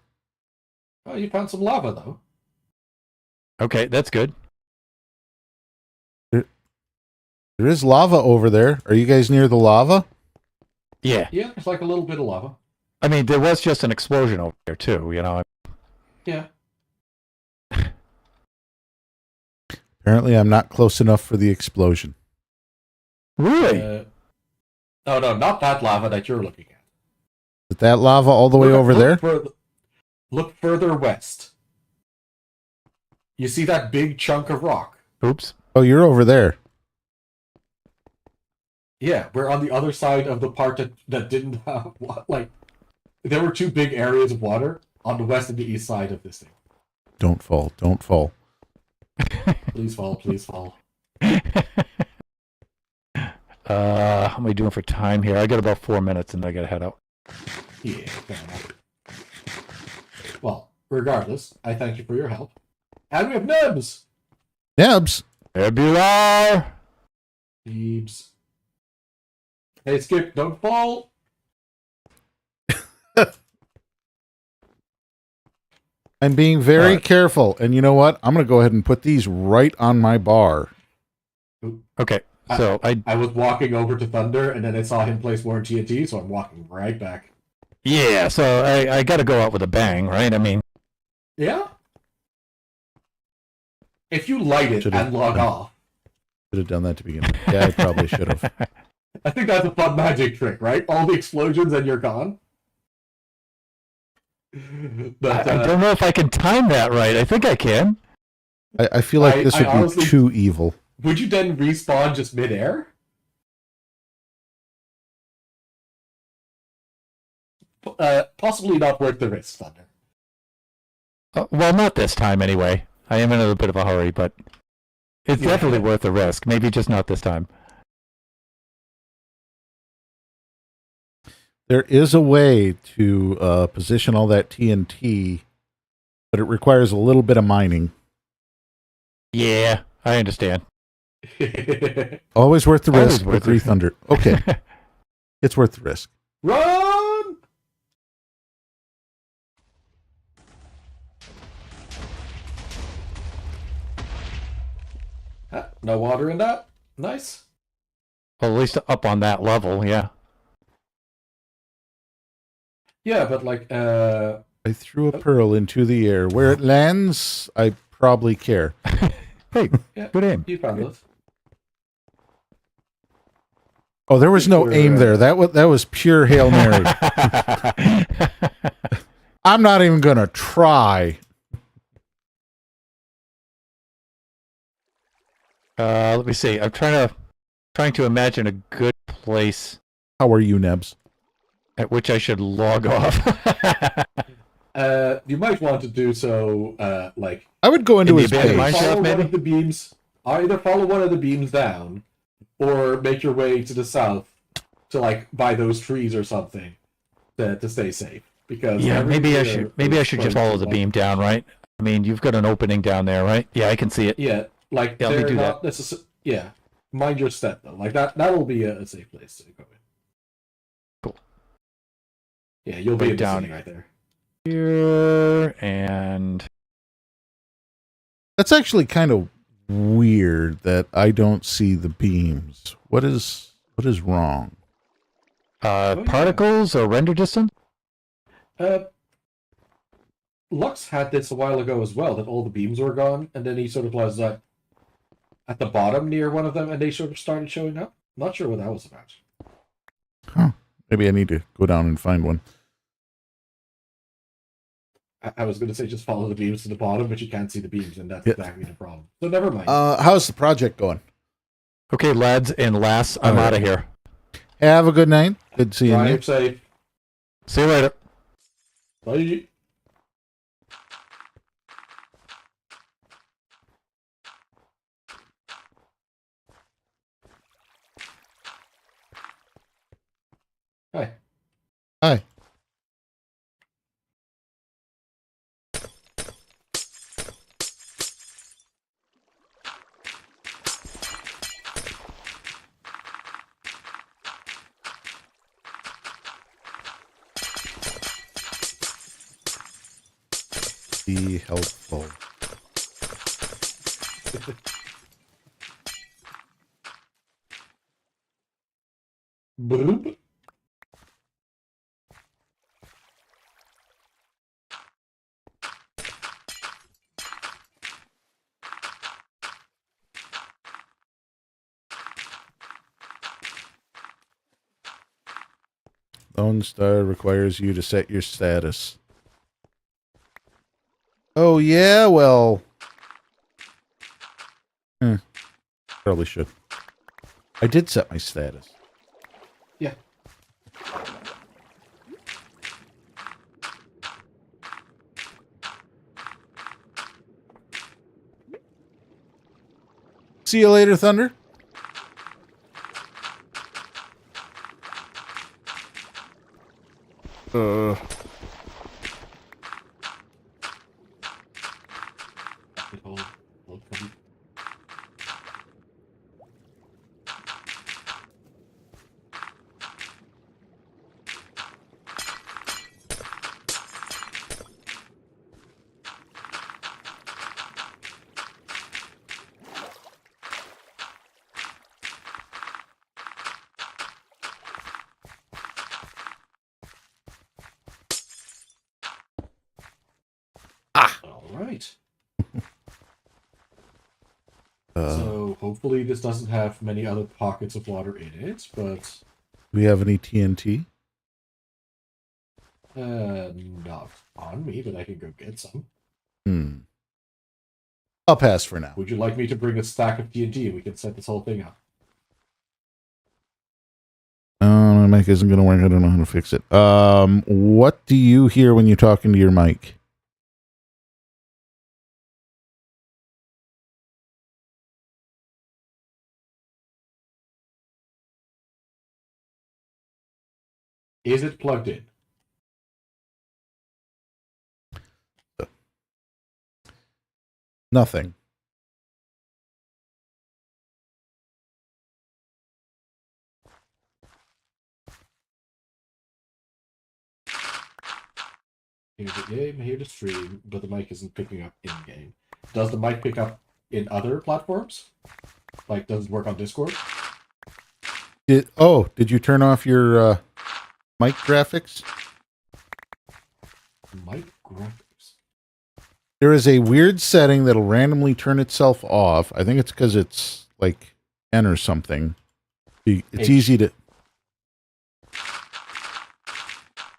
Oh, you found some lava though. Okay, that's good. There is lava over there. Are you guys near the lava? Yeah. Yeah, there's like a little bit of lava. I mean, there was just an explosion over there too. You know. Yeah. Apparently, I'm not close enough for the explosion. Really? No, not that lava that you're looking at. Is that lava all the way over there? Look further west. You see that big chunk of rock? Oops. Oh, you're over there. Yeah, we're on the other side of the part that didn't have like. There were two big areas of water on the west and the east side of this thing. Don't fall. Don't fall. Please fall, please fall. How am I doing for time here? I got about 4 minutes and I gotta head out. Yeah, fair enough. Well, regardless, I thank you for your help. And we have Nebs! Nebs. Nebular! Nebs. Hey, Skip, don't fall! I'm being very Alright. careful. And you know what? I'm going to go ahead and put these right on my bar. Okay, so I was walking over to Thunder, and then I saw him place more TNT, so I'm walking right back. yeah, so I gotta go out with a bang, right? I mean, Yeah? If you light it Should've- and log off, Should have done that to begin with. Yeah, I probably should have. I think that's a fun magic trick, right? All the explosions and you're gone. But I don't know if I can time that right. I think I can. I feel like this I would be honestly- too evil. would you then respawn just midair? Possibly not worth the risk, Thunder. Well, not this time anyway. I am in a bit of a hurry, but it's Yeah. definitely worth the risk. Maybe just not this time. There is a way to position all that TNT, but it requires a little bit of mining. Yeah, I understand. Always worth the Always risk worth with Three it. Thunder. Okay, it's worth the risk. Run! No water in that? Nice. Well, at least up on that level, yeah. Yeah, but like, I threw a pearl into the air. Where it lands, I probably care. Hey, Yeah. good aim. you found it. Oh, there was no aim there. That was pure Hail Mary. I'm not even gonna try. Let me see. I'm trying to imagine a good place. How are you, Nebs? At which I should log off. You might want to do so, like I would go into In the his abandoned base. mine shaft, follow one maybe? of the beams. Either follow one of the beams down, or make your way to the south to like by those trees or something to stay safe. Because Yeah, maybe I should. Maybe I should just follow the like, beam down, right? I mean, you've got an opening down there, right? Yeah, I can see it. Yeah, like Yeah, let me they're do not necessarily. Yeah, mind your step though. Like that'll be a safe place to go in. Cool. Yeah, you'll be Right in the down city right there. Here and That's actually kind of weird that I don't see the beams. What is wrong? yeah. particles or render distance. Lux had this a while ago as well, that all the beams were gone, and then he sort of was like at the bottom near one of them, and they sort of started showing up. Not sure what that was about. Huh. Maybe I need to go down and find one. I was going to say just follow the beams to the bottom, but you can't see the beams, and that's Yeah. exactly the problem. So never mind. How's the project going? Okay, lads and lass, I'm All right. out of here. Have a good night. Good seeing you. Drive safe. See you later. Bye. Hi. Hi. Be helpful. Broop. Lone Star requires you to set your status. Oh, yeah? Well... Probably should. I did set my status. Yeah. See you later, Thunder. All right. So hopefully this doesn't have many other pockets of water in it, but Do we have any TNT? not on me, but I can go get some. I'll pass for now. Would you like me to bring a stack of TNT and we can set this whole thing up? My mic isn't going to work. I don't know how to fix it. What do you hear when you're talking to your mic? Is it plugged in? Nothing. Hear the game, hear the stream, but the mic isn't picking up in-game. Does the mic pick up in other platforms? Like, does it work on Discord? Did you turn off your mic graphics? Mic graphics. There is a weird setting that'll randomly turn itself off. I think it's because it's like N or something. It's H. easy to...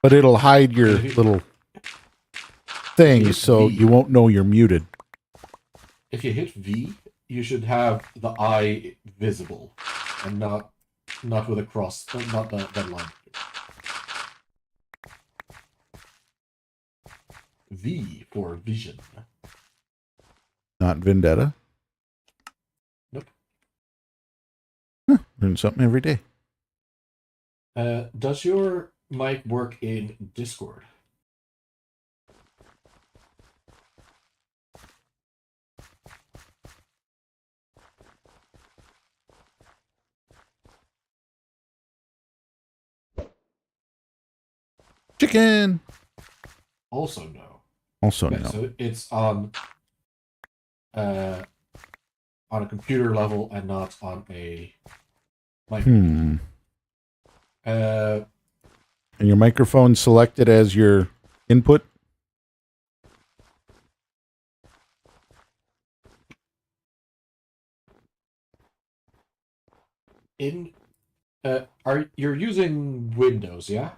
But it'll hide your little thing Hit so V. you won't know you're muted. If you hit V, you should have the eye visible, and not with a cross, not that line. V for vision. Not Vendetta. Nope. Huh, learn something every day. Does your mic work in Discord? Chicken. Also no. Also Okay, no. so it's on a computer level and not on a mic. Hmm. Uh, And your microphone selected as your input? are you're using Windows, yeah?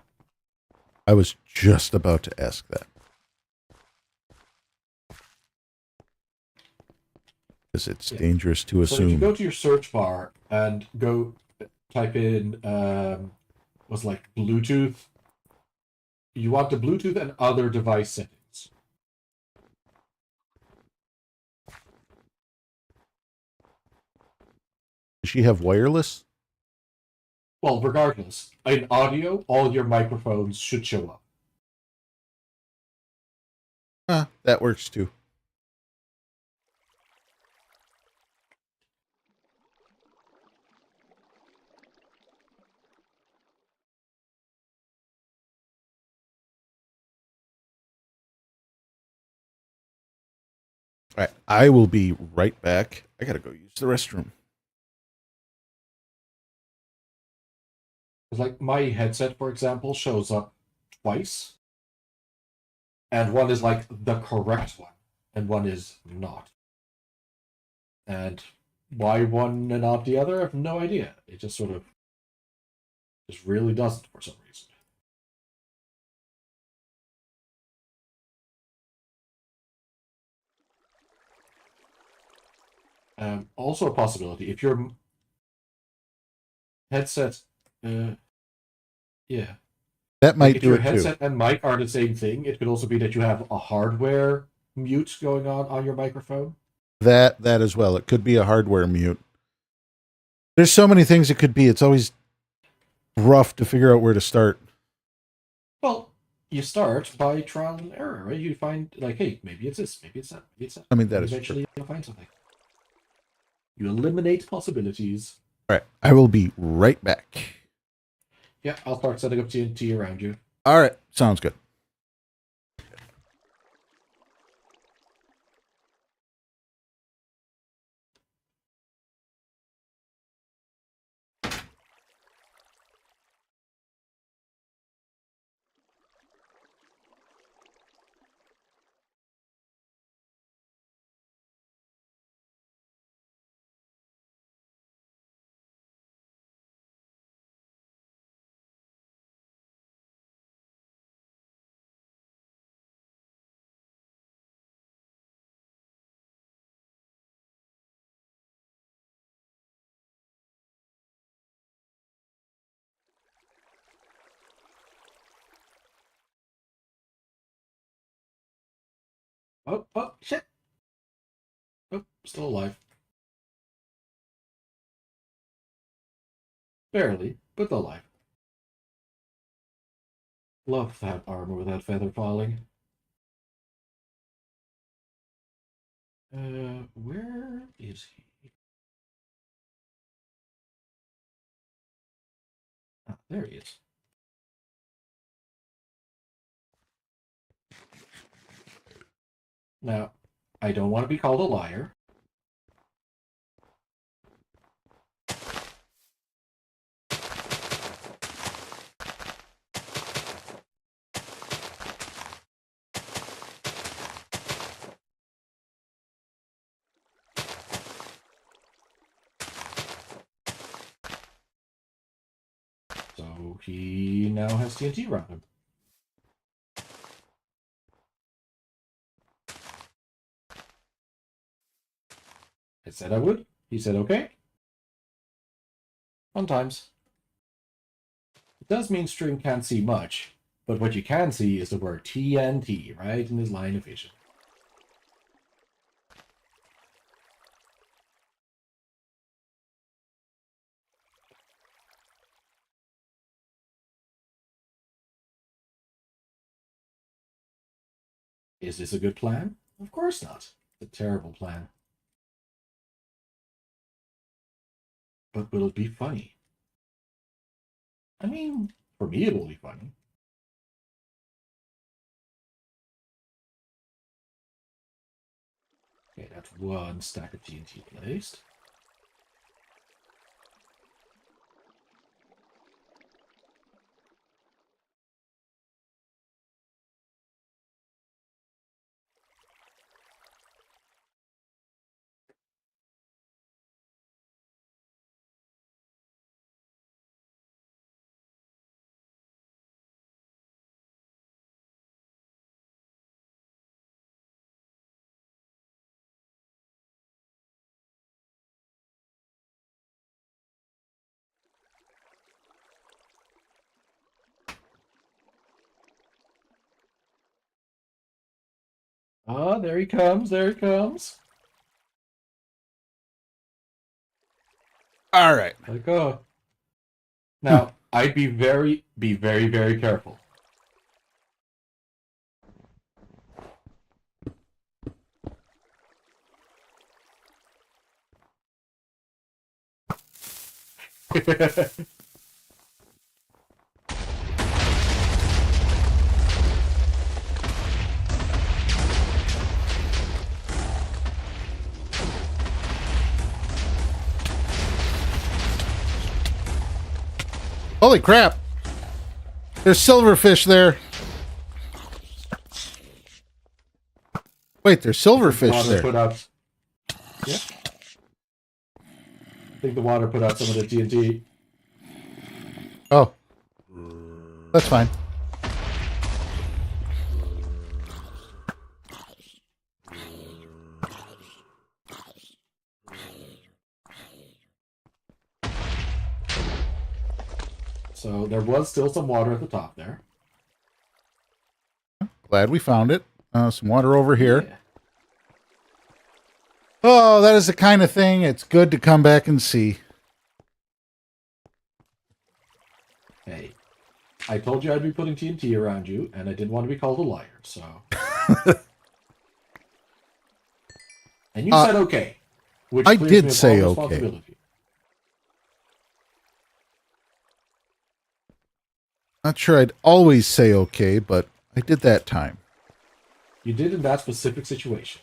I was just about to ask that. Because it's Yeah. dangerous to So if you assume. go to your search bar and go type in was like Bluetooth, you want the Bluetooth and other device settings. Does she have wireless? Well, regardless, in audio, all your microphones should show up. That works too. All right, I will be right back. I gotta go use the restroom. Like my headset, for example, shows up twice, and one is like the correct one, and one is not. And why one and not the other, I have no idea. It just sort of just really doesn't for some reason. Also a possibility if your headset, yeah, That might if do your it too. headset and mic are the same thing, it could also be that you have a hardware mute going on your microphone. That as well. It could be a hardware mute. There's so many things it could be. It's always rough to figure out where to start. Well, you start by trial and error, right? You find like, hey, maybe it's this, maybe it's that, maybe it's that. I mean, that And is true. eventually you'll find something. You eliminate possibilities. All right, I will be right back. Yeah, I'll start setting up TNT around you. All right, sounds good. Oh, shit. Oh, still alive. Barely, but alive. Love that armor with that feather falling. Where is he? Ah, there he is. Now, I don't want to be called a liar. So he now has TNT around him. I said I would. He said okay. Sometimes. It does mean String can't see much, But what you can see is the word TNT right in his line of vision. Is this a good plan? Of course not. It's a terrible plan. But will it be funny? I mean, for me it will be funny. Okay, that's one stack of TNT placed. Ah, there he comes, there he comes. All right. Let go. Now, I'd be very, very careful. Holy crap! There's silverfish there. Wait, there's silverfish Water there. put out. Yeah. I think the water put out some of the TNT. Oh, that's fine. So there was still some water at the top there. Glad we found it. Some water over here. Yeah. Oh, that is the kind of thing it's good to come back and see. Hey, I told you I'd be putting TNT around you, and I didn't want to be called a liar, so... And you said okay. Which I clears did me of say all okay. responsibility. Not sure I'd always say okay, but I did that time. You did in that specific situation.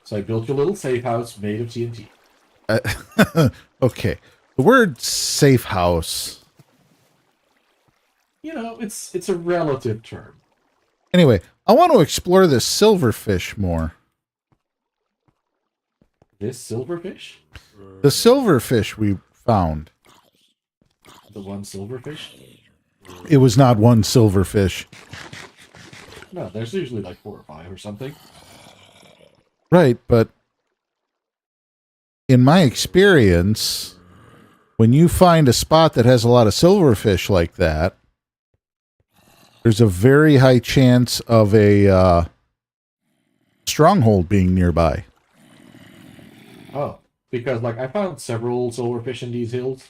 So I built your little safe house made of TNT. Okay. The word safe house. You know, it's a relative term. Anyway, I want to explore this silverfish more. This silverfish? The silverfish we found. The one silverfish? It was not one silverfish. No, there's usually like 4 or 5 or something. Right, but in my experience, when you find a spot that has a lot of silverfish like that, there's a very high chance of a stronghold being nearby. Oh, because like I found several silverfish in these hills.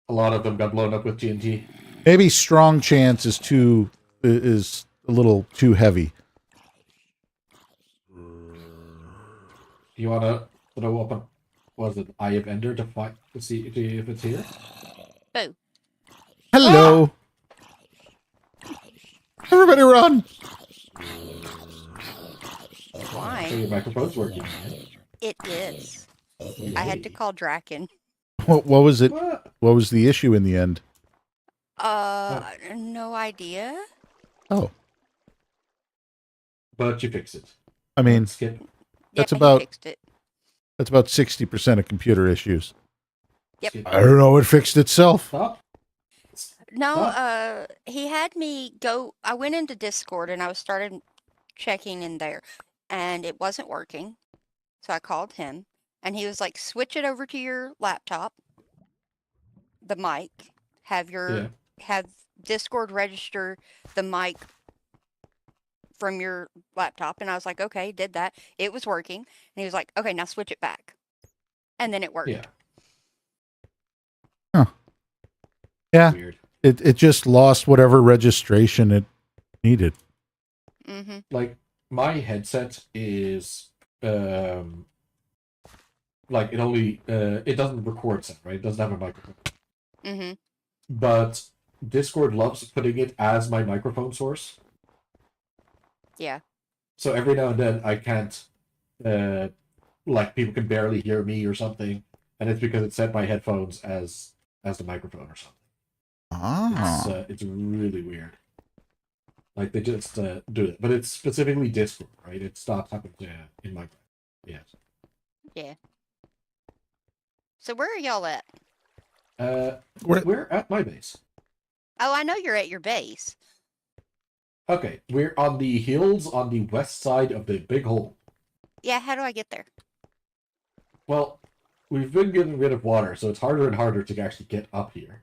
A lot of them got blown up with TNT. Maybe strong chance is a little too heavy. You wanna throw up a was it Eye of Ender to fight to see if it's here? Boo. Hello. Everybody run. So Why? your microphone's working. Right? It is. I had to call Draken. What was it? What? What was the issue in the end? No idea. Oh, But you fixed it. I mean, Skip. That's Yeah, he about- fixed it. that's about 60% of computer issues. Yep. Skip. I don't know. It fixed itself. Stop. No, Huh? he had me go. I went into Discord and I was started checking in there, and it wasn't working. So I called him, and he was like, "Switch it over to your laptop." the mic. Have Discord register the mic from your laptop, and I was like, okay, did that. It was working, and he was like, okay, now switch it back, and then it worked. Yeah. Yeah, Weird. it just lost whatever registration it needed. Mm-hmm. Like my headset is like it only it doesn't record sound, right? It doesn't have a microphone. Mm-hmm. But Discord loves putting it as my microphone source. Yeah. So every now and then I can't like people can barely hear me or something, and it's because it set my headphones as the microphone or something. It's really weird. Like they just do it, but it's specifically Discord, right? It's not happening in Minecraft. Yes. Yeah. So where are y'all at? We're at my base. Oh, I know you're at your base. Okay, we're on the hills on the west side of the big hole. Yeah, how do I get there? Well, we've been getting rid of water, so it's harder and harder to actually get up here.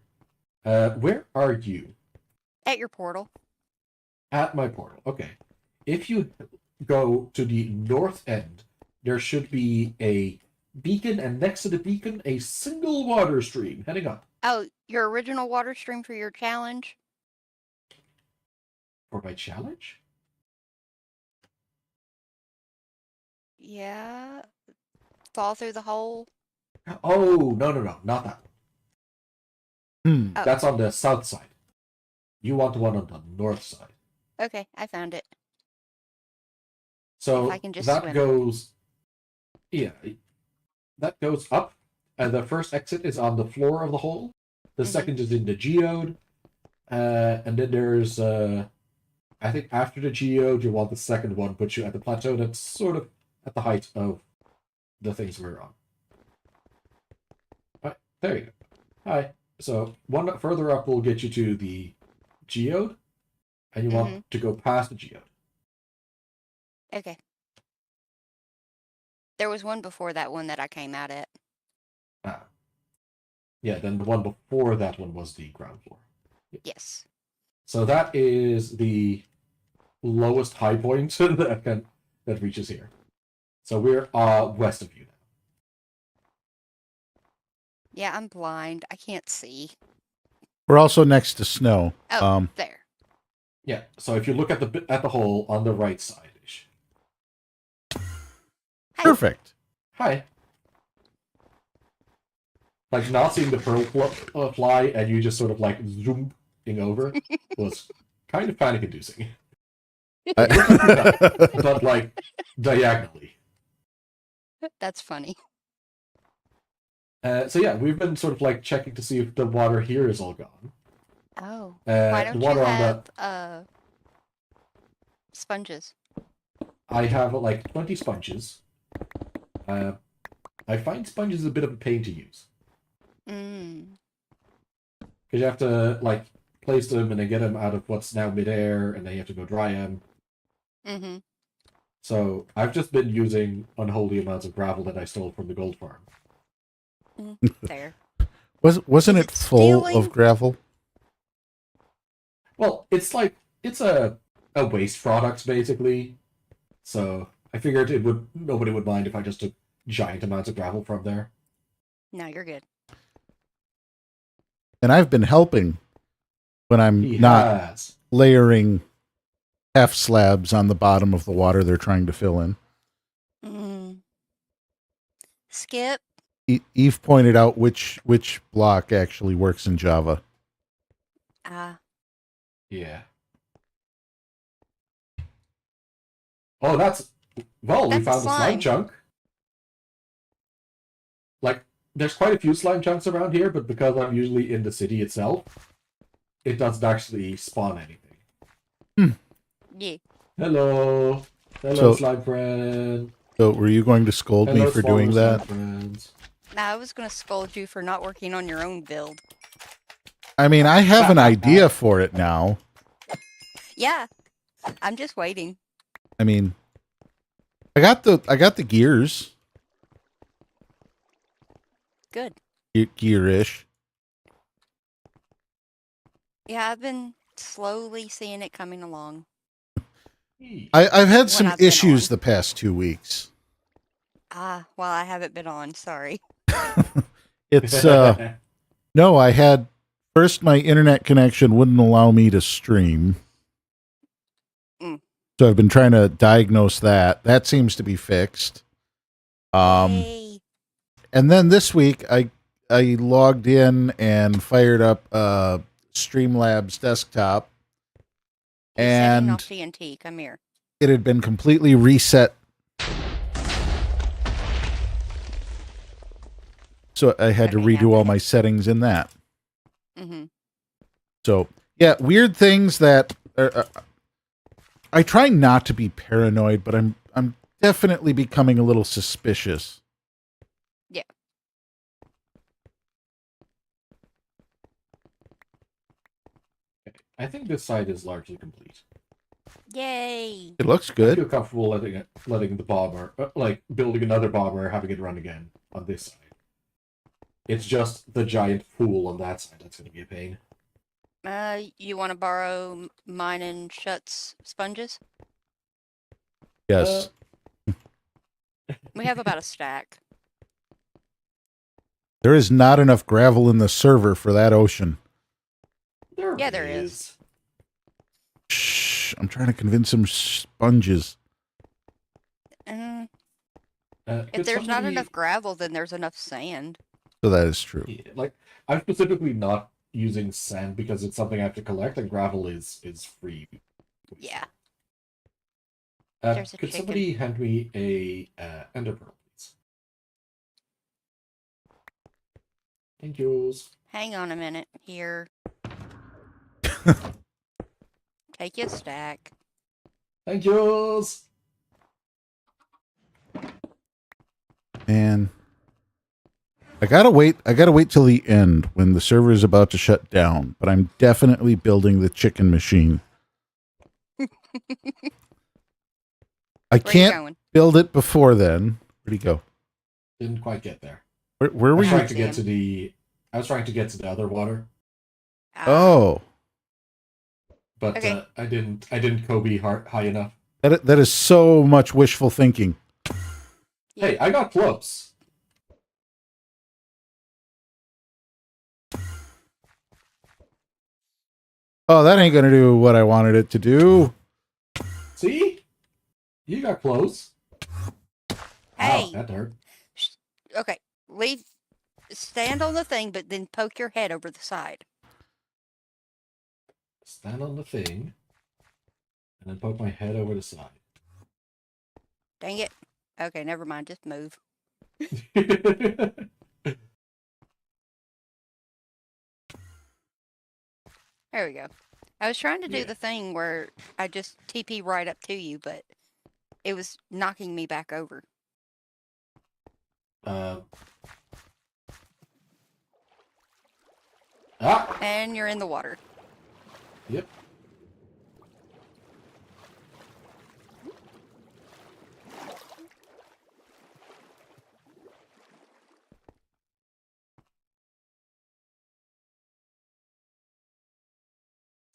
Where are you? At your portal. At my portal. Okay. If you go to the north end, there should be a beacon, and next to the beacon, a single water stream heading up. Oh, your original water stream for your challenge? For my challenge? Yeah. Fall through the hole. Oh, no, not that one. Oh. That's on the south side. You want the one on the north side. Okay, I found it. So If I can just that swim. goes, yeah, that goes up, and the first exit is on the floor of the hole. The second is in the geode, and then there's, I think after the geode, you want the second one, puts you at the plateau that's sort of at the height of the things we're on. Right, there you go. Hi. So one further up will get you to the geode, and you want to go past the geode. Okay. There was one before that one that I came out at. Ah. Yeah, then the one before that one was the ground floor. Yes. So that is the lowest high point that reaches here. So we're west of you now. Yeah, I'm blind. I can't see. We're also next to snow. Oh, there. Yeah. So if you look at the hole on the right side ish. Perfect. Hi. Like not seeing the pearl fly and you just sort of like zooming over was kind of panic inducing. But like diagonally. That's funny. So yeah, we've been sort of like checking to see if the water here is all gone. Oh. Why don't the water you on have sponges? I have like 20 sponges. I find sponges a bit of a pain to use. Because you have to like place them and then get them out of what's now midair, and then you have to go dry them. Mm-hmm. So I've just been using unholy amounts of gravel that I stole from the gold farm. There. Wasn't it full stealing? of gravel? Well, it's a waste product basically. So I figured nobody would mind if I just took giant amounts of gravel from there. No, you're good. And I've been helping when I'm He not has. layering half slabs on the bottom of the water they're trying to fill in. Skip. Eve pointed out which block actually works in Java. Yeah. Oh, we That's found a the slime slime. chunk. Like, there's quite a few slime chunks around here, but because I'm usually in the city itself, it doesn't actually spawn anything. Yeah. Hello. Hello, So- slime friend. So were you going to scold Hello, me for doing smaller that? slime friends. No, I was gonna scold you for not working on your own build. I mean, I have an idea for it now. Yeah. I'm just waiting. I mean, I got the gears, Good. gearish. Yeah, I've been slowly seeing it coming along. I've had When some I've been issues on. the past 2 weeks. Well, I haven't been on. Sorry. It's no, I had first my internet connection wouldn't allow me to stream. Mm. So I've been trying to diagnose that. That seems to be fixed. Yay. And then this week I logged in and fired up Streamlabs desktop, He's setting and off TNT. Come here. it had been completely reset. So I had to Okay, now redo all what? my settings in that. Mm-hmm. So yeah, weird things that I try not to be paranoid, but I'm definitely becoming a little suspicious. Yeah. I think this side is largely complete. Yay. It looks I good. feel comfortable letting the bomber, like building another bomber, having it run again on this side. It's just the giant pool on that side that's going to be a pain. You want to borrow mine and Shut's sponges? Yes. We have about a stack. There is not enough gravel in the server for that ocean. Yeah, there is. Shh, I'm trying to convince some sponges. If Could there's not somebody- enough gravel, then there's enough sand. So that is true. Yeah, like, I'm specifically not using sand because it's something I have to collect, and gravel is free. Yeah. Uh, There's a could chicken. somebody hand me a ender pearl, please? Thank you. Hang on a minute. Here. Take your stack. Thank you. And I gotta wait till the end when the server is about to shut down, but I'm definitely building the chicken machine. I Where you can't going? build it before then. Where'd he go? Didn't quite get there. Where I were was you? trying to get to the. I was trying to get to the other water, Oh, but Okay. I didn't Kobe high enough. that is so much wishful thinking. Yeah. Hey, I got close. Oh, that ain't gonna do what I wanted it to do. See, you got close. Hey. Wow, that hurt. Okay. Stand on the thing, but then poke your head over the side. Stand on the thing, and then poke my head over the side. Dang it. Okay, never mind. Just move. There we go. I was trying to do Yeah. the thing where I just TP right up to you, but it was knocking me back over. Ah, And you're in the water. yep.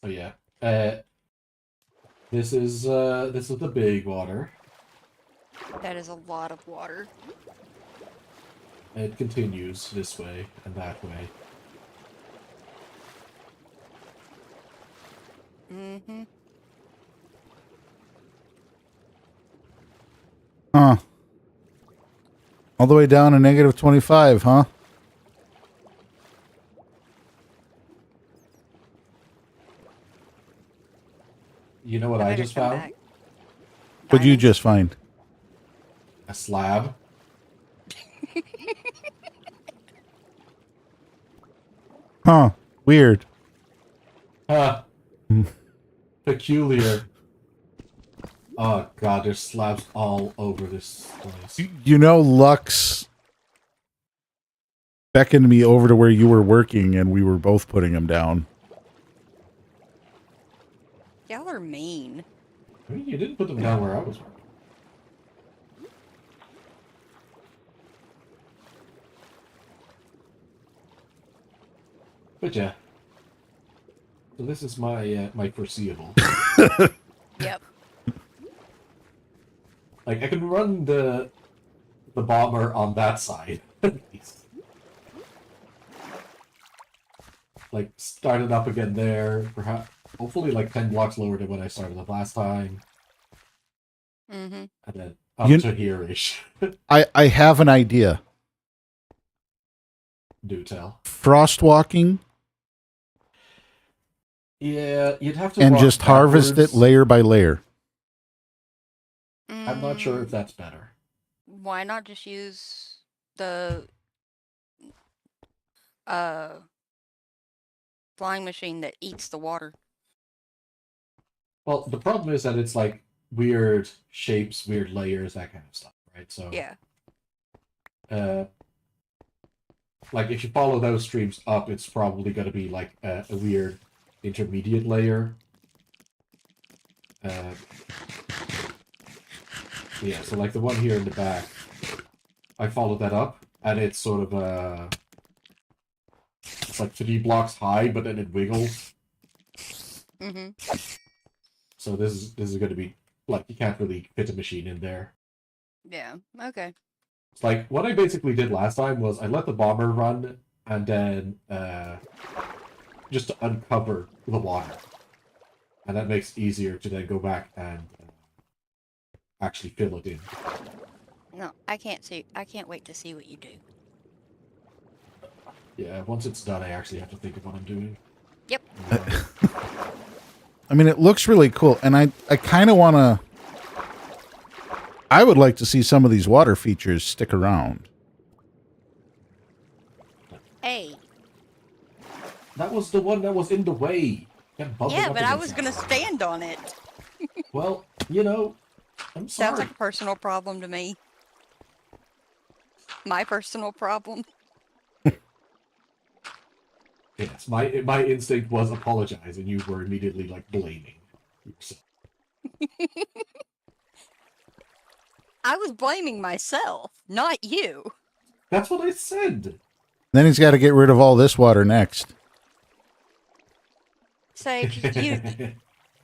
Oh yeah. This is the big water. That is a lot of water. It continues this way and that way. Mm-hmm. Huh. All the way down to -25, huh? You know what I better just come found? back. What'd you Diamond? just find? A slab. Huh. Weird. Huh. Peculiar. Oh god, there's slabs all over this place. You know, Lux beckoned me over to where you were working, and we were both putting them down. Y'all are mean. I mean, you didn't put them down where I was working. But yeah. So this is my my foreseeable. Yep. Like I can run the bomber on that side. At least. Like start it up again there, perhaps hopefully like 10 blocks lower than when I started the last time. Mm-hmm. And then up You- to here-ish. I have an idea. Do tell. Frost walking Yeah, you'd have to and walk just harvest it backwards. layer by layer. I'm not sure if that's better. Why not just use the flying machine that eats the water? Well, the problem is that it's like weird shapes, weird layers, that kind of stuff, right? So Yeah. Like if you follow those streams up, it's probably going to be like a weird intermediate layer. Yeah, so like the one here in the back, I followed that up, and it's sort of it's like 3 blocks high, but then it wiggles. Mm-hmm. So this is going to be like you can't really fit a machine in there. Yeah. Okay. It's like what I basically did last time was I let the bomber run and then just to uncover the water, and that makes it easier to then go back and actually fill it in. No, I can't see. I can't wait to see what you do. Yeah, once it's done, I actually have to think of what I'm doing. Yep. I mean, it looks really cool, and I kind of want to. I would like to see some of these water features stick around. Hey. That was the one that was in the way. Kept bumping Yeah, up but I against was that. gonna stand on it. Well, you know, I'm sorry. Sounds like a personal problem to me. My personal problem. Yes, my instinct was apologize, and you were immediately like blaming yourself. I was blaming myself, not you. That's what I said. Then he's got to get rid of all this water next. Sage,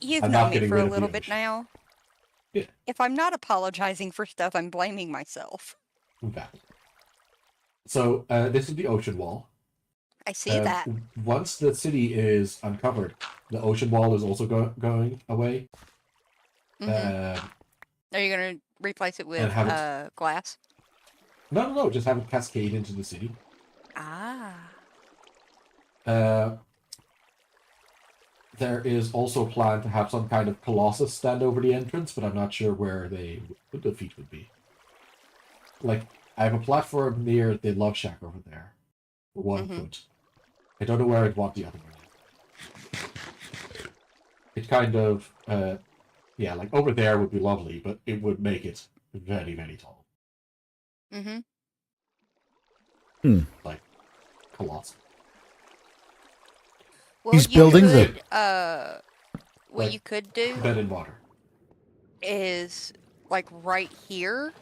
you've I'm known not me getting for rid a of the little bit ocean. now. Yeah. If I'm not apologizing for stuff, I'm blaming myself. Okay. So this is the ocean wall. I see that. Once the city is uncovered, the ocean wall is also going away. Mhm. Are you gonna replace it with and have it- glass? No, just have it cascade into the city. Ah. There is also a plan to have some kind of colossus stand over the entrance, but I'm not sure where the feet would be. Like, I have a platform near the Love Shack over there, for 1 foot. I don't know where I'd want the other one. It kind of, yeah, like over there would be lovely, but it would make it very, very tall. Like, colossal. Well, He's you building the- could, what Like, you could do Bed in water. is, like, right here,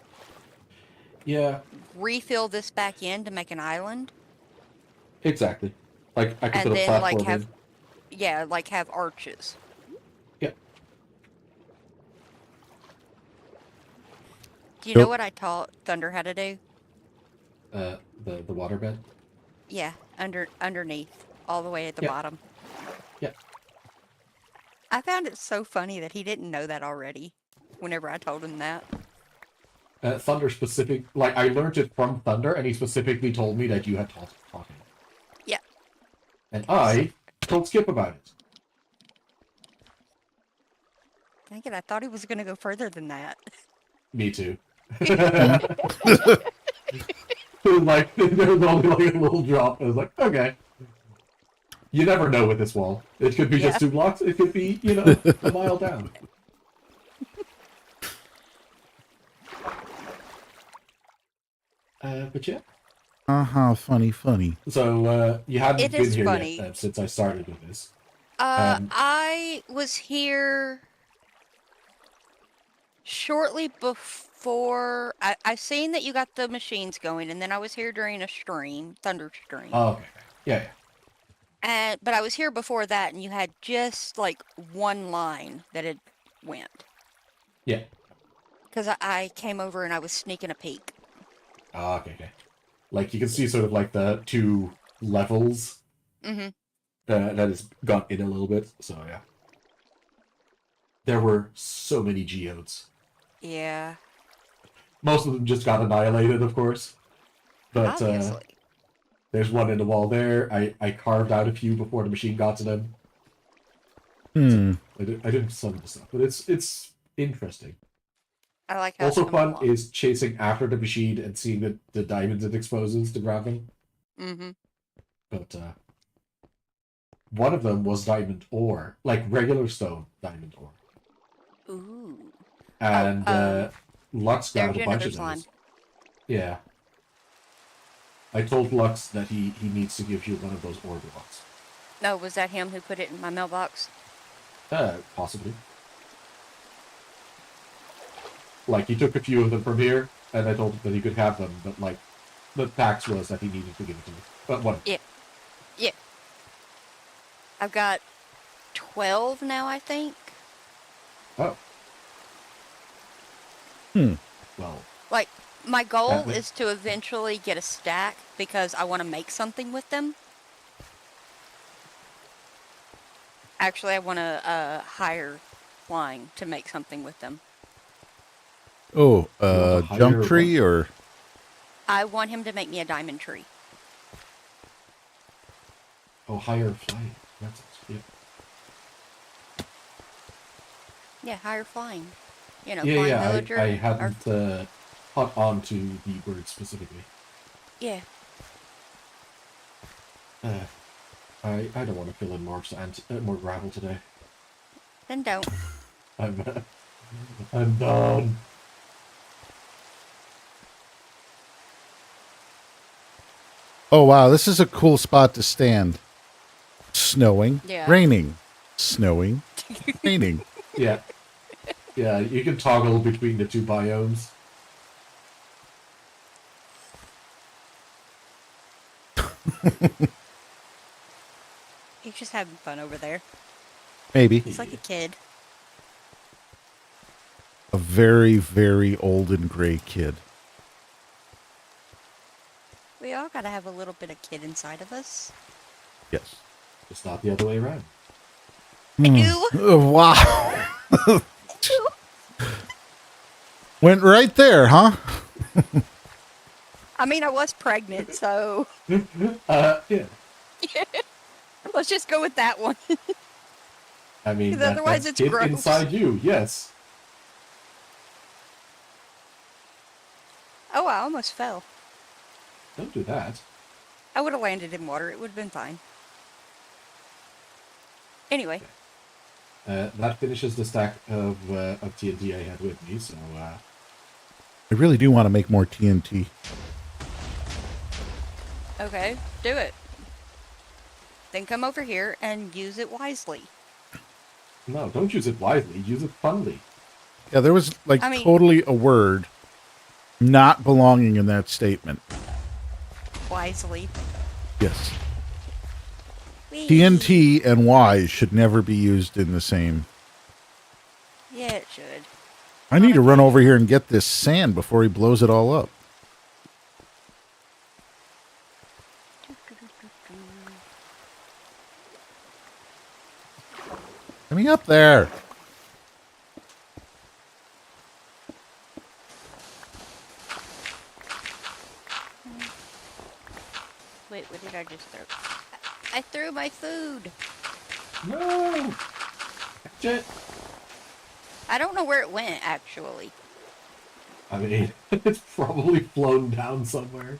Yeah, refill this back in to make an island. exactly. Like, I could And put a then, platform like, have, in. yeah, like, have arches. Yep. Do you know Nope. what I taught Thunder how to do? The water bed. Yeah, underneath, all the way at the Yep. bottom. Yep. I found it so funny that he didn't know that already. Whenever I told him that. Thunder specific, like I learned it from Thunder, and he specifically told me that you had taught him. Yeah. And I told Skip about it. Dang it, I thought he was gonna go further than that. Me too. It was like there was only like a little drop. I was like, okay. You never know with this wall. It could be Yeah. just 2 blocks. It could be, you know, a mile down. But yeah. Funny. So you hadn't It been is here funny. yet since I started with this. I was here shortly before. I seen that you got the machines going, and then I was here during a stream, Thunder stream. Oh, okay. Yeah, yeah. but I was here before that, and you had just like one line that had went. Yeah. Because I came over and I was sneaking a peek. Ah, okay. Like, you can see sort of like the 2 levels Mm-hmm. that has got in a little bit, so yeah. There were so many geodes. Yeah, Most of them just got annihilated, of course. But obviously. there's one in the wall there. I carved out a few before the machine got to them. I didn't summon the stuff, but it's interesting. I like how Also it's fun coming is chasing after the machine and seeing the diamonds it exposes to grab them. along. Mm-hmm. But one of them was diamond ore, like regular stone diamond ore. Ooh. And Lux There's grabbed a your bunch nether of slime. those. Yeah. I told Lux that he needs to give you one of those ore blocks. No, was that him who put it in my mailbox? Possibly. Like, he took a few of them from here, and I told him that he could have them, but, like, the tax was that he needed to give it to me. But one. Yeah. I've got 12 now, I think. Oh. Well, Like, my goal That is to eventually get a stack because I want to make something with them. Actually, I want to hire Flying to make something with them. Oh, want to jump hire tree or I want him to make me a diamond tree. oh, higher flying. That's yeah. Yeah, hire Flying. You know, Yeah, Flying yeah. Villager. I or- hadn't caught on to the word specifically. Yeah. I don't want to fill in more sand, more gravel today. Then don't. I'm done. oh wow, this is a cool spot to stand. Snowing, Yeah. raining, snowing, raining. Yeah. Yeah, you can toggle between the 2 biomes. He's just having fun over there. Maybe He's like a kid. a very, very old and gray kid. We all gotta have a little bit of kid inside of us. Yes. It's not the other way around. Ew. Wow. Went right there, huh? I mean, I was pregnant, so Yeah. let's just go with that one. I mean, 'Cause otherwise that's it's kid gross. inside you, yes. Oh, I almost fell. Don't do that. I would have landed in water. It would have been fine. Anyway, That finishes the stack of TNT I had with me, so I really do want to make more TNT. okay, do it. Then come over here and use it wisely. no, don't use it wisely. Use it funly. Yeah, there was like I mean- totally a word not belonging in that statement. Wisely. Yes. Whee! TNT and Y should never be used in the same. Yeah, it should. I need to run over here and get this sand before he blows it all up. Get me up there. Wait, what did I just throw? I threw my food. No! Catch it! I don't know where it went, actually. I mean, it's probably flown down somewhere.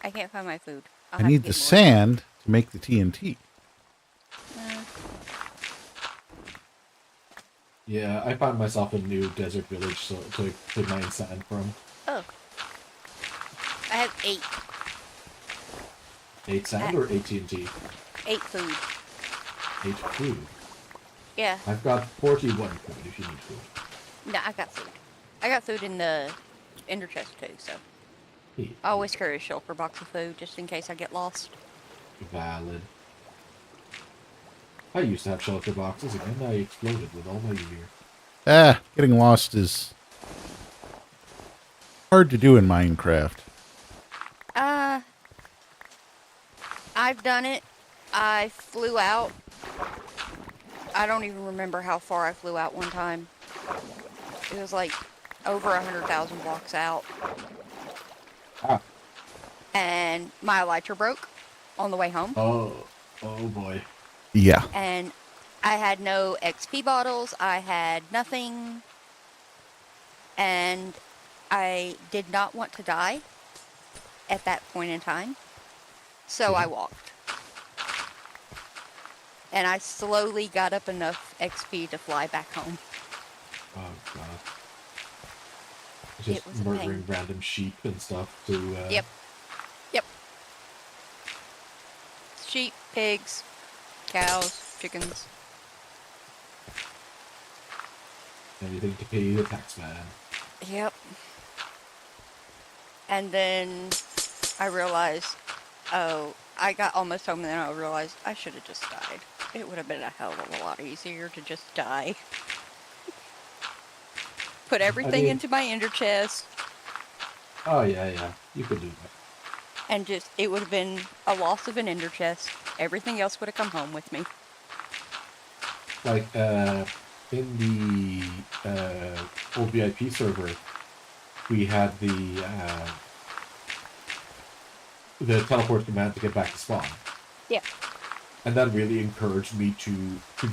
I can't find my food. I'll I have need to the get more. sand to make the TNT. Yeah, I found myself a new desert village to mine sand from. Oh. I have 8. 8 sand or 8 TNT? 8 food. 8 food. Yeah. I've got 41 food if you need food. No, I got food. I got food in the ender chest too, so. Hey, I always carry a shulker box of food just in case I get lost. valid. I used to have shelter boxes, and then I exploded with all my gear. Getting lost is hard to do in Minecraft. I've done it. I flew out. I don't even remember how far I flew out one time. It was like over 100,000 blocks out. Ah. And my elytra broke on the way home. Oh boy. Yeah. And I had no XP bottles. I had nothing. And I did not want to die at that point in time. So I walked. And I slowly got up enough XP to fly back home. Oh god. It Just was a murdering pain. random sheep and stuff to. Yep. Sheep, pigs, cows, chickens. Anything to pay the tax man. Yep. And then I realized, oh, I got almost home and then I realized I should have just died. It would have been a hell of a lot easier to just die. Put everything mean- into my ender chest Oh yeah. You could do that. and just, it would have been a loss of an ender chest. Everything else would have come home with me. Like in the old VIP server, we had the teleport command to get back to spawn. Yeah. And that really encouraged me to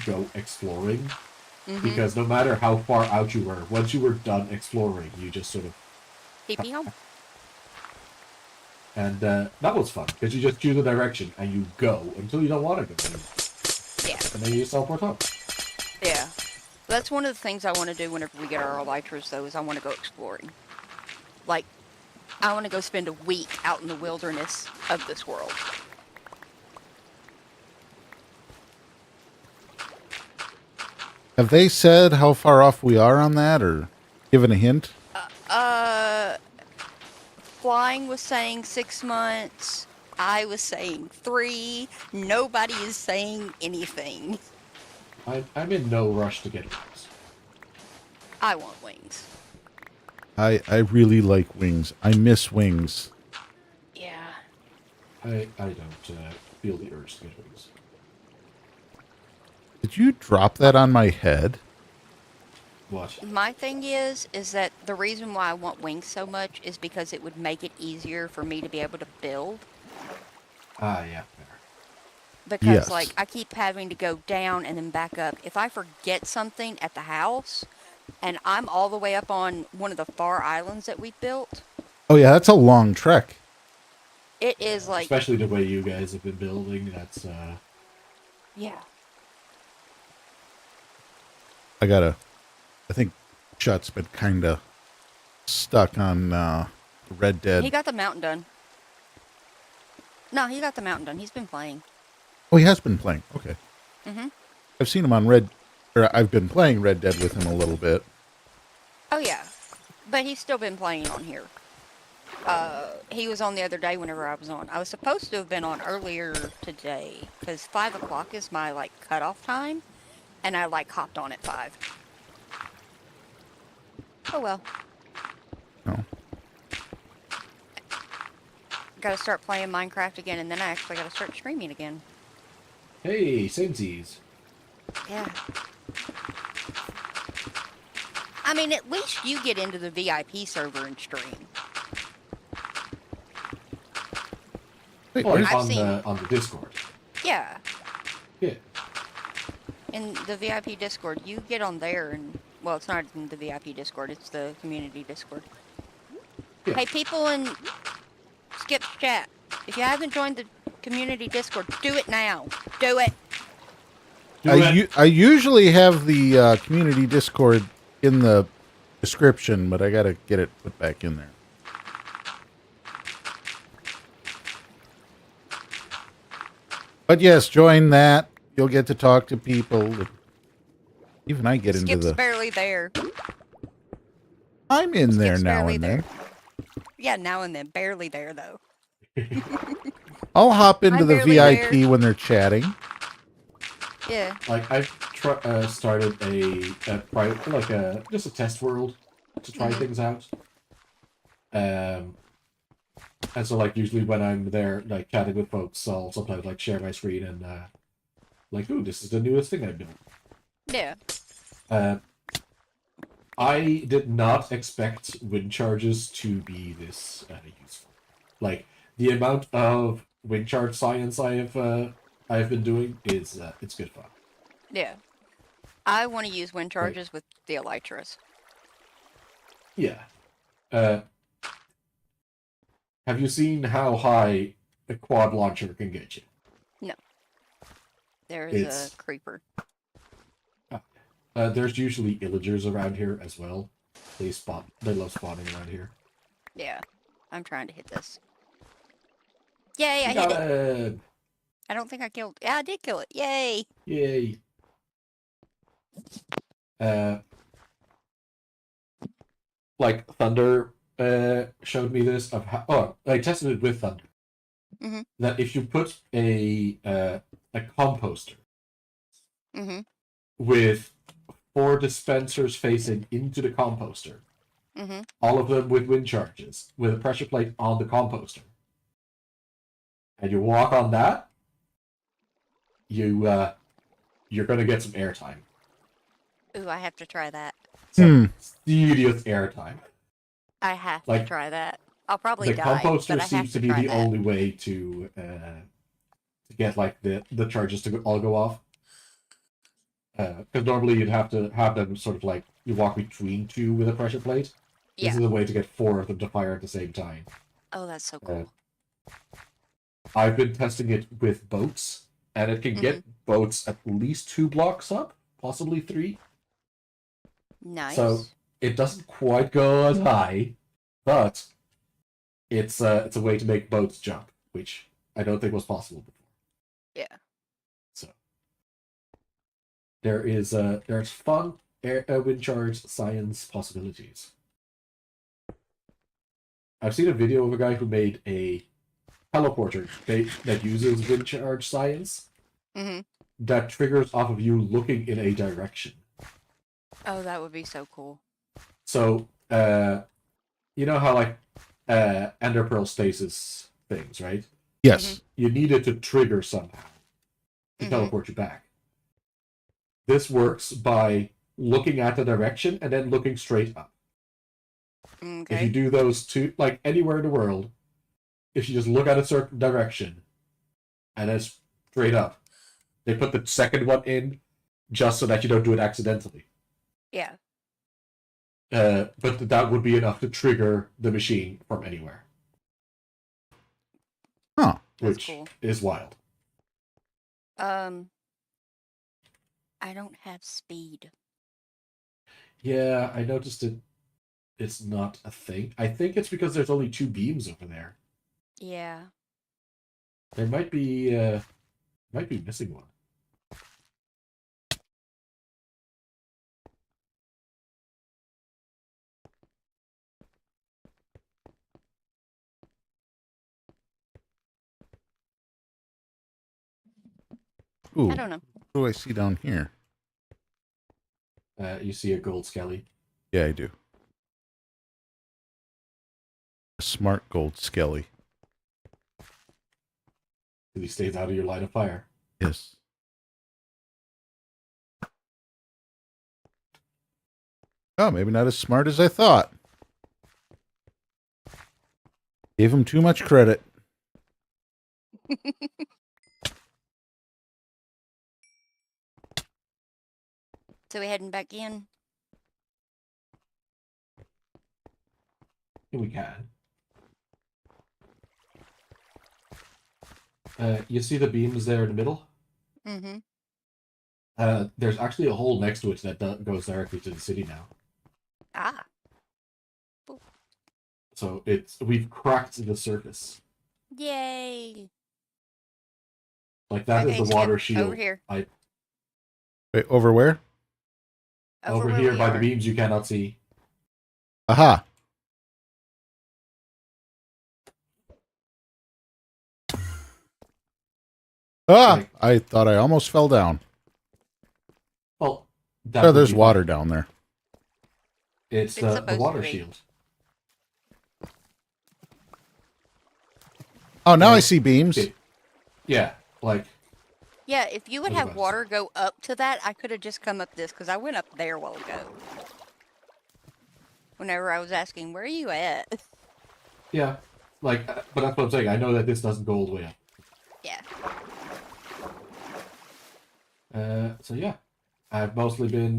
go exploring, Mm-hmm. because no matter how far out you were, once you were done exploring, you just sort of TP home. and that was fun because you just choose a direction and you go until you don't want to go anymore, Yeah. and then you just teleport home. Yeah. That's one of the things I want to do whenever we get our elytras, though, is I want to go exploring. Like, I want to go spend a week out in the wilderness of this world. Have they said how far off we are on that, or given a hint? Flying was saying 6 months. I was saying 3. Nobody is saying anything. I'm in no rush to get wings. I want wings. I really like wings. I miss wings. Yeah. I don't feel the urge to get wings. Did you drop that on my head? What? My thing is that the reason why I want wings so much is because it would make it easier for me to be able to build. Ah, yeah, fair. Because, Yes. like, I keep having to go down and then back up. If I forget something at the house, and I'm all the way up on one of the far islands that we built, Oh yeah, that's a long trek. it is like, Especially the way you guys have been building. That's yeah. I think Shut's been kind of stuck on Red Dead. He got the mountain done. No, he got the mountain done. He's been playing. Oh, he has been playing. Okay. Mhm. I've seen him on I've been playing Red Dead with him a little bit. Oh, yeah. But he's still been playing on here. He was on the other day whenever I was on. I was supposed to have been on earlier today, because 5 o'clock is my, like, cutoff time, and I, like, hopped on at 5. Oh, well. No. Gotta start playing Minecraft again, and then I actually gotta start streaming again. hey, samesies. Yeah. I mean, at least you get into the VIP server and stream. Wait, Well, where's- I've on seen- the Discord. Yeah. Yeah. In the VIP Discord, you get on there and, well, it's not in the VIP Discord, it's the community Discord. Yeah. Hey, people in Skip's chat, if you haven't joined the community Discord, do it now. Do it. Do it. I usually have the community Discord in the description, but I gotta get it put back in there. But yes, join that. You'll get to talk to people. Even I get into Skip's the. barely there. I'm in there Skip's now barely and there. then. Yeah, now and then. Barely there, though. I'll hop into I'm the barely VIP when they're chatting. Yeah. Like I've started a private, like just a test world to try things out. And so like usually when I'm there like chatting with folks, I'll sometimes like share my screen and like, ooh, this is the newest thing I've built. Yeah. I did not expect wind charges to be this useful. Like the amount of wind charge science I've been doing is it's good fun. Yeah. I want to use wind charges with the Elytras. Yeah. Have you seen how high a quad launcher can get you? There's It's- a creeper. There's usually illagers around here as well. They love spawning around here. Yeah. I'm trying to hit this. Yay, I hit Got it. it! I don't think I killed. Yeah, I did kill it. Yay. Yay! Like Thunder showed me this of how. Oh, I tested it with Thunder. Mhm. That if you put a composter Mm-hmm. with 4 dispensers facing into the composter, Mm-hmm. all of them with wind charges, with a pressure plate on the composter, and you walk on that, you're gonna get some airtime. Ooh, I have to try that. Some serious airtime. I have Like, to try that. I'll probably The die, composter but I have seems to to be try the that. only way to get like the charges to all go off. Because normally you'd have to have them sort of like you walk between 2 with a pressure plate. Yeah. This is a way to get 4 of them to fire at the same time. Oh, that's so cool. I've been testing it with boats, and it can get boats at least 2 blocks up, possibly 3. Nice. So it doesn't quite go as high, but it's a way to make boats jump, which I don't think was possible before. Yeah. So there's fun wind charge science possibilities. I've seen a video of a guy who made a teleporter that uses wind charge science Mm-hmm. that triggers off of you looking in a direction. Oh, that would be so cool. So, you know how like Ender Pearl stasis things, right? Yes. You need it to trigger somehow to Mhm. teleport you back. This works by looking at the direction and then looking straight up. If you Okay. do those two, like anywhere in the world, if you just look at a certain direction and then straight up, they put the second one in just so that you don't do it accidentally. Yeah. But that would be enough to trigger the machine from anywhere, Huh. That's which cool. is wild. I don't have speed. Yeah, I noticed it's not a thing. I think it's because there's only 2 beams over there. Yeah. There might be missing one. Ooh, I don't know. what do I see down here? You see a gold skelly. Yeah, I do. A smart gold skelly. He stays out of your line of fire. Yes. Oh, maybe not as smart as I thought. Gave him too much credit. So we heading back in? We can. You see the beams there in the middle? Mm-hmm. There's actually a hole next to it that goes directly to the city now. Ah. So we've cracked the surface. Yay. Like that Okay, is the Skip, water shield. over here. Wait, over where? Over where here we by are. the beams you cannot see. Aha. Ah, Like- I thought I almost fell down. Well, that Oh, would there's be water fine. down there. It's It's the supposed to water be. shield. Oh, now I Oh, see beams. okay. Yeah, like Yeah, if you would What have about- water go up to that, I could have just come up this because I went up there a while ago. Whenever I was asking, where are you at? yeah, like. But that's what I'm saying. I know that this doesn't go all the way up. Yeah. So yeah, I've mostly been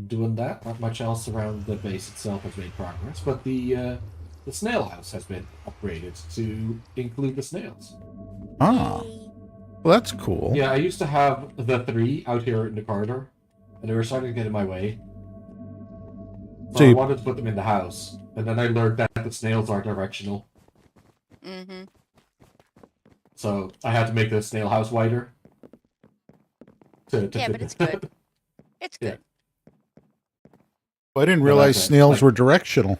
doing that. Not much else around the base itself has made progress, but the snail house has been upgraded to include the snails. Ah, Yay. well, that's cool. Yeah, I used to have the 3 out here in the corridor, and they were starting to get in my way. So So I you- wanted to put them in the house, and then I learned that the snails are directional. Mm-hmm. So I had to make the snail house wider. To Yeah, fit but it's the- good. It's Yeah. good. Well, I didn't No, realize that's right. snails Like- were directional.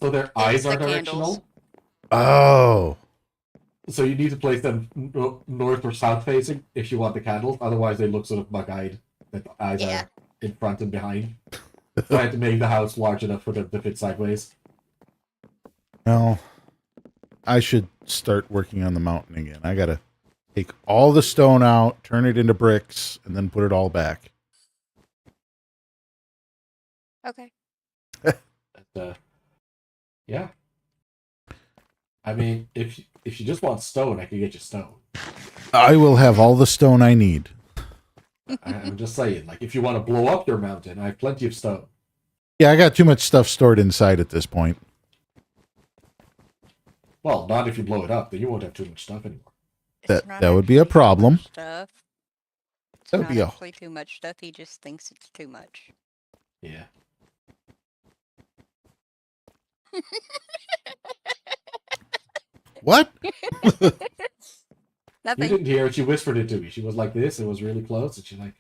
So their eyes the are candles. directional. Oh, So you need to place them north or south facing if you want the candles. Otherwise, they look sort of bug-eyed. That the eyes Yeah. are in front and behind. So I had to make the house large enough for them to fit sideways. well, I should start working on the mountain again. I gotta take all the stone out, turn it into bricks, and then put it all back. Okay. But, yeah. I mean, if you just want stone, I can get you stone. I will have all the stone I need. I'm just saying, like, if you want to blow up your mountain, I have plenty of stone. Yeah, I got too much stuff stored inside at this point. Well, not if you blow it up, then you won't have too much stuff anymore. It's That- not that would be a actually too problem. much Stuff. It's That would not be a- actually too much stuff. He just thinks it's too much. Yeah. What? You Nothing. didn't hear it. She whispered it to me. She was like this. It was really close, and she's like,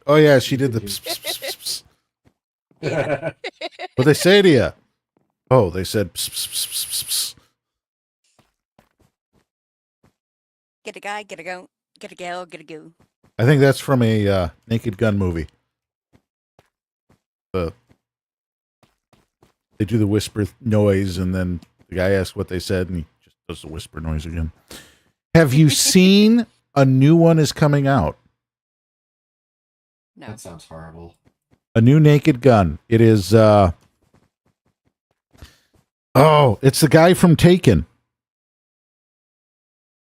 Oh yeah, she did the. Pss, pss, pss, pss, pss. What they say to you? Oh, they said. Pss, pss, pss, pss, pss. Get a guy, get a go, get a gal, get a go. I think that's from a Naked Gun movie. They do the whisper noise, and then the guy asks what they said, and he just does the whisper noise again. Have you seen a new one is coming out? No. That sounds horrible. A new Naked Gun. It is. Oh, it's the guy from Taken,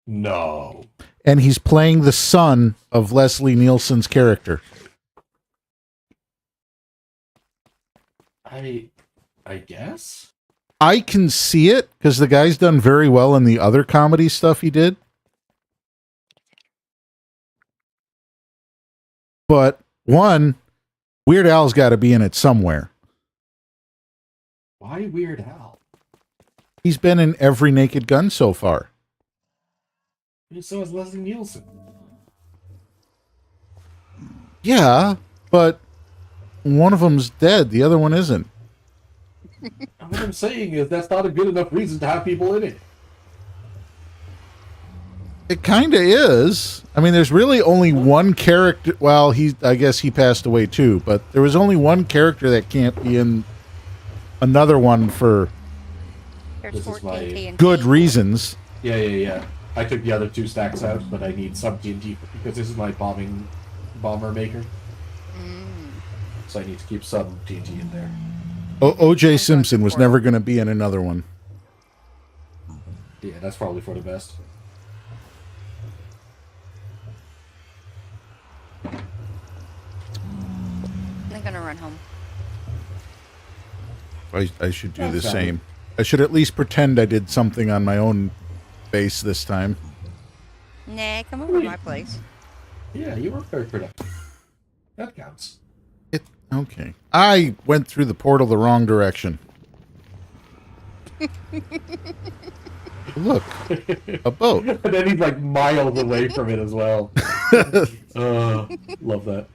No. and he's playing the son of Leslie Nielsen's character. I guess. I can see it because the guy's done very well in the other comedy stuff he did. But one, Weird Al's got to be in it somewhere. Why Weird Al? He's been in every Naked Gun so far. So is Leslie Nielsen. Yeah, but one of them's dead. The other one isn't. And what I'm saying is that's not a good enough reason to have people in it. It kind of is. I mean, there's really only one character. Well, I guess he passed away too, but there was only one character that can't be in another one for There's This is 14 my- TNT. good reasons. Yeah. I took the other 2 stacks out, but I need some TNT because this is my bomber maker. So I need to keep some TNT in there. O.J. Simpson was never going to be in another one. Yeah, that's probably for the best. I'm gonna run home. I should do the That's same. I should at least pretend I did something on my own base this time. Nah, come over to my place. Yeah, you were very productive. That counts. Okay. I went through the portal the wrong direction. Look, a boat. And then he's like miles away from it as well. Love that.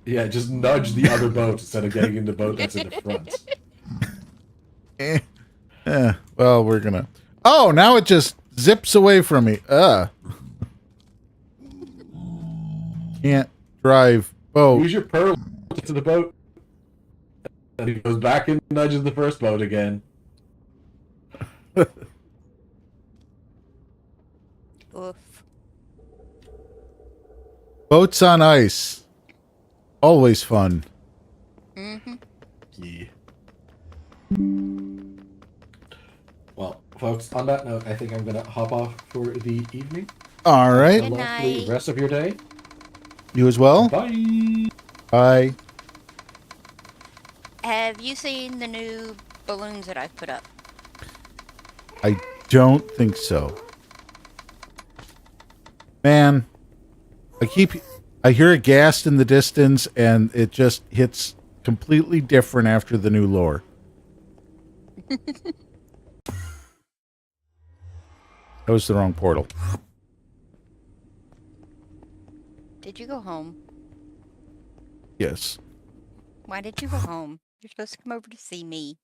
Yeah, just nudge the other boat instead of getting in the boat that's in the front. Eh. Well, we're gonna. Oh, now it just zips away from me. Can't drive boat. Use your pearl to the boat. And he goes back and nudges the first boat again. Oof. Boats on ice. Always fun. Mm-hmm. Yeah. Well, folks, on that note, I think I'm gonna hop off for the evening. All right. Good Lovely night. rest of your day. You as well? Bye. Bye. Have you seen the new balloons that I've put up? I don't think so. Man, I hear a ghast in the distance, and it just hits completely different after the new lore. That was the wrong portal. Did you go home? Yes. Why did you go home? You're supposed to come over to see me.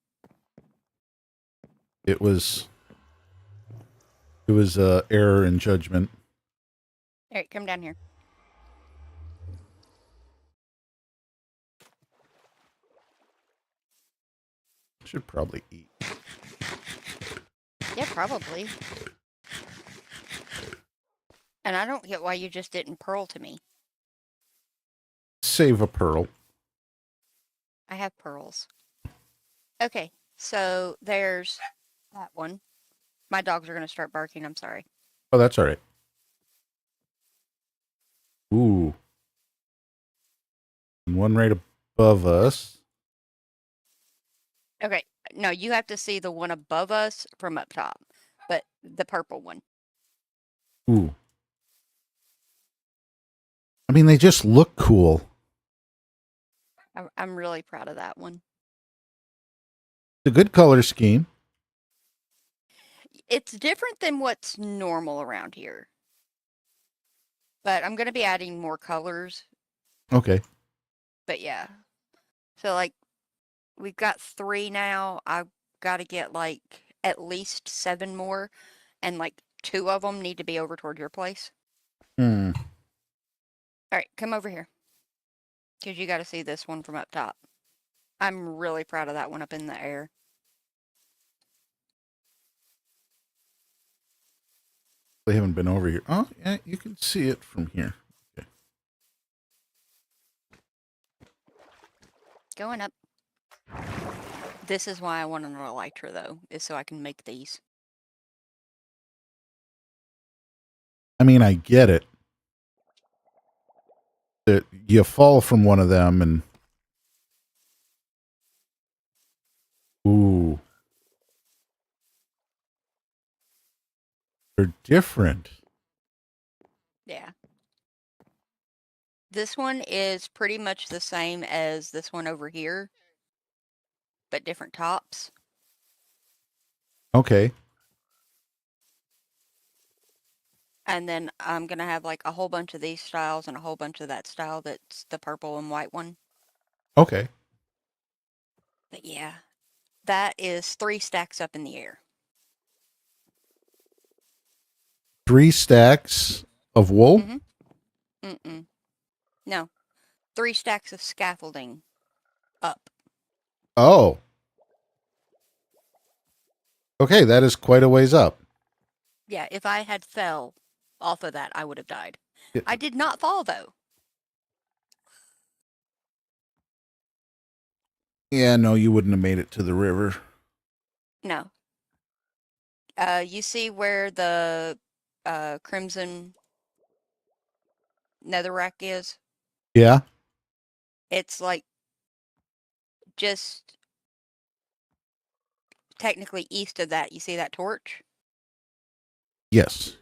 It was error in judgment. All right, come down here. Should probably eat. Yeah, probably. And I don't get why you just didn't pearl to me. Save a pearl. I have pearls. Okay, so there's that one. My dogs are going to start barking. I'm sorry. Oh, that's all right. Ooh. One right above us. Okay, no, you have to see the one above us from up top, but the purple one. Ooh. I mean, they just look cool. I'm really proud of that one. It's a good color scheme. It's different than what's normal around here. But I'm going to be adding more colors. Okay. But yeah. So, like, we've got 3 now. I've got to get, like, at least 7 more. And, like, 2 of them need to be over toward your place. Hmm. All right, come over here. Because you got to see this one from up top. I'm really proud of that one up in the air. They haven't been over here. Oh, yeah, you can see it from here. Okay. Going up. This is why I want an elytra, though, is so I can make these. I mean, I get it. That you fall from one of them and... Ooh. They're different. Yeah. This one is pretty much the same as this one over here, but different tops. Okay. And then I'm going to have like a whole bunch of these styles and a whole bunch of that style that's the purple and white one. Okay. But yeah, that is 3 stacks up in the air. 3 stacks of wool? Mm-mm. No. 3 stacks of scaffolding up. Oh. Okay, that is quite a ways up. Yeah, if I had fell off of that, I would have died. Yeah. I did not fall, though. Yeah, no, you wouldn't have made it to the river. No. You see where the crimson netherrack is? Yeah? It's like just technically east of that. You see that torch? Yes.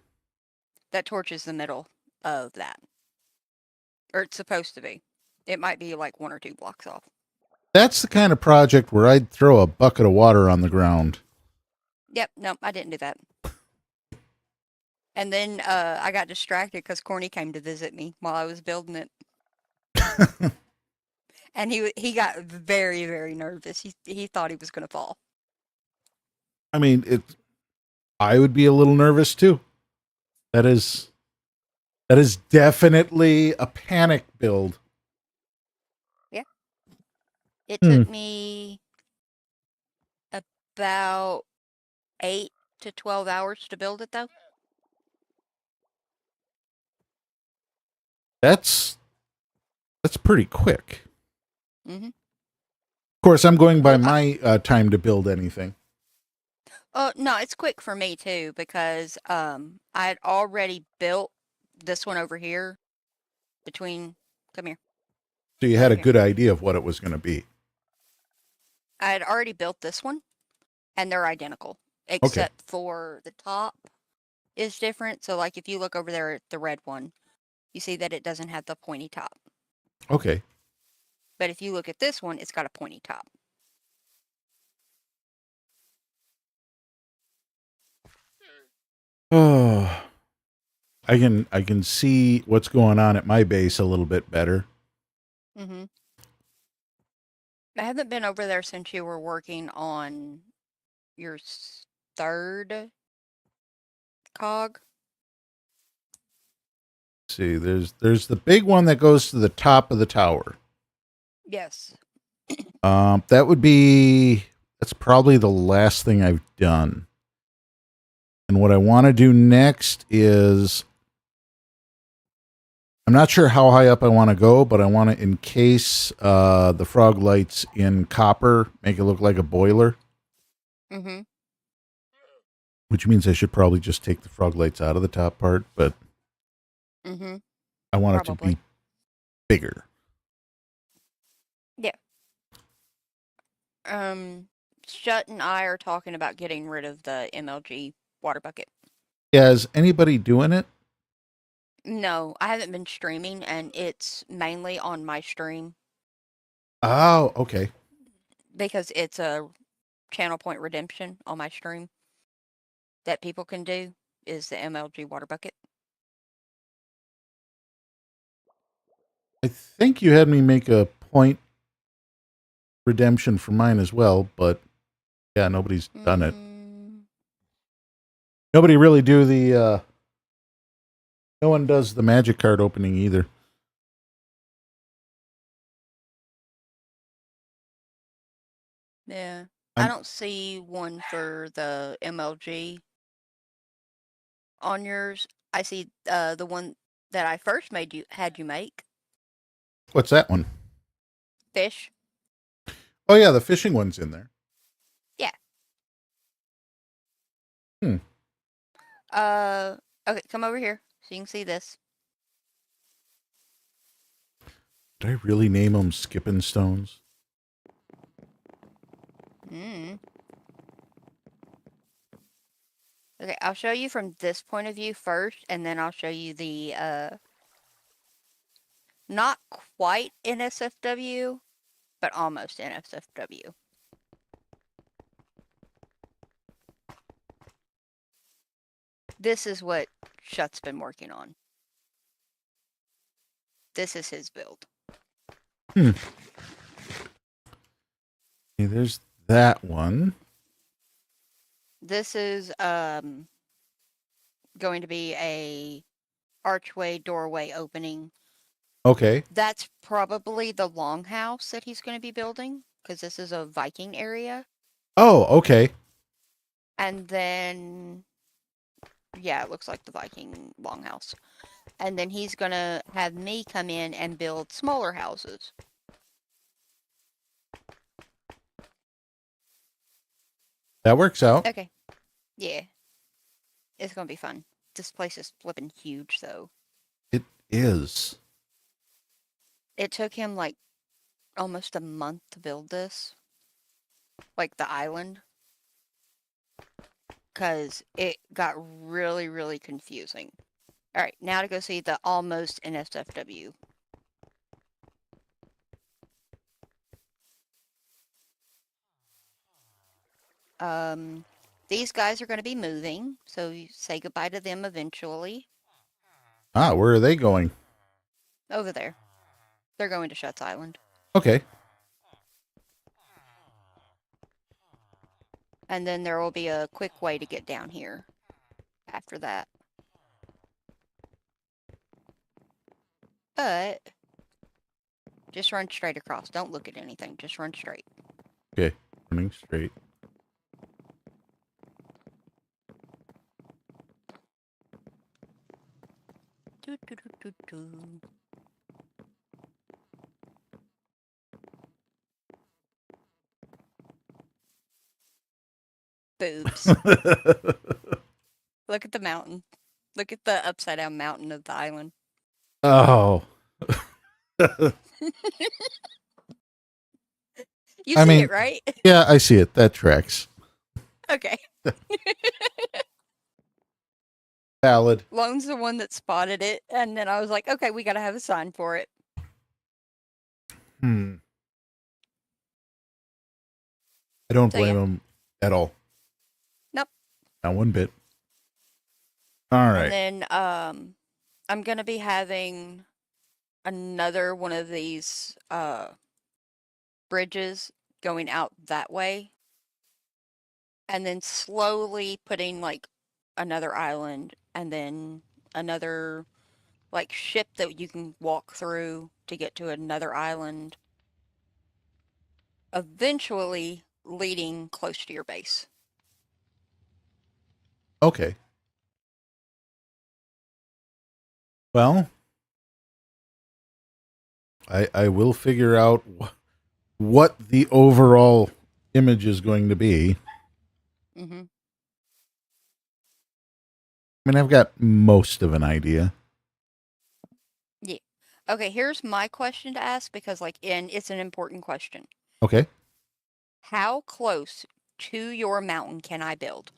That torch is the middle of that. Or it's supposed to be. It might be like 1 or 2 blocks off. That's the kind of project where I'd throw a bucket of water on the ground. Yep, no, I didn't do that. And then I got distracted because Corny came to visit me while I was building it. And he got very, very nervous. He thought he was going to fall. I mean, I would be a little nervous too. That is definitely a panic build. It took me about 8 to 12 hours to build it, though. That's pretty quick. Mm-hmm. Of course, I'm going by my time to build anything. Oh, no, it's quick for me too because I had already built this one over here between. Come here. So you had a Okay. good idea of what it was going to be. I had already built this one, and they're identical except for the top is different. So, like, if you look over there at the red one, you see that it doesn't have the pointy top. Okay. But if you look at this one, it's got a pointy top. Oh, I can see what's going on at my base a little bit better. Mm-hmm. I haven't been over there since you were working on your third cog. See, there's the big one that goes to the top of the tower. Yes. That's probably the last thing I've done. And what I want to do next is, I'm not sure how high up I want to go, but I want to encase the frog lights in copper, make it look like a boiler, Mm-hmm. which means I should probably just take the frog lights out of the top part, but Mm-hmm. I want it to Probably. be bigger. Shut and I are talking about getting rid of the MLG water bucket. Yeah, is anybody doing it? No, I haven't been streaming, and it's mainly on my stream Oh, okay. because it's a channel point redemption on my stream that people can do is the MLG water bucket. I think you had me make a point redemption for mine as well, but yeah, nobody's done it. Nobody really do the no one does the magic card opening either. Yeah. I'm- I don't see one for the MLG on yours. I see the one that I first had you make, What's that one? fish. Oh yeah, the fishing one's in there. Yeah. Hmm. Okay, come over here so you can see this. Did I really name them skipping stones? Okay, I'll show you from this point of view first, and then I'll show you the not quite NSFW, but almost NSFW. This is what Shut's been working on. This is his build. Okay, there's that one. This is going to be a archway doorway opening. Okay. That's probably the longhouse that he's going to be building because this is a Viking area. Oh, okay. And then, yeah, it looks like the Viking longhouse. And then he's going to have me come in and build smaller houses. That works out. Okay. Yeah. It's going to be fun. This place is flipping huge, though. It is. It took him like almost a month to build this. Like the island. Because it got really, really confusing. Alright, now to go see the almost NSFW. These guys are going to be moving, so you say goodbye to them eventually. Ah, where are they going? Over there. They're going to Shuts Island. Okay. And then there will be a quick way to get down here after that. But just run straight across. Don't look at anything. Just run straight. Okay, running straight. Doo, doo, doo, doo, doo. Boobs. Look at the mountain. Look at the upside down mountain of the island. Oh. You I see mean- it, right? Yeah, I see it. That tracks. Okay. Valid. Lone's the one that spotted it, and then I was like, okay, we gotta have a sign for it. I don't So, blame yeah. him at all. Nope. Not one bit. All And right. then I'm gonna be having another one of these bridges going out that way. And then slowly putting like another island and then another like ship that you can walk through to get to another island. Eventually leading close to your base. Okay. Well, I will figure out what the overall image is going to be. Mm-hmm. I mean, I've got most of an idea. Okay, here's my question to ask because and it's an important question. Okay. How close to your mountain can I build?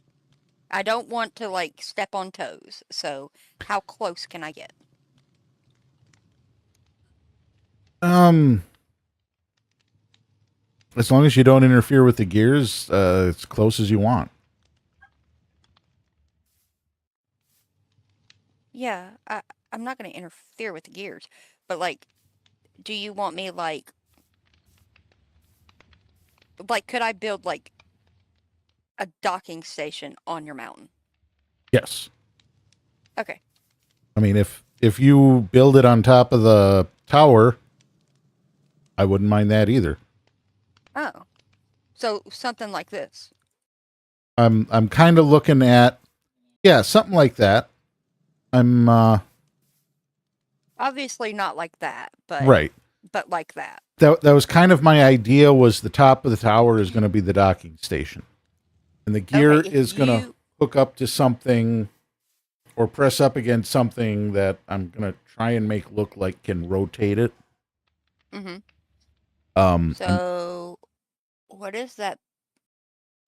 I don't want to step on toes. So how close can I get? As long as you don't interfere with the gears, as close as you want. Yeah, I'm not going to interfere with the gears, but do you want me could I build a docking station on your mountain? Yes. Okay. I mean, if you build it on top of the tower, I wouldn't mind that either. Oh. So something like this. I'm kind of looking at, yeah, something like that. I'm Obviously not like that, but right. but like that. That was kind of my idea. Was the top of the tower is going to be the docking station, and the gear Okay, if is going to you- hook up to something or press up against something that I'm going to try and make look like can rotate it. Mhm. And- So what is that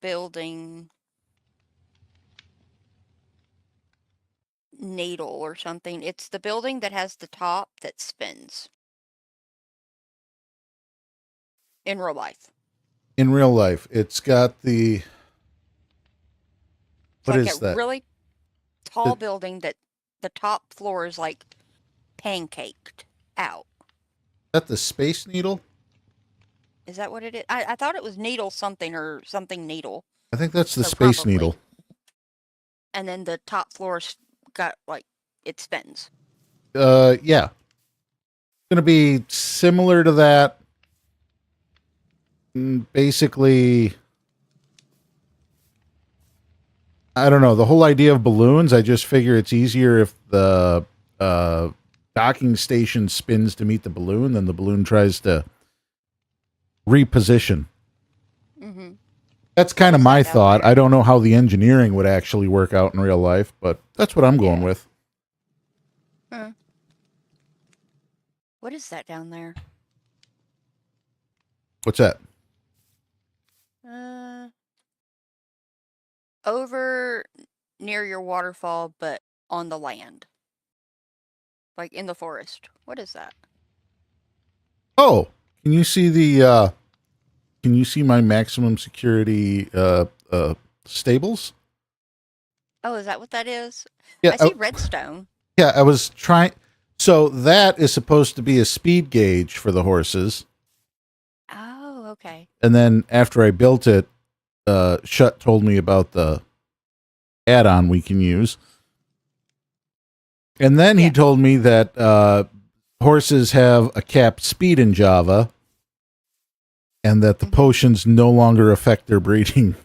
building? Needle or something. It's the building that has the top that spins. In real life. in real life, it's got the It's what like is a that? really tall The- building that the top floor is pancaked out. Is that the Space Needle? Is that what it is? I thought it was needle something or something needle. I think that's the So Space probably. Needle. And then the top floor's got it spins. Yeah. It's going to be similar to that. Basically, I don't know. The whole idea of balloons, I just figure it's easier if the docking station spins to meet the balloon than the balloon tries to reposition. Mm-hmm. That's kind of my Down thought. there. I don't know how the engineering would actually work out in real life, but that's what I'm going Yeah. with. What is that down there? What's that? Over near your waterfall, but on the land. In the forest. What is that? Oh, can you see the can you see my maximum security stables? Oh, is that what that is? Yeah, I see redstone. yeah, I was trying. So that is supposed to be a speed gauge for the horses, Oh, okay. and then after I built it, Shut told me about the add-on we can use. And then he Yeah. told me that horses have a capped speed in Java and that the potions no longer affect their breeding.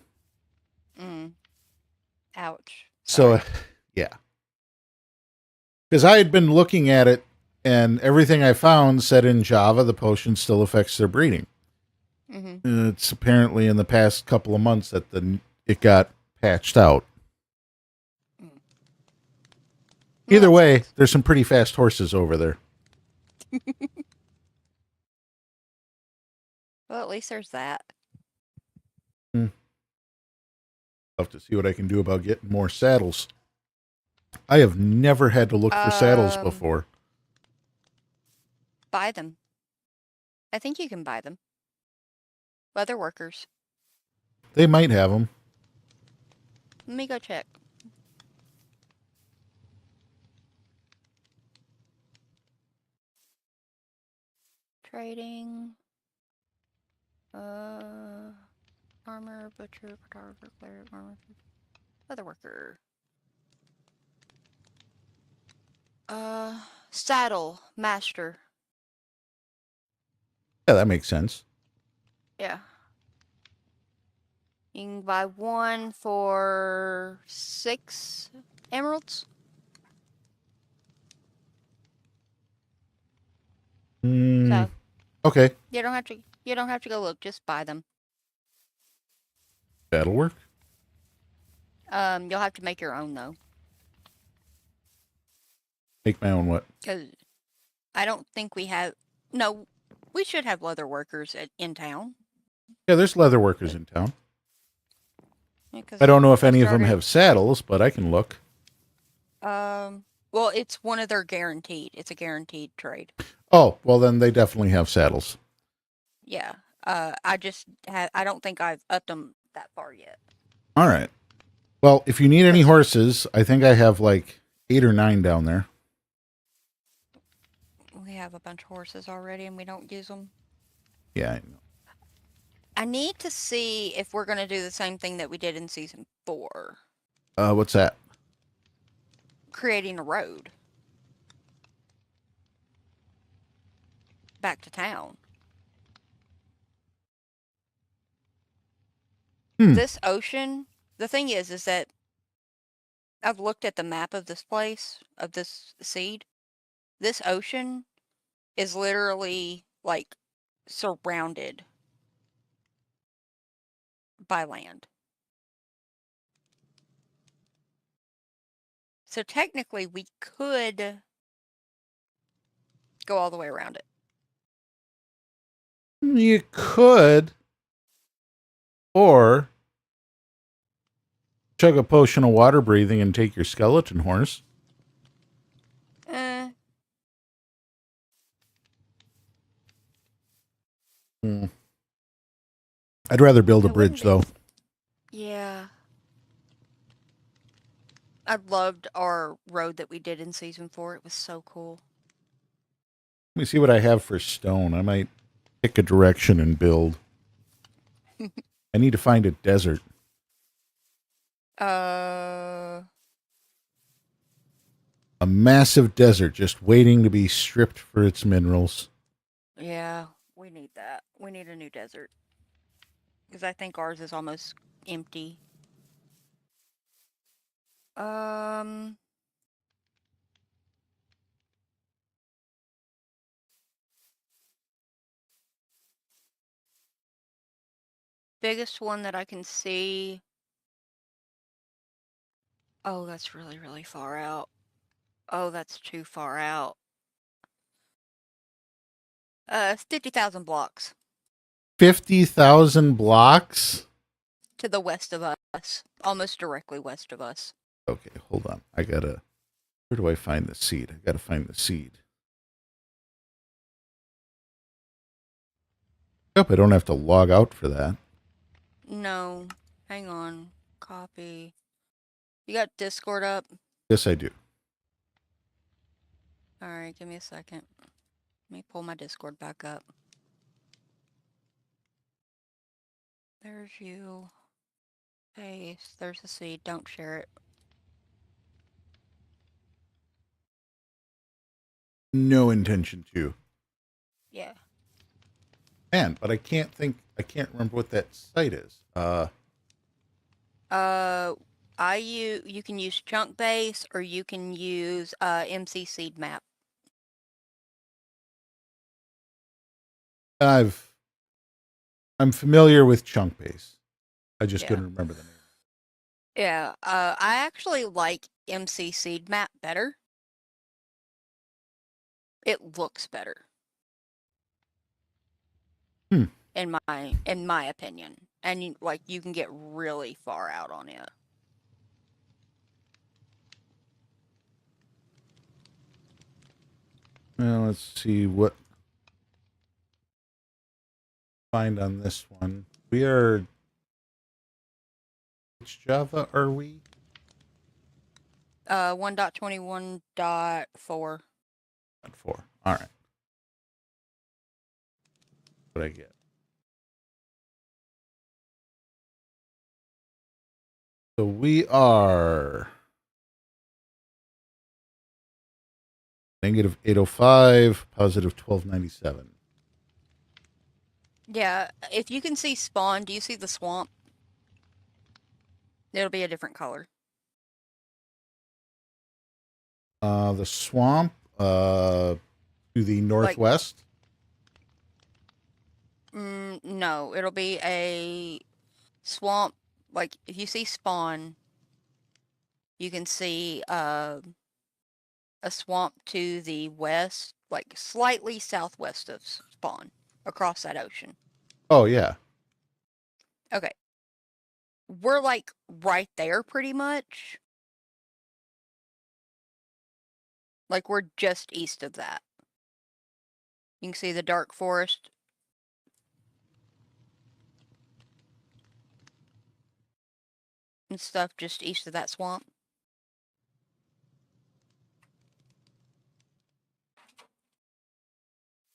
Ouch. So, Sorry. yeah. Because I had been looking at it and everything I found said in Java the potion still affects their breeding. It's apparently in the past couple of months that it got patched out. Either that way, sucks. there's some pretty fast horses over there. Well, at least there's that. I'll have to see what I can do about getting more saddles. I have never had to look for saddles before. Buy them. I think you can buy them. Leather workers. They might have them. Let me go check. Trading. Armor, butcher, photographer, cleric, armor, leather worker. Saddle master. Yeah, that makes sense. Yeah. You can buy one for 6 emeralds. So Okay, you don't have to. You don't have to go look. Just buy them. that'll work. You'll have to make your own though, Make my own what? because I don't think we have. No, we should have leather workers in town. Yeah, there's leather workers in town. Yeah, 'cause I don't know if I any of them started- have saddles, but I can look. Well, it's one of their guaranteed. It's a guaranteed trade. Oh, well then they definitely have saddles. Yeah. I just I don't think I've upped them that far yet. All right. Well, if you need any horses, I think I have like 8 or 9 down there. We have a bunch of horses already, and we don't use them. Yeah, I know. I need to see if we're gonna do the same thing that we did in season 4, What's that? creating a road back to town. This ocean, the thing is that I've looked at the map of this place, of this seed. This ocean is literally like surrounded by land. So technically we could go all the way around it. You could, or chug a potion of water breathing and take your skeleton horse. I'd rather build a It wouldn't bridge, be- though. Yeah. I loved our road that we did in season 4. It was so cool. Let me see what I have for stone. I might pick a direction and build. I need to find a desert. A massive desert just waiting to be stripped for its minerals. Yeah, we need that. We need a new desert. Because I think ours is almost empty. Biggest one that I can see. Oh, that's really, really far out. Oh, that's too far out. 50,000 blocks 50,000 blocks? to the west of us. Almost directly west of us. Okay, hold on. Where do I find the seed? I gotta find the seed. Yep, I don't have to log out for that. No, hang on. Copy. You got Discord up? Yes, I do. Alright, give me a second. Let me pull my Discord back up. There's you. Hey, there's a seed. Don't share it. No intention to. Yeah. Man, but I can't remember what that site is. You can use Chunk Base or you can use MC Seed Map. I'm familiar with Chunk Base. I just Yeah. couldn't remember the name. Yeah, I actually like MC Seed Map better. It looks better. Hmm. In my opinion. And you can get really far out on it. Well, let's see what find on this one. We are. Which Java are we? 1.21.4. 4. All right. What I get? So we are negative 805, positive 1297. Yeah, if you can see spawn, do you see the swamp? It'll be a different color. The swamp to the northwest. No, it'll be a swamp. Like if you see spawn, you can see a swamp to the west, like slightly southwest of spawn, across that ocean. Oh yeah. Okay. We're like right there pretty much. Like we're just east of that. You can see the dark forest. And stuff just east of that swamp.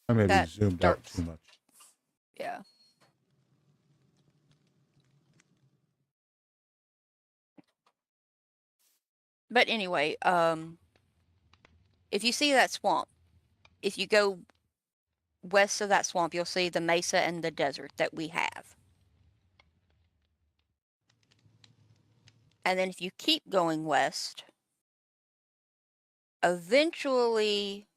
I maybe That zoomed dark out too much. Yeah. But anyway, if you see that swamp, if you go west of that swamp, you'll see the mesa and the desert that we have. And then if you keep going west, eventually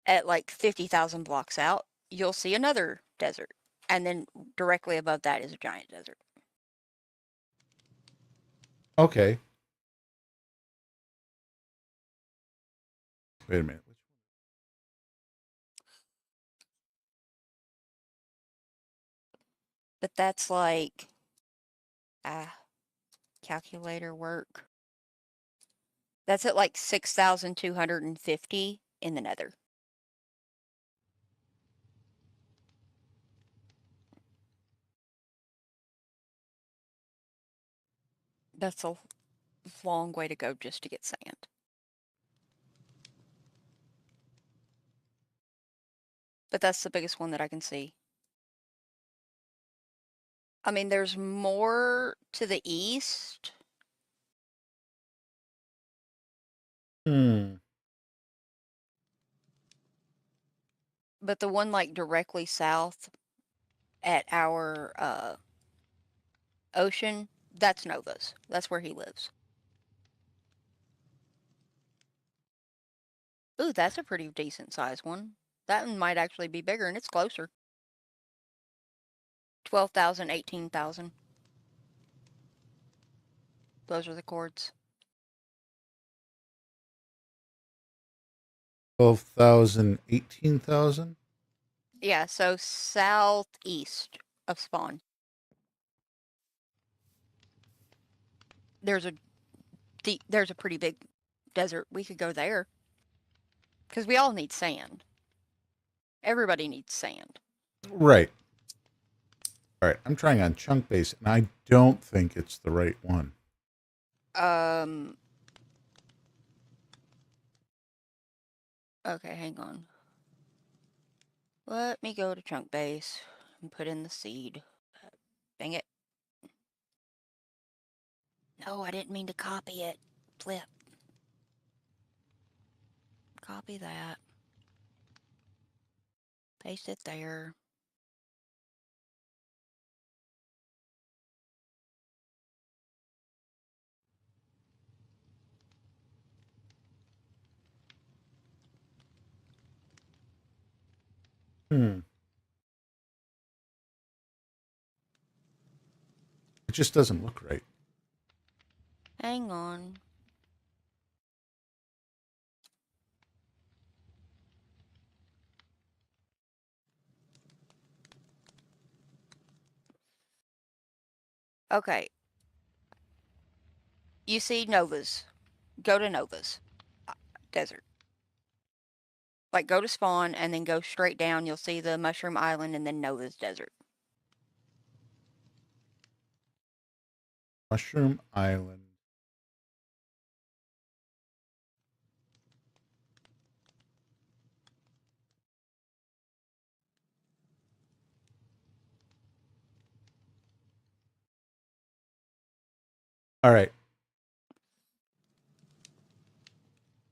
at like 50,000 blocks out, you'll see another desert. And then directly above that is a giant desert. Okay. Wait a minute. But that's like calculator work. That's at like 6,250 in the nether. That's a long way to go just to get sand. But that's the biggest one that I can see. I mean, there's more to the east. But the one like directly south at our ocean, that's Nova's. That's where he lives. Ooh, that's a pretty decent sized one. That one might actually be bigger and it's closer. 12,000, 18,000. Those are the chords. 12,000, 18,000? Yeah, so southeast of spawn. There's a pretty big desert. We could go there. Because we all need sand. Everybody needs sand. Right. All right. I'm trying on Chunk Base, and I don't think it's the right one. Okay, hang on. Let me go to Chunk Base and put in the seed. Dang it. No, I didn't mean to copy it. Flip. Copy that. Paste it there. It just doesn't look right. Hang on. Okay. You see Novas. Go to Novas. Desert. Like, go to spawn and then go straight down. You'll see the Mushroom Island and then Nova's Desert. Mushroom Island. All right.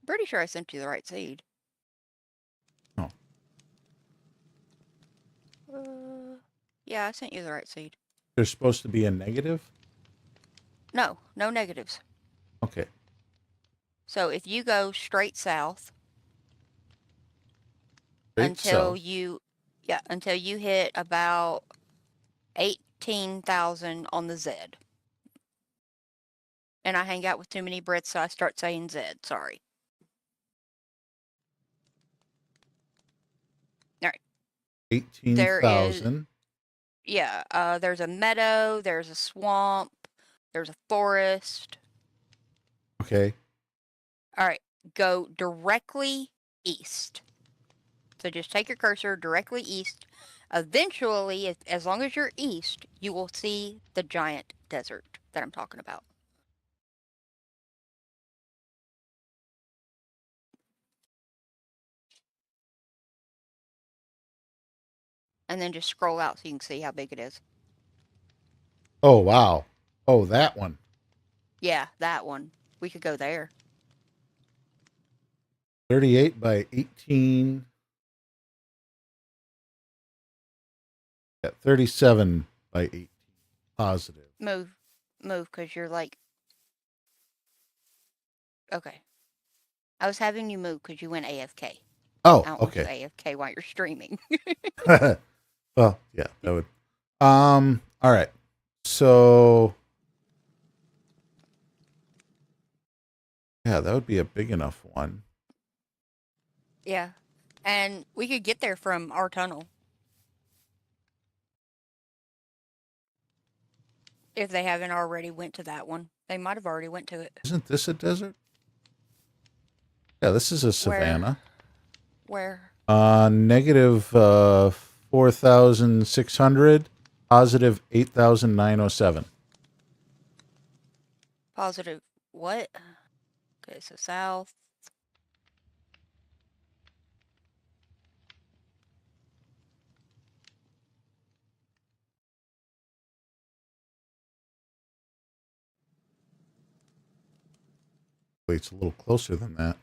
Pretty sure I sent you the right seed. Oh. Yeah, I sent you the right seed. There's supposed to be a negative? No, no negatives. Okay. So if you go straight south Straight until south. until you hit about 18,000 on the Z. And I hang out with too many Brits, so I start saying Z. Sorry. All right. 18,000. Yeah, there's a meadow, there's a swamp, there's a forest. Okay. All right, go directly east. So just take your cursor directly east. Eventually, as long as you're east, you will see the giant desert that I'm talking about. And then just scroll out so you can see how big it is. Oh, wow. Oh, that one. Yeah, that one. We could go there. 38 by 18. Yeah, 37 by 18. Positive. Move, because you're like... Okay. I was having you move because you went AFK. Oh, I don't want you okay. AFK while you're streaming. Well, yeah, that would. All right. So, yeah, that would be a big enough one. Yeah. And we could get there from our tunnel. If they haven't already went to that one. They might have already went to it. Isn't this a desert? Yeah, this is a savanna. Where? Negative 4,600. Positive 8,907. Positive what? Okay, so south. Wait, it's a little closer than that.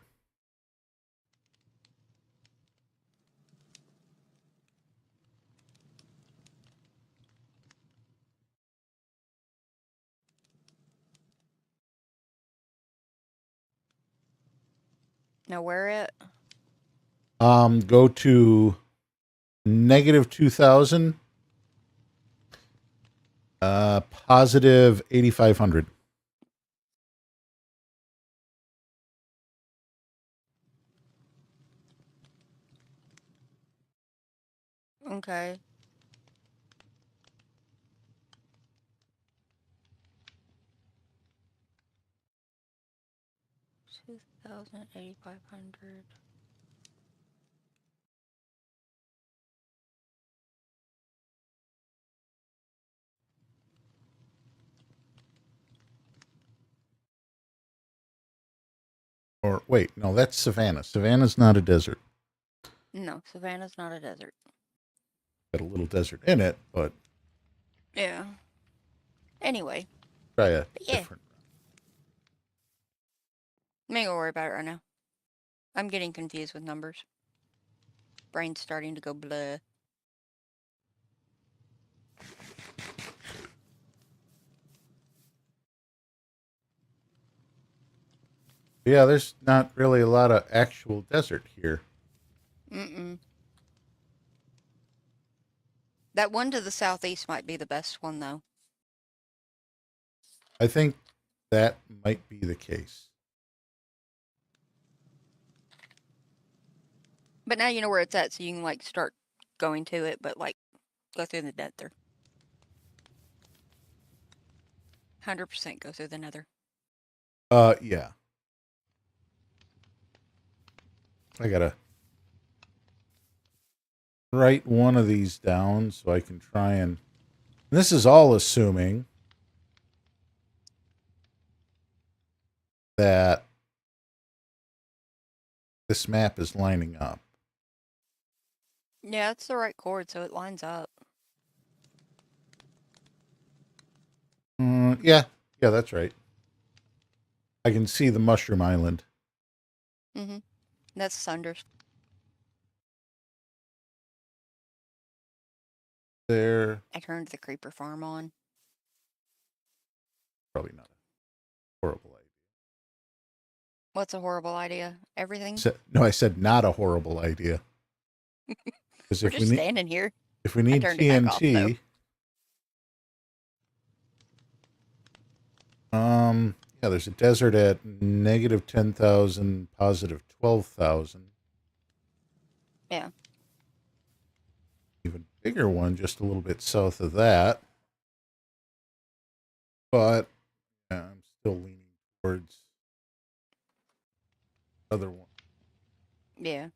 Now where it? Go to negative 2,000. Positive 8,500. Okay. $2,8,500. Or wait, no, that's savanna. Savannah's not a desert. No, Savannah's not a desert. Got a little desert in it, but Yeah. Anyway. try a Yeah. different. I'm not gonna worry about it right now. I'm getting confused with numbers. Brain's starting to go blah. Yeah, there's not really a lot of actual desert here. Mm-mm. That one to the southeast might be the best one, though. I think that might be the case. But now you know where it's at, so you can, like, start going to it, but, like, go through the nether. 100% go through the nether. Yeah. I gotta write one of these down so I can try and this is all assuming that this map is lining up. Yeah, it's the right chord, so it lines up. Yeah, that's right. I can see the Mushroom Island. Mm-hmm. That's Sunders. There, I turned the creeper farm on. probably not a horrible idea. What's a horrible idea? Everything? No, I said not a horrible idea. Because We're if just we need standing here. TNT, turned it back off, though. Yeah, there's a desert at negative 10,000, positive 12,000. Yeah. Even bigger one just a little bit south of that. But yeah, I'm still leaning towards the other one. Yeah.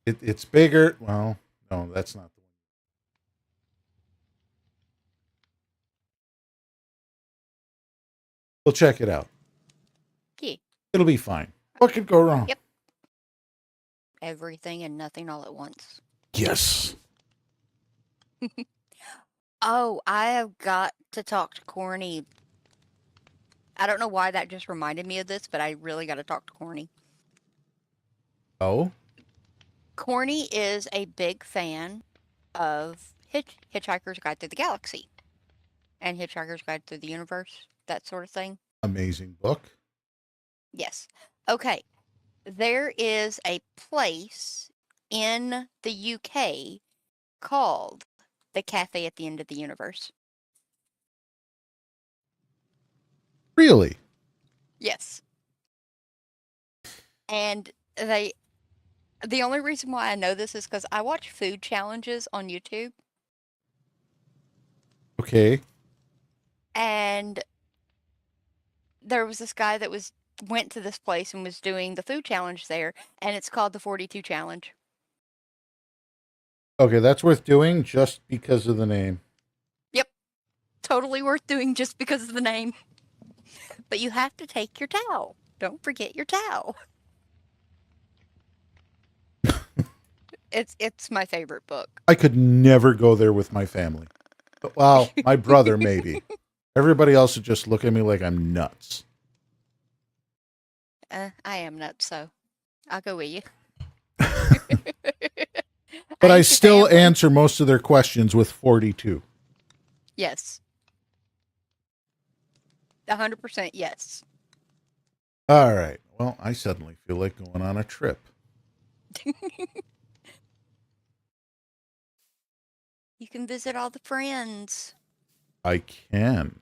It's bigger. Well, no, that's not the one. We'll check it out. Yeah. It'll be fine. What could go wrong? Yep. Everything and nothing all at once. Yes. Oh, I have got to talk to Corny. I don't know why that just reminded me of this, but I really got to talk to Corny. Oh? Corny is a big fan of Hitchhiker's Guide Through the Galaxy and Hitchhiker's Guide Through the Universe, that sort of thing. Amazing book. Yes. Okay. There is a place in the UK called the Cafe at the End of the Universe. Really? Yes. And the only reason why I know this is because I watch food challenges on YouTube. Okay. And there was this guy that went to this place and was doing the food challenge there, and it's called the 42 Challenge. Okay, that's worth doing just because of the name. Yep. Totally worth doing just because of the name. But you have to take your towel. Don't forget your towel. It's my favorite book. I could never go there with my family. Well, my brother maybe. Everybody else would just look at me like I'm nuts. I am nuts, so I'll go with you. But I ain't your still family. answer most of their questions with 42. Yes. 100% yes. All right. Well, I suddenly feel like going on a trip. You can visit all the friends. I can.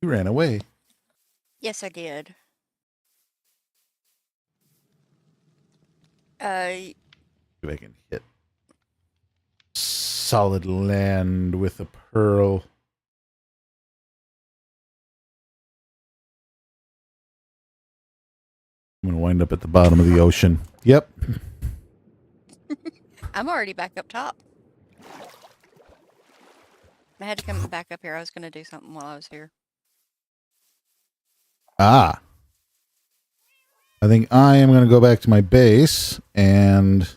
You ran away. Yes, I did. See if I can hit solid land with a pearl. I'm going to wind up at the bottom of the ocean. Yep. I'm already back up top. I had to come back up here. I was going to do something while I was here. Ah. I think I am going to go back to my base and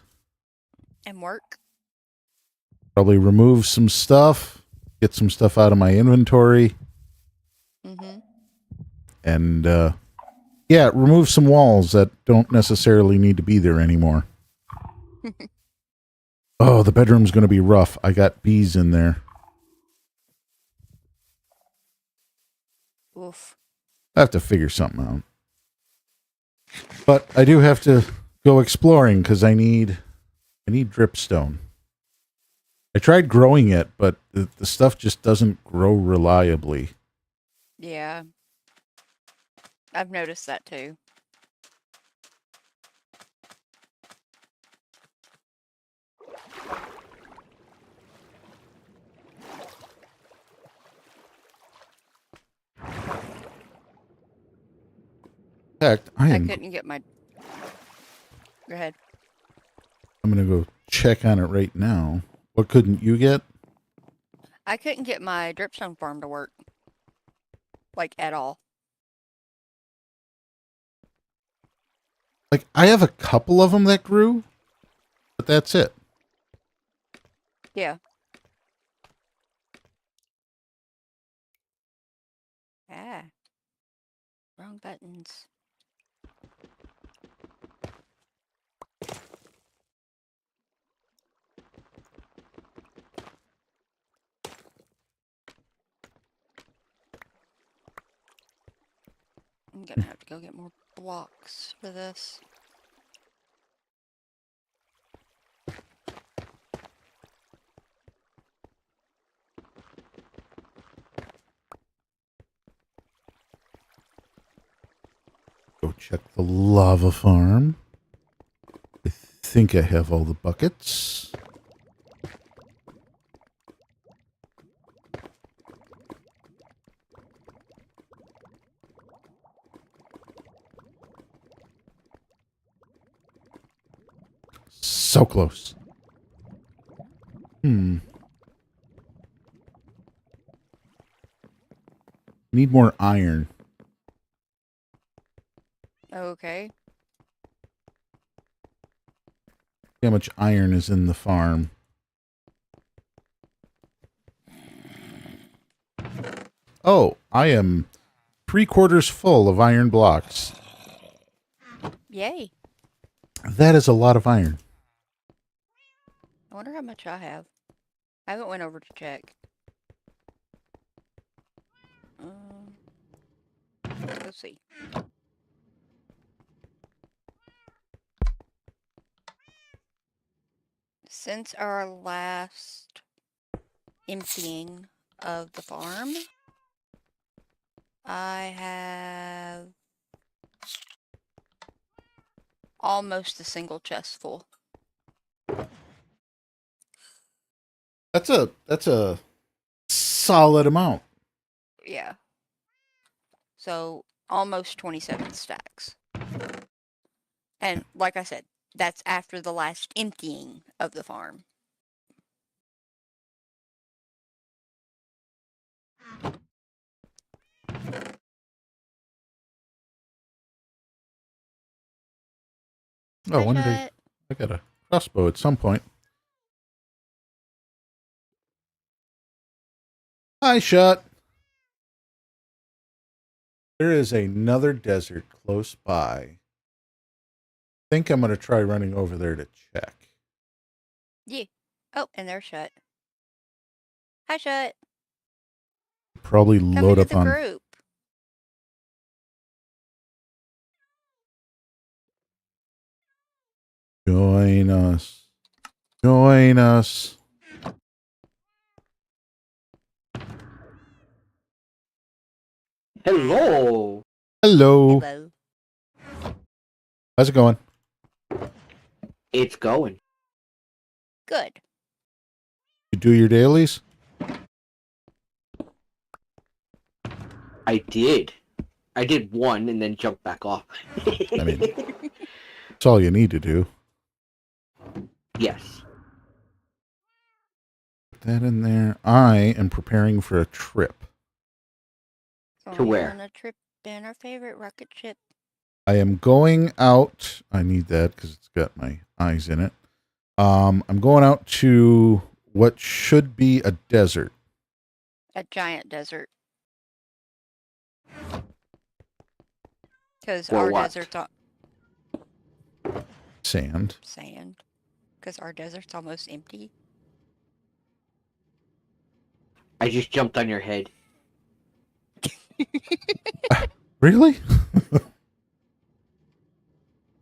And work. probably remove some stuff, get some stuff out of my inventory. Mm-hmm. And yeah, remove some walls that don't necessarily need to be there anymore. Oh, the bedroom's going to be rough. I got bees in there. Oof. I have to figure something out. But I do have to go exploring because I need dripstone. I tried growing it, but the stuff just doesn't grow reliably. Yeah. I've noticed that too. In fact, I couldn't get my... Go ahead. I'm going to go check on it right now. What couldn't you get? I couldn't get my dripstone farm to work. Like, at all. Like, I have a couple of them that grew, but that's it. Yeah. Ah. Wrong buttons. I'm gonna have to go get more blocks for this. Go check the lava farm. I think I have all the buckets. So close. Need more iron. Okay. How much iron is in the farm? Oh, I am 3/4 full of iron blocks. Yay. That is a lot of iron. I wonder how much I have. I haven't went over to check. Let's see. Since our last emptying of the farm, I have almost a single chest full. That's a solid amount. Yeah. So almost 27 stacks. And like I said, that's after the last emptying of the farm. Oh, Hi, when did Shut. I got a crossbow at some point. Hi, Shut. There is another desert close by. I think I'm going to try running over there to check. Yeah. Oh, and they're Shut. Hi, Shut. Probably Come load into up the on. group. Join us. Join us. Hello. Hello. Hello. How's it going? It's going. Good. You do your dailies? I did. I did one and then jumped back off. I mean, that's all you need to do. Yes. Put that in there. I am preparing for a trip. To where? On a trip in our favorite rocket ship. I am going out. I need that because it's got my eyes in it. I'm going out to what should be a desert. A giant desert. Because For our what? desert's on Sand. sand. Because our desert's almost empty. I just jumped on your head. Really?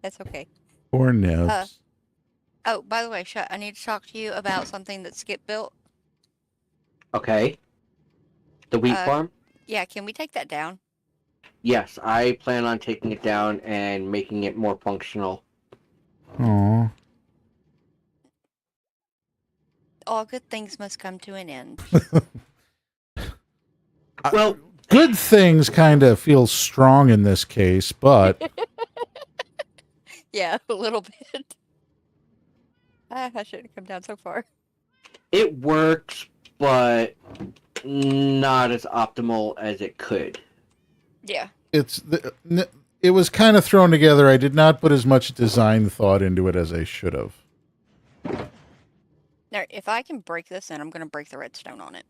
That's okay. Poor Nibs. Oh, by the way, Shut, I need to talk to you about something that Skip built. Okay. The wheat Uh, farm? Yeah, can we take that down? Yes, I plan on taking it down and making it more functional. Aw. All good things must come to an end. Well, Good things kind of feel strong in this case, but Yeah, a little bit. I shouldn't have come down so far. it works, but not as optimal as it could. Yeah. it was kind of thrown together. I did not put as much design thought into it as I should have. Now, if I can break this, then I'm going to break the redstone on it.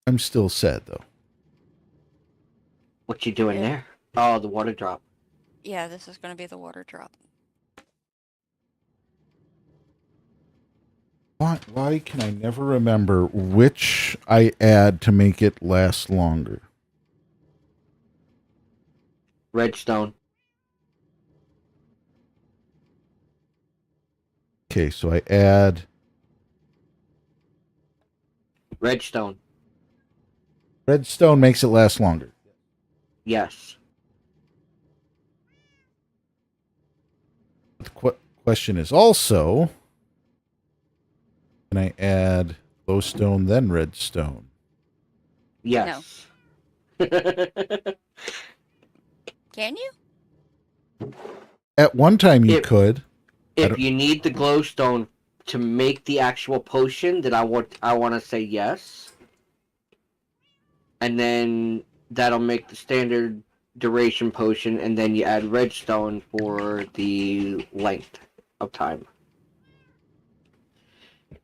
I'm still sad though. What you doing Yeah. there? Oh, the water drop. Yeah, this is going to be the water drop. Why can I never remember which I add to make it last longer? Redstone. Okay, so I add Redstone. redstone makes it last longer. Yes. The question is also, can I add glowstone then redstone? Yes. Can you? At one time you If- could. If you need the glowstone to make the actual potion, then I want to say yes. And then that'll make the standard duration potion, and then you add redstone for the length of time. Oh,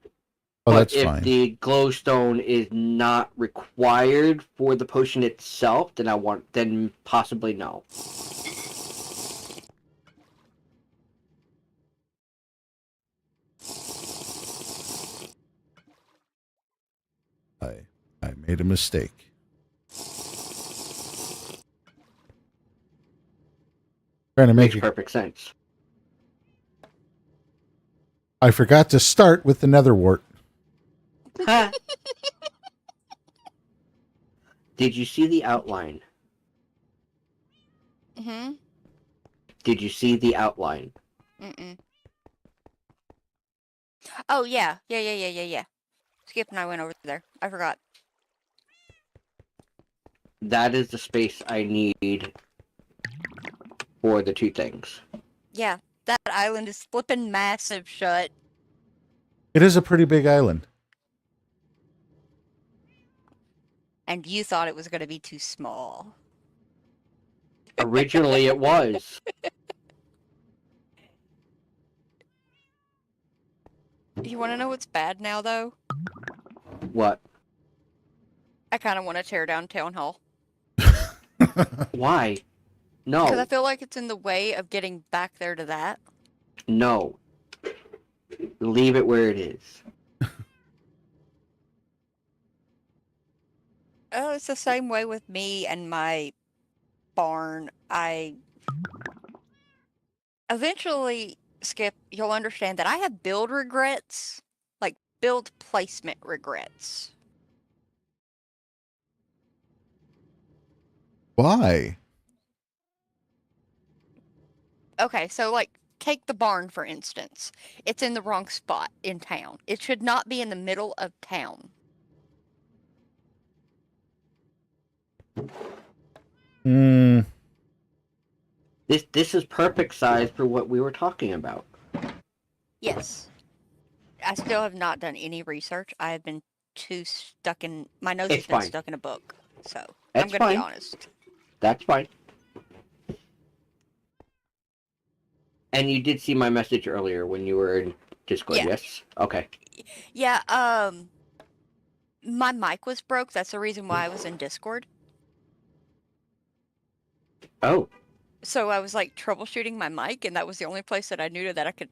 But that's if fine. the glowstone is not required for the potion itself, then possibly no. I made a mistake. Trying to make Makes it. perfect sense. I forgot to start with the nether wart. Did you see the outline? Mm-hmm. Did you see the outline? Mm-mm. Oh, yeah. Yeah. Skip and I went over there. I forgot. That is the space I need for the two things. Yeah, that island is flipping massive, Shut. It is a pretty big island. And you thought it was going to be too small. Originally, it was. You want to know what's bad now, though? What? I kind of want to tear down Town Hall. Why? Because I No. feel like it's in the way of getting back there to that. No. Leave it where it is. Oh, it's the same way with me and my barn. Eventually, Skip, you'll understand that I have build regrets. Like, build placement regrets. Why? Okay, so, like, take the barn, for instance. It's in the wrong spot in town. It should not be in the middle of town. Hmm. This is perfect size for what we were talking about. Yes. I still have not done any research. I have been too stuck in... My nose has It's been fine. stuck in a book. So, I'm That's going to be fine. honest. That's fine. And you did see my message earlier when you were in Discord, Yeah. yes? Okay. Yeah, my mic was broke. That's the reason why I was in Discord. Oh, So I was like troubleshooting my mic, and that was the only place that I knew that I could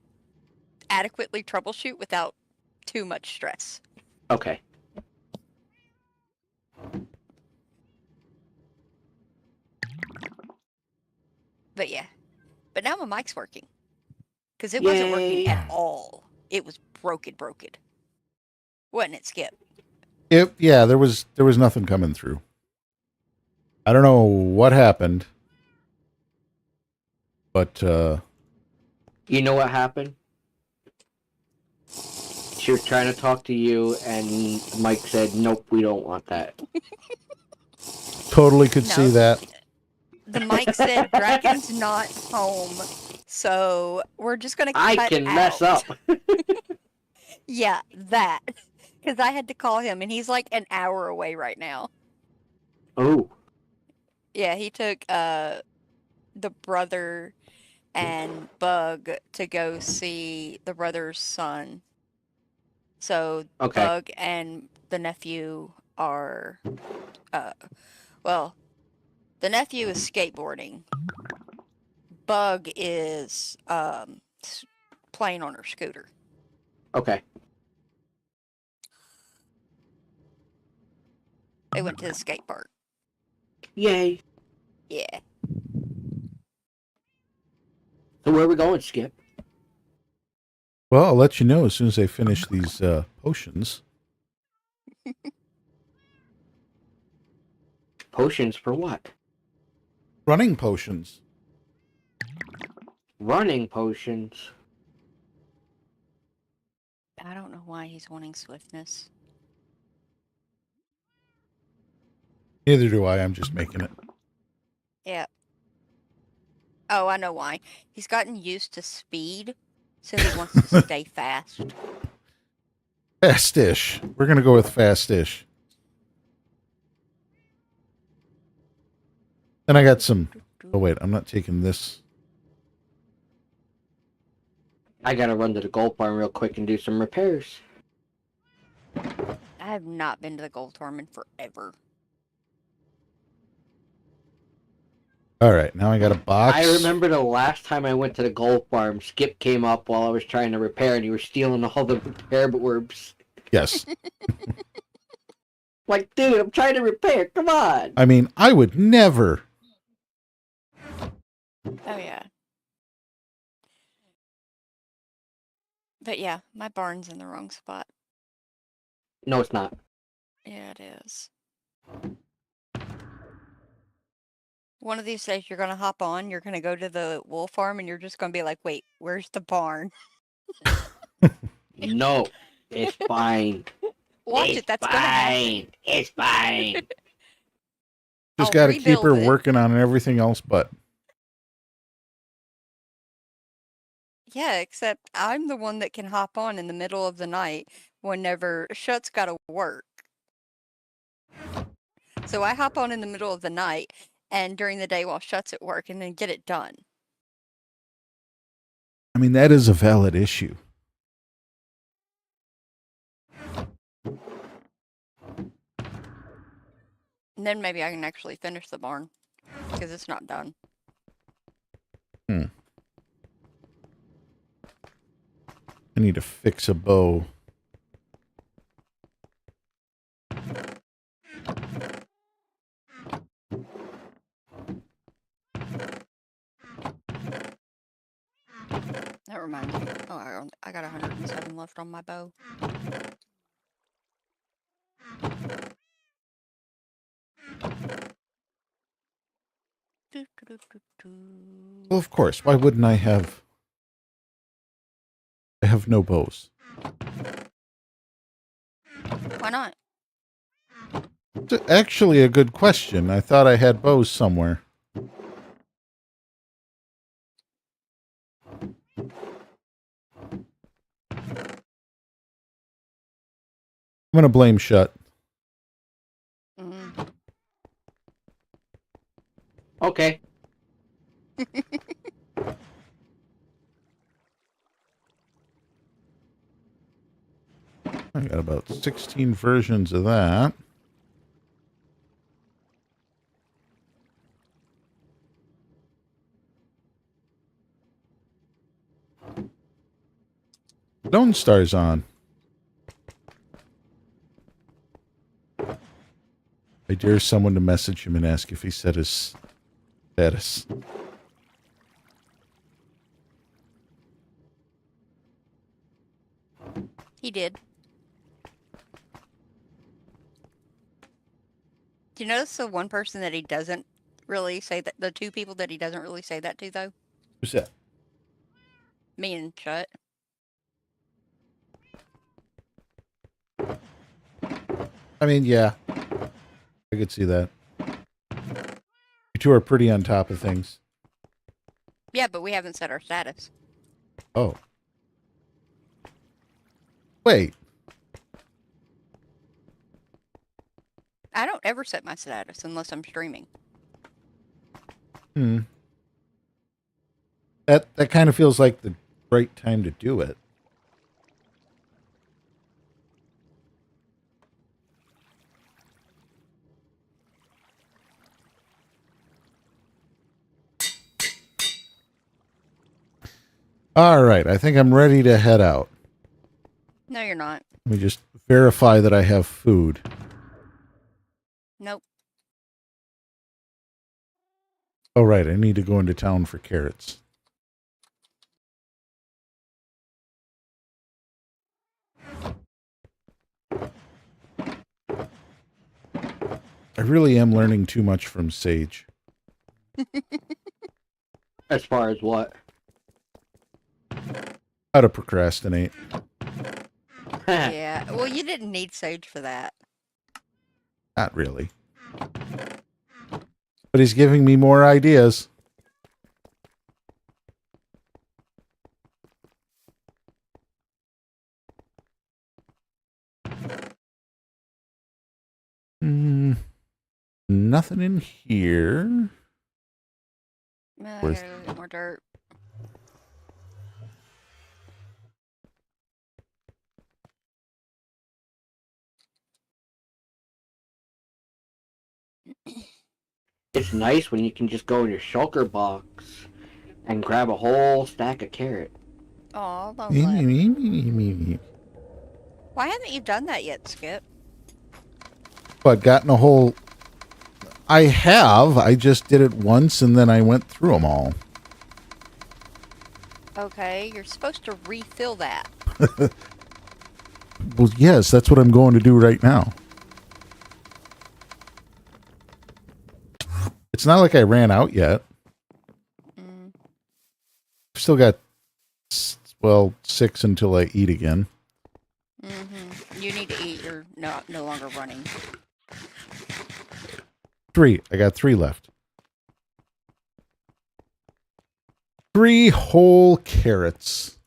adequately troubleshoot without too much stress. okay. But yeah. But now my mic's working. Because it wasn't working Yay. at all. It was broken. Wasn't it, Skip? Yeah, there was nothing coming through. I don't know what happened, but You know what happened? She was trying to talk to you, and Mike said, "Nope, we don't want that." totally could see No. that. The mic said Dragon's not home. So we're just gonna cut I can mess out. up. Yeah, that. Because I had to call him, and he's like an hour away right now. Oh, Yeah, he took the brother and Bug to go see the brother's son. So okay. Bug and the nephew are, well, the nephew is skateboarding. Bug is playing on her scooter. Okay. They went to the skate park. Yay. Yeah. So where are we going, Skip? Well, I'll let you know as soon as I finish these potions. Potions for what? Running potions. Running potions. I don't know why he's wanting swiftness. Neither do I. I'm just making it. Yeah. Oh, I know why. He's gotten used to speed, so he wants to stay fast. Fastish. We're going to go with fastish. Then I got some... Oh, wait. I'm not taking this. I gotta run to the gold farm real quick and do some repairs. I have not been to the Gold Farm in forever. All right. Now I got a box. I remember the last time I went to the gold farm, Skip came up while I was trying to repair, and you were stealing all the repair orbs. Yes. Like, dude, I'm trying to repair. Come on. I mean, I would never... Oh, yeah. But yeah, my barn's in the wrong spot. No, it's not. Yeah, it is. One of these days you're gonna hop on, you're gonna go to the wool farm, and you're just gonna be like, wait, where's the barn? No, it's fine. Watch It's it, that's gonna happen. fine. It's fine. Just I'll got to keep her rebuild it. working on everything else but... Yeah, except I'm the one that can hop on in the middle of the night whenever Shut's gotta work. So I hop on in the middle of the night and during the day while Shut's at work and then get it done. I mean, that is a valid issue. And then maybe I can actually finish the barn because it's not done. I need to fix a bow. That reminds me. Oh, I got 107 left on my bow. Well, of course. Why wouldn't I have... I have no bows. Why not? It's actually a good question. I thought I had bows somewhere. I'm going to blame Shut. Mm. Okay. I got about 16 versions of that. Lone Star's on. I dare someone to message him and ask if he set his status. He did. Do you notice the one person that he doesn't really say that, the two people that he doesn't really say that to, though? Who's that? Me and Chut. I mean, yeah. I could see that. You two are pretty on top of things. Yeah, but we haven't set our status. Oh. Wait. I don't ever set my status unless I'm streaming. That kind of feels like the right time to do it. All right, I think I'm ready to head out. No, you're not. Let me just verify that I have food. Nope. Oh, right, I need to go into town for carrots. I really am learning too much from Sage. As far as what? How to procrastinate. Yeah. Well, you didn't need Sage for that. Not really. But he's giving me more ideas. Nothing in here. I Where's- gotta go get more dirt. It's nice when you can just go in your shulker box and grab a whole stack of carrot. Oh, Loneland. Why haven't you done that yet, Skip? But gotten a whole... I have. I just did it once and then I went through them all. Okay, you're supposed to refill that. Well, yes, that's what I'm going to do right now. It's not like I ran out yet. Still got, well, 6 until I eat again. You need to eat. You're no longer running. 3. I got 3 left. 3 whole carrots.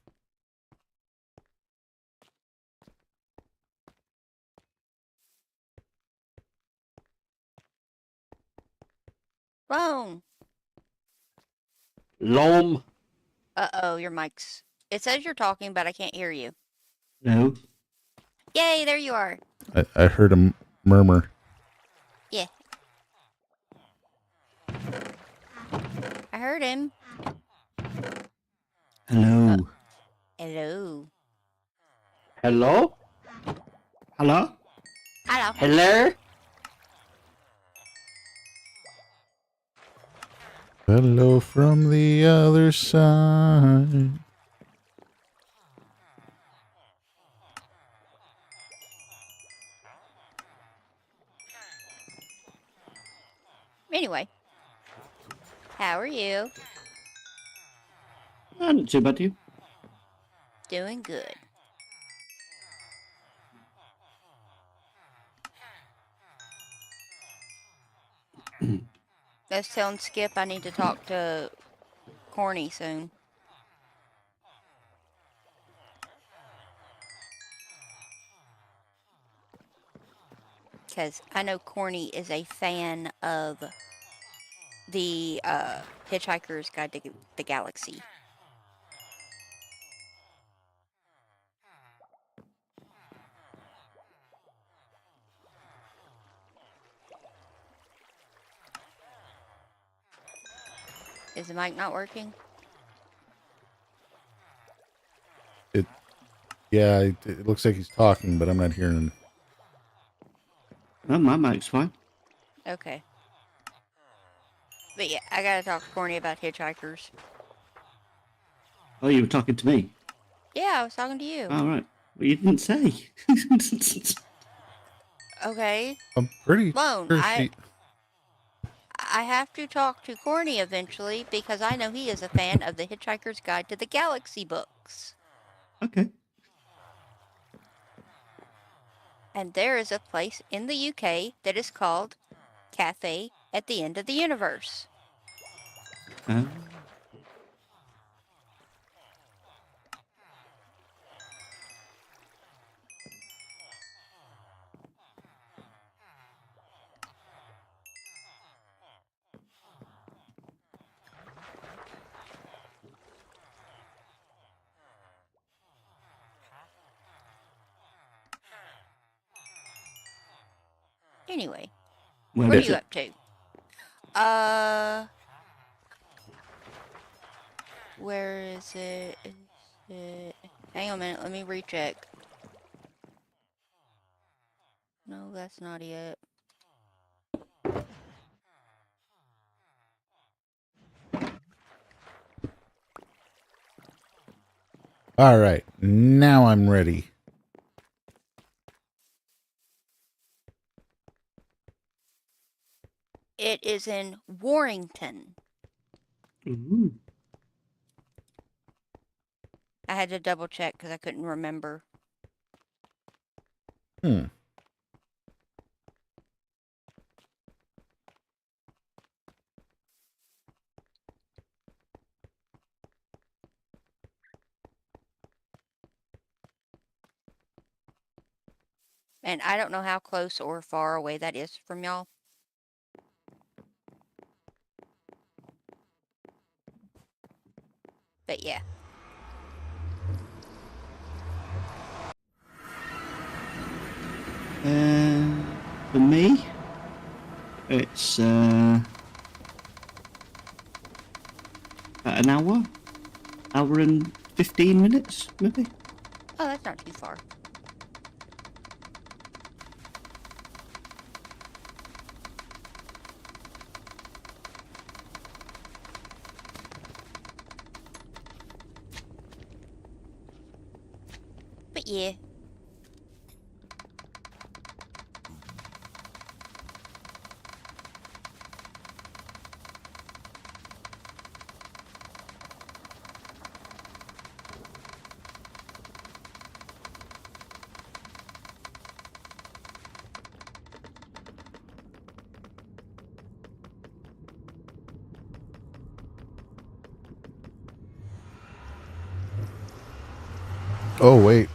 Boom. Loam. Uh-oh, your mic's... It says you're talking, but I can't hear you. No. Yay, there you are. I heard a murmur. Yeah. I heard him. Hello. Hello. Hello? Hello? Hello. Hello? Hello from the other side. Anyway. How are you? Not too bad, you. Doing good. I was telling Skip I need to talk to Corny soon. Because I know Corny is a fan of the Hitchhiker's Guide to the Galaxy. Is the mic not working? Yeah, it looks like he's talking, but I'm not hearing him. Oh, my mic's fine. Okay. But yeah, I gotta talk to Corny about hitchhikers. Oh, you were talking to me? Yeah, I was talking to you. All right. Well, you didn't say. Okay. I'm pretty Lone, sure I have to talk to Corny eventually because I know he is a fan of the Hitchhiker's Guide to the Galaxy books. Okay. And there is a place in the UK that is called Cafe at the End of the Universe. Anyway, Where what are is you it? up to? Where is it? Hang on a minute, let me recheck. No, that's not it. All right, now I'm ready. It is in Warrington. Ooh. I had to double check because I couldn't remember. Hmm. And I don't know how close or far away that is from y'all. But yeah. For me, it's about an hour and 15 minutes, maybe. Oh, that's not too far. But yeah. Oh, wait.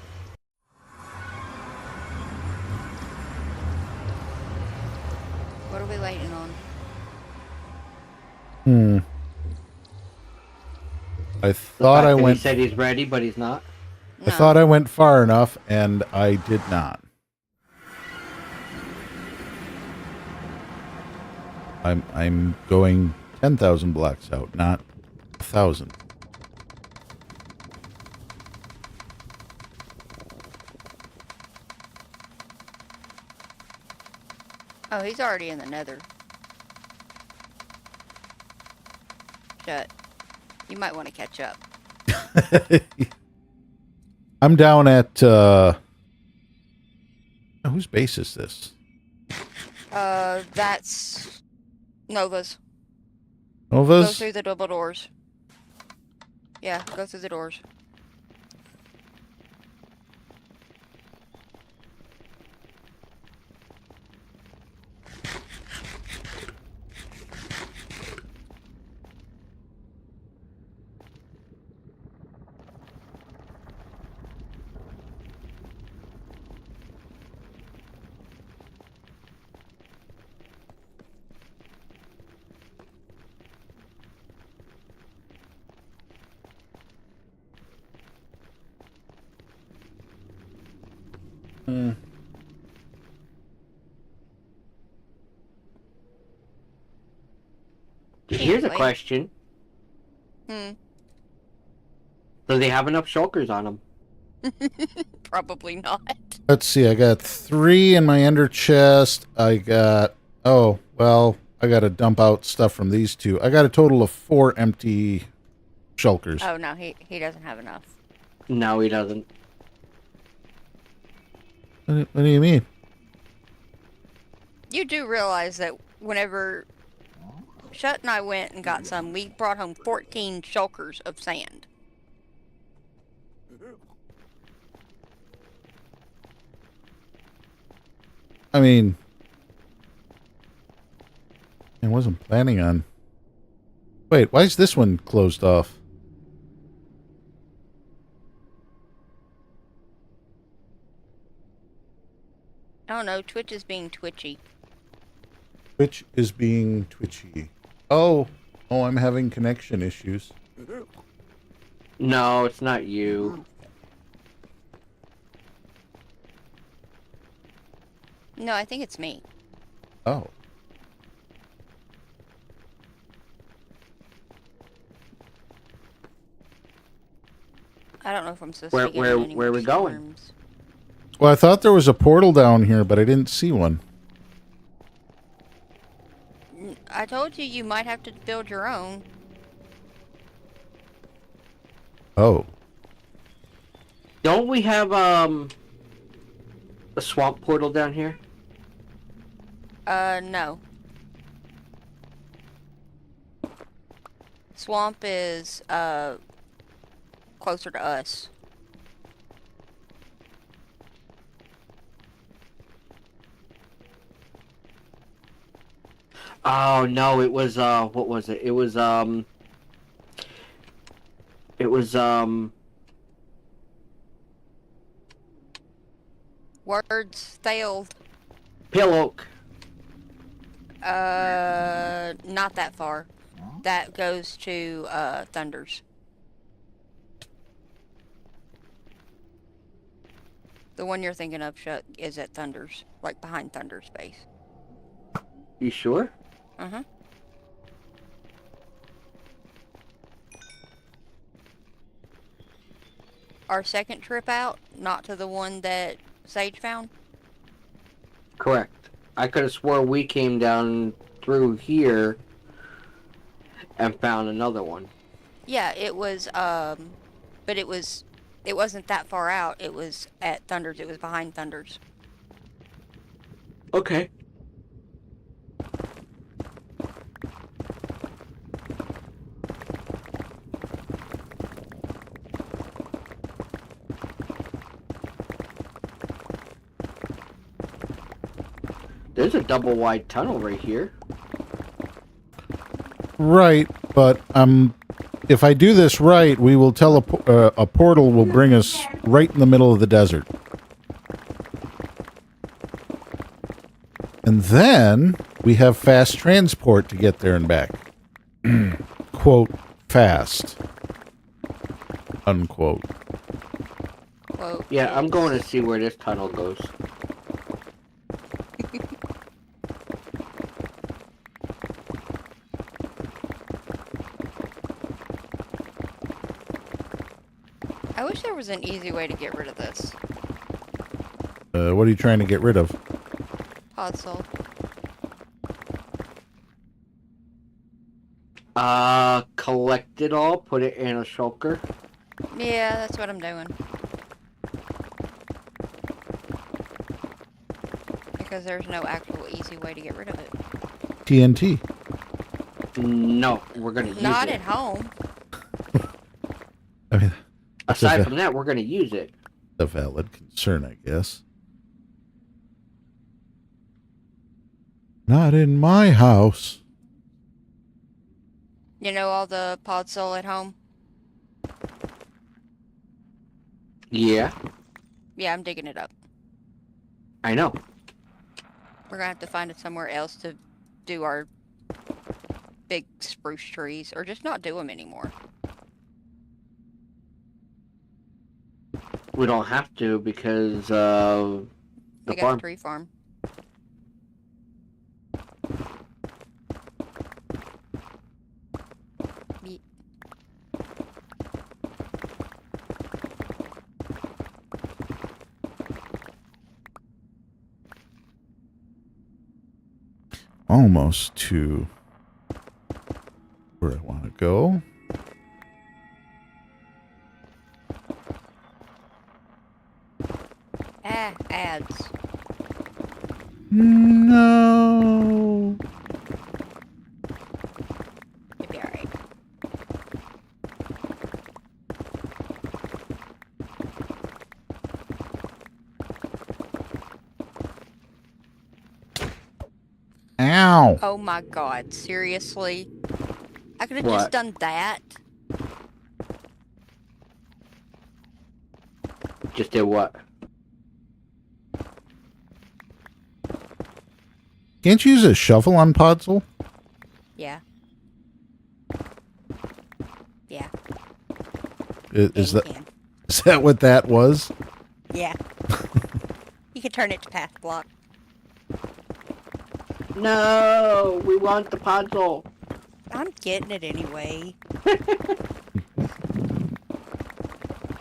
What are we waiting on? I thought I He went. said he's ready, but he's not. I thought I went far enough, and I did not. I'm going 10,000 blocks out, not 1,000. Oh, he's already in the nether. Shut. You might want to catch up. I'm down at whose base is this? That's Nova's. Go Nova's? through the double doors. Yeah, go through the doors. Here's a Anyway. question. Hmm. Do they have enough shulkers on them? Probably not. Let's see. I got 3 in my ender chest. I got. Oh well. I got to dump out stuff from these 2. I got a total of 4 empty shulkers. Oh no, he doesn't have enough. No, he doesn't. What do you mean? You do realize that whenever Shut and I went and got some, we brought home 14 shulkers of sand. I mean, I wasn't planning on. Wait, why is this one closed off? I don't know, Twitch is being twitchy. Twitch is being twitchy. Oh, I'm having connection issues. No, it's not you. No, I think it's me. Oh. I don't know if I'm supposed to be getting any where more we going? storms. Well, I thought there was a portal down here, but I didn't see one. I told you you might have to build your own. Oh. Don't we have a swamp portal down here? No. Swamp is, closer to us. Oh no, it was what was it? It was Words failed. Pale Oak. Not that far. That goes to, Thunders. The one you're thinking of, Shut, is at Thunders. Like, behind Thunder's base. You sure? Uh-huh. Our second trip out, not to the one that Sage found? Correct. I could have swore we came down through here and found another one. Yeah, it was, but it wasn't that far out. It was at Thunders. It was behind Thunders. Okay. There's a double wide tunnel right here. Right, but if I do this right, we will a portal will bring us right in the middle of the desert. And then we have fast transport to get there and back. Quote, fast. Unquote. Quote, Yeah, I'm going to see where this tunnel goes. I wish there was an easy way to get rid of this. What are you trying to get rid of? Podzol. Collect it all, put it in a shulker. Yeah, that's what I'm doing. Because there's no actual easy way to get rid of it. TNT. No, we're gonna use it. Not at home. I mean, that's Aside from that, we're gonna use it. a valid concern, I guess. Not in my house. You know all the Podzol at home? Yeah, Yeah, I'm digging it up. I know. We're gonna have to find it somewhere else to do our big spruce trees, or just not do them anymore. We don't have to because the We got farm. a tree farm. almost to where I want to go. Ads. No. You'll be alright. Ow. Oh my god, seriously? I could have What? just done that. Just did what? Can't you use a shovel on Podzol? Yeah. Yeah. Is you that can. is that what that was? Yeah. You could turn it to path block. No, we want the puzzle. I'm getting it anyway.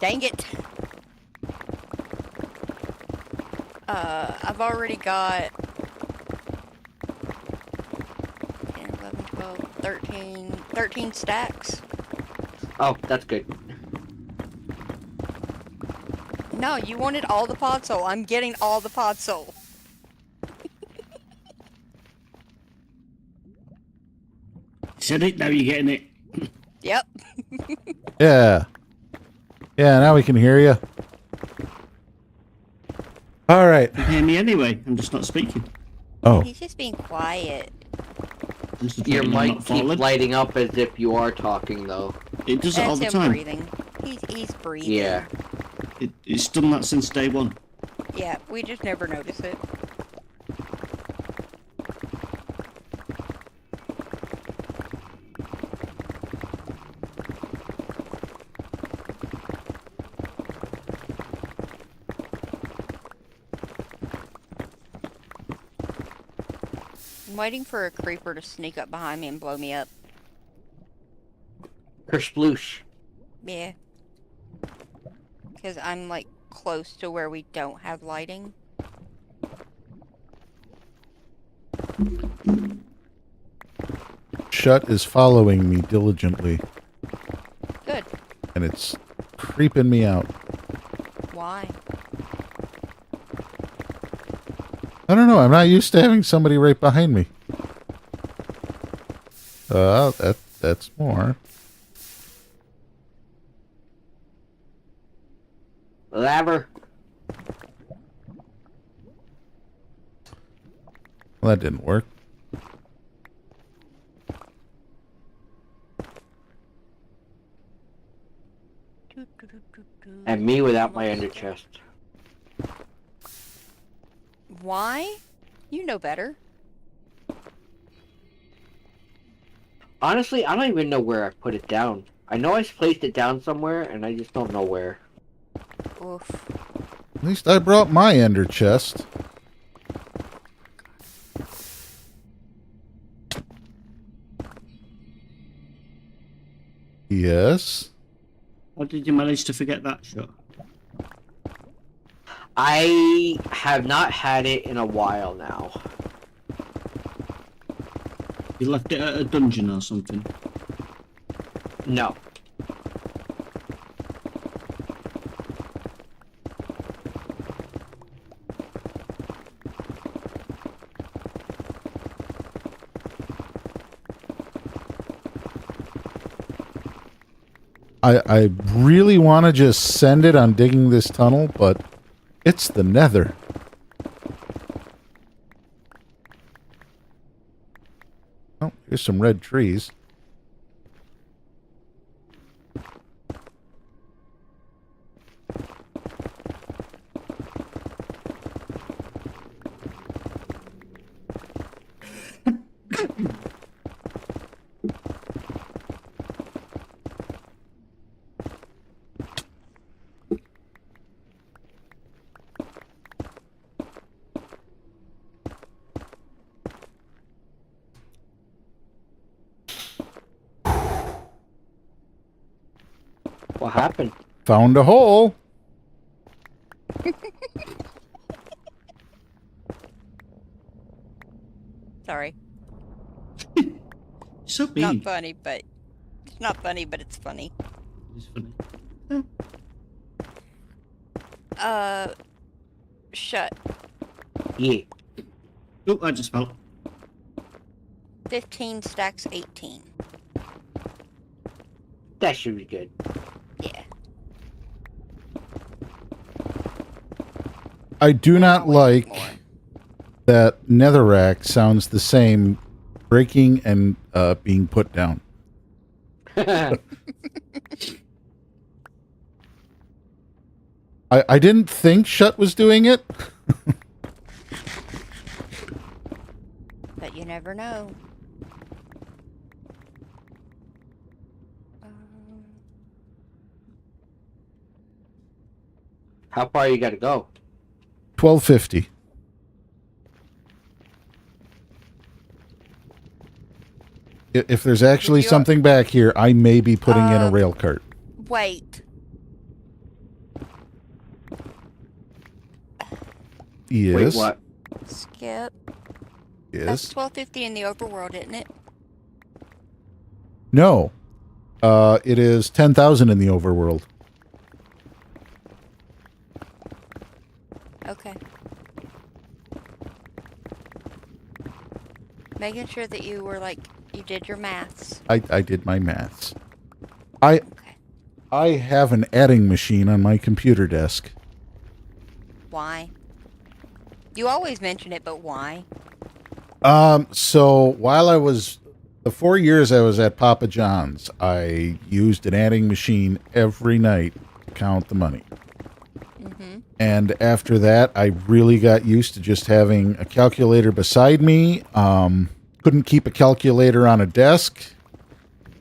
Dang it. I've already got 10, 11, 12, 13 stacks. Oh, that's good. No, you wanted all the pod soul. I'm getting all the pod soul. Said it, now you're getting it. Yep. Yeah. Yeah, now we can hear you. All right. You can hear me anyway. I'm just not speaking. Oh, He's just being quiet. I'm just Your afraid I'm mic not keeps followed. lighting up as if you are talking, though. It does it all That's the him time. breathing. He's breathing. Yeah. It's done that since day one. Yeah, we just never notice it. I'm waiting for a creeper to sneak up behind me and blow me up. Kersploosh. Yeah. Because I'm like close to where we don't have lighting. Shut is following me diligently, Good. and it's creeping me out. Why? I don't know. I'm not used to having somebody right behind me. That's more. Laver. Well, that didn't work. And me without my ender chest. Why? You know better. Honestly, I don't even know where I put it down. I know I placed it down somewhere, and I just don't know where. Oof. At least I brought my ender chest. Yes. How did you manage to forget that shot? I have not had it in a while now. You left it at a dungeon or something? No. I really want to just send it on digging this tunnel, but it's the nether. Oh, here's some red trees. What happened? Found a hole. Sorry. So Not mean. funny, but it's not funny, but it's funny. It's funny. Shut. Yeah. Oh, I just fell. 15 stacks 18. That should be good. Yeah. I do not More. like that netherrack sounds the same breaking and being put down. I didn't think Shut was doing it. But you never know. How far you gotta go? 1250. If there's actually You- something back here, I may be putting in a rail cart. Wait. Yes. Wait, what? Skip. That's Yes. 1250 in the overworld, isn't it? No. It is 10,000 in the overworld. Okay. Making sure that you were like, you did your maths. I did my maths. I Okay. I have an adding machine on my computer desk. Why? You always mention it, but why? So while I was the 4 years I was at Papa John's, I used an adding machine every night to count the money. Mm-hmm. And after that, I really got used to just having a calculator beside me. Couldn't keep a calculator on a desk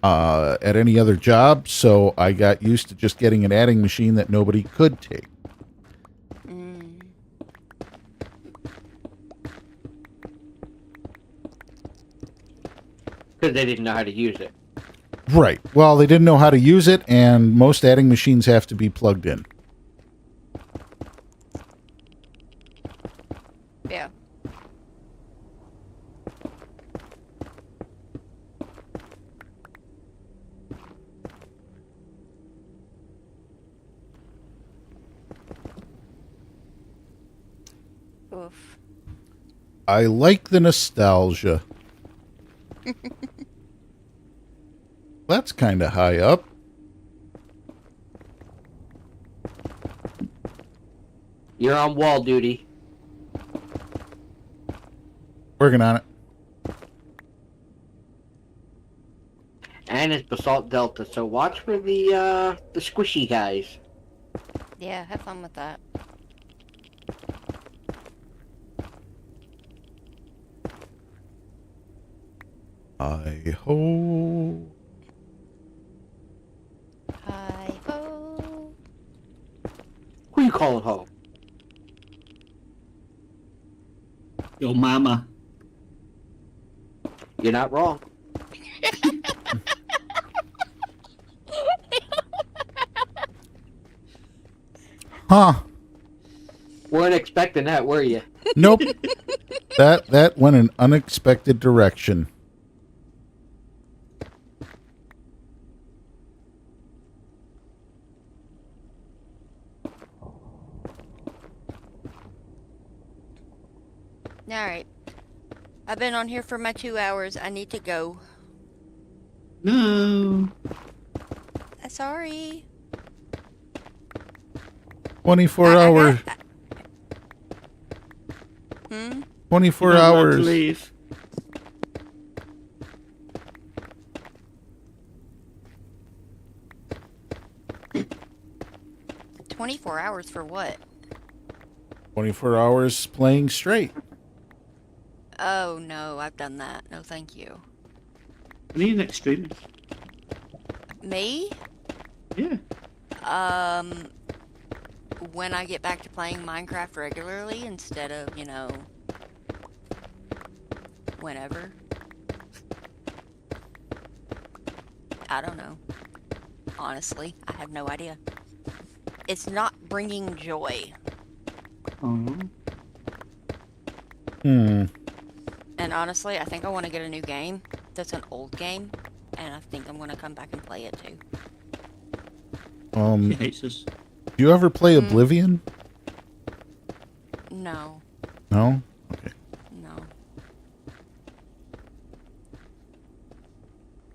at any other job, so I got used to just getting an adding machine that nobody could take. Mm. Because they didn't know how to use it. Right. Well, they didn't know how to use it, and most adding machines have to be plugged in. Yeah. Oof. I like the nostalgia. That's kind of high up. You're on wall duty. Working on it. And it's Basalt Delta, so watch for the squishy guys. Yeah, have fun with that. Hi ho. Hi ho. Who you calling home? Your mama. You're not wrong. Huh. Weren't expecting that, were you? Nope. That went an unexpected direction. Alright. I've been on here for my 2 hours. I need to go. No. Sorry. 24 I hour. got- 24 You're not allowed to hours. leave. — 24 hours for what? 24 hours playing straight. Oh no, I've done that. No, thank you. I need an extreme. Me? Yeah. When I get back to playing Minecraft regularly instead of, whenever. I don't know. Honestly, I have no idea. It's not bringing joy. Oh. Hmm. And honestly, I think I want to get a new game that's an old game, and I think I'm gonna come back and play it too. She hates us. Do you ever play Oblivion? No, No? Okay. no.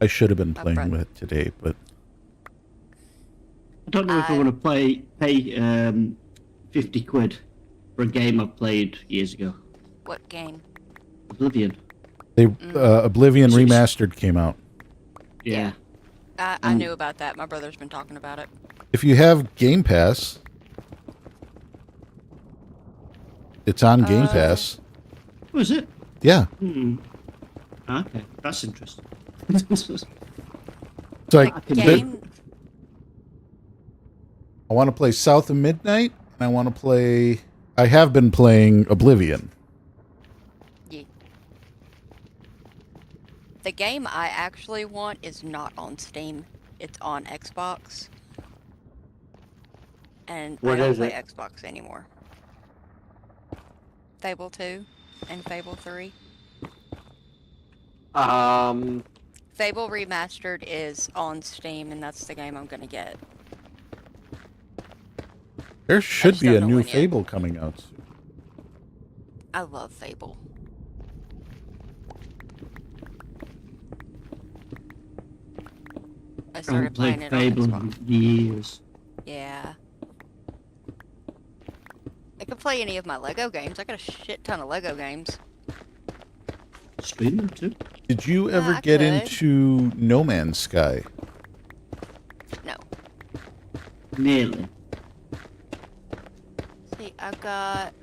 I should have been My playing brother- with it today, but I don't know if I want to pay 50 quid for a game I've played years ago. What game? Oblivion. they Oblivion Remastered came out. Yeah. I knew about that. My brother's been talking about it. If you have Game Pass, it's on Game Pass. Was it? Yeah. Okay, that's interesting. It's like Game. I want to play South of Midnight, and I want to play. I have been playing Oblivion. Yeah. The game I actually want is not on Steam. It's on Xbox. And What I don't is play it? Xbox anymore. Fable 2 and Fable 3. Fable Remastered is on Steam, and that's the game I'm gonna get. There should just be don't a know new when yet. Fable coming out soon. I love Fable. I I started haven't played playing it Fable on Xbox. in years. Yeah. I could play any of my Lego games. I got a shit ton of Lego games. Stream them too. Did you ever I get could. into No Man's Sky? No. Nearly. See, I've got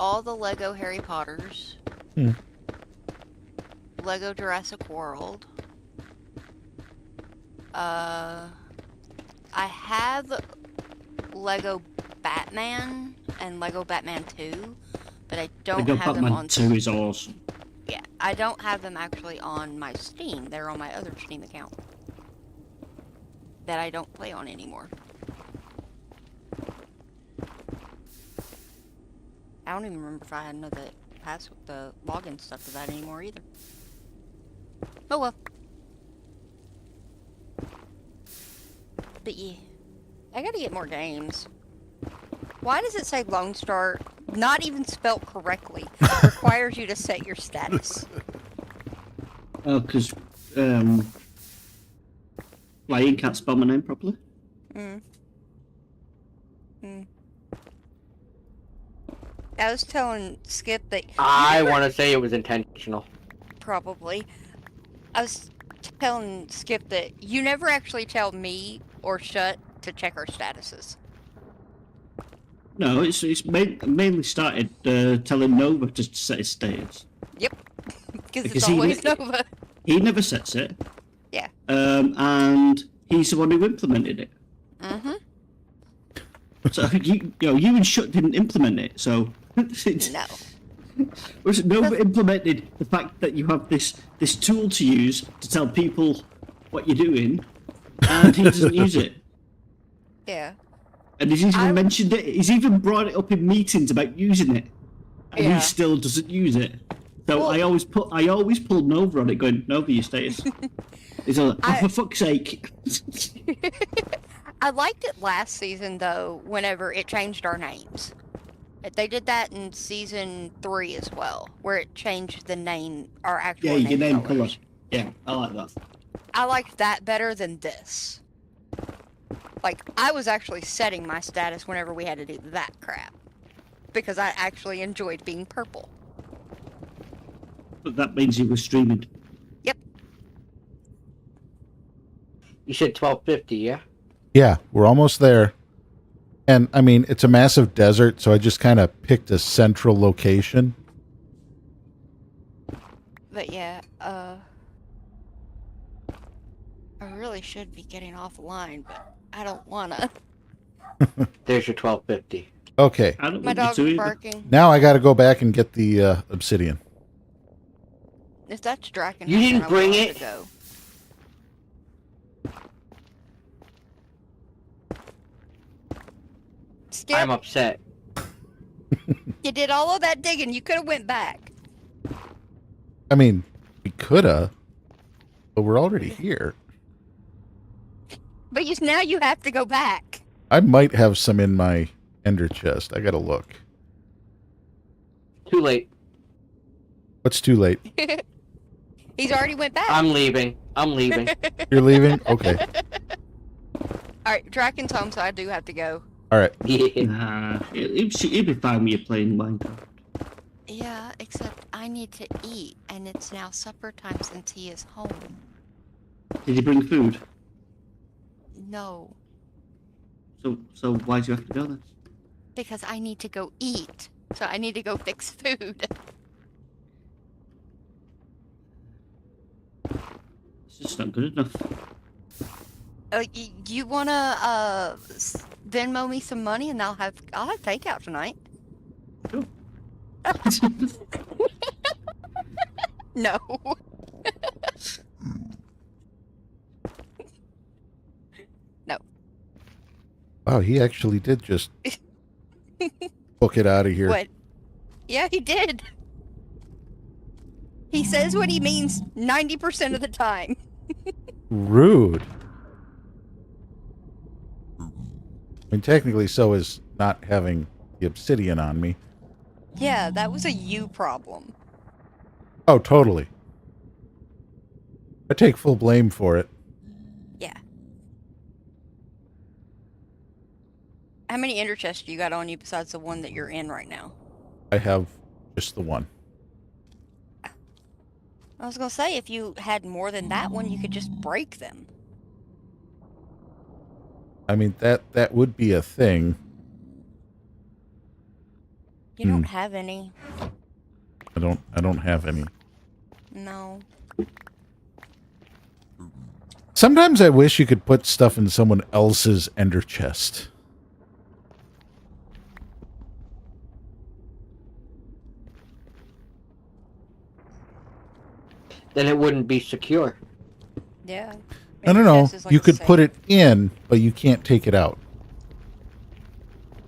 all the Lego Harry Potters. Lego Jurassic World. I have Lego Batman and Lego Batman 2, but I don't Lego have them Batman on 2 is awesome. Yeah, I don't have them actually on my Steam. They're on my other Steam account that I don't play on anymore. I don't even remember if I had another the login stuff to that anymore either. Oh well. But yeah, I gotta get more games. Why does it say Lone Star, not even spelt correctly, requires you to set your status? Oh, because Lion can't spell my name properly. I was telling Skip that I want to say it was intentional. probably. I was telling Skip that you never actually tell me or Shut to check our statuses. No, it's mainly started telling Nova to set his status. Yep. Because Because it's he always ne- Nova. He never sets it. Yeah. And he's the one who implemented it. Mm-hmm. So you and Shut didn't implement it. So No. was Nova implemented the fact that you have this tool to use to tell people what you're doing, and he doesn't use it. Yeah. And he's even mentioned it. He's even brought it up in meetings about using it, and Yeah. he still doesn't use it. So Well- I always pull Nova on it, going, Nova, your status. He's like, oh, for fuck's sake. I liked it last season though, whenever it changed our names. They did that in season 3 as well, where it changed the name, our actual Yeah, your name colour. colors. Yeah, I like that. I liked that better than this. Like, I was actually setting my status whenever we had to do that crap. Because I actually enjoyed being purple. But that means he was streaming. Yep. You said 1250, yeah? Yeah, we're almost there. And I mean, it's a massive desert, so I just kind of picked a central location. But yeah, I really should be getting offline, but I don't wanna. There's your 1250. Okay, I don't My want you dog's to either. barking. now I got to go back and get the obsidian. If that's Draken, You didn't bring it? To go. Skip, I'm upset. you did all of that digging. You could have went back. I mean, We coulda, but we're already here. But now you have to go back. I might have some in my ender chest. I gotta look. Too late. What's too late? He's already went back. I'm leaving. You're leaving? Okay. All right, Draken's home, so I do have to go. All right. Yeah. Nah, he'll be fine when you're playing Minecraft. Yeah, except I need to eat, and it's now supper time since he is home. Did he bring food? No, So why do you have to go then? because I need to go eat. So I need to go fix food. It's just not good enough. You wanna Venmo me some money, and I'll have takeout tonight. Sure. No. No. Wow, he actually did just book it out of here. What? Yeah, he did. He says what he means 90% of the time. Rude. I mean, technically, so is not having the obsidian on me. Yeah, that was a you problem. Oh, totally. I take full blame for it. Yeah. How many ender chests do you got on you besides the one that you're in right now? I have just the one. I was gonna say, if you had more than that one, you could just break them. I mean, that would be a thing. You don't have any. I don't have any. No. Sometimes I wish you could put stuff in someone else's ender chest. Then it wouldn't be secure. Yeah. I don't know. You could put it in, but you can't take it out.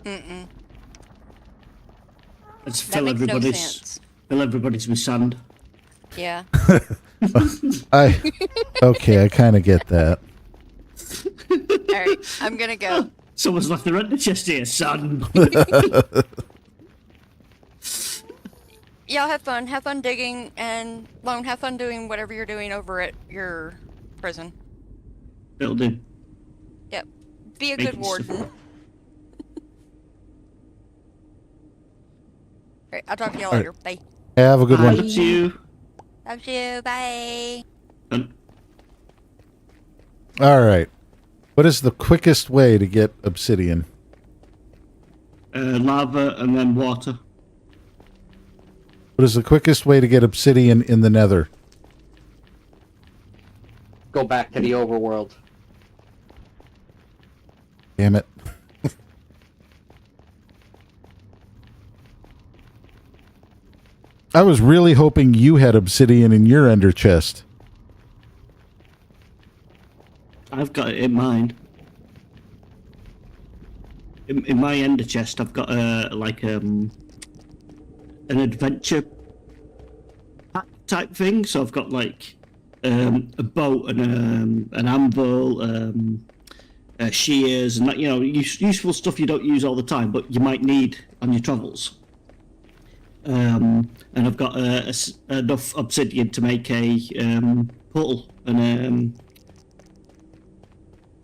Mm-mm. Let's That fill makes no everybody's sense. with sand. Yeah. Okay, I kind of get that. Alright, I'm gonna go. Someone's left the render chest here, son. Y'all have fun. Have fun digging, and Lone, have fun doing whatever you're doing over at your prison. Building. Yep. Be a good Making stuff. warden. Alright, I'll talk to y'all Alright. later. Bye. Have a good one. Love you. Love you. Bye. All right. What is the quickest way to get obsidian? Lava and then water. What is the quickest way to get obsidian in the nether? Go back to the overworld. Damn it. I was really hoping you had obsidian in your ender chest. I've got it in mine. In my ender chest, I've got an adventure pack type thing. So I've got like a boat and an anvil, shears, and that, you know, useful stuff you don't use all the time, but you might need on your travels. And I've got enough obsidian to make a portal and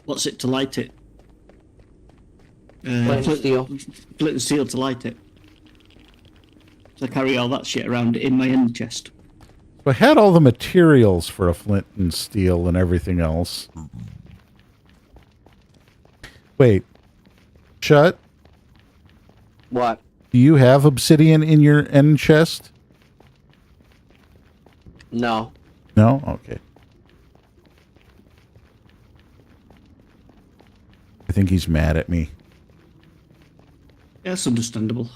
what's it to light it? Flint and steel. Flint and steel to light it. So I carry all that shit around in my end chest. So I had all the materials for a flint and steel and everything else. Wait. Shut. What? Do you have obsidian in your end chest? No. No? Okay. I think he's mad at me. Yeah, that's understandable.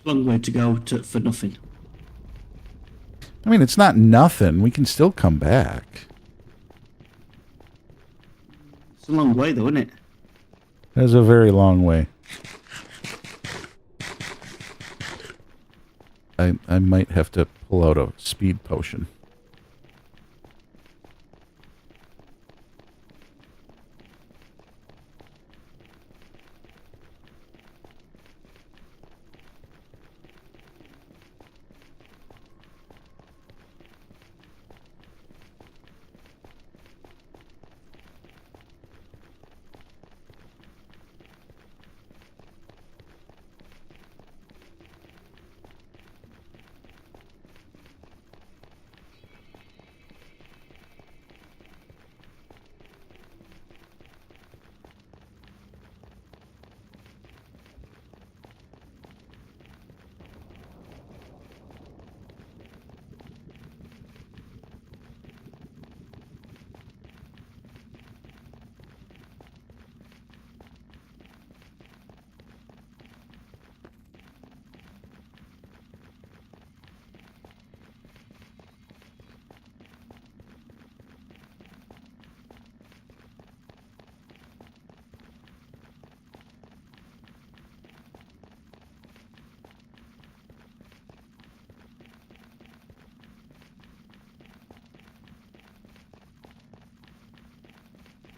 Long way to go for nothing. I mean, it's not nothing. We can still come back. It's a long way though, isn't it? That's a very long way. I might have to pull out a speed potion.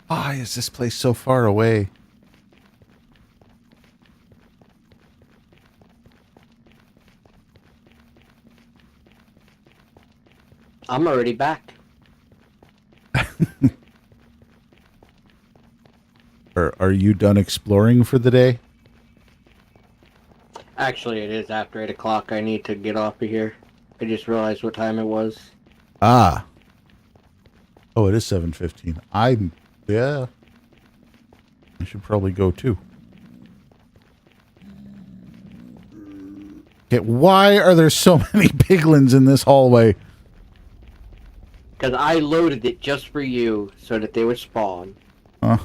Why is this place so far away? I'm already back. Are you done exploring for the day? Actually, it is after 8 o'clock. I need to get off of here. I just realized what time it was. Ah. Oh, it is 7:15. Yeah. I should probably go too. Okay, why are there so many piglins in this hallway? Because I loaded it just for you so that they would spawn. As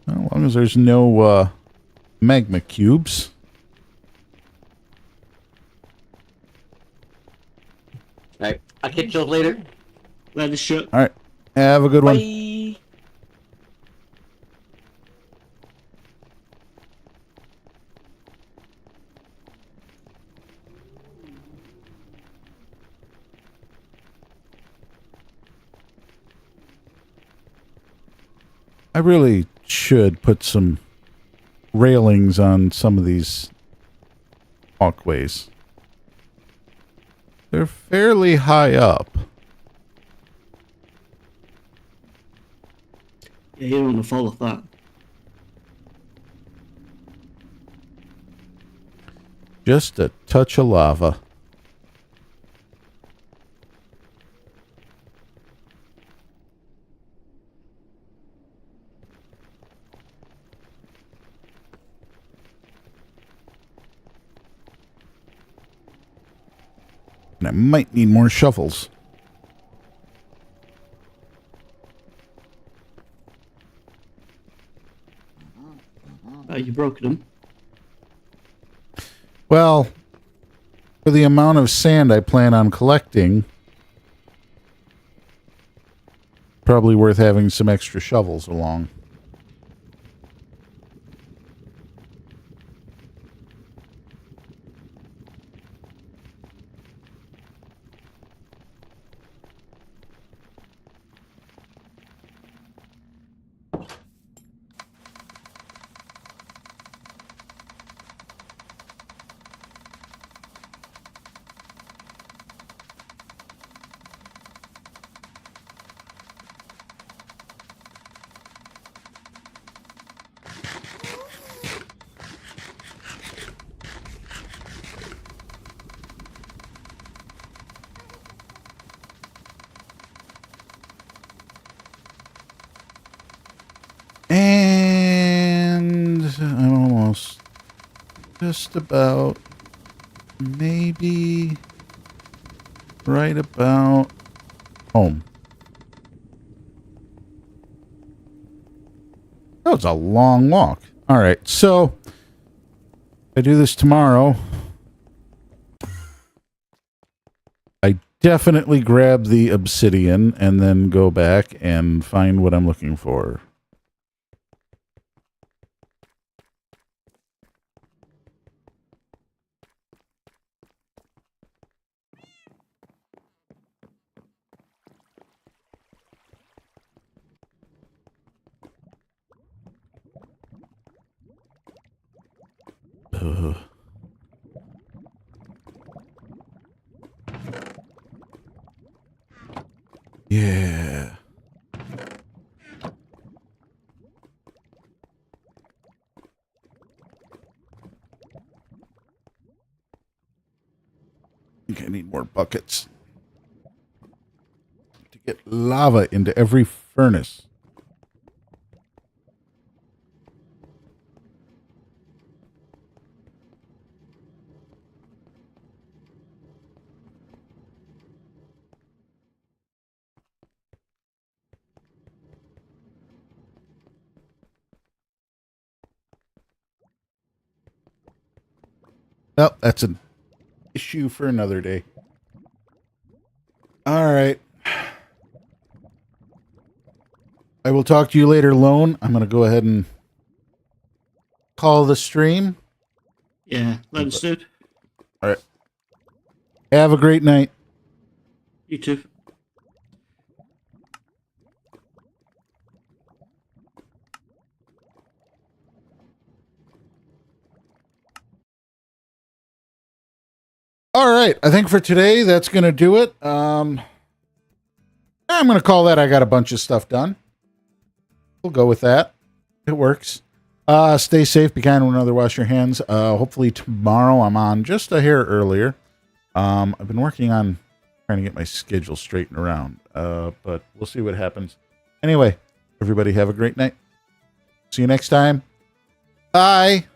long as there's no magma cubes. Alright, I'll catch you later. Later, shut. All right. Have a good one. Bye. I really should put some railings on some of these walkways. They're fairly high up. Yeah, you don't want to follow that. Just a touch of lava. And I might need more shovels. You broke them. Well, for the amount of sand I plan on collecting, probably worth having some extra shovels along. And I'm almost just about maybe right about home. That was a long walk. All right, so if I do this tomorrow, I definitely grab the obsidian and then go back and find what I'm looking for. Yeah. I think I need more buckets to get lava into every furnace. Well, that's an issue for another day. All right. I will talk to you later, Lone. I'm going to go ahead and call the stream. Yeah, understood. All right. Have a great night. You too. All right. I think for today, that's going to do it. I'm going to call that I got a bunch of stuff done. We'll go with that. It works. Stay safe. Be kind to one another. Wash your hands. Hopefully tomorrow I'm on just a hair earlier. I've been working on trying to get my schedule straightened around, but we'll see what happens. Anyway, everybody have a great night. See you next time. Bye.